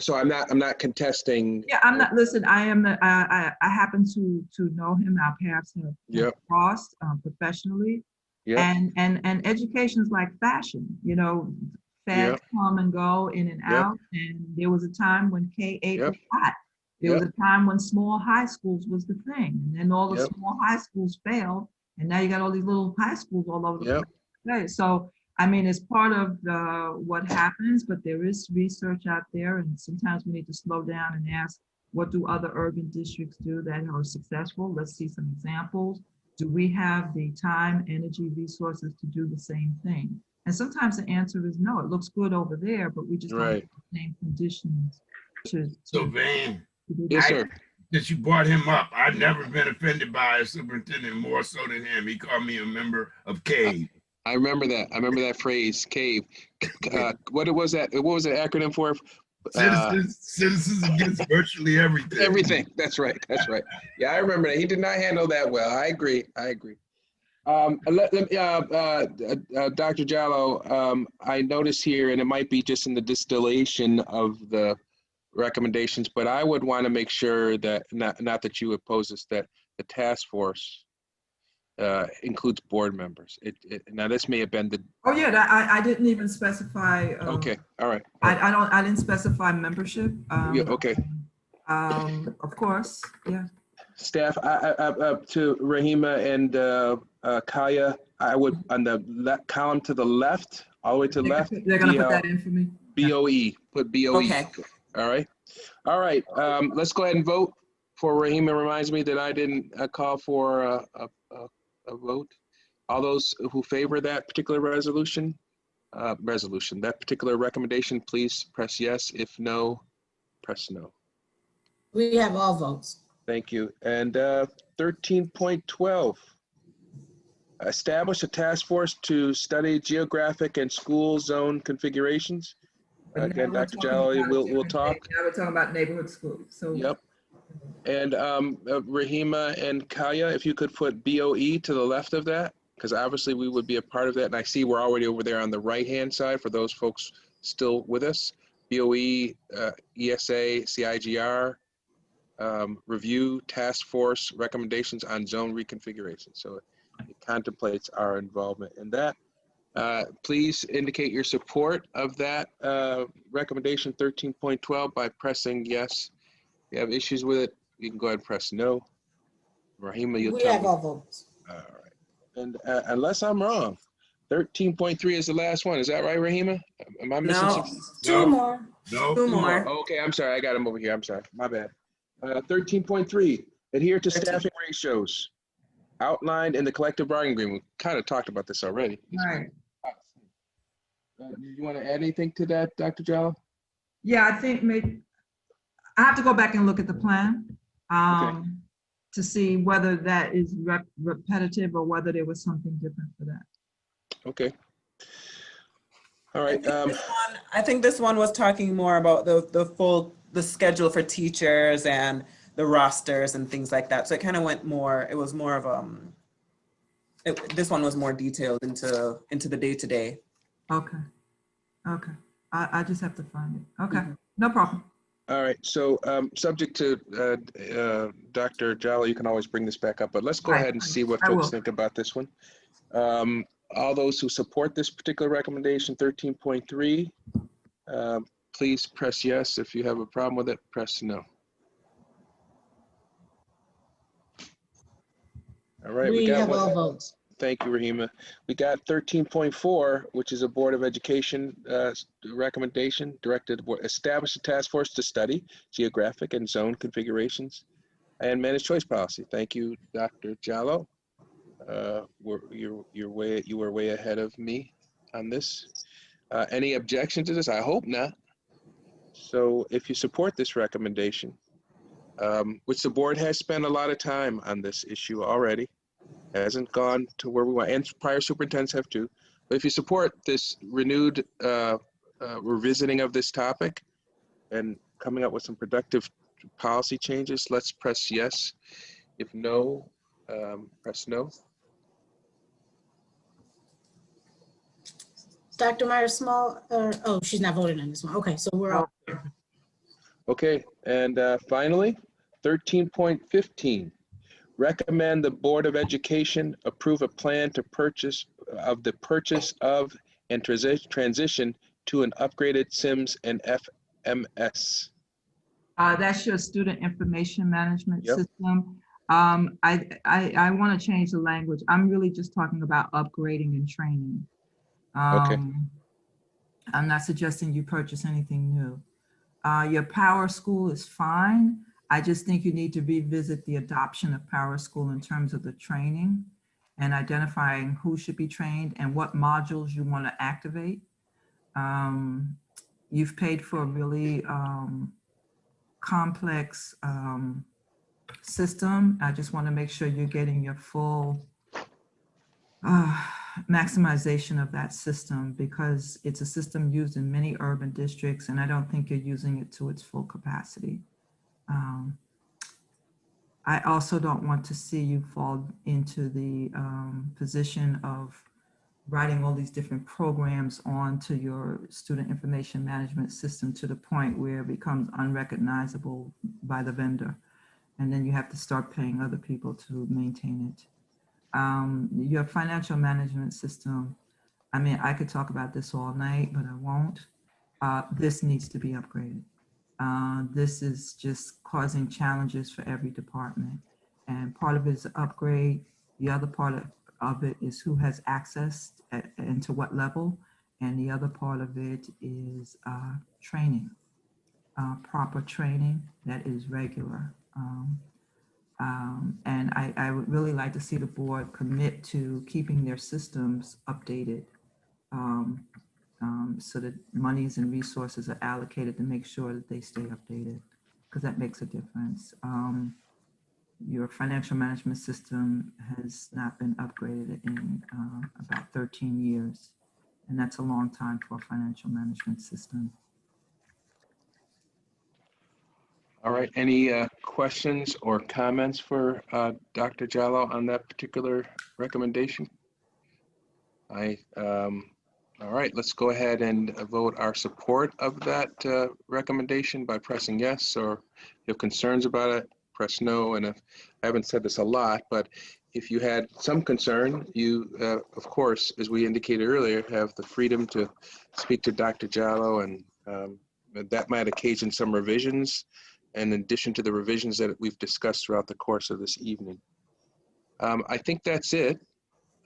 So I'm not contesting.
Yeah, I'm not, listen, I happen to know him. Our paths have crossed professionally. And education is like fashion, fads come and go, in and out. And there was a time when K-8 was hot. There was a time when small high schools was the thing. And then all the small high schools failed. And now you got all these little high schools all over the place. So, I mean, it's part of what happens, but there is research out there. And sometimes we need to slow down and ask, what do other urban districts do that are successful? Let's see some examples. Do we have the time, energy, resources to do the same thing? And sometimes the answer is no. It looks good over there, but we just don't have the same conditions.
So Van,
yes, sir.
Since you brought him up, I've never been offended by a superintendent more so than him. He called me a member of CAVE.
I remember that. I remember that phrase, CAVE. What was that? What was the acronym for?
Citizens against virtually everything.
Everything. That's right. That's right. Yeah, I remember that. He did not handle that well. I agree. I agree. Dr. Jallo, I notice here, and it might be just in the distillation of the recommendations, but I would want to make sure that, not that you oppose this, that the task force includes board members. Now this may have been the.
Oh yeah, I didn't even specify.
Okay, all right.
I didn't specify membership.
Yeah, okay.
Of course, yeah.
Staff, to Rahima and Kaya, I would, on the column to the left, all the way to the left.
They're gonna put that in for me.
BOE, put BOE.
Okay.
All right. All right. Let's go ahead and vote. For Rahima reminds me that I didn't call for a vote. All those who favor that particular that particular recommendation, please press yes. If no, press no.
We have all votes.
Thank you. And 13.12, establish a task force to study geographic and school zone configurations. Again, Dr. Jallo will talk.
Now we're talking about neighborhood schools. So.
Yep. And Rahima and Kaya, if you could put BOE to the left of that, because obviously we would be a part of that. And I see we're already over there on the right-hand side for those folks still with us. BOE, ESA, CIGR, review task force recommendations on zone reconfiguration. So it contemplates our involvement in that. Please indicate your support of that recommendation 13.12 by pressing yes. If you have issues with it, you can go ahead and press no. Rahima, you'll tell me.
We have all votes.
All right. And unless I'm wrong, 13.3 is the last one. Is that right, Rahima? Am I missing something?
Two more.
No.
Two more.
Okay, I'm sorry. I got them over here. I'm sorry. My bad. 13.3, adhere to staffing ratios outlined in the collective bargaining agreement. We kind of talked about this already.
Right.
You want to add anything to that, Dr. Jallo?
Yeah, I think maybe I have to go back and look at the plan to see whether that is repetitive or whether there was something different for that.
Okay. All right.
I think this one was talking more about the schedule for teachers and the rosters and things like that. So it kind of went more. It was more of this one was more detailed into the day-to-day.
Okay. Okay. I just have to find it. Okay, no problem.
All right, so subject to Dr. Jallo, you can always bring this back up, but let's go ahead and see what
I
folks
will.
think about this one. All those who support this particular recommendation, 13.3, please press yes. If you have a problem with it, press no. All right, we got
have
one.
all votes.
Thank you, Rahima. We got 13.4, which is a Board of Education recommendation directed to establish a task force to study geographic and zone configurations and manage choice policy. Thank you, Dr. Jallo. You were way ahead of me on this. Any objection to this? I hope not. So if you support this recommendation, which the board has spent a lot of time on this issue already, hasn't gone to where we want, and prior superintendents have too. But if you support this renewed revisiting of this topic and coming up with some productive policy changes, let's press yes. If no, press no.
Dr. Myers Small, oh, she's not voting on this one. Okay, so we're all clear.
Okay, and finally, 13.15. Recommend the Board of Education approve a plan to purchase of and transition to an upgraded SIMS and FMS.
That's your student information management system. I want to change the language. I'm really just talking about upgrading and training.
Okay.
I'm not suggesting you purchase anything new. Your Power School is fine. I just think you need to revisit the adoption of Power School in terms of the training and identifying who should be trained and what modules you want to activate. You've paid for a really complex system. I just want to make sure you're getting your full maximization of that system, because it's a system used in many urban districts and I don't think you're using it to its full capacity. I also don't want to see you fall into the position of writing all these different programs onto your student information management system to the point where it becomes unrecognizable by the vendor. And then you have to start paying other people to maintain it. Your financial management system, I mean, I could talk about this all night, but I won't. This needs to be upgraded. This is just causing challenges for every department. And part of it is upgrade. The other part of it is who has access and to what level. And the other part of it is training, proper training that is regular. And I would really like to see the board commit to keeping their systems updated so that monies and resources are allocated to make sure that they stay updated, because that makes a difference. Your financial management system has not been upgraded in about 13 years, and that's a long time for a financial management system.
All right, any questions or comments for Dr. Jallo on that particular recommendation? All right, let's go ahead and vote our support of that recommendation by pressing yes, or if you have concerns about it, press no. And if, I haven't said this a lot, but if you had some concern, you, of course, as we indicated earlier, have the freedom to speak to Dr. Jallo, and that might occasion some revisions, in addition to the revisions that we've discussed throughout the course of this evening. I think that's it.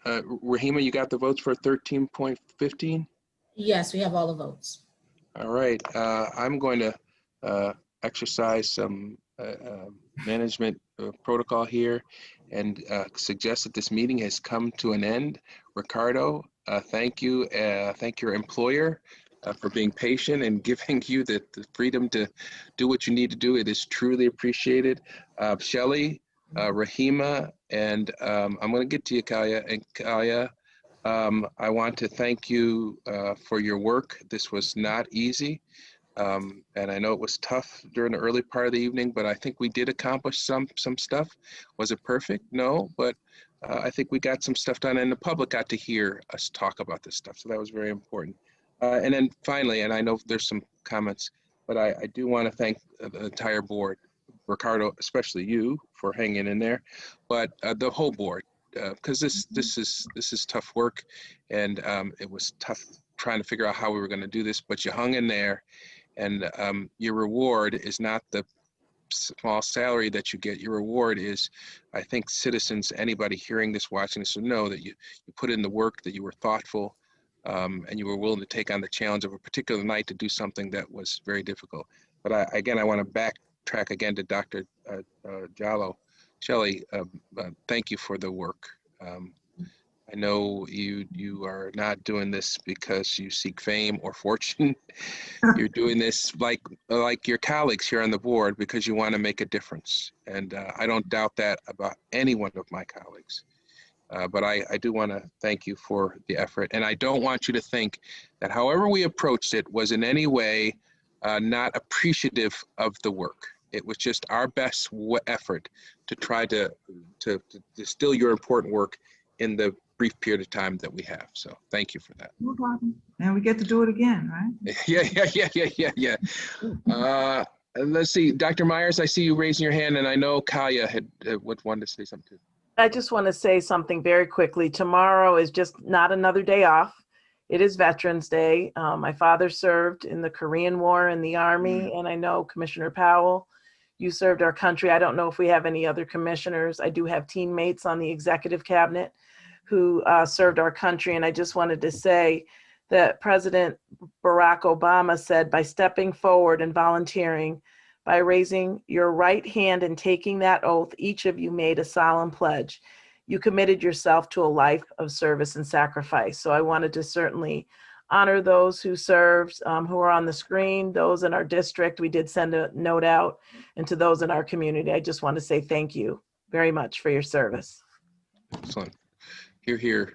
Rahima, you got the votes for 13.15?
Yes, we have all the votes.
All right, I'm going to exercise some management protocol here and suggest that this meeting has come to an end. Ricardo, thank you. Thank your employer for being patient and giving you the freedom to do what you need to do. It is truly appreciated. Shelley, Rahima, and I'm going to get to you, Kalia. And Kalia, I want to thank you for your work. This was not easy. And I know it was tough during the early part of the evening, but I think we did accomplish some stuff. Was it perfect? No, but I think we got some stuff done, and the public got to hear us talk about this stuff. So that was very important. And then finally, and I know there's some comments, but I do want to thank the entire board, Ricardo, especially you for hanging in there, but the whole board, because this is tough work, and it was tough trying to figure out how we were going to do this, but you hung in there, and your reward is not the small salary that you get. Your reward is, I think citizens, anybody hearing this, watching this, will know that you put in the work, that you were thoughtful, and you were willing to take on the challenge of a particular night to do something that was very difficult. But I want to backtrack again to Dr. Jallo. Shelley, thank you for the work. I know you are not doing this because you seek fame or fortune. You're doing this like your colleagues here on the board because you want to make a difference. And I don't doubt that about any one of my colleagues. But I do want to thank you for the effort. And I don't want you to think that however we approached it was in any way not appreciative of the work. It was just our best effort to try to distill your important work in the brief period of time that we have. So thank you for that.
No problem. And we get to do it again, right?
Yeah. Let's see, Dr. Myers, I see you raising your hand, and I know Kaya had wanted to say something too.
I just want to say something very quickly. Tomorrow is just not another day off. It is Veterans Day. My father served in the Korean War in the Army, and I know Commissioner Powell, you served our country. I don't know if we have any other commissioners. I do have teammates on the executive cabinet who served our country, and I just wanted to say that President Barack Obama said, by stepping forward and volunteering, by raising your right hand and taking that oath, each of you made a solemn pledge. You committed yourself to a life of service and sacrifice. So I wanted to certainly honor those who served, who are on the screen, those in our district. We did send a note out, and to those in our community, I just want to say thank you very much for your service.
Excellent. Here.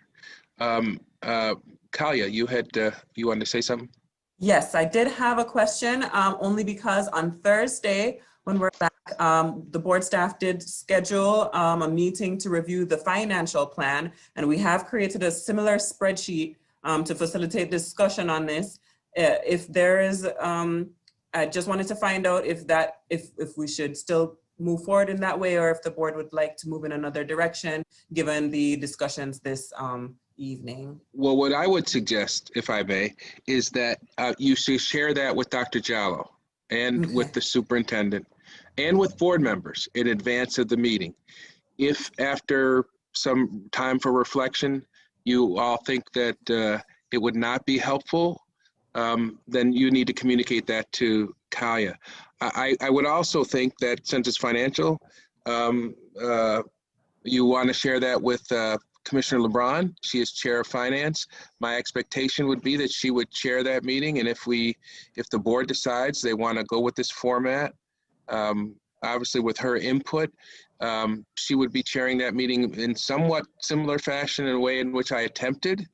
Kalia, you wanted to say something?
Yes, I did have a question, only because on Thursday, when we're back, the board staff did schedule a meeting to review the financial plan, and we have created a similar spreadsheet to facilitate discussion on this. If there is, I just wanted to find out if we should still move forward in that way, or if the board would like to move in another direction, given the discussions this evening.
Well, what I would suggest, if I may, is that you should share that with Dr. Jallo and with the superintendent and with board members in advance of the meeting. If after some time for reflection, you all think that it would not be helpful, then you need to communicate that to Kaya. I would also think that since it's financial, you want to share that with Commissioner LeBron. She is chair of finance. My expectation would be that she would chair that meeting, and if the board decides they want to go with this format, obviously with her input, she would be chairing that meeting in somewhat similar fashion, in a way in which I attempted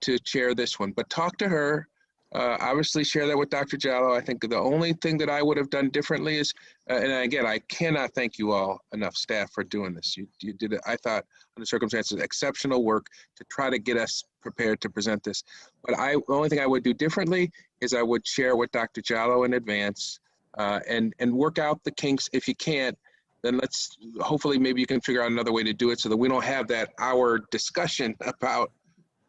to chair this one. But talk to her. Obviously share that with Dr. Jallo. I think the only thing that I would have done differently is, and again, I cannot thank you all enough, staff, for doing this. You did, I thought, under circumstances, exceptional work to try to get us prepared to present this. But the only thing I would do differently is I would share with Dr. Jallo in advance and work out the kinks. If you can't, then hopefully maybe you can figure out another way to do it so that we don't have that hour discussion about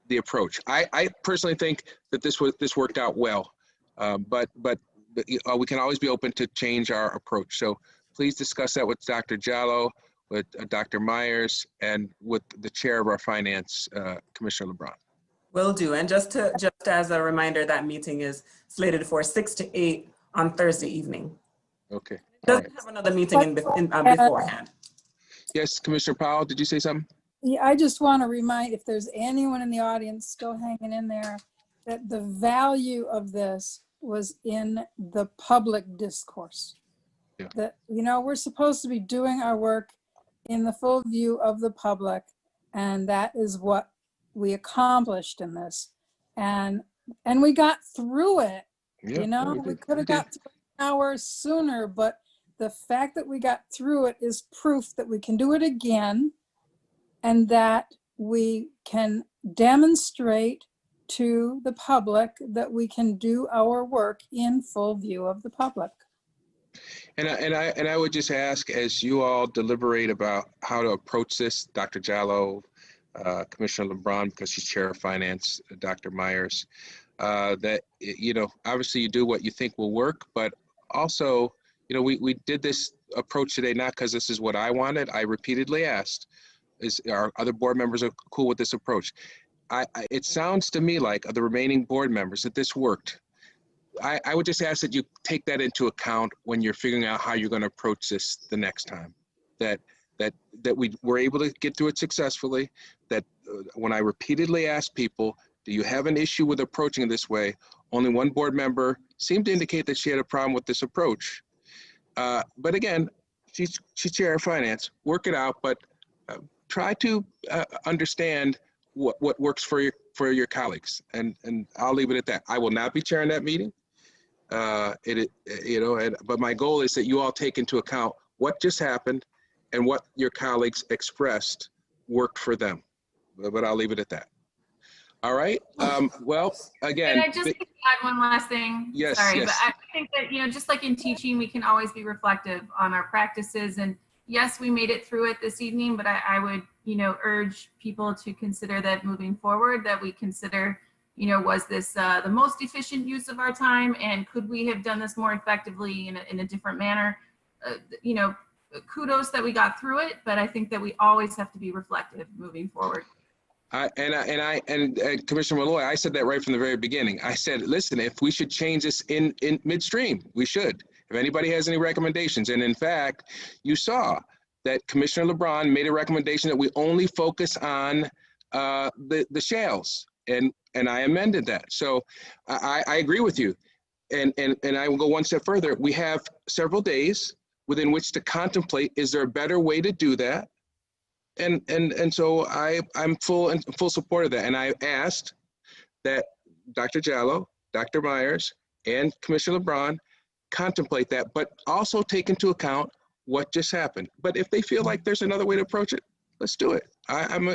the approach. I personally think that this worked out well, but we can always be open to change our approach. So please discuss that with Dr. Jallo, with Dr. Myers, and with the chair of our finance, Commissioner LeBron.
Will do. And just as a reminder, that meeting is slated for 6 to 8 on Thursday evening.
Okay.
Doesn't have another meeting beforehand.
Yes, Commissioner Powell, did you say something?
Yeah, I just want to remind, if there's anyone in the audience still hanging in there, that the value of this was in the public discourse. Yeah. That, we're supposed to be doing our work in the full view of the public, and that is what we accomplished in this. And we got through it. Yeah, we could have got through an hour sooner, but the fact that we got through it is proof that we can do it again, and that we can demonstrate to the public that we can do our work in full view of the public.
And I would just ask, as you all deliberate about how to approach this, Dr. Jallo, Commissioner LeBron, because she's Chair of Finance, Dr. Myers, that, you know, obviously you do what you think will work, but also, you know, we did this approach today, not because this is what I wanted. I repeatedly asked, are other board members are cool with this approach? It sounds to me like the remaining board members that this worked. I would just ask that you take that into account when you're figuring out how you're going to approach this the next time. That we were able to get through it successfully. That when I repeatedly asked people, do you have an issue with approaching it this way? Only one board member seemed to indicate that she had a problem with this approach. But again, she's Chair of Finance. Work it out, but try to understand what works for your colleagues, and I'll leave it at that. I will not be chairing that meeting. But my goal is that you all take into account what just happened and what your colleagues expressed worked for them. But I'll leave it at that. All right. Well, again.
Can I just add one last thing?
Yes.
Sorry,
yes.
but I think that, you know, just like in teaching, we can always be reflective on our practices. And yes, we made it through it this evening, but I would, you know, urge people to consider that moving forward, that we consider, you know, was this the most efficient use of our time, and could we have done this more effectively in a different manner? You know, kudos that we got through it, but I think that we always have to be reflective moving forward.
Commissioner Malloy, I said that right from the very beginning. I said, listen, if we should change this in midstream, we should. If anybody has any recommendations, and in fact, you saw that Commissioner LeBron made a recommendation that we only focus on the shales, and I amended that. So I agree with you, and I will go one step further. We have several days within which to contemplate: is there a better way to do that? And so I'm full support of that. And I asked that Dr. Jallo, Dr. Myers, and Commissioner LeBron contemplate that, but also take into account what just happened. But if they feel like there's another way to approach it, let's do it. I'm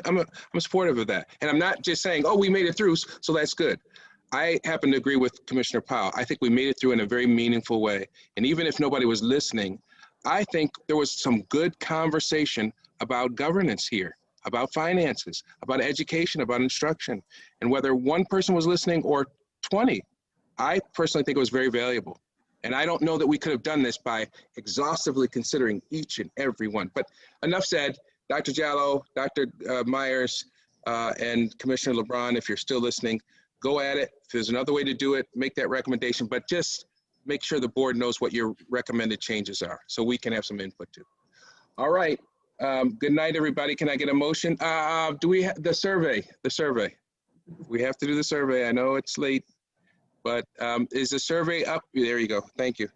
supportive of that. And I'm not just saying, oh, we made it through, so that's good. I happen to agree with Commissioner Powell. I think we made it through in a very meaningful way. And even if nobody was listening, I think there was some good conversation about governance here, about finances, about education, about instruction. And whether one person was listening or 20, I personally think it was very valuable. And I don't know that we could have done this by exhaustively considering each and every one. But enough said. Dr. Jallo, Dr. Myers, and Commissioner LeBron, if you're still listening, go at it. If there's another way to do it, make that recommendation, but just make sure the board knows what your recommended changes are so we can have some input too. All right. Good night, everybody. Can I get a motion? Do we have the survey? The survey. We have to do the survey. I know it's late, but is the survey up? There you go. Thank you.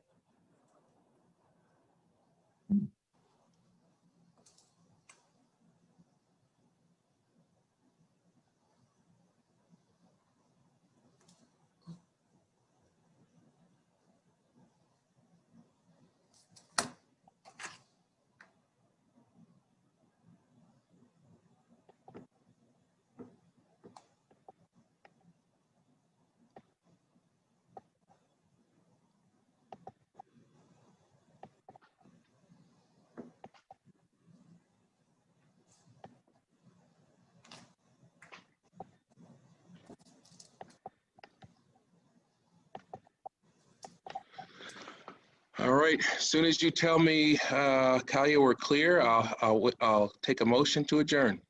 All right, as soon as you tell me, Kalia, we're clear, I'll take a motion to adjourn.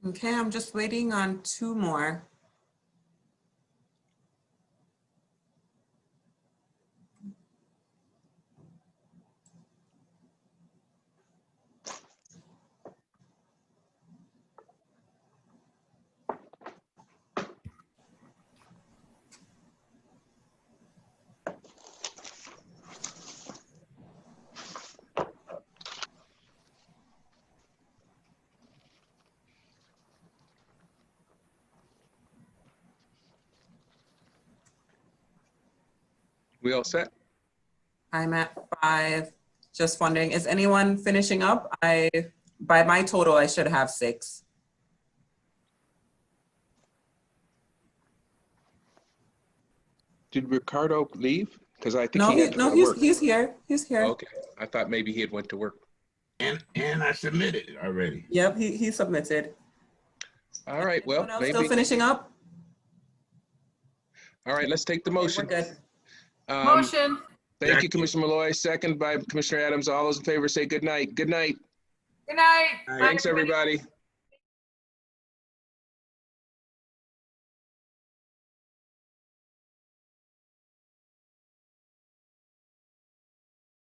Okay, I'm just waiting on 2 more.
We all set?
I'm at 5. Just wondering, is anyone finishing up? By my total, I should have 6.
Did Ricardo leave? Because I think
No,
he had to go to work.
he's here. He's here.
Okay, I thought maybe he had went to work.
And I submitted it already.
Yep, he submitted.
All right, well,
Anyone else
maybe.
still finishing up?
All right, let's take the
Okay,
motion.
we're good.
Motion.
Thank you, Commissioner Malloy. Second by Commissioner Adams. All those in favor say good night. Good night.
Good night.
Night.
Thanks, everybody.